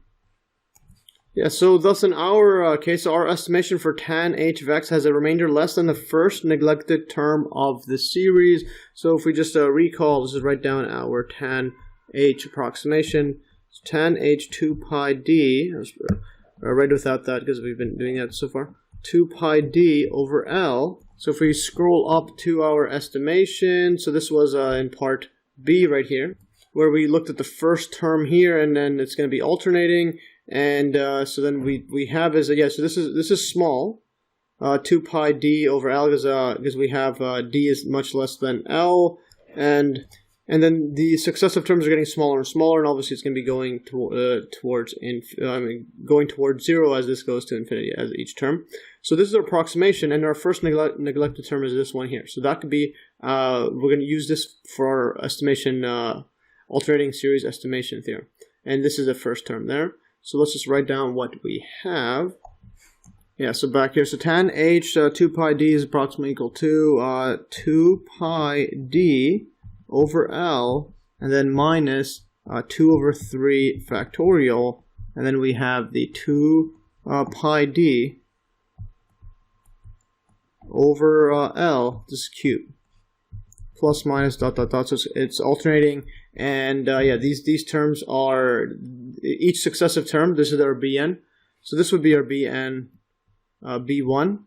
Yeah, so thus in our case, our estimation for tan H of X has a remainder less than the first neglected term of the series. So if we just recall, let's just write down our tan H approximation. So tan H 2 pi d, right without that because we've been doing that so far, 2 pi d over L. So if we scroll up to our estimation, so this was in part B right here, where we looked at the first term here, and then it's going to be alternating. And so then we have so this is small, 2 pi d over L, because we have d is much less than L, and then the successive terms are getting smaller and smaller, and obviously it's going to be going towards 0 as this goes to infinity as each term. So this is our approximation, and our first neglected term is this one here. So that could be we're going to use this for our estimation alternating series estimation theorem, and this is the first term there. So let's just write down what we have. Yeah, so back here, so tan H 2 pi d is approximately equal to 2 pi d over L, and then minus 2 over 3 factorial, and then we have the 2 pi d over L, this is cubed, plus minus dot dot dot, so it's alternating, and these terms are, each successive term, this is our Bn, so this would be our Bn, B1,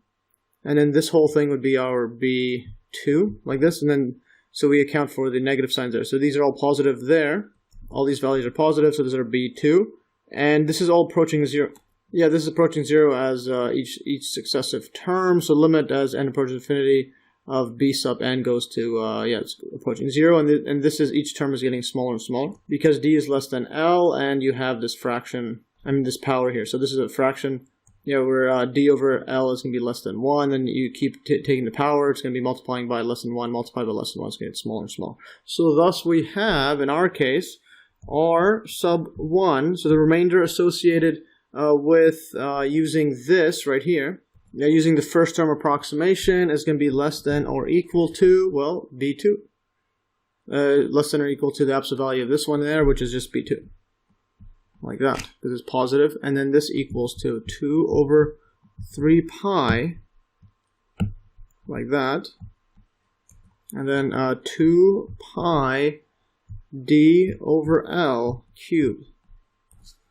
and then this whole thing would be our B2, like this, and then so we account for the negative signs there. So these are all positive there. All these values are positive, so this is our B2. And this is all approaching 0. Yeah, this is approaching 0 as each successive term. So limit as n approaches infinity of B sub n goes to, it's approaching 0. And this is, each term is getting smaller and smaller because D is less than L, and you have this fraction, this power here. So this is a fraction where d over L is going to be less than 1, then you keep taking the power, it's going to be multiplying by less than 1, multiplied by less than 1, it's going to get smaller and smaller. So thus we have, in our case, R sub 1, so the remainder associated with using this right here, using the first term approximation, is going to be less than or equal to, well, B2. Less than or equal to the absolute value of this one there, which is just B2. Like that, because it's positive, and then this equals to 2 over 3 pi, like that, and then 2 pi d over L cubed.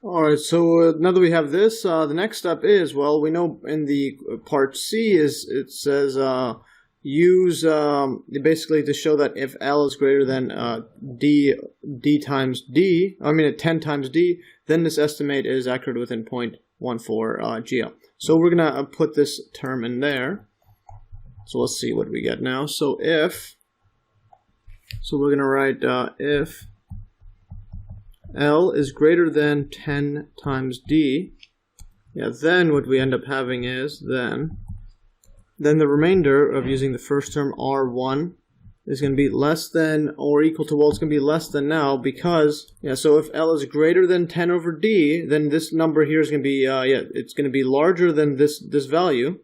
Alright, so now that we have this, the next step is, well, we know in the part C it says use basically to show that if L is greater than d times d, I mean 10 times d, then this estimate is accurate within 0.14 GL. So we're gonna put this term in there. So let's see what we get now. So we're gonna write if L is greater than 10 times d, then what we end up having is then the remainder of using the first term R1 is going to be less than or equal to, well, it's going to be less than now because, so if L is greater than 10 over D, then this number here is going to be, it's going to be larger than this value.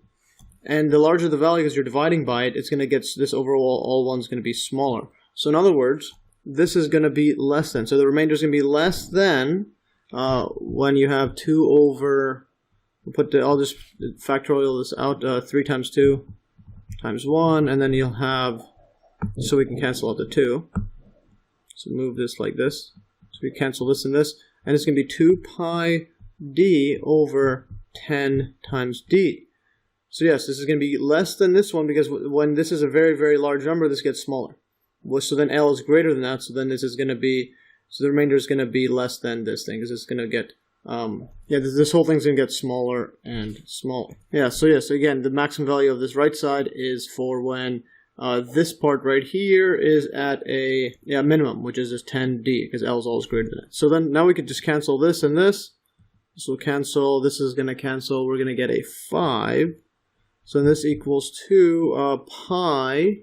And the larger the value, because you're dividing by it, it's going to get, this overall all one is going to be smaller. So in other words, this is going to be less than. So the remainder is going to be less than when you have 2 over, I'll just factorial this out, 3 times 2 times 1, and then you'll have, so we can cancel out the 2. So move this like this. So we cancel this and this, and it's going to be 2 pi d over 10 times d. So yes, this is going to be less than this one, because when this is a very, very large number, this gets smaller. Well, so then L is greater than that, so then this is going to be, so the remainder is going to be less than this thing, because it's going to get, this whole thing's going to get smaller and smaller. So again, the maximum value of this right side is for when this part right here is at a minimum, which is just 10d, because L is always greater than it. So then now we could just cancel this and this. This will cancel, this is going to cancel, we're going to get a 5. So this equals 2 pi,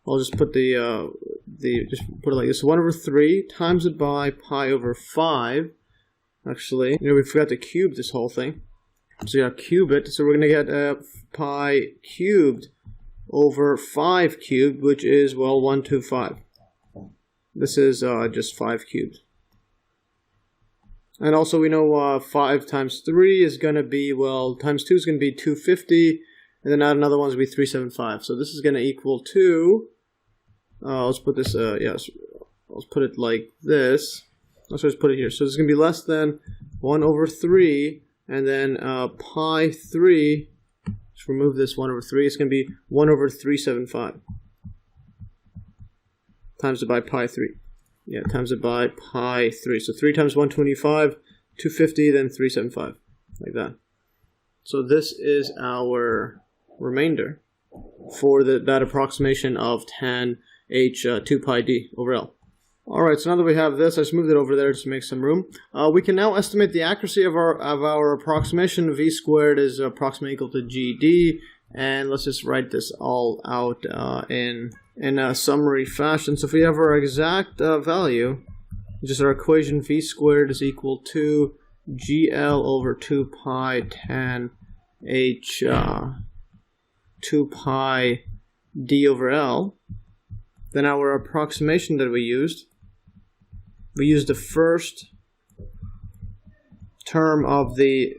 I'll just put just put it like this, 1 over 3 times it by pi over 5. Actually, we forgot to cube this whole thing. So cube it, so we're going to get pi cubed over 5 cubed, which is, well, 125. This is just 5 cubed. And also we know 5 times 3 is going to be, well, times 2 is going to be 250, and then add another one is going to be 375. So this is going to equal to, let's put this, let's put it like this. Let's just put it here. So this is going to be less than 1 over 3, and then pi 3, let's remove this 1 over 3, it's going to be 1 over 375. Times it by pi 3. Times it by pi 3. So 3 times 125, 250, then 375. Like that. So this is our remainder for that approximation of tan h 2 pi d over L. Alright, so now that we have this, I just moved it over there to make some room. We can now estimate the accuracy of our approximation. V squared is approximately equal to GD, and let's just write this all out in a summary fashion. So if we have our exact value, just our equation, V squared is equal to GL over 2 pi tan H 2 pi D over L. Then our approximation that we used the first term of the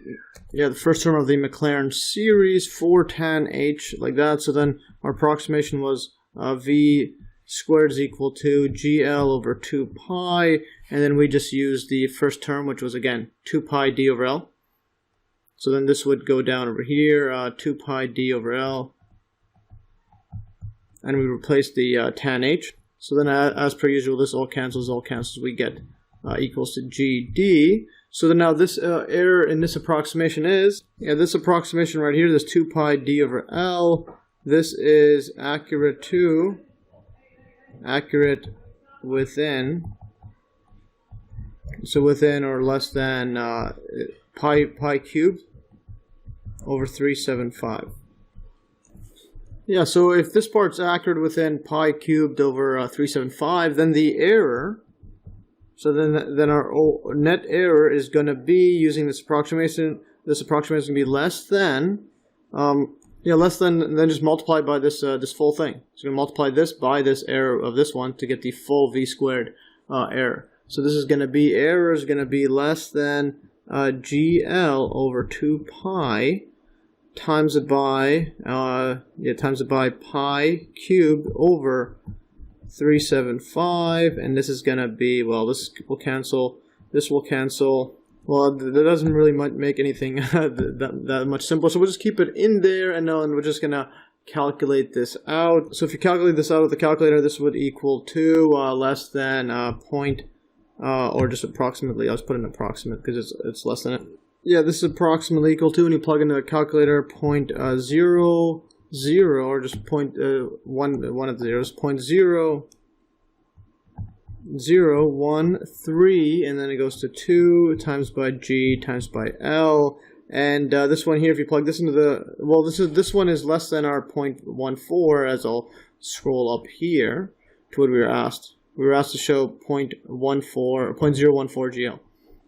Maclaurin series for tan H, like that. So then our approximation was V squared is equal to GL over 2 pi, and then we just used the first term, which was again 2 pi D over L. So then this would go down over here, 2 pi D over L, and we replace the tan H. So then as per usual, this all cancels, we get equals to GD. So then now this error in this approximation is, this approximation right here, this 2 pi D over L, this is accurate within, so within or less than pi cubed. over 375. Yeah, so if this part's accurate within pi cubed over 375, then the error, so then our net error is going to be, using this approximation is going to be less than, less than, then just multiply by this this full thing. So we're going to multiply this by this error of this one to get the full v squared error. So this is going to be, error is going to be less than GL over 2 pi times it by pi cubed over 375, and this is going to be, well, this will cancel, this will cancel. Well, that doesn't really make anything that much simpler, so we'll just keep it in there, and then we're just going to calculate this out. So if you calculate this out with the calculator, this would equal to less than or just approximately, I'll just put an approximate because it's less than it. Yeah, this is approximately equal to, and you plug into the calculator 0.00, or just one of the zeros, 0.0013, and then it goes to 2 times by G times by L. And this one here, if you plug this into the, well, this one is less than our 0.14, as I'll scroll up here to what we were asked. We were asked to show 0.14 GL.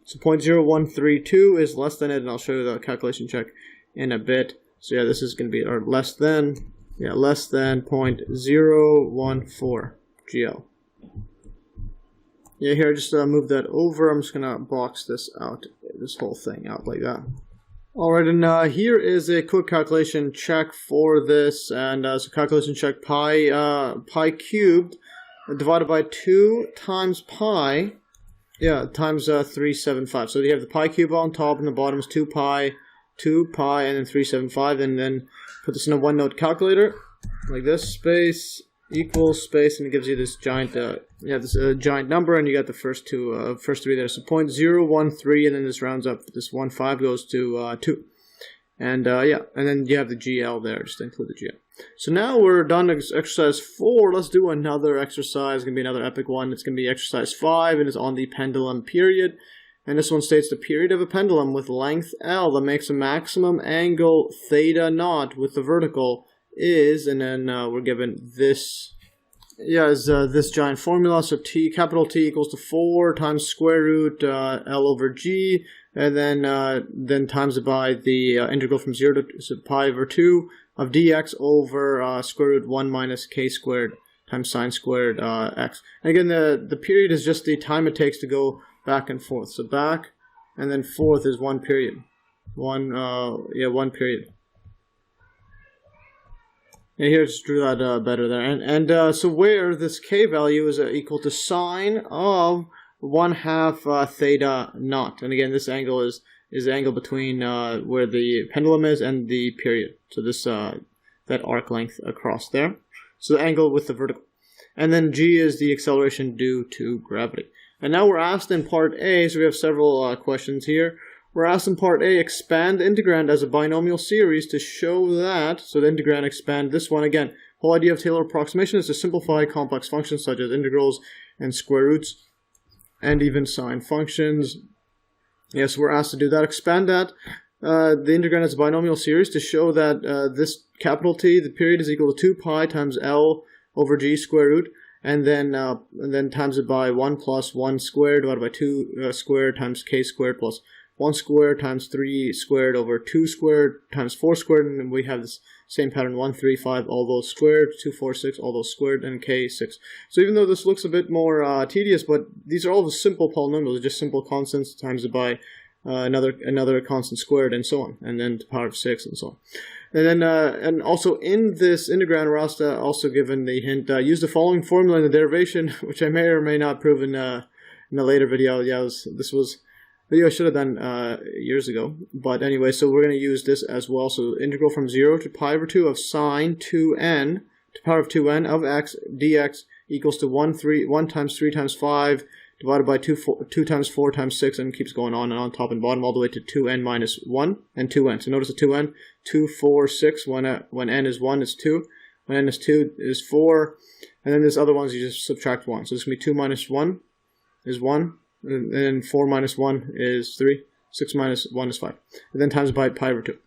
So 0.0132 is less than it, and I'll show you the calculation check in a bit. So yeah, this is going to be, or less than 0.014 GL. Yeah, here I just move that over. I'm just going to box this out, this whole thing out like that. Alright, and here is a quick calculation check for this, and so calculation check pi cubed divided by 2 times pi, times 375. So you have the pi cube on top, and the bottom is 2 pi, and then 375, and then put this in a one-note calculator, like this, space, equals, space, and it gives you this giant, giant number, and you got the first three there. So 0.013, and then this rounds up, this 15 goes to 2. And and then you have the GL there, just include the GL. So now we're done with exercise 4. Let's do another exercise. It's going to be another epic one. It's going to be exercise 5, and it's on the pendulum period. And this one states the period of a pendulum with length L that makes a maximum angle theta naught with the vertical is, and then we're given this, this giant formula. So capital T equals to 4 times square root L over G, and then times it by the integral from 0 to pi over 2 of dx over square root 1 minus k squared times sine squared x. And again, the period is just the time it takes to go back and forth. So back and then forth is one period. One period. And here I just drew that better there. And so where this k value is equal to sine of 1/2 theta naught. And again, this angle is the angle between where the pendulum is and the period. So this that arc length across there. So the angle with the vertical. And then g is the acceleration due to gravity. And now we're asked in part A, so we have several questions here. We're asked in part A, expand the integrand as a binomial series to show that, so the integrand expand this one again. Whole idea of Taylor approximation is to simplify complex functions such as integrals and square roots and even sine functions. Yes, we're asked to do that. Expand that, the integrand as a binomial series to show that this capital T, the period, is equal to 2 pi times L over G square root, and then times it by 1 plus 1 squared divided by 2 squared times k squared plus 1 squared times 3 squared over 2 squared times 4 squared, and then we have this same pattern, 1, 3, 5, all those squared, 2, 4, 6, all those squared, and k, 6. So even though this looks a bit more tedious, but these are all the simple polynomials, just simple constants times it by another constant squared, and so on, and then to the power of 6, and so on. And then, and also in this integrand, we're also given the hint, use the following formula in the derivation, which I may or may not prove in a later video. Yeah, this was video I should have done years ago. But anyway, so we're going to use this as well. So integral from 0 to pi over 2 of sine 2n to the power of 2n of x dx equals to 1 times 3 times 5 divided by 2 times 4 times 6, and keeps going on and on, top and bottom, all the way to 2n minus 1 and 2n. So notice the 2n, 2, 4, 6, when n is 1 is 2, when n is 2 is 4, and then this other ones you just subtract 1. So this is going to be 2 minus 1 is 1, and then 4 minus 1 is 3, 6 minus 1 is 5, and then times by pi over 2.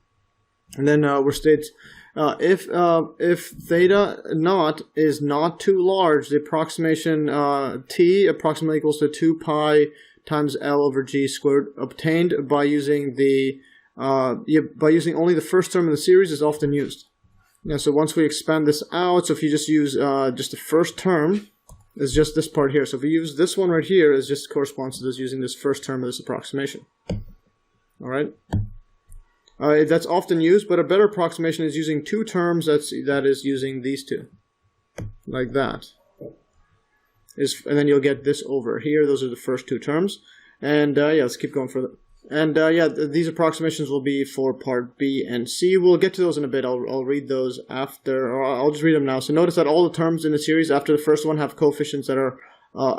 And then we're states if theta naught is not too large, the approximation t approximately equals to 2 pi times L over G squared obtained by using the by using only the first term in the series is often used. Yeah, so once we expand this out, so if you just use just the first term, is just this part here. So if we use this one right here, it just corresponds to this using this first term of this approximation. All right. That's often used, but a better approximation is using two terms. That is using these two, like that. And then you'll get this over here. Those are the first two terms. And yeah, let's keep going further. And yeah, these approximations will be for part B and C. We'll get to those in a bit. I'll read those after, or I'll just read them now. So notice that all the terms in the series after the first one have coefficients that are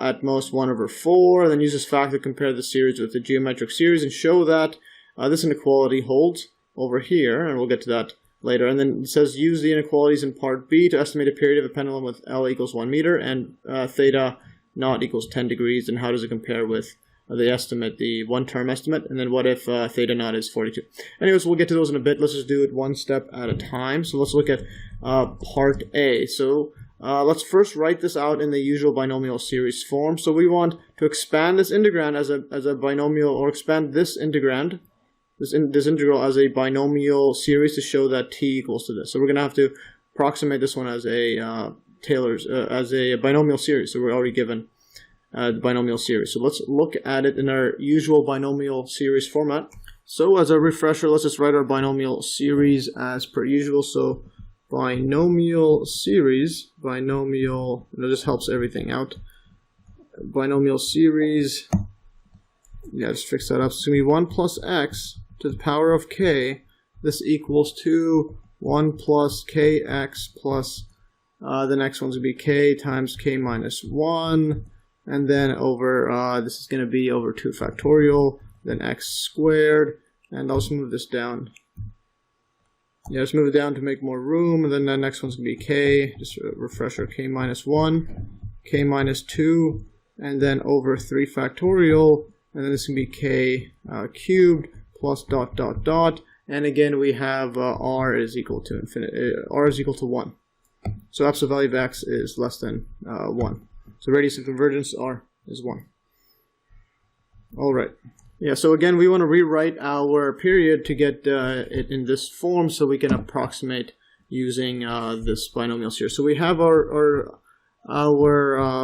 at most 1 over 4. And then use this fact to compare the series with the geometric series and show that this inequality holds over here, and we'll get to that later. And then it says use the inequalities in part B to estimate a period of a pendulum with L equals 1 meter and theta naught equals 10 degrees. And how does it compare with the estimate, the one-term estimate? And then what if theta naught is 42? Anyways, we'll get to those in a bit. Let's just do it one step at a time. So let's look at part A. So let's first write this out in the usual binomial series form. So we want to expand this integrand as a binomial, or expand this integrand, this integral as a binomial series to show that t equals to this. So we're going to have to approximate this one as a Taylor's as a binomial series. So we're already given the binomial series. So let's look at it in our usual binomial series format. So as a refresher, let's just write our binomial series as per usual. So binomial series, this helps everything out. Binomial series, yeah, just fix that up. So it's going to be 1 plus x to the power of k. This equals to 1 plus kx plus the next one's going to be k times k minus 1. And then over, this is going to be over 2 factorial, then x squared. And I'll just move this down. Yeah, just move it down to make more room. And then the next one's going to be k, just a refresher, k minus 1, k minus 2, and then over 3 factorial. And then this can be k cubed plus dot dot dot. And again, we have r is equal to infinity. R is equal to 1. So absolute value of x is less than 1. So radius of convergence r is 1. All right. Yeah. So again, we want to rewrite our period to get it in this form, so we can approximate using this binomial series. So we have our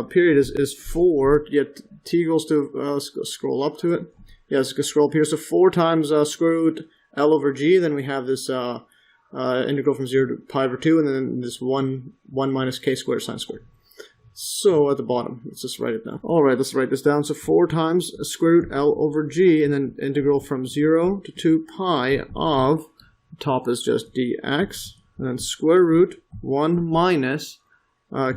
period is 4. Yet t equals to scroll up to it. Yeah, let's scroll up here. So 4 times square root L over G. Then we have this integral from 0 to pi over 2, and then this 1 minus k squared sine squared. So at the bottom, let's just write it down. All right, let's write this down. So 4 times square root L over G, and then integral from 0 to 2 pi of, top is just dx, and then square root 1 minus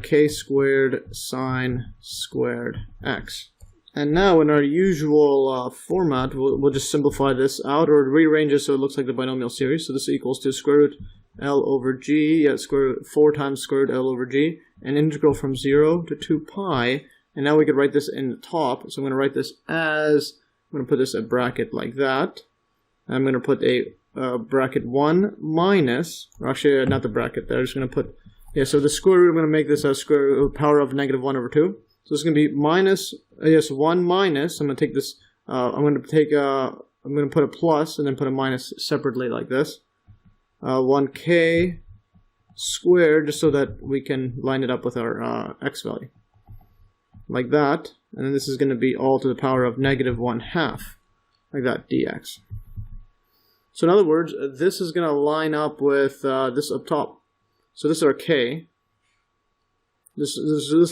k squared sine squared x. And now in our usual format, we'll just simplify this out, or rearrange it so it looks like the binomial series. So this equals to square root L over G, yeah, 4 times square root L over G, and integral from 0 to 2 pi. And now we could write this in the top. So I'm going to write this as, I'm going to put this a bracket like that. I'm going to put a bracket 1 minus, or actually not the bracket there, I'm just going to put, yeah, so the square root, I'm going to make this a square root power of negative 1 over 2. So it's going to be minus, yes, 1 minus, I'm going to take this, I'm going to put a plus and then put a minus separately like this. 1k squared, just so that we can line it up with our x value. Like that. And then this is going to be all to the power of negative 1/2. Like that, dx. So in other words, this is going to line up with this up top. So this is our k. This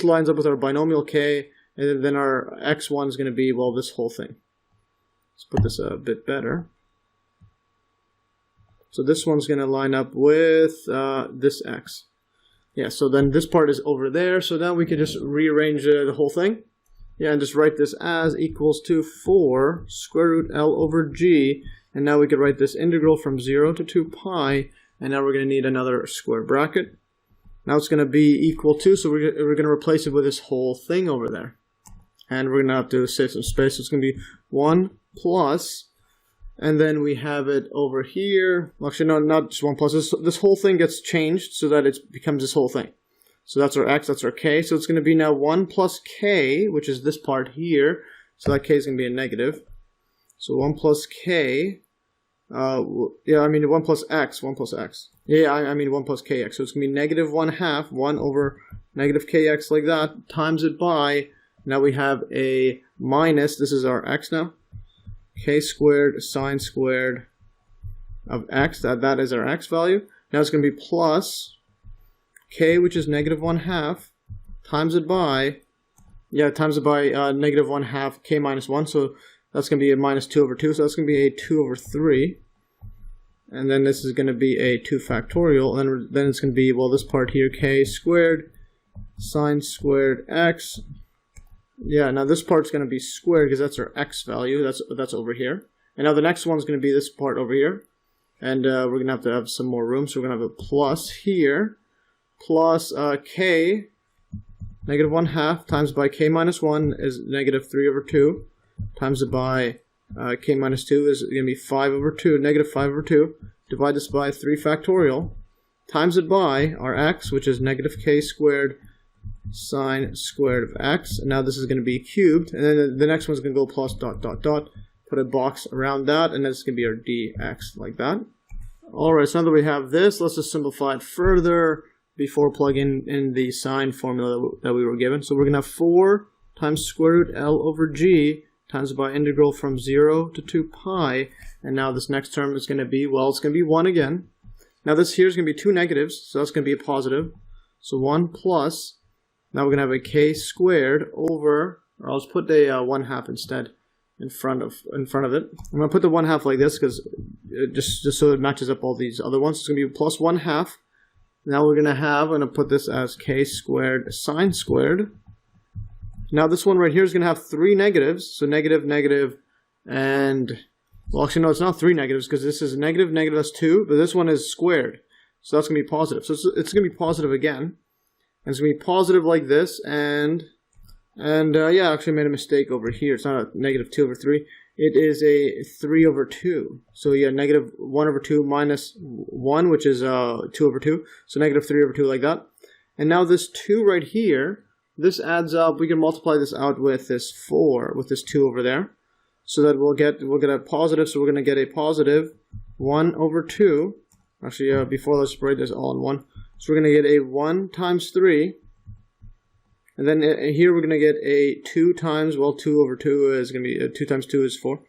lines up with our binomial k, and then our x1 is going to be, well, this whole thing. Let's put this a bit better. So this one's going to line up with this x. Yeah, so then this part is over there, so now we can just rearrange the whole thing. Yeah, and just write this as equals to 4 square root L over G, and now we could write this integral from 0 to 2 pi, and now we're going to need another square bracket. Now it's going to be equal to, so we're going to replace it with this whole thing over there. And we're going to have to save some space, so it's going to be 1 plus, And then we have it over here. Well, actually, no, not just 1 plus. This whole thing gets changed so that it becomes this whole thing. So that's our x, that's our k. So it's going to be now 1 plus k, which is this part here. So that k is going to be a negative. So 1 plus k. Yeah, I mean 1 plus x, 1 plus x. Yeah, I mean 1 plus kx. So it's going to be negative 1/2, 1 over negative kx like that, times it by, now we have a minus, this is our x now, k squared sine squared of x, that is our x value. Now it's going to be plus k, which is negative 1/2, times it by, negative 1/2 k minus 1, so that's going to be a minus 2 over 2, so that's going to be a 2 over 3. And then this is going to be a 2 factorial, and then it's going to be, well, this part here, k squared sine squared x. Yeah, now this part's going to be squared because that's our x value, that's over here. And now the next one's going to be this part over here. And we're going to have some more room, so we're going to have a plus here, plus k, negative 1/2, times by k minus 1 is negative 3 over 2, times it by k minus 2 is going to be 5 over 2, negative 5 over 2, divide this by 3 factorial, times it by our x, which is negative k squared sine squared of x, and now this is going to be cubed, and then the next one's going to go plus dot dot dot, put a box around that, and that's going to be our dx, like that. Alright, so now that we have this, let's just simplify it further before plugging in the sine formula that we were given. So we're going to have 4 times square root L over g times by integral from 0 to 2 pi, and now this next term is going to be, well, it's going to be 1 again. Now this here is going to be 2 negatives, so that's going to be a positive. So 1 plus, now we're going to have a k squared over, or I'll just put a 1/2 instead in front of it. I'm going to put the 1/2 like this because just so it matches up all these other ones. It's going to be plus 1/2. Now we're going to have, I'm going to put this as k squared sine squared. Now this one right here is going to have 3 negatives, so negative, negative, and, well, actually no, it's not 3 negatives because this is negative, negative, that's 2, but this one is squared, so that's going to be positive. So it's going to be positive again, and it's going to be positive like this, and yeah, I actually made a mistake over here. It's not a negative 2 over 3, it is a 3 over 2. So yeah, negative 1 over 2 minus 1, which is 2 over 2, so negative 3 over 2 like that. And now this 2 right here, this adds up, we can multiply this out with this 4, with this 2 over there, so that we'll get a positive, so we're going to get a positive 1 over 2, actually before let's write this all in 1, so we're going to get a 1 times 3, and then here we're going to get a 2 times, well, 2 over 2 is going to be, 2 times 2 is 4,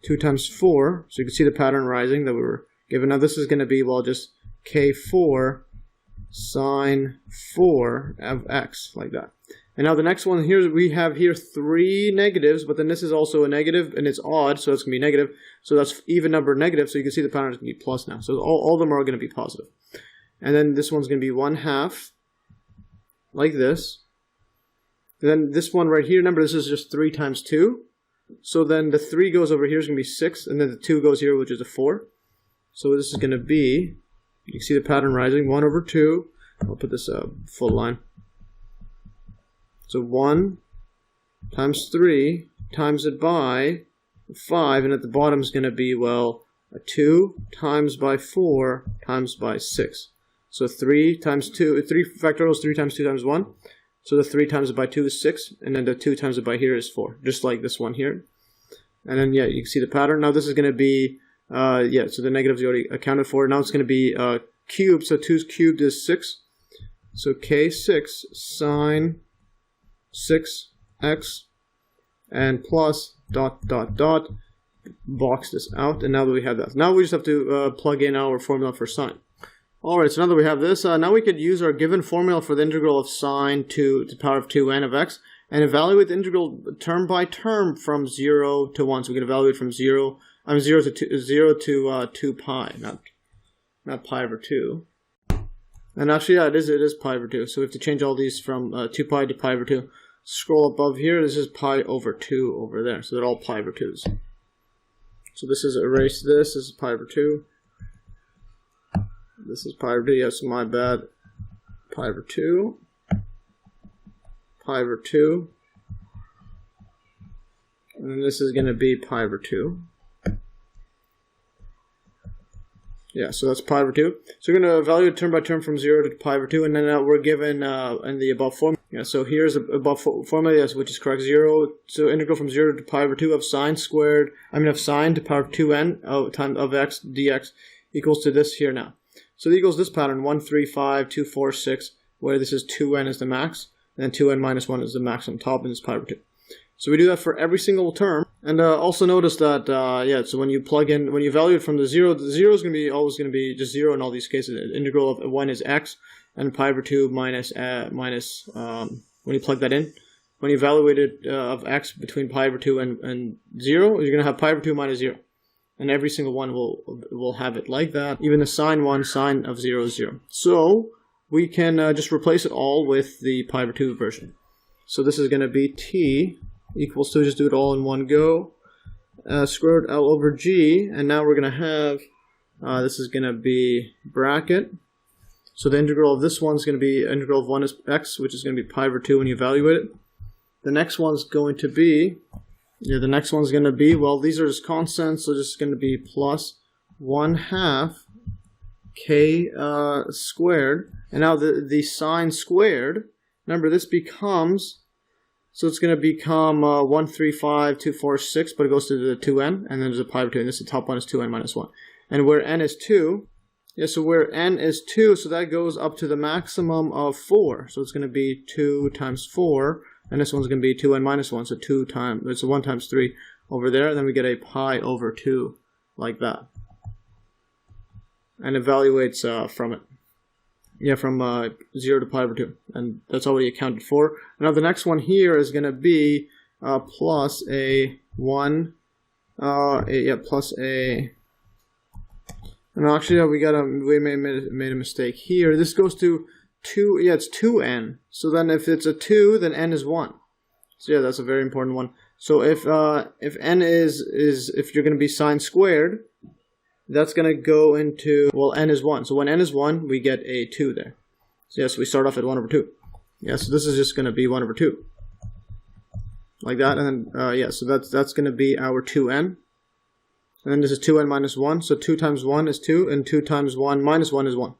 2 times 4, so you can see the pattern rising that we were given. Now this is going to be, well, just k4 sine 4 of x, like that. And now the next one here, we have here 3 negatives, but then this is also a negative, and it's odd, so it's going to be negative. So that's even number negative, so you can see the pattern is going to be plus now. So all of them are going to be positive. And then this one's going to be 1/2, like this. And then this one right here, remember this is just 3 times 2. So then the 3 goes over here is going to be 6, and then the 2 goes here, which is a 4. So this is going to be, you can see the pattern rising, 1 over 2. I'll put this full line. So 1 times 3 times it by 5, and at the bottom is going to be, well, a 2 times by 4 times by 6. So 3 times 2, 3 factorial is 3 times 2 times 1. So the 3 times it by 2 is 6, and then the 2 times it by here is 4, just like this one here. And then, yeah, you can see the pattern. Now this is going to be, yeah, so the negatives you already accounted for. Now it's going to be cubed, so 2 cubed is 6. So k6 sine 6x, and plus dot dot dot, box this out, and now that we have that, now we just have to plug in our formula for sine. Alright, so now that we have this, now we could use our given formula for the integral of sine to the power of 2n of x, and evaluate the integral term by term from 0 to 1. So we can evaluate from 0 to 2 pi, not pi over 2. And actually, yeah, it is pi over 2. So we have to change all these from 2 pi to pi over 2. Scroll above here, this is pi over 2 over there. So they're all pi over 2s. So this is, erase this is pi over 2. This is pi over 2, yes, my bad. Pi over 2. Pi over 2. And then this is going to be pi over 2. Yeah, so that's pi over 2. So we're going to evaluate term by term from 0 to pi over 2, and then we're given in the above formula. Yeah, so here's the above formula, yes, which is correct. 0, so integral from 0 to pi over 2 of sine squared, of sine to power of 2n of x dx equals to this here now. So it equals this pattern, 1, 3, 5, 2, 4, 6, where this is 2n is the max, and then 2n minus 1 is the max on top, and it's pi over 2. So we do that for every single term. And also notice that, so when you plug in, when you evaluate from the 0 is going to be always going to be just 0 in all these cases. The integral of 1 is x, and pi over 2 minus when you plug that in. When you evaluate it of x between pi over 2 and 0, you're going to have pi over 2 minus 0. And every single one will have it like that. Even the sine 1, sine of 0 is 0. So we can just replace it all with the pi over 2 version. So this is going to be t equals to, just do it all in one go, square root L over G, and now we're going to have, this is going to be bracket. So the integral of this one is going to be, integral of 1 is x, which is going to be pi over 2 when you evaluate it. The next one's going to be, well, these are just constants, so this is going to be plus 1/2 k squared. And now the sine squared, remember this becomes, so it's going to become 1, 3, 5, 2, 4, 6, but it goes to the 2n, and then there's a pi over 2, and this the top one is 2n minus 1. And where n is 2, so where n is 2, so that goes up to the maximum of 4. So it's going to be 2 times 4, and this one's going to be 2n minus 1, so 2 times, it's 1 times 3 over there, and then we get a pi over 2, like that. And evaluates from it. Yeah, from 0 to pi over 2, and that's already accounted for. Now the next one here is going to be plus a 1, plus a, no, actually we made a mistake here. This goes to 2, it's 2n, so then if it's a 2, then n is 1. So yeah, that's a very important one. So if n is if you're going to be sine squared, that's going to go into, well, n is 1. So when n is 1, we get a 2 there. So yes, we start off at 1 over 2. Yeah, so this is just going to be 1 over 2. Like that, and then, so that's going to be our 2n. And then this is 2n minus 1, so 2 times 1 is 2, and 2 times 1 minus 1 is 1.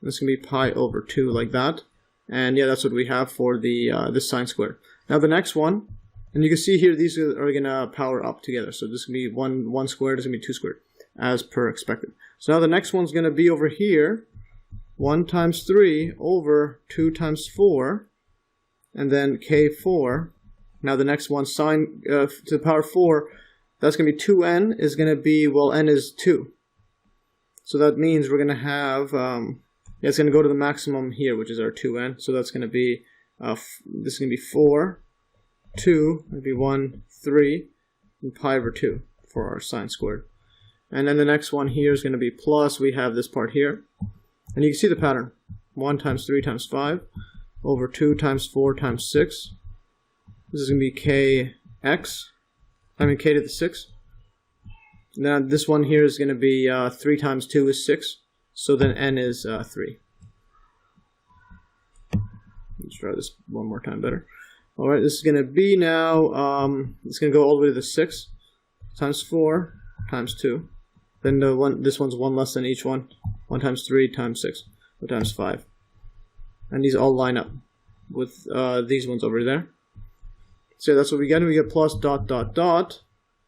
This is going to be pi over 2, like that. And yeah, that's what we have for the this sine squared. Now the next one, and you can see here, these are going to power up together. So this is going to be 1 squared, this is going to be 2 squared, as per expected. So now the next one's going to be over here, 1 times 3 over 2 times 4, and then k4. Now the next one, sine to the power 4, that's going to be 2n is going to be, well, n is 2. So that means we're going to have, it's going to go to the maximum here, which is our 2n. So that's going to be, this is going to be 4, 2, maybe 1, 3, and pi over 2 for our sine squared. And then the next one here is going to be plus, we have this part here. And you can see the pattern. 1 times 3 times 5 over 2 times 4 times 6. This is going to be k to the 6. Now this one here is going to be 3 times 2 is 6. So then n is 3. Let's try this one more time better. Alright, this is going to be now, it's going to go all the way to the 6 times 4 times 2. Then this one's 1 less than each one. 1 times 3 times 6 times 5. And these all line up with these ones over there. So that's what we get. We get plus dot dot dot.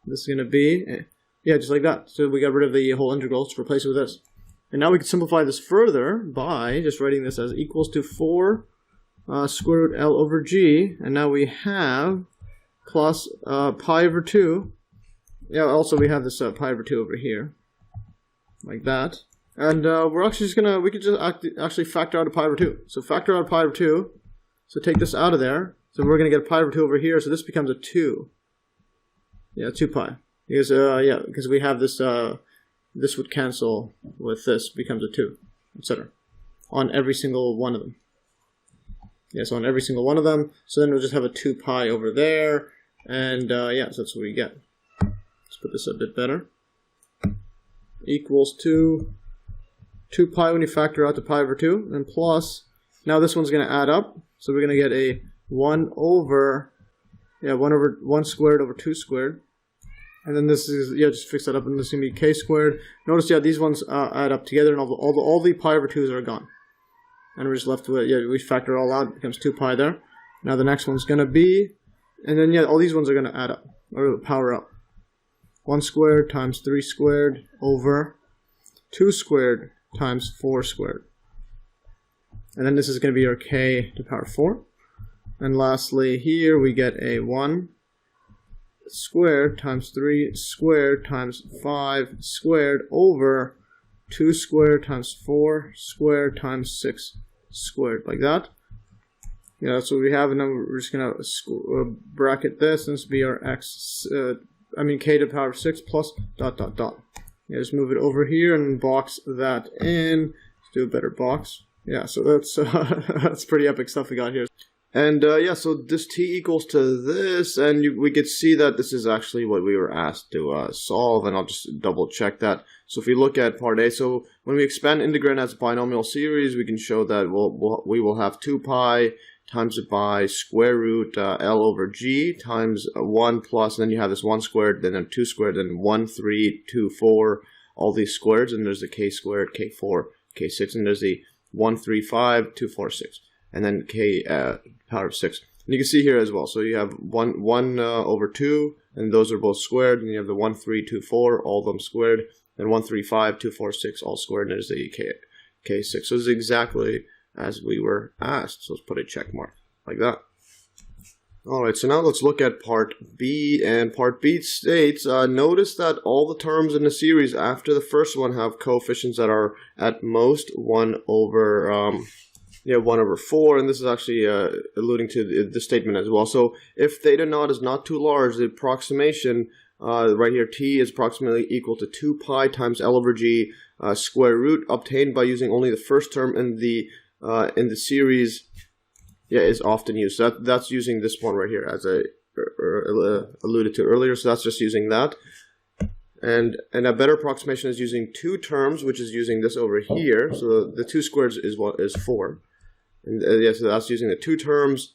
This is going to be, yeah, just like that. So we got rid of the whole integral to replace it with this. And now we can simplify this further by just writing this as equals to 4 square root L over G. And now we have plus pi over 2. Yeah, also we have this pi over 2 over here. Like that. And we're actually just going to, we could just actually factor out a pi over 2. So factor out a pi over 2. So take this out of there. So we're going to get pi over 2 over here. So this becomes a 2. Yeah, 2 pi. Because, because we have this, this would cancel with this, becomes a 2, etc. On every single one of them. Yeah, so on every single one of them. So then we'll just have a 2 pi over there. And, yeah, so that's what we get. Let's put this a bit better. Equals to 2 pi when you factor out the pi over 2. And plus, now this one's going to add up. So we're going to get a 1 squared over 2 squared. And then this is, yeah, just fix that up, and this is going to be k squared. Notice, yeah, these ones add up together, and all the pi over 2's are gone. And we're just left with, yeah, we factor it all out, it becomes 2 pi there. Now the next one's going to be, and then, yeah, all these ones are going to add up, or power up. 1 squared times 3 squared over 2 squared times 4 squared. And then this is going to be our k to the power 4. And lastly, here we get a 1 squared times 3 squared times 5 squared over 2 squared times 4 squared times 6 squared, like that. Yeah, that's what we have, and then we're just going to bracket this, and this will be our x, k to the power 6 plus dot dot dot. Yeah, just move it over here and box that in. Let's do a better box. Yeah, so that's that's pretty epic stuff we got here. And yeah, so this t equals to this, and we could see that this is actually what we were asked to solve, and I'll just double check that. So if we look at part A, so when we expand integrand as a binomial series, we can show that we will have 2 pi times it by square root L over G times 1 plus, and then you have this 1 squared, then 2 squared, then 1, 3, 2, 4, all these squares, and there's the k squared, k4, k6, and there's the 1, 3, 5, 2, 4, 6. And then k power of 6. And you can see here as well. So you have 1 over 2, and those are both squared. And you have the 1, 3, 2, 4, all of them squared. And 1, 3, 5, 2, 4, 6, all squared. And there's the k6. So this is exactly as we were asked. So let's put a check mark like that. Alright, so now let's look at part B. And part B states, notice that all the terms in the series after the first one have coefficients that are at most 1 over 1 over 4, and this is actually alluding to the statement as well. So if theta naught is not too large, the approximation right here, t is approximately equal to 2 pi times L over G square root, obtained by using only the first term in the series, is often used. So that's using this one right here, as I alluded to earlier. So that's just using that. And a better approximation is using 2 terms, which is using this over here. So the 2 squared is 4. And yeah, so that's using the 2 terms.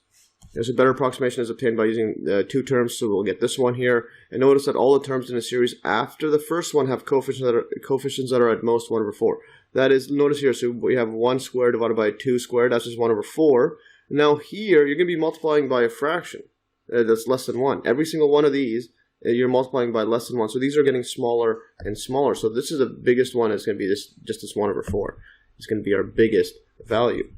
There's a better approximation is obtained by using 2 terms, so we'll get this one here. And notice that all the terms in the series after the first one have coefficients that are at most 1 over 4. That is, notice here, so we have 1 squared divided by 2 squared, that's just 1 over 4. Now here, you're going to be multiplying by a fraction that's less than 1. Every single one of these, you're multiplying by less than 1. So these are getting smaller and smaller. So this is the biggest one, it's going to be just this 1 over 4. It's going to be our biggest value.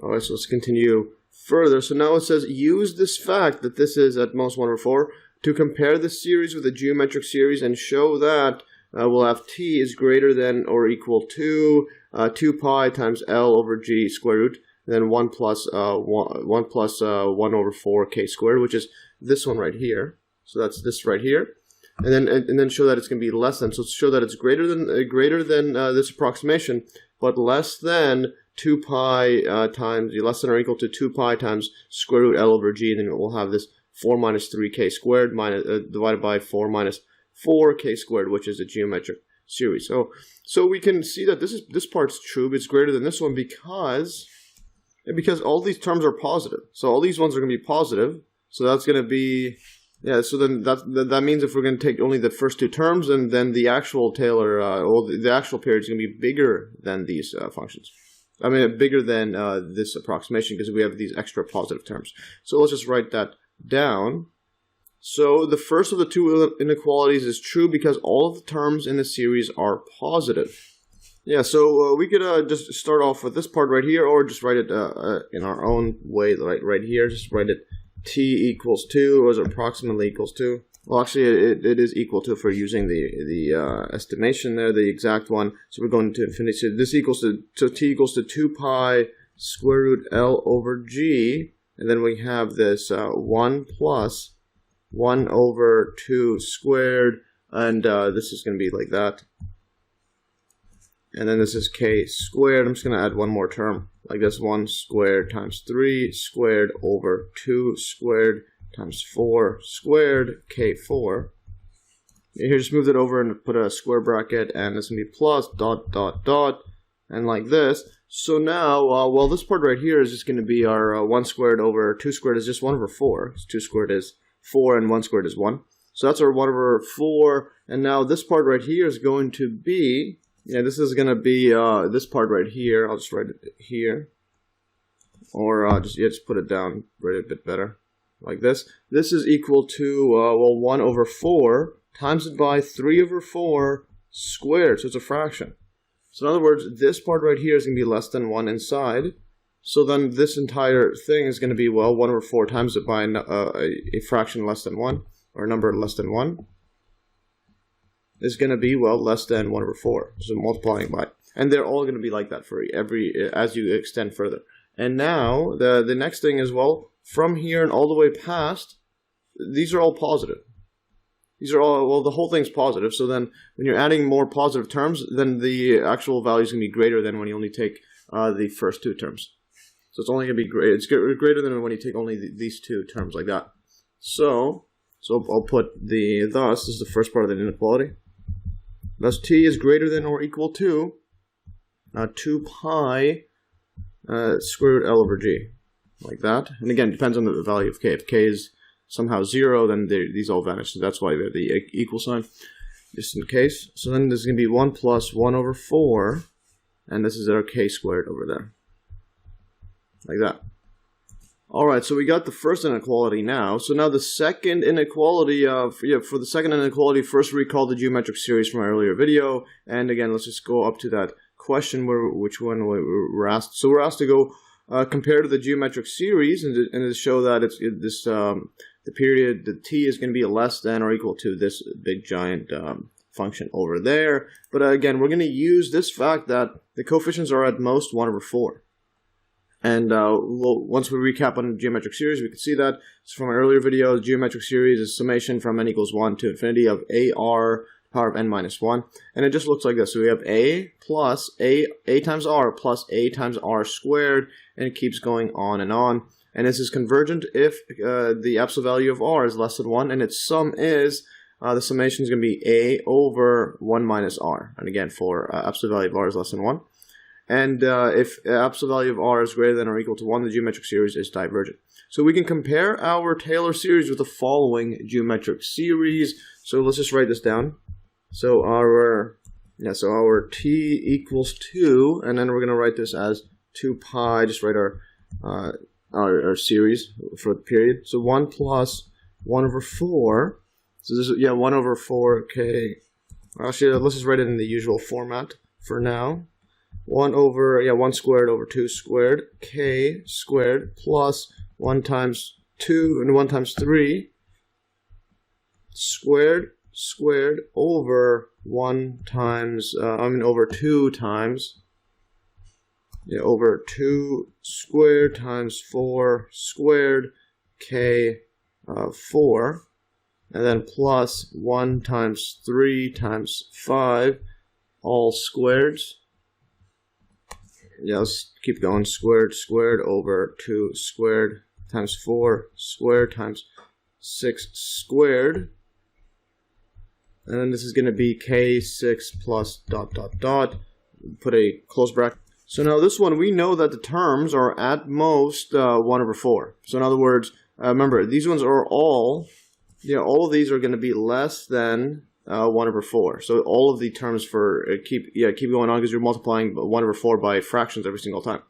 Alright, so let's continue further. So now it says, use this fact that this is at most 1 over 4 to compare the series with a geometric series and show that we'll have t is greater than or equal to 2 pi times L over G square root, and then 1 plus 1 over 4 k squared, which is this one right here. So that's this right here. And then show that it's going to be less than. So show that it's greater than this approximation, but less than 2 pi times, less than or equal to 2 pi times square root L over G, and then we'll have this 4 minus 3k squared divided by 4 minus 4k squared, which is a geometric series. So we can see that this part's true, but it's greater than this one because all these terms are positive. So all these ones are going to be positive. So that's going to be, yeah, so then that means if we're going to take only the first 2 terms, and then the actual Taylor, the actual period is going to be bigger than these functions. I mean, bigger than this approximation because we have these extra positive terms. So let's just write that down. So the first of the 2 inequalities is true because all of the terms in the series are positive. Yeah, so we could just start off with this part right here, or just write it in our own way, right here. Just write it t equals 2, or is it approximately equals 2? Well, actually, it is equal to if we're using the estimation there, the exact one. So we're going to infinity. So this equals to, so t equals to 2 pi square root L over G, and then we have this 1 plus 1 over 2 squared, and this is going to be like that. And then this is k squared. I'm just going to add one more term, like this, 1 squared times 3 squared over 2 squared times 4 squared, k4. Here, just moved it over and put a square bracket, and it's going to be plus dot dot dot, and like this. So now, well, this part right here is just going to be our 1 squared over 2 squared is just 1 over 4. So 2 squared is 4, and 1 squared is 1. So that's our 1 over 4. And now this part right here is going to be, this is going to be this part right here. I'll just write it here. Or just put it down, write it a bit better. Like this. This is equal to, 1 over 4 times it by 3 over 4 squared. So it's a fraction. So in other words, this part right here is going to be less than 1 inside. So then this entire thing is going to be, 1 over 4 times it by a fraction less than 1, or a number less than 1, is going to be, less than 1 over 4. So multiplying by. And they're all going to be like that for as you extend further. And now, the next thing is, from here and all the way past, these are all positive. These are all, the whole thing's positive. So then, when you're adding more positive terms, then the actual value is going to be greater than when you only take the first two terms. So it's only going to be greater. It's greater than when you take only these two terms like that. So I'll put thus, this is the first part of the inequality. Thus, t is greater than or equal to 2 pi square root L over G. Like that. And again, it depends on the value of k. If k is somehow 0, then these all vanish. So that's why we have the equal sign, just in case. So then this is going to be 1 plus 1 over 4. And this is our k squared over there. Like that. Alright, so we got the first inequality now. So now the second inequality, for the second inequality, first recall the geometric series from our earlier video. And again, let's just go up to that question which one we're asked. So we're asked to go compare to the geometric series and to show that the period, the t is going to be less than or equal to this big giant function over there. But again, we're going to use this fact that the coefficients are at most 1 over 4. And once we recap on the geometric series, we can see that. So from an earlier video, the geometric series is summation from n equals 1 to infinity of ar power of n minus 1. And it just looks like this. So we have a plus a times r plus a times r squared, and it keeps going on. And this is convergent if the absolute value of r is less than 1, and its sum is, the summation is going to be a over 1 minus r. And again, for absolute value of r is less than 1. And if absolute value of r is greater than or equal to 1, the geometric series is divergent. So we can compare our Taylor series with the following geometric series. So let's just write this down. So our t equals 2, and then we're going to write this as 2 pi, just write our series for the period. So 1 plus 1 over 4. So this is, 1 over 4 k. Actually, let's just write it in the usual format for now. 1 over, 1 squared over 2 squared, k squared, plus 1 times 2 and 1 times 3 squared over 1 times, over 2 times, over 2 squared times 4 squared, k 4, and then plus 1 times 3 times 5, all squareds. Let's keep going. Squared over 2 squared times 4 squared times 6 squared. And then this is going to be k6 plus ... Put a close bracket. So now this one, we know that the terms are at most 1 over 4. So in other words, remember, these ones are all of these are going to be less than 1 over 4. So all of the terms for keep going on because you're multiplying 1 over 4 by fractions every single time.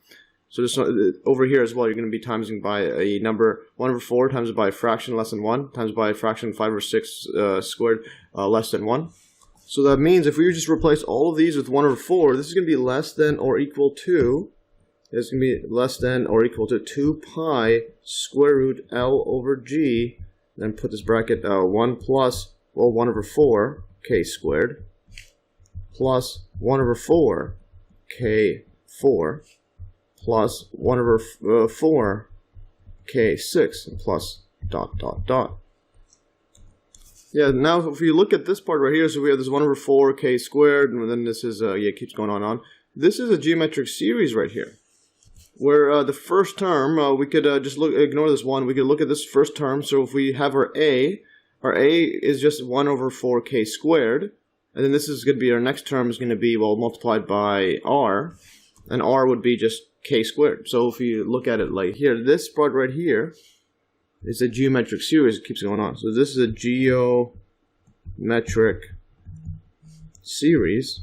So this over here as well, you're going to be timesing by a number 1 over 4 times by a fraction less than 1 times by a fraction 5 over 6 squared less than 1. So that means if we just replace all of these with 1 over 4, this is going to be less than or equal to. It's going to be less than or equal to 2 pi square root L over G. Then put this bracket 1 plus 1 over 4 k squared plus 1 over 4 k 4 plus 1 over 4 k 6 and plus ... Now if you look at this part right here, so we have this 1 over 4 k squared, and then this is it keeps going on. This is a geometric series right here, where the first term we could just ignore this 1. We could look at this first term. So if we have our a is just 1 over 4 k squared, and then this is going to be our next term is going to be multiplied by r, and r would be just k squared. So if you look at it like here, this part right here It's a geometric series. It keeps going on. So this is a geometric series.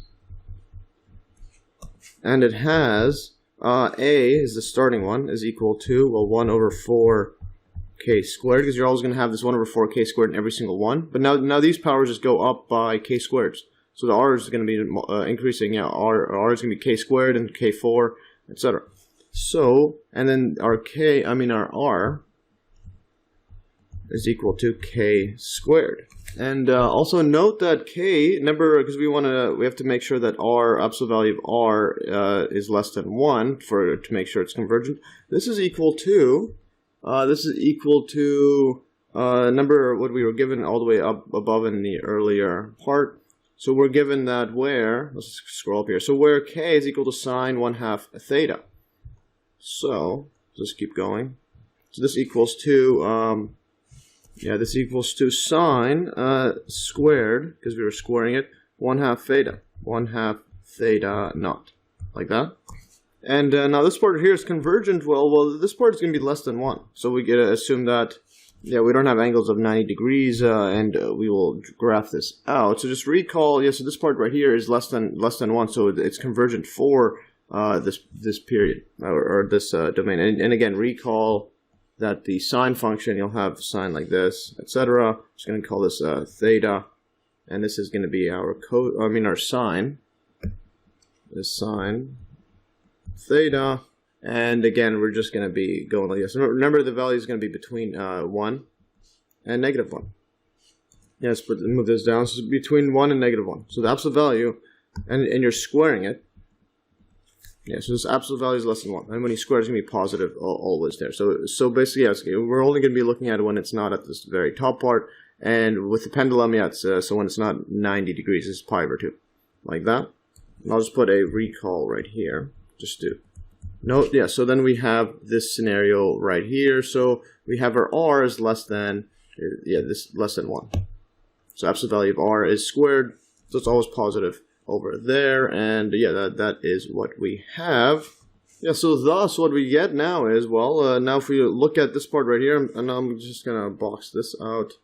And it has A is the starting one is equal to, well, 1 over 4k squared, because you're always going to have this 1 over 4k squared in every single one. But now these powers just go up by k squareds. So the r is going to be increasing. Yeah, r is going to be k squared and k4, etc. So, and then our r is equal to k squared. And also note that k, remember, because we have to make sure that r, absolute value of r, is less than 1 to make sure it's convergent. This is equal to, remember what we were given all the way up above in the earlier part. So we're given that where, let's scroll up here, so where k is equal to sine 1/2 theta. So, just keep going. So this equals to, this equals to sine squared, because we were squaring it, 1/2 theta. 1/2 theta naught. Like that. And now this part here is convergent. Well, this part is going to be less than 1. So we get to assume that, we don't have angles of 90 degrees, and we will graph this out. So just recall, so this part right here is less than 1, so it's convergent for this period, or this domain. And again, recall that the sine function, you'll have sine like this, etc. Just going to call this theta, and this is going to be our sine. This sine theta, and again, we're just going to be going like this. Remember, the value is going to be between 1 and -1. Yes, but move this down. So it's between 1 and -1. So the absolute value, and you're squaring it. Yeah, so this absolute value is less than 1. And when you square, it's going to be positive always there. So basically, we're only going to be looking at it when it's not at this very top part. And with the pendulum, it's so when it's not 90 degrees, it's pi over 2. Like that. And I'll just put a recall right here. Just to note, so then we have this scenario right here. So we have our r is less than, less than 1. So absolute value of r is squared. So it's always positive over there, and that is what we have. So thus what we get now is, now if we look at this part right here, and I'm just gonna box this out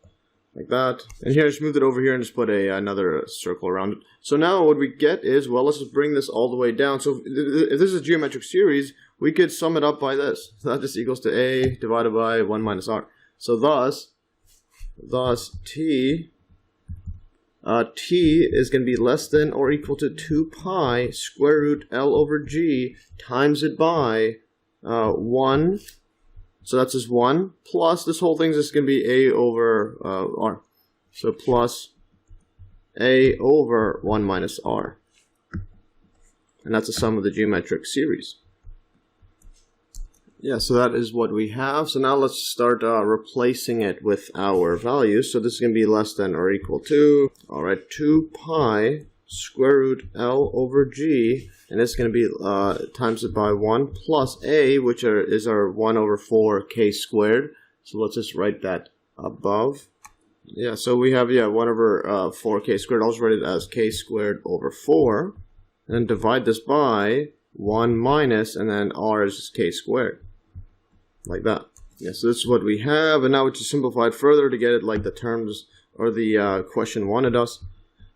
like that, and here I just moved it over here and just put another circle around it. So now what we get is, let's just bring this all the way down. So if this is a geometric series, we could sum it up by this. So that just equals to a divided by 1 minus r. So thus t is going to be less than or equal to 2 pi square root L over G times it by 1. So that's just 1 plus this whole thing is just going to be A over R. So plus A over 1 minus R. And that's the sum of the geometric series. So that is what we have. So now let's start replacing it with our values. So this is going to be less than or equal to, 2 pi square root L over G, and it's going to be times it by 1 plus A, which is our 1 over 4k squared. So let's just write that above. So we have 1 over 4k squared. I'll just write it as k squared over 4, and then divide this by 1 minus, and then r is just k squared. Like that. So this is what we have, and now we just simplify it further to get it like the terms or the question wanted us.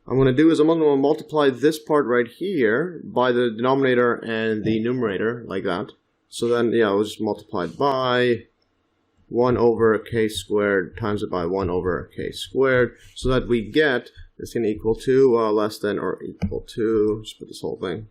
What I'm going to do is I'm going to multiply this part right here by the denominator and the numerator, like that. So then, we'll just multiply it by 1 over k squared times it by 1 over k squared, so that we get this going to equal to less than or equal to, just put this whole thing.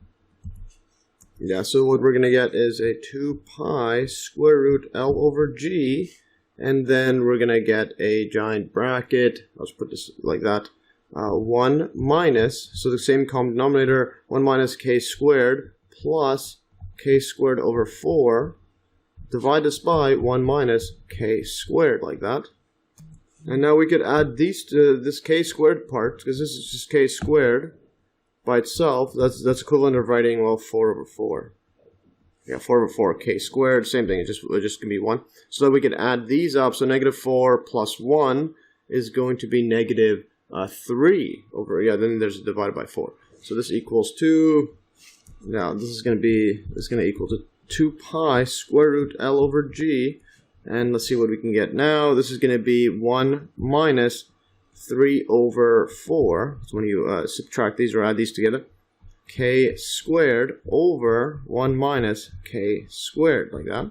So what we're going to get is a 2 pi square root L over G, and then we're going to get a giant bracket. Let's put this like that. 1 minus, so the same common denominator, 1 minus k squared plus k squared over 4. Divide this by 1 minus k squared, like that. And now we could add these to this k squared part, because this is just k squared by itself. That's equivalent of writing 4 over 4. 4 over 4 k squared, same thing. It's just going to be 1. So that we could add these up. So -4 plus 1 is going to be -3 over. Then there's divided by 4. So this equals to. Now this is going to equal to 2 pi square root L over G, And let's see what we can get now. This is going to be 1 minus 3 over 4. So when you subtract these or add these together, k squared over 1 minus k squared, like that.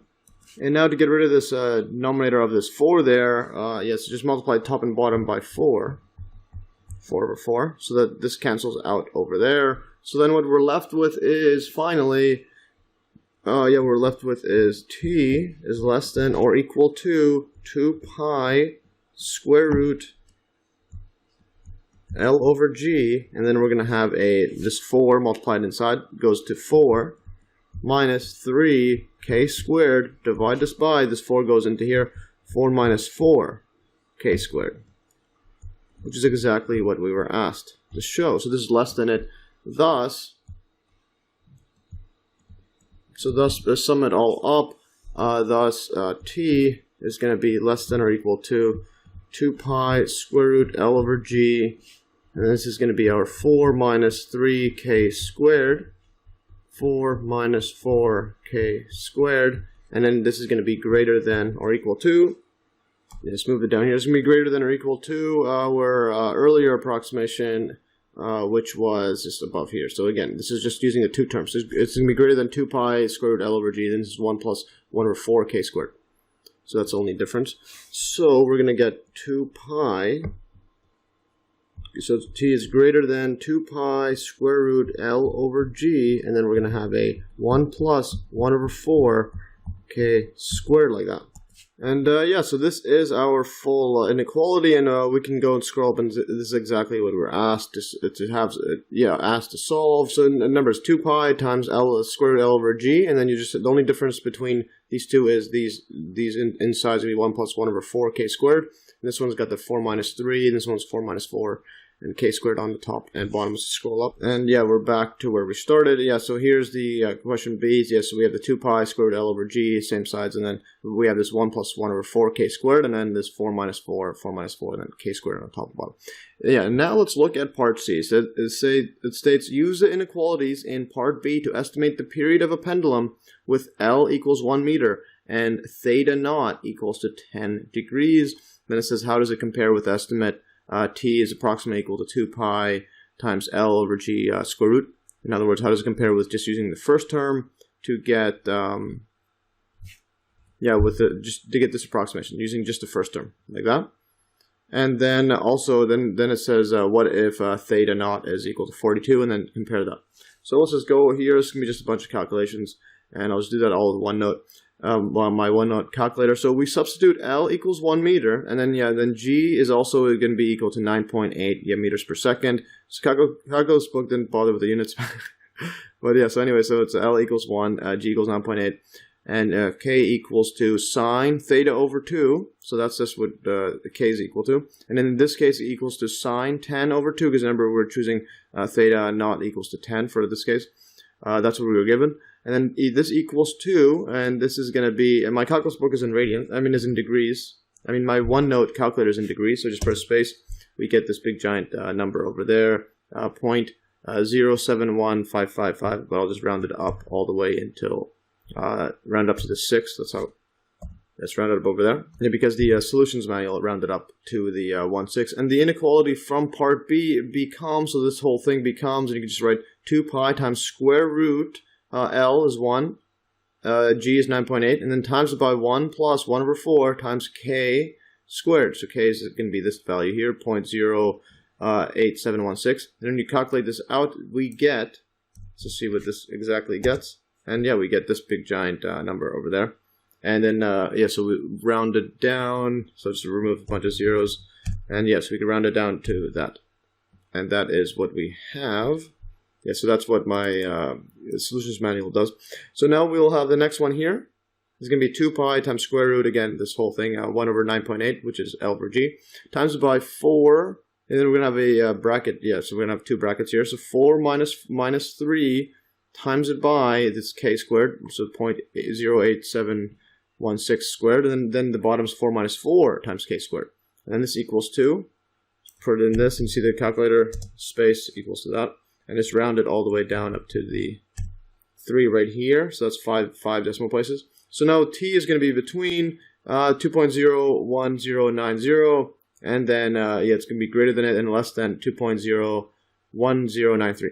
And now to get rid of this denominator of this 4 there, yes, just multiply top and bottom by 4. 4 over 4, so that this cancels out over there. So then what we're left with is finally, we're left with is t is less than or equal to 2 pi square root L over G, and then we're going to have this 4 multiplied inside goes to 4 minus 3 k squared, divide this by, this 4 goes into here, 4 minus 4 k squared, which is exactly what we were asked to show. So this is less than it. Thus, sum it all up. Thus, t is going to be less than or equal to 2 pi square root L over G. And this is going to be our 4 minus 3k squared. 4 minus 4k squared. And then this is going to be greater than or equal to, just move it down here, it's going to be greater than or equal to our earlier approximation, which was just above here. So again, this is just using the two terms. It's going to be greater than 2 pi square root L over G. Then this is 1 plus 1 over 4k squared. So that's the only difference. So we're going to get 2 pi. So t is greater than 2 pi square root L over G. And then we're going to have a 1 plus 1 over 4k squared, like that. And yeah, so this is our full inequality, and we can go and scroll up, and this is exactly what we're asked asked to solve. So the number is 2 pi times L square root L over G, and then you just, the only difference between these two is these insides will be 1 plus 1 over 4k squared. And this one's got the 4 minus 3, and this one's 4 minus 4. And k squared on the top and bottom. Let's scroll up. And yeah, we're back to where we started. Yeah, so here's the question B. Yeah, so we have the 2 pi square root L over G, same sides, and then we have this 1 plus 1 over 4k squared, and then this 4 minus 4, 4 minus 4, and then k squared on the top and bottom. Yeah, now let's look at part C. So it states, use the inequalities in part B to estimate the period of a pendulum with L equals 1 meter and theta naught equals to 10 degrees. Then it says, how does it compare with estimate t is approximately equal to 2 pi times L over G square root. In other words, how does it compare with just using the first term to get, just to get this approximation, using just the first term, like that. And then also, then it says, what if theta naught is equal to 42, and then compare that. So let's just go here. It's going to be just a bunch of calculations, and I'll just do that all with OneNote. My OneNote calculator. So we substitute L equals 1 meter, and then G is also going to be equal to 9.8 meters per second. So calculus book didn't bother with the units, but yeah. So anyway, so it's L equals 1, G equals 9.8, and K equals to sine theta over 2. So that's just what the K is equal to, and in this case, it equals to sine 10 over 2, because remember we're choosing theta not equals to 10 for this case. That's what we were given. And then this equals 2, and this is going to be, and my calculus book is in is in degrees. My OneNote calculator is in degrees, so just press space. We get this big giant number over there, 0.071555, but I'll just round it up all the way until, round up to the 6. That's rounded up over there. And because the solutions manual rounded up to the 1/6. And the inequality from part B becomes, so this whole thing becomes, and you can just write 2 pi times square root, L is 1, G is 9.8, and then times it by 1 plus 1 over 4 times k squared. So k is going to be this value here, 0.08716. And then you calculate this out, we get, let's see what this exactly gets. And yeah, we get this big giant number over there. And then, so we round it down, so just remove a bunch of zeros. And yes, we can round it down to that. And that is what we have. Yeah, so that's what my solutions manual does. So now we'll have the next one here. It's going to be 2 pi times square root, again, this whole thing, 1 over 9.8, which is L over G, times it by 4, and then we're going to have a bracket. Yeah, so we're going to have two brackets here. So 4 minus 3 times it by this k squared, so 0.08716 squared, and then the bottom is 4 minus 4 times k squared. And then this equals 2. Put it in this, and see the calculator space equals to that. And it's rounded all the way down up to the 3 right here. So that's five decimal places. So now t is going to be between 2.01090, and then it's going to be greater than it and less than 2.01093.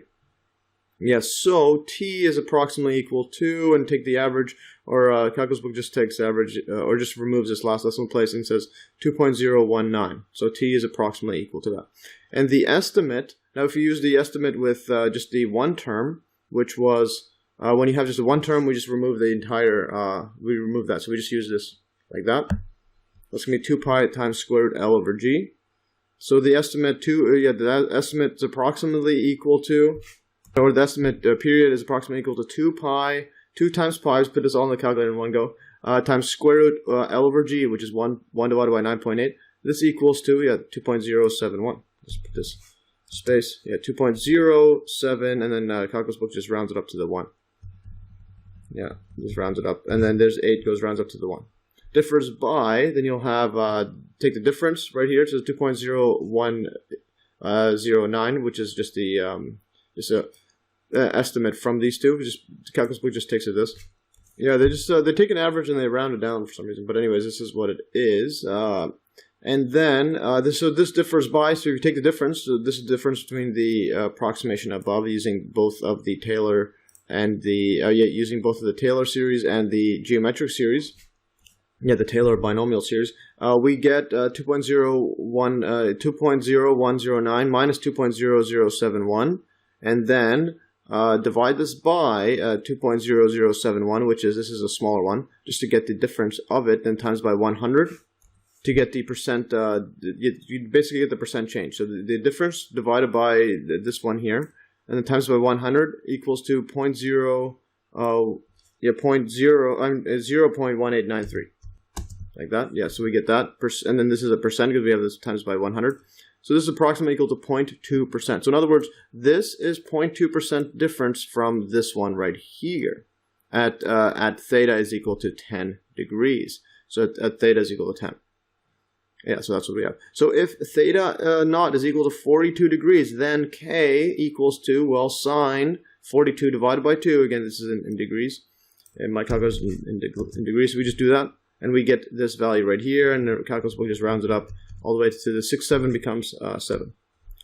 Yes, so t is approximately equal to, and take the average, or calculus book just takes average, or just removes this last decimal place and says 2.019. So t is approximately equal to that. And the estimate, now if you use the estimate with just the one term, which was, when you have just one term, we just remove the entire, we remove that. So we just use this like that. That's going to be 2 pi times square root L over G. So the estimate the estimate is approximately equal to, or the estimate period is approximately equal to 2 pi, 2 times pi, let's put this all in the calculator in one go, times square root L over G, which is 1 divided by 9.8. This equals to, 2.071. Let's put this space, 2.07, and then calculus book just rounds it up to the 1. Yeah, just rounds it up. And then there's 8 rounds up to the 1. Differs by, then you'll have, take the difference right here, so 2.0109, which is just the, estimate from these two. Just calculus book just takes it this. Yeah, they just they take an average and they round it down for some reason. But anyways, this is what it is. And then this differs by. So if you take the difference, so this is the difference between the approximation above using both of the Taylor and the using both of the Taylor series and the geometric series. Yeah, the Taylor binomial series. We get 2.0109 minus 2.0071, and then divide this by 2.0071, which is, this is a smaller one, just to get the difference of it, then times by 100 to get the percent, you basically get the percent change. So the difference divided by this one here, and then times by 100 equals to 0.1893. Like that, yeah, so we get that, and then this is a percent because we have this times by 100. So this is approximately equal to 0.2%. So in other words, this is 0.2% difference from this one right here at theta is equal to 10 degrees. So at theta is equal to 10. Yeah, so that's what we have. So if theta naught is equal to 42 degrees, then k equals to, well, sine 42 divided by 2. Again, this is in degrees. And my calculus is in degrees, so we just do that. And we get this value right here, and the calculus book just rounds it up all the way to the 7 becomes 7.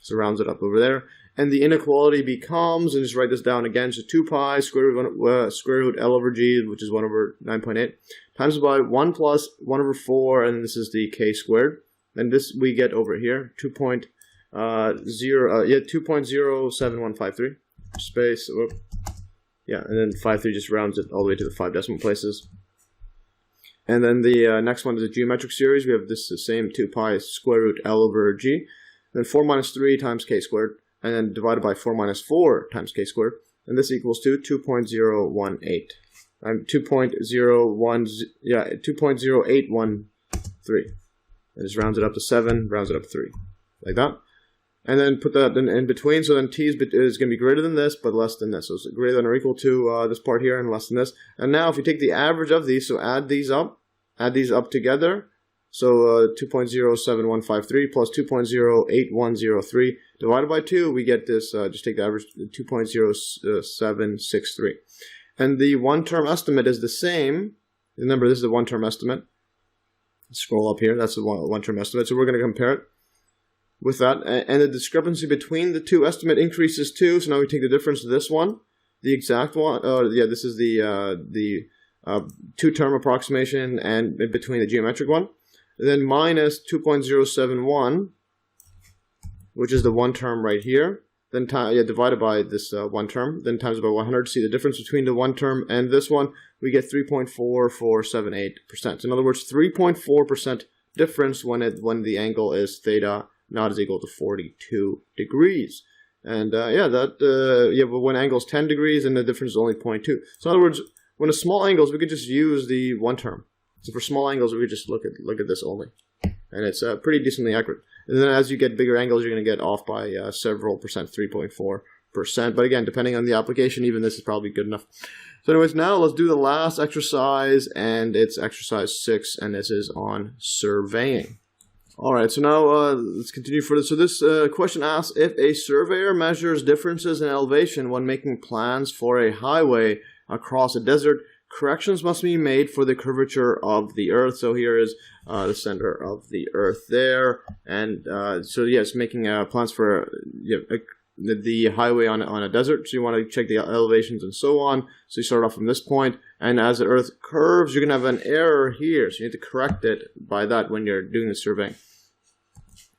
So rounds it up over there. And the inequality becomes, and just write this down again, so 2 pi square root L over G, which is 1 over 9.8, times by 1 plus 1 over 4, and this is the k squared. And this we get over here, 2.07153, space, yeah, and then 53 just rounds it all the way to the 5 decimal places. And then the next one is a geometric series. We have this the same 2 pi square root L over G. Then 4 minus 3 times k squared. And then divided by 4 minus 4 times k squared. And this equals to 2.018. 2.0813. And just rounds it up to 7, rounds it up to 3. Like that. And then put that in between. So then t is going to be greater than this, but less than this. So it's greater than or equal to this part here and less than this. And now if you take the average of these, so add these up together. So 2.07153 plus 2.08103 divided by 2, we get this, just take the average, 2.0763. And the one-term estimate is the same. Remember, this is the one-term estimate. Scroll up here, that's the one-term estimate. So we're going to compare it with that. And the discrepancy between the two estimate increases too. So now we take the difference of this one, the exact one. This is the two-term approximation and between the geometric one. And then minus 2.071, which is the one term right here. Then divided by this one term. Then times by 100 to see the difference between the one term and this one. We get 3.4478%. In other words, 3.4% difference when the angle is theta naught is equal to 42 degrees. And but when angle is 10 degrees and the difference is only 0.2. So in other words, when it's small angles, we could just use the one term. So for small angles, we could just look at this only. And it's pretty decently accurate. And then as you get bigger angles, you're going to get off by several percent, 3.4%. But again, depending on the application, even this is probably good enough. So anyways, now let's do the last exercise, and it's exercise 6, and this is on surveying. Alright, so now let's continue further. So this question asks, if a surveyor measures differences in elevation when making plans for a highway across a desert, corrections must be made for the curvature of the Earth. So here is the center of the Earth there, and so yes, making plans for the highway on a desert. So you want to check the elevations and so on. So you start off from this point, and as the Earth curves, you're going to have an error here. So you need to correct it by that when you're doing the surveying.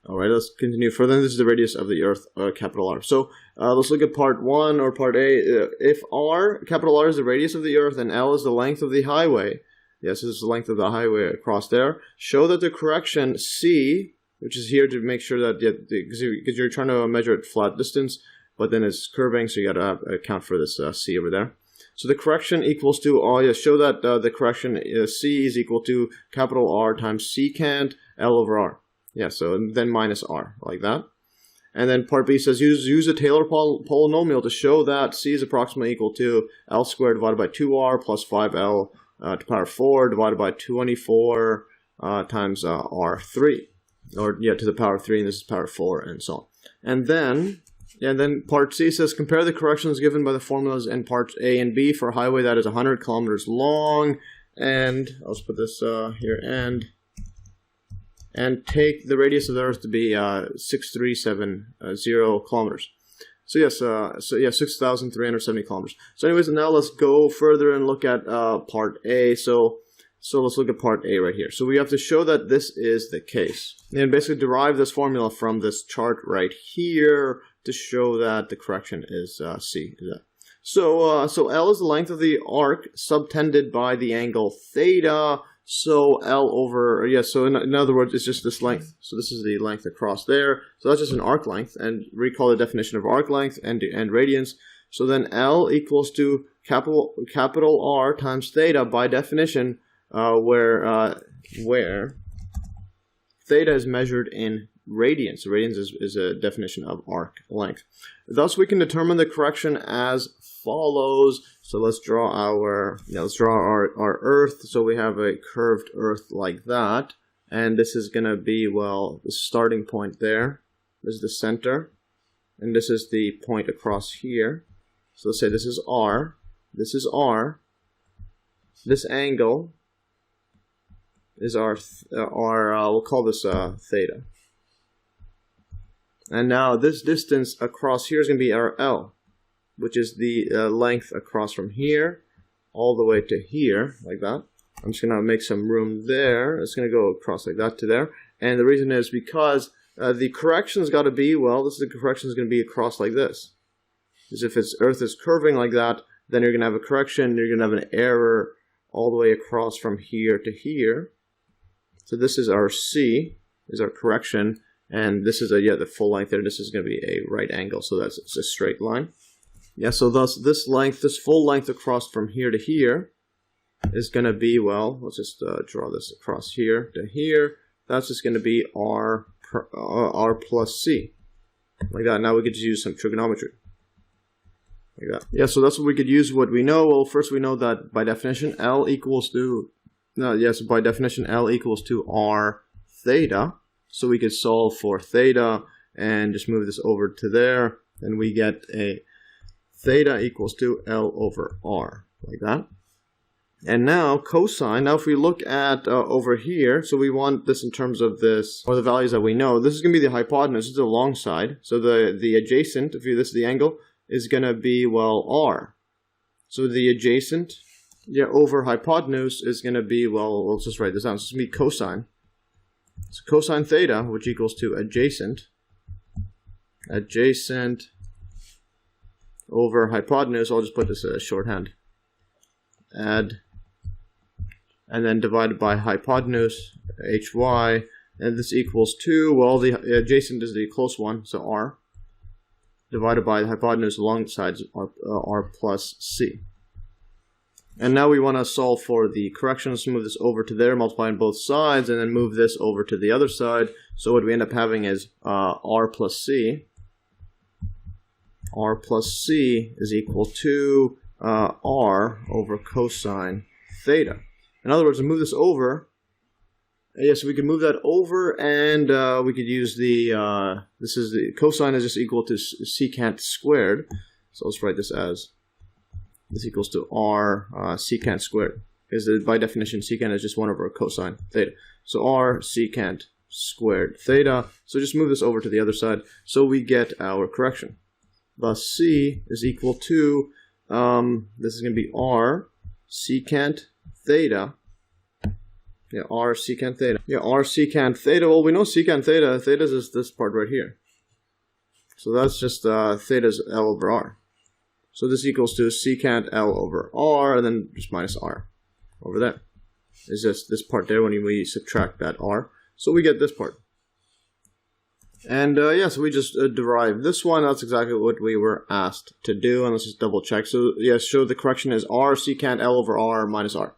All right, let's continue further. This is the radius of the Earth, capital R. So let's look at part 1 or part A. If R, capital R is the radius of the Earth and L is the length of the highway, yes, this is the length of the highway across there, show that the correction C, which is here to make sure that, because you're trying to measure at flat distance, but then it's curving, so you got to account for this C over there. So the correction equals to, show that the correction C is equal to capital R times secant L over R. Yeah, so then minus R, like that. And then part B says use a Taylor polynomial to show that C is approximately equal to L squared divided by 2R plus 5L to power 4 divided by 24 times R3. Or, yeah, to the power 3, and this is power 4, and so on. And then part C says compare the corrections given by the formulas in parts A and B for a highway that is 100 kilometers long. And I'll just put this here, and take the radius of the Earth to be 6370 kilometers. So yes, 6,370 kilometers. So anyways, now let's go further and look at part A. So let's look at part A right here. So we have to show that this is the case, and basically derive this formula from this chart right here to show that the correction is C. So L is the length of the arc subtended by the angle theta. So L over, so in other words, it's just this length. So this is the length across there. So that's just an arc length. And recall the definition of arc length and radians. So then L equals to capital R times theta by definition, where theta is measured in radians. So radians is a definition of arc length. Thus, we can determine the correction as follows. So let's draw our Earth. So we have a curved Earth like that, and this is going to be, well, the starting point there. This is the center, and this is the point across here. So let's say this is R. This is R. This angle is we'll call this theta. And now this distance across here is going to be our L, which is the length across from here all the way to here, like that. I'm just going to make some room there. It's going to go across like that to there. And the reason is because the correction's got to be, well, the correction is going to be across like this. Because if Earth is curving like that, then you're going to have a correction, you're going to have an error all the way across from here to here. So this is our C, is our correction, and this is the full length there. This is going to be a right angle, so it's a straight line. Yeah, so thus this full length across from here to here is going to be, well, let's just draw this across here to here. That's just going to be R plus C, like that. Now we could just use some trigonometry, like that. Yeah, so that's what we could use. What we know, well, first we know that by definition L equals to, by definition L equals to R theta. So we could solve for theta and just move this over to there, and we get a theta equals to L over R, like that. And now cosine, now if we look at over here, so we want this in terms of this, or the values that we know. This is going to be the hypotenuse, this is the long side. So the adjacent, if this is the angle, is going to be, well, R. So the adjacent, over hypotenuse is going to be, well, let's just write this down. So it's going to be cosine. So cosine theta, which equals to adjacent over hypotenuse, I'll just put this as shorthand, and then divided by hypotenuse, hy, and this equals to, well, the adjacent is the close one, so R, divided by the hypotenuse along the sides, R plus C. And now we want to solve for the corrections. Move this over to there, multiply on both sides, and then move this over to the other side. So what we end up having is R plus C. R plus C is equal to R over cosine theta. In other words, to move this over, so we can move that over, and we could use the, this is the cosine is just equal to secant squared. So let's write this as this equals to r secant squared. Because by definition, secant is just 1 over cosine theta. So r secant squared theta. So just move this over to the other side. So we get our correction. Thus c is equal to, this is going to be r secant theta. Yeah, r secant theta. Yeah, r secant theta. Well, we know secant theta. Theta is this part right here. So that's just theta's L over r. So this equals to secant L over r, and then just minus r over there. Is just this part there when we subtract that r. So we get this part. And yeah, so we just derived this one. That's exactly what we were asked to do. And let's just double check. So yes, so the correction is r secant L over r minus r.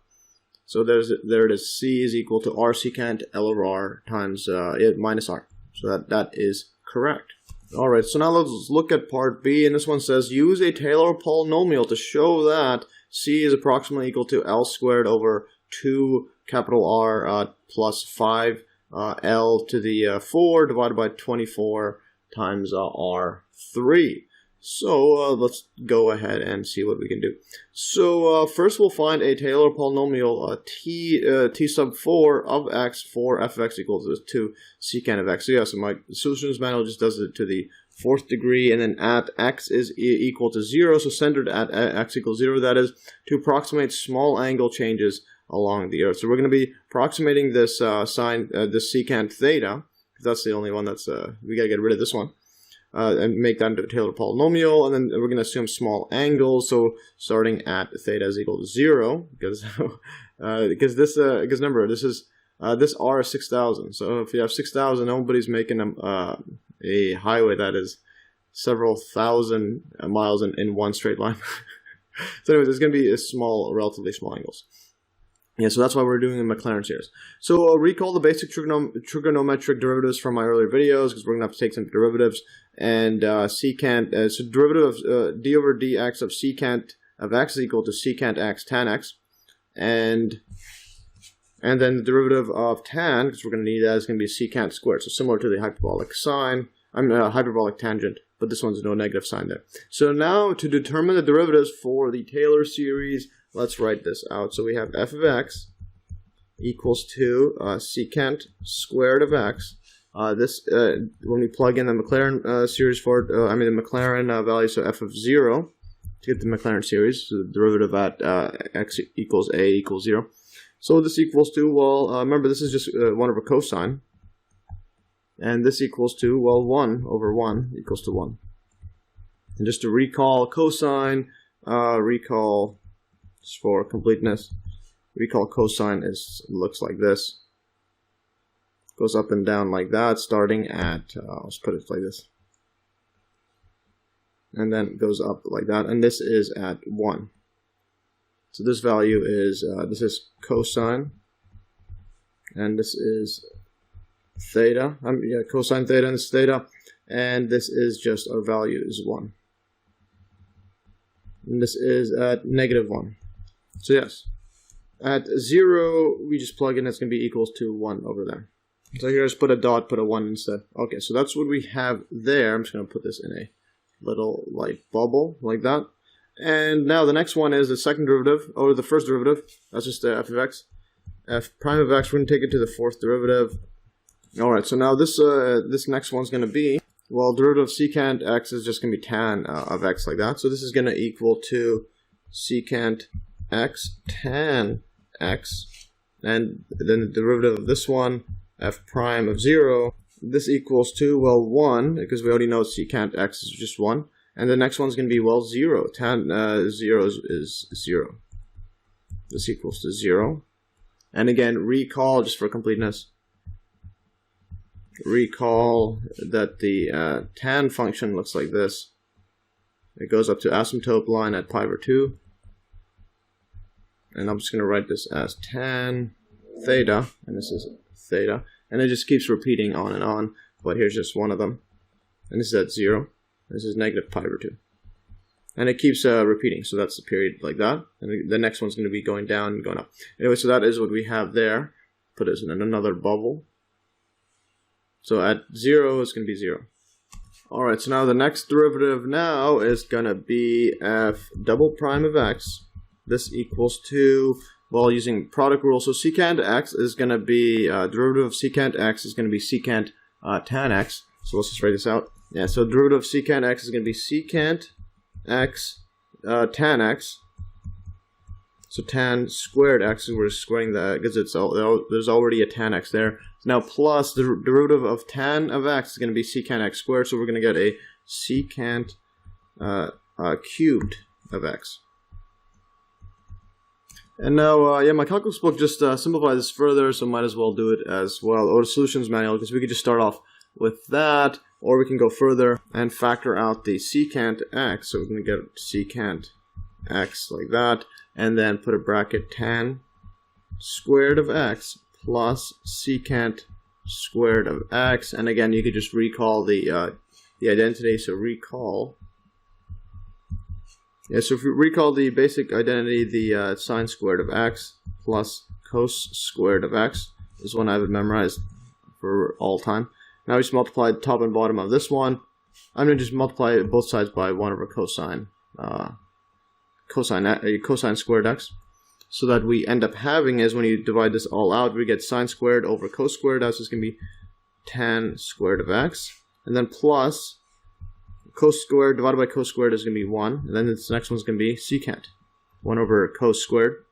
So there it is. C is equal to r secant L over r times minus r. So that is correct. Alright, so now let's look at part B, and this one says, use a Taylor polynomial to show that C is approximately equal to L squared over 2 capital R plus 5 L to the 4 divided by 24 times R3. So let's go ahead and see what we can do. So first we'll find a Taylor polynomial t sub 4 of x for f of x equals to secant of x. So yeah, so my solutions manual just does it to the 4th degree, and then at x is equal to 0, so centered at x equals 0, that is to approximate small angle changes along the earth. So we're going to be approximating this this secant theta, because that's the only one that's, we got to get rid of this one. And make that into a Taylor polynomial, and then we're going to assume small angles. So starting at theta is equal to 0, because this remember this is this r is 6,000. So if you have 6,000, nobody's making a highway that is several thousand miles in one straight line. So anyways, it's going to be relatively small angles. Yeah, so that's why we're doing the Maclaurin series. So recall the basic trigonometric derivatives from my earlier videos, because we're going to have to take some derivatives. And secant, so derivative of d over dx of secant of x is equal to secant x tan x. And then the derivative of tan, because we're going to need that, is going to be secant squared. So similar to the hyperbolic sine, hyperbolic tangent, but this one's no negative sign there. So now to determine the derivatives for the Taylor series, let's write this out. So we have f of x equals to secant squared of x. When we plug in the Maclaurin series for it, the Maclaurin value, so f of 0 to get the Maclaurin series, so the derivative at x equals a equals 0. So this equals to, well, remember this is just 1 over cosine, and this equals to, well, 1 over 1 equals to 1. And just to recall cosine, just for completeness, recall cosine looks like this. Goes up and down like that, starting at, let's put it like this. And then goes up like that, and this is at 1. So this value is, this is cosine, and this is theta, cosine theta, and this is theta, and this is just, our value is 1. And this is at negative 1. So yes, at 0, we just plug in, it's going to be equals to 1 over there. So here, just put a dot, put a 1 instead. Okay, so that's what we have there. I'm just going to put this in a little light bubble, like that. And now the next one is the second derivative, or the first derivative. That's just f of x. F prime of x, we're going to take it to the 4th derivative. Alright, so now this next one's going to be, well, derivative of secant x is just going to be tan of x, like that. So this is going to equal to secant x tan x. And then the derivative of this one, f prime of 0, this equals to, well, 1, because we already know secant x is just 1. And the next one's going to be, well, 0. Tan 0 is 0. This equals to 0. And again, recall, just for completeness, recall that the tan function looks like this. It goes up to asymptote line at pi over 2. And I'm just going to write this as tan theta, and this is theta. And it just keeps repeating on and on, but here's just one of them. And this is at 0. This is negative pi over 2. And it keeps repeating, so that's the period like that. And the next one's going to be going down and going up. Anyway, so that is what we have there. Put this in another bubble. So at 0, it's going to be 0. Alright, so now the next derivative now is going to be f double prime of x. This equals to, well, using product rule, so secant x is going to be, derivative of secant x is going to be secant tan x. So let's just write this out. Yeah, so derivative of secant x is going to be secant x tan x. So tan squared x, we're squaring that because there's already a tan x there. Now plus the derivative of tan of x is going to be secant x squared, so we're going to get a secant cubed of x. And now, yeah, my calculus book just simplified this further, so might as well do it as well. Or the solutions manual, because we could just start off with that, or we can go further and factor out the secant x. So we're going to get secant x like that, and then put a bracket tan squared of x plus secant squared of x. And again, you could just recall the identity. So recall. Yeah, so if you recall the basic identity, the sine squared of x plus cos squared of x is one I have memorized for all time. Now we just multiply the top and bottom of this one. I'm going to just multiply both sides by 1 over cosine squared x. So that we end up having is, when you divide this all out, we get sine squared over cos squared x is going to be tan squared of x. And then plus cos squared divided by cos squared is going to be 1. And then this next one's going to be secant 1 over cos squared.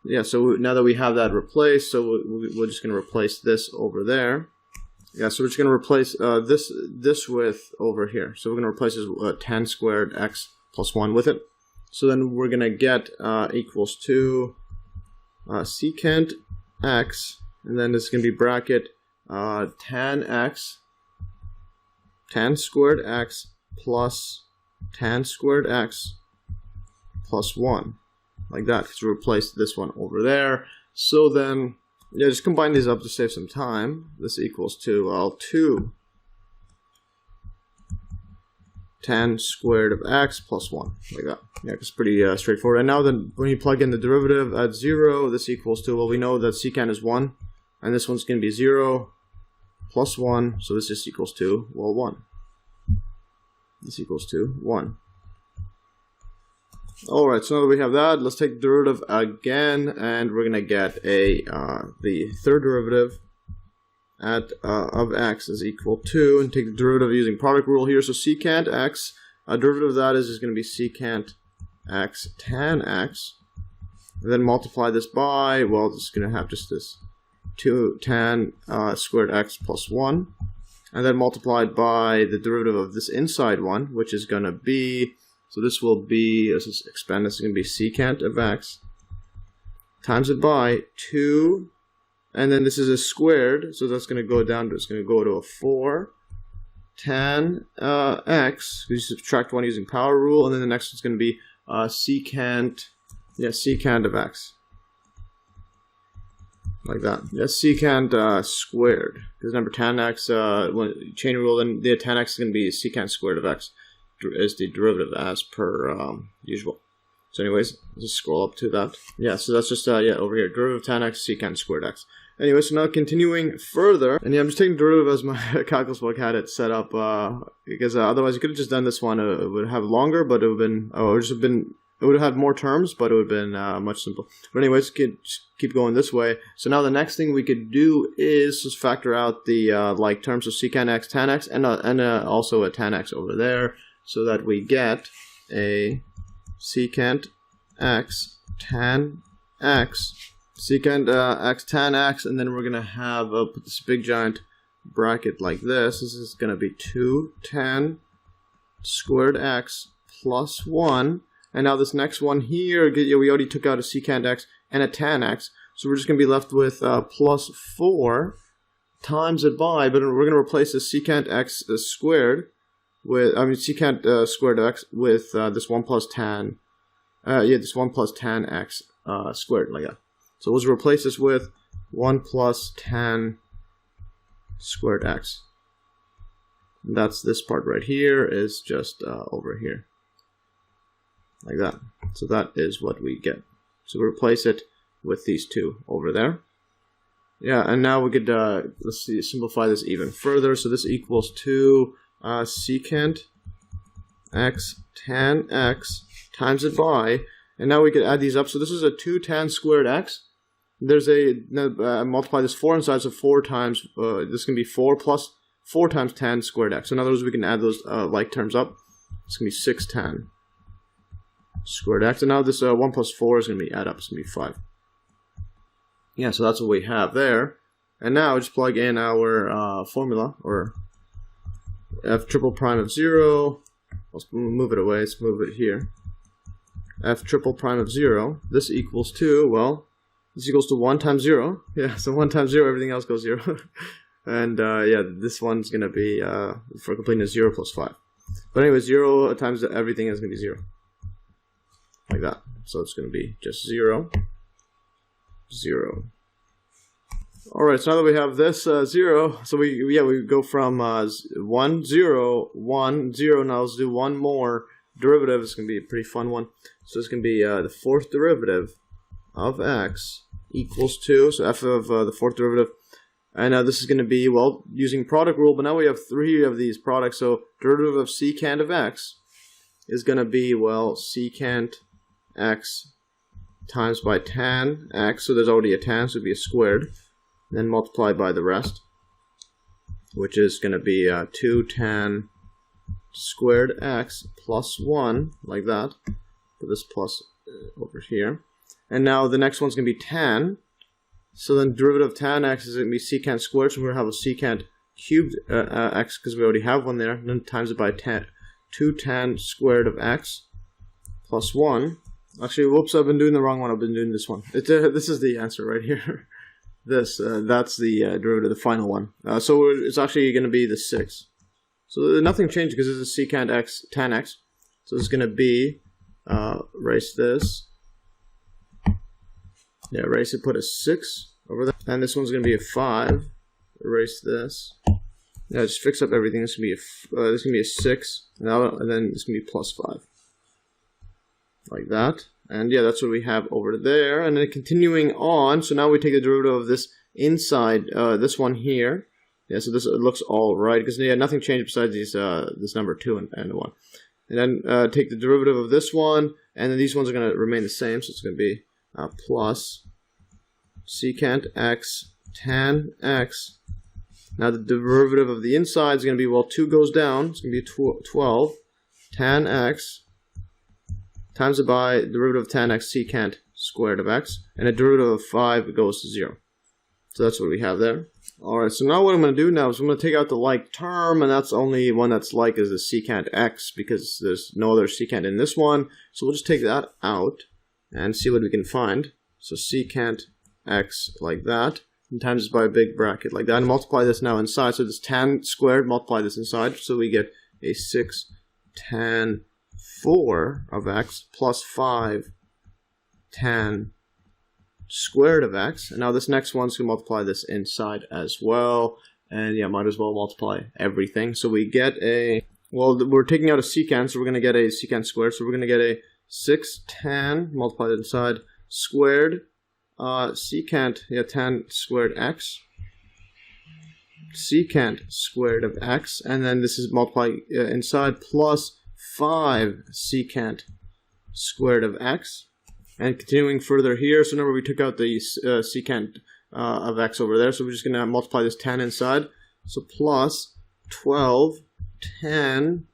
Yeah, so now that we have that replaced, so we're just going to replace this over there. Yeah, so we're just going to replace this with over here. So we're going to replace this tan squared x plus 1 with it. So then we're going to get equals to secant x, and then this is going to be bracket tan squared x plus tan squared x plus 1. Like that, because we replaced this one over there. So then, yeah, just combine these up to save some time. This equals to, well, 2 tan squared of x plus 1, like that. Yeah, it's pretty straightforward. And now then, when you plug in the derivative at 0, this equals to, well, we know that secant is 1, and this one's going to be 0 plus 1, so this just equals to, well, 1. This equals to 1. Alright, so now that we have that, let's take the derivative again, and we're going to get the third derivative at of x is equal to, and take the derivative using product rule here. So secant x, derivative of that is going to be secant x tan x, and then multiply this by, well, this is going to have just this 2 tan squared x plus 1, and then multiplied by the derivative of this inside one, which is going to be, so this will be, let's just expand, this is going to be secant of x times it by 2, and then this is a squared, so that's going to go down to, it's going to go to a 4 tan x, you subtract 1 using power rule, and then the next one's going to be secant of x. Like that. That's secant squared. Because remember, tan x, when chain rule, then the tan x is going to be secant squared of x is the derivative as per usual. So anyways, just scroll up to that. Yeah, so that's just, yeah, over here. Derivative of tan x, secant squared x. Anyway, so now continuing further, and yeah, I'm just taking derivative as my calculus book had it set up, because otherwise you could have just done this one. It would have longer, but it would have been, it would have had more terms, but it would have been much simpler. But anyways, keep going this way. So now the next thing we could do is just factor out the like terms of secant x, tan x, and also a tan x over there, so that we get a secant x tan x, secant x tan x, and then we're gonna have put this big giant bracket like this. This is gonna be 2 tan squared x plus 1. And now this next one here, we already took out a secant x and a tan x, so we're just going to be left with plus 4 times it by, but we're going to replace the secant x squared with, secant squared x with this 1 plus tan, this 1 plus tan x squared, like that. So we'll just replace this with 1 plus tan squared x. And that's this part right here is just over here. Like that. So that is what we get. So we replace it with these two over there. Yeah, and now we could, let's see, simplify this even further. So this equals to secant x tan x times it by, and now we could add these up. So this is a 2 tan squared x. There's a multiply this 4 inside, so 4 times this can be 4 plus 4 times tan squared x. So in other words, we can add those like terms up. It's gonna be 6 tan squared x, and now this 1 plus 4 is gonna be add up. It's gonna be 5. Yeah, so that's what we have there. And now just plug in our formula, or f triple prime of 0. Let's move it away. Let's move it here. F triple prime of 0. This equals to, well, this equals to 1 times 0. Yeah, so 1 times 0, everything else goes 0. And yeah, this one's going to be, for completeness, 0 plus 5. But anyway, 0 times everything is going to be 0. Like that. So it's going to be just 0, 0. Alright, so now that we have this 0, so we go from 1, 0, 1, 0. Now let's do one more derivative. It's going to be a pretty fun one. So it's going to be the fourth derivative of x equals to, so f of the fourth derivative, and this is going to be, well, using product rule, but now we have 3 of these products, so derivative of secant of x is going to be, well, secant x times by tan x, so there's already a tan, so it would be a squared, and then multiplied by the rest, which is going to be 2 tan squared x plus 1, like that, put this plus over here. And now the next one's going to be tan. So then derivative of tan x is going to be secant squared. So we're going to have a secant cubed x because we already have one there. And then times it by 2 tan squared of x plus 1. Actually, whoops, I've been doing the wrong one. I've been doing this one. This is the answer right here. That's the derivative, the final one. So it's actually going to be the 6. So nothing changed because this is secant x tan x. So it's going to be, erase this. Yeah, erase it, put a 6 over there. And this one's going to be a 5. Erase this. Yeah, just fix up everything. This is going to be a 6. And then it's going to be plus 5. Like that. And yeah, that's what we have over there. And then continuing on, so now we take the derivative of this inside, this one here. Yeah, so this looks all right, because yeah, nothing changed besides these, this number 2 and 1. And then take the derivative of this one, and then these ones are going to remain the same, so it's going to be plus secant x tan x. Now the derivative of the inside is going to be, well, 2 goes down, it's going to be 12 tan x times it by derivative of tan x secant squared of x, and a derivative of 5 goes to 0. So that's what we have there. Alright, so now what I'm going to do now is I'm going to take out the like term, and that's only one that's like is the secant x, because there's no other secant in this one. So we'll just take that out and see what we can find. So secant x like that, and times it by a big bracket like that, and multiply this now inside. So this tan squared, multiply this inside, so we get a 6 tan 4 of x plus 5 tan squared of x. And now this next one's going to multiply this inside as well. And yeah, might as well multiply everything. So we get a, well, we're taking out a secant, so we're going to get a secant squared. So we're going to get a 6 tan multiplied inside squared secant, yeah, tan squared x, secant squared of x, and then this is multiplied inside plus 5 secant squared of x. And continuing further here, so remember we took out the secant of x over there, so we're just going to multiply this tan inside. So plus 12 tan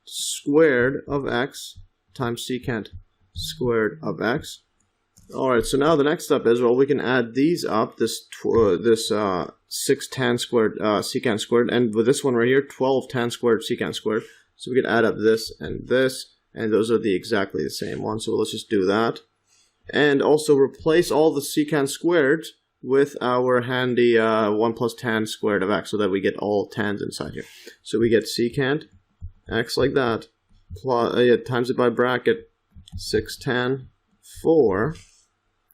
squared of x times secant squared of x. Alright, so now the next step is, well, we can add these up, this 6 tan squared secant squared, and with this one right here, 12 tan squared secant squared. So we could add up this, and those are exactly the same one. So let's just do that. And also replace all the secant squareds with our handy 1 plus tan squared of x, so that we get all tans inside here. So we get secant x like that, plus, times it by bracket, 6 tan 4.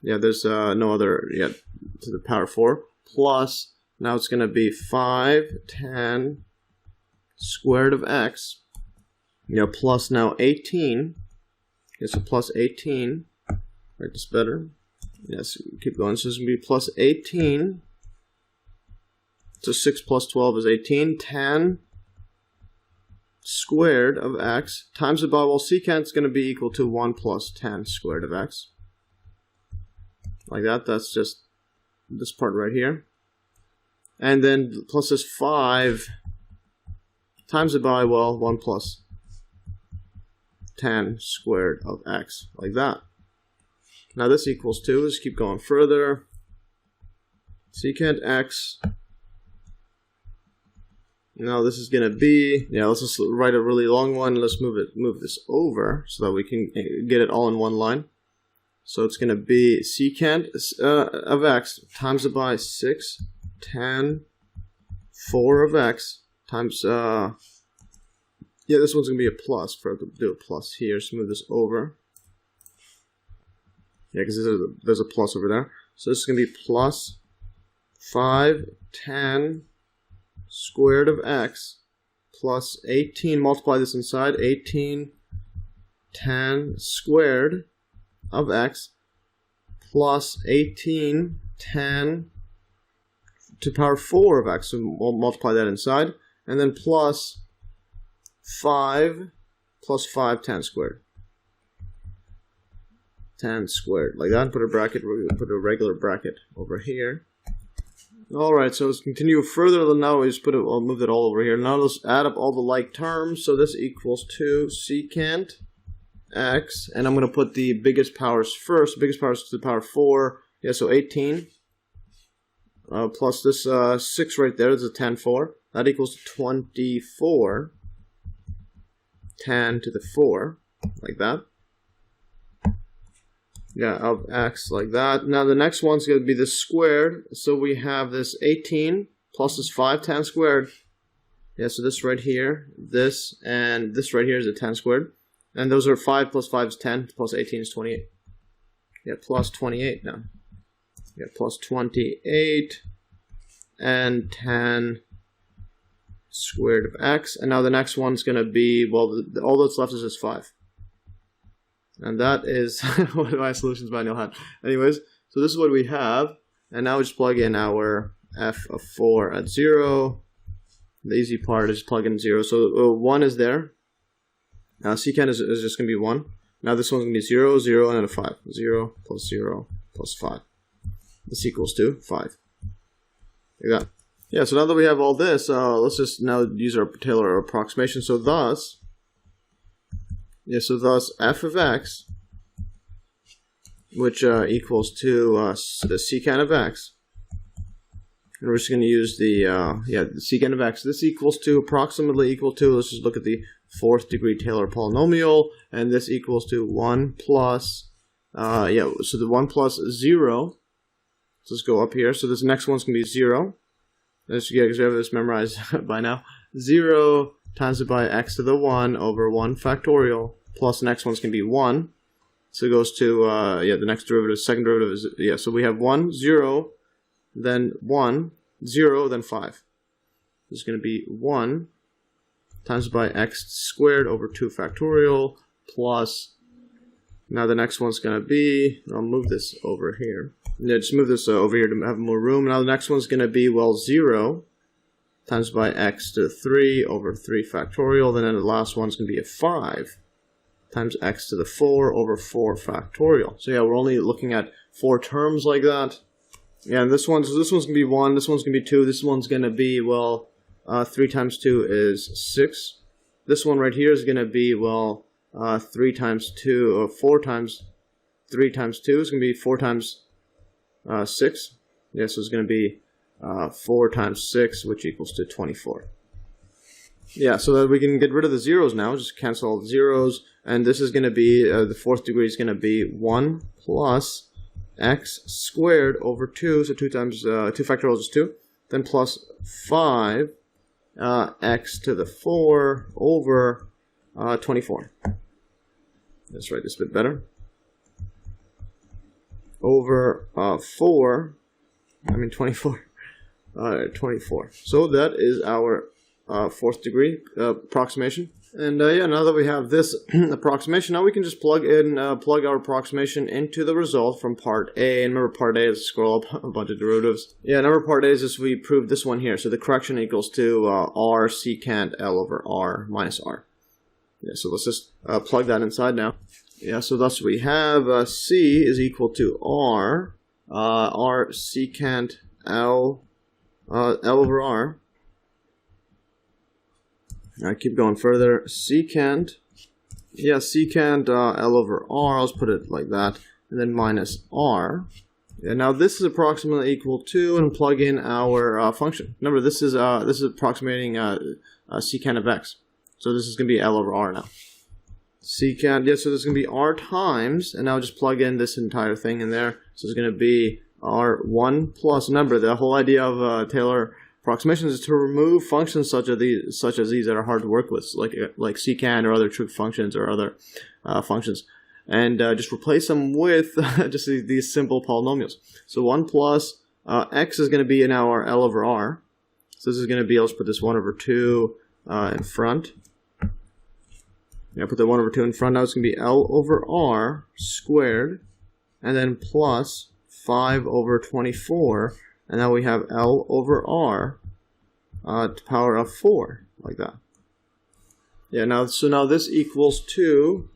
Yeah, there's no other yet to the power 4. Plus, now it's going to be 5 tan squared of x. You know, plus now 18. Yes, so plus 18. Write this better. Yes, keep going. So it's going to be plus 18. So 6 plus 12 is 18. Tan squared of x times it by, well, secant is going to be equal to 1 plus tan squared of x. Like that. That's just this part right here. And then plus this 5 times it by, well, 1 plus tan squared of x. Like that. Now this equals 2. Let's keep going further. Secant x. Now this is going to be, let's just write a really long one. Let's move this over so that we can get it all in one line. So it's going to be secant of x times it by 6 tan 4 of x times, this one's going to be a plus. Forgot to do a plus here. So move this over. Yeah, because there's a plus over there. So this is going to be plus 5 tan squared of x plus 18, multiply this inside, 18 tan squared of x plus 18 tan to the power 4 of x, so we'll multiply that inside, and then plus 5 tan squared. Tan squared, like that. Put a bracket, we're going to put a regular bracket over here. Alright, so let's continue further. Now we just I'll move it all over here. Now let's add up all the like terms. So this equals to secant x, and I'm going to put the biggest powers first. Biggest powers to the power 4. Yeah, so 18 plus this 6 right there. This is a tan 4. That equals 24 tan to the 4, like that. Yeah, of x, like that. Now the next one's going to be the squared. So we have this 18 plus this 5 tan squared. Yeah, so this right here, this, and this right here is a tan squared. And those are 5 plus 5 is 10, plus 18 is 28. Yeah, plus 28 now. Yeah, plus 28 and tan squared of x. And now the next one's going to be, well, all that's left is just 5. And that is what my solutions manual had. Anyways, so this is what we have. And now we just plug in our f of 4 at 0. The easy part is plug in 0. So 1 is there. Now secant is just going to be 1. Now this one's going to be 0, 0, and then a 5. 0 plus 5. This equals to 5. Like that. Yeah, so now that we have all this, let's just now use our Taylor approximation. So thus f of x, which equals to the secant of x, and we're just going to use the secant of x. This equals to, approximately equal to, let's just look at the 4th degree Taylor polynomial, and this equals to 1 plus, so the 1 plus 0, so let's go up here, so this next one's going to be 0, because we have this memorized by now, 0 times it by x to the 1 over 1 factorial, plus the next one's going to be 1. So it goes to, the next derivative, second derivative is, so we have 1, 0, then 1, 0, then 5. This is going to be 1 times by x squared over 2 factorial, plus, now the next one's going to be, I'll move this over here. Yeah, just move this over here to have more room. Now the next one's going to be, well, 0 times by x to the 3 over 3 factorial, then the last one's going to be a 5. Times x to the 4 over 4 factorial. So yeah, we're only looking at 4 terms like that. Yeah, and this one's going to be 1, this one's going to be 2, this one's going to be, well, 3 times 2 is 6. This one right here is going to be, well, 3 times 2, or 4 times 3 times 2 is going to be 4 times 6. Yeah, so it's going to be 4 times 6, which equals to 24. Yeah, so that we can get rid of the zeros now, just cancel all the zeros, and this is going to be, the 4th degree is going to be 1 plus x squared over 2, so 2 times, 2 factorial is 2, then plus 5 x to the 4 over 24. Let's write this a bit better. Over 24. 24. So that is our 4th degree approximation. And yeah, now that we have this approximation, now we can just plug our approximation into the result from part A. And remember, part A is scroll up a bunch of derivatives. Yeah, remember part A is just we proved this one here. So the correction equals to R secant L over R minus R. Yeah, so let's just plug that inside now. Yeah, so thus we have C is equal to R secant L over R. Alright, keep going further. Secant L over R, let's put it like that, and then minus R. Yeah, now this is approximately equal to, and plug in our function. Remember, this is approximating secant of x. So this is going to be L over R now. Secant, yeah, so this is going to be R times, and now just plug in this entire thing in there. So it's going to be R1 plus, remember, the whole idea of Taylor approximations is to remove functions such as these that are hard to work with, like secant or other trig functions or other functions, and just replace them with just these simple polynomials. So 1 plus x is going to be in our L over R. So this is going to be, let's put this 1 over 2 in front. Yeah, put the 1 over 2 in front. Now it's going to be L over R squared, and then plus 5 over 24. And now we have L over R to the power of 4, like that. Yeah, now this equals to,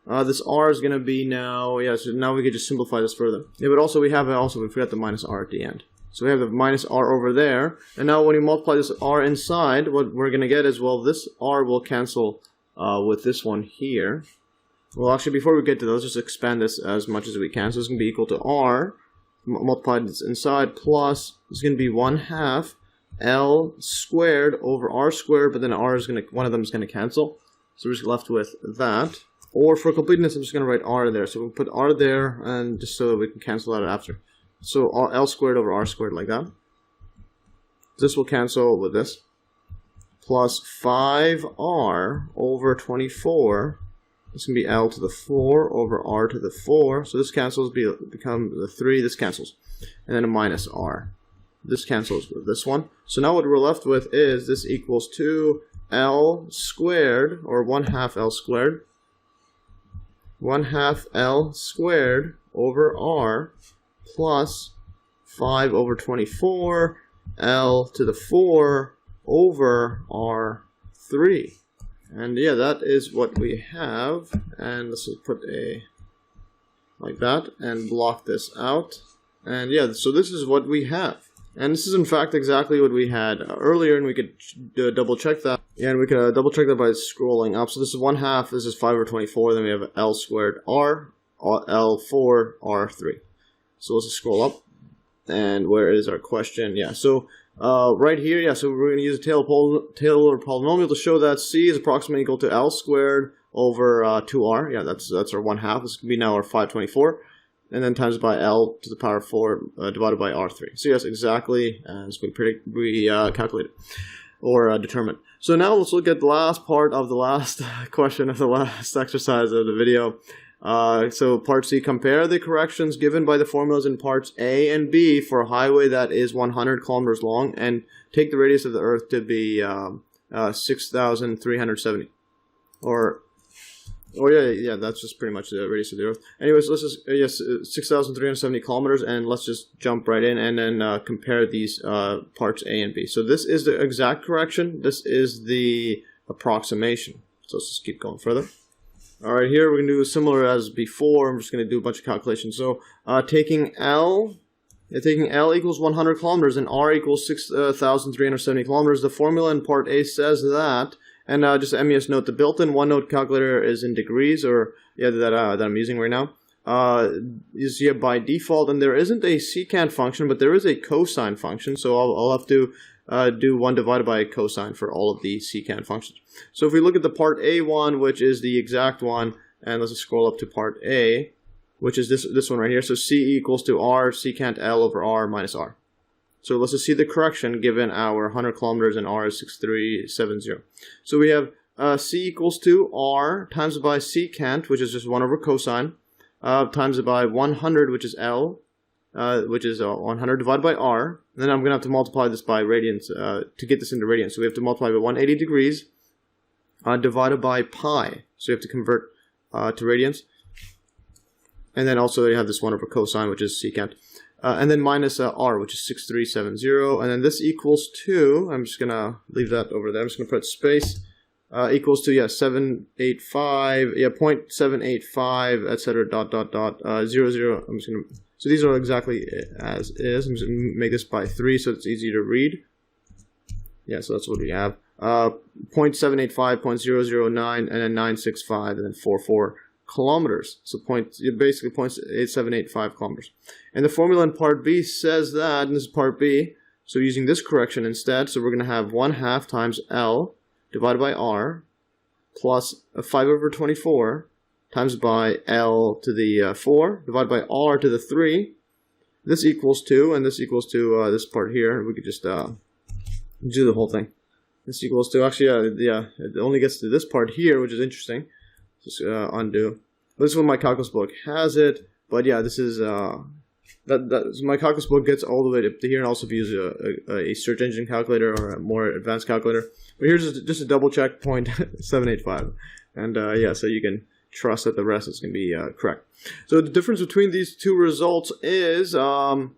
this R is going to be now, yeah, so now we can just simplify this further. Yeah, but also we forgot the minus R at the end. So we have the minus R over there, and now when you multiply this R inside, what we're going to get is, well, this R will cancel with this one here. Well, actually, before we get to those, just expand this as much as we can. So it's going to be equal to R multiplied this inside plus, it's going to be 1/2 L squared over R squared, but then R is going to, one of them is going to cancel. So we're just left with that. Or for completeness, I'm just going to write R there. So we'll put R there, and just so that we can cancel that after. So L squared over R squared, like that. This will cancel with this. Plus 5R over 24. This can be L to the 4 over R to the 4. So this cancels, become the 3. This cancels. And then a minus R. This cancels with this one. So now what we're left with is this equals to L squared, or 1/2 L squared. 1/2 L squared over R plus 5 over 24 L to the 4 over R3. And yeah, that is what we have. And let's put a like that and block this out. And yeah, so this is what we have. And this is in fact exactly what we had earlier, and we could double check that. Yeah, and we could double check that by scrolling up. So this is 1/2, this is 5 over 24, then we have L squared R, L4, R3. So let's just scroll up. And where is our question? Yeah, so right here, yeah, so we're going to use a Taylor polynomial to show that C is approximately equal to L squared over 2R. Yeah, that's our 1/2. This could be now our 524. And then times by L to the power of 4 divided by R3. So yes, exactly as we calculated or determined. So now let's look at the last part of the last question of the last exercise of the video. So part C, compare the corrections given by the formulas in parts A and B for a highway that is 100 kilometers long, and take the radius of the Earth to be 6,370. Yeah, that's just pretty much the radius of the Earth. Anyways, let's just, yes, 6,370 kilometers, and let's just jump right in and then compare these parts A and B. So this is the exact correction. This is the approximation. So let's just keep going further. All right, here we're going to do similar as before. I'm just going to do a bunch of calculations. So taking L equals 100 kilometers and R equals 6,370 kilometers. The formula in part A says that. And just a MES note, the built-in OneNote calculator is in degrees, or yeah, that I'm using right now. Is here by default, and there isn't a secant function, but there is a cosine function. So I'll have to do 1 divided by a cosine for all of the secant functions. So if we look at the part A one, which is the exact one, and let's just scroll up to part A, which is this one right here. So C equals to R secant L over R minus R. So let's just see the correction given our 100 kilometers and R is 6370. So we have C equals to R times by secant, which is just 1 over cosine, times by 100, which is L, which is 100 divided by R. And then I'm going to have to multiply this by radians to get this into radians. So we have to multiply by 180 degrees divided by pi. So you have to convert to radians. And then also you have this 1 over cosine, which is secant. And then minus r, which is 6370. And then this equals to, I'm just going to leave that over there. I'm just going to put space, equals to, 785, 0.785, etc., dot, 00. I'm just going to, so these are exactly as is. I'm just going to make this by 3 so it's easy to read. Yeah, so that's what we have. 0.785, 0.009, and then 965, and then 44 kilometers. So basically 0.8785 kilometers. And the formula in part B says that, and this is part B, so using this correction instead, so we're going to have 1/2 times L divided by R plus 5 over 24 times by L to the 4 divided by R to the 3. This equals 2, and this equals to this part here. We could just do the whole thing. This equals to, actually, it only gets to this part here, which is interesting. Just undo. This is what my calculus book has it, but yeah, this is so my calculus book gets all the way to here, and also if you use a search engine calculator or a more advanced calculator. But here's just a double check 0.785, and yeah, so you can trust that the rest is going to be correct. So the difference between these two results is so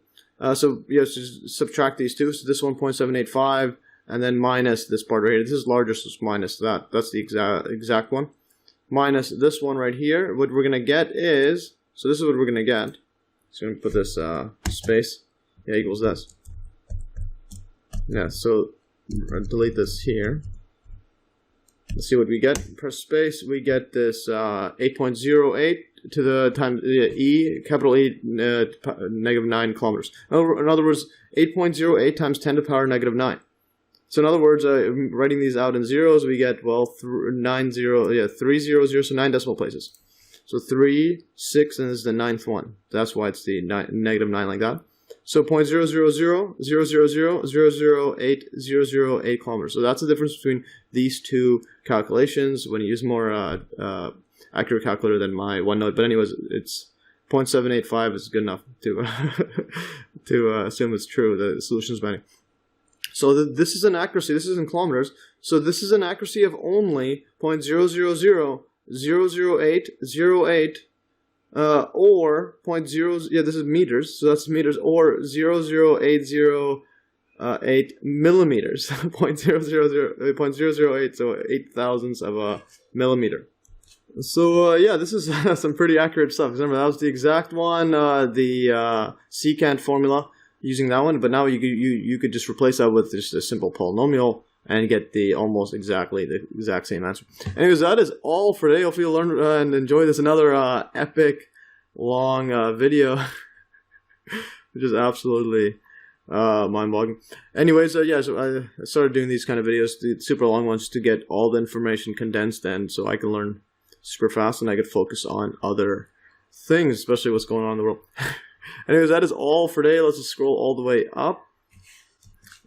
just subtract these two. So this 1.785, and then minus this part right here. This is larger, so it's minus that. That's the exact one. Minus this one right here. What we're going to get is, so this is what we're going to get. So I'm going to put this space. Yeah, equals this. Yeah, so delete this here. Let's see what we get. Press space. We get this 8.08 to the times E, capital E, negative 9 kilometers. In other words, 8.08 times 10 to the power negative 9. So in other words, writing these out in zeros, we get, well, 300, so 9 decimal places. So 3, 6, and this is the 9th one. That's why it's the negative 9 like that. So 0.00000008008 kilometers. So that's the difference between these two calculations when you use more accurate calculator than my OneNote. But anyways, it's 0.785 is good enough to to assume it's true. The solution is binding. So this is an accuracy. This is in kilometers. So this is an accuracy of only 0.000000808. Or 0.0, yeah, this is meters, so that's meters, or 0.00808 millimeters, 0.008, so 8,000ths of a millimeter. So yeah, this is some pretty accurate stuff. Remember, that was the exact one, the secant formula, using that one, but now you could just replace that with just a simple polynomial and get the the exact same answer. Anyways, that is all for today. Hopefully you'll learn and enjoy this. Another epic, long video, which is absolutely mind-boggling. Anyways, yeah, so I started doing these kind of videos, the super long ones, to get all the information condensed, and so I can learn super fast and I could focus on other things, especially what's going on in the world. Anyways, that is all for today. Let's just scroll all the way up.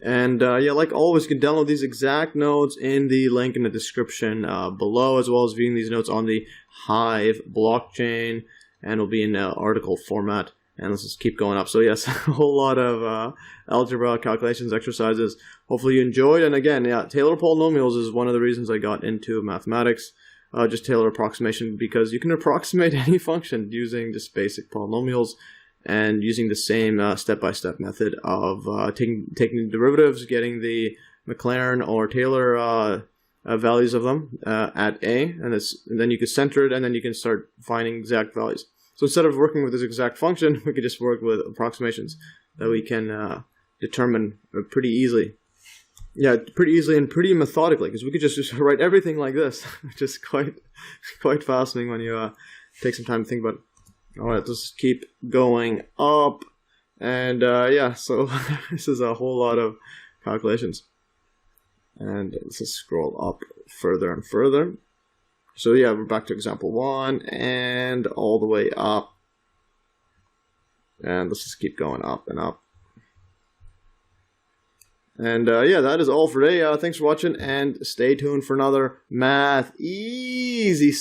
And yeah, like always, you can download these exact notes in the link in the description below, as well as viewing these notes on the Hive blockchain, and it'll be in article format. And let's just keep going up. So yes, a whole lot of algebra, calculations, exercises. Hopefully you enjoyed. And again, yeah, Taylor polynomials is one of the reasons I got into mathematics. Just Taylor approximation, because you can approximate any function using just basic polynomials, and using the same step-by-step method of taking the derivatives, getting the Maclaurin or Taylor values of them at A, and then you can center it, and then you can start finding exact values. So instead of working with this exact function, we could just work with approximations that we can determine pretty easily. Yeah, pretty easily and pretty methodically, because we could just write everything like this, which is quite fascinating when you take some time to think about it. Alright, let's keep going up, and yeah, so this is a whole lot of calculations, and let's just scroll up further and further. So yeah, we're back to example 1, and all the way up, and let's just keep going up and up. And yeah, that is all for today. Thanks for watching, and stay tuned for another math easy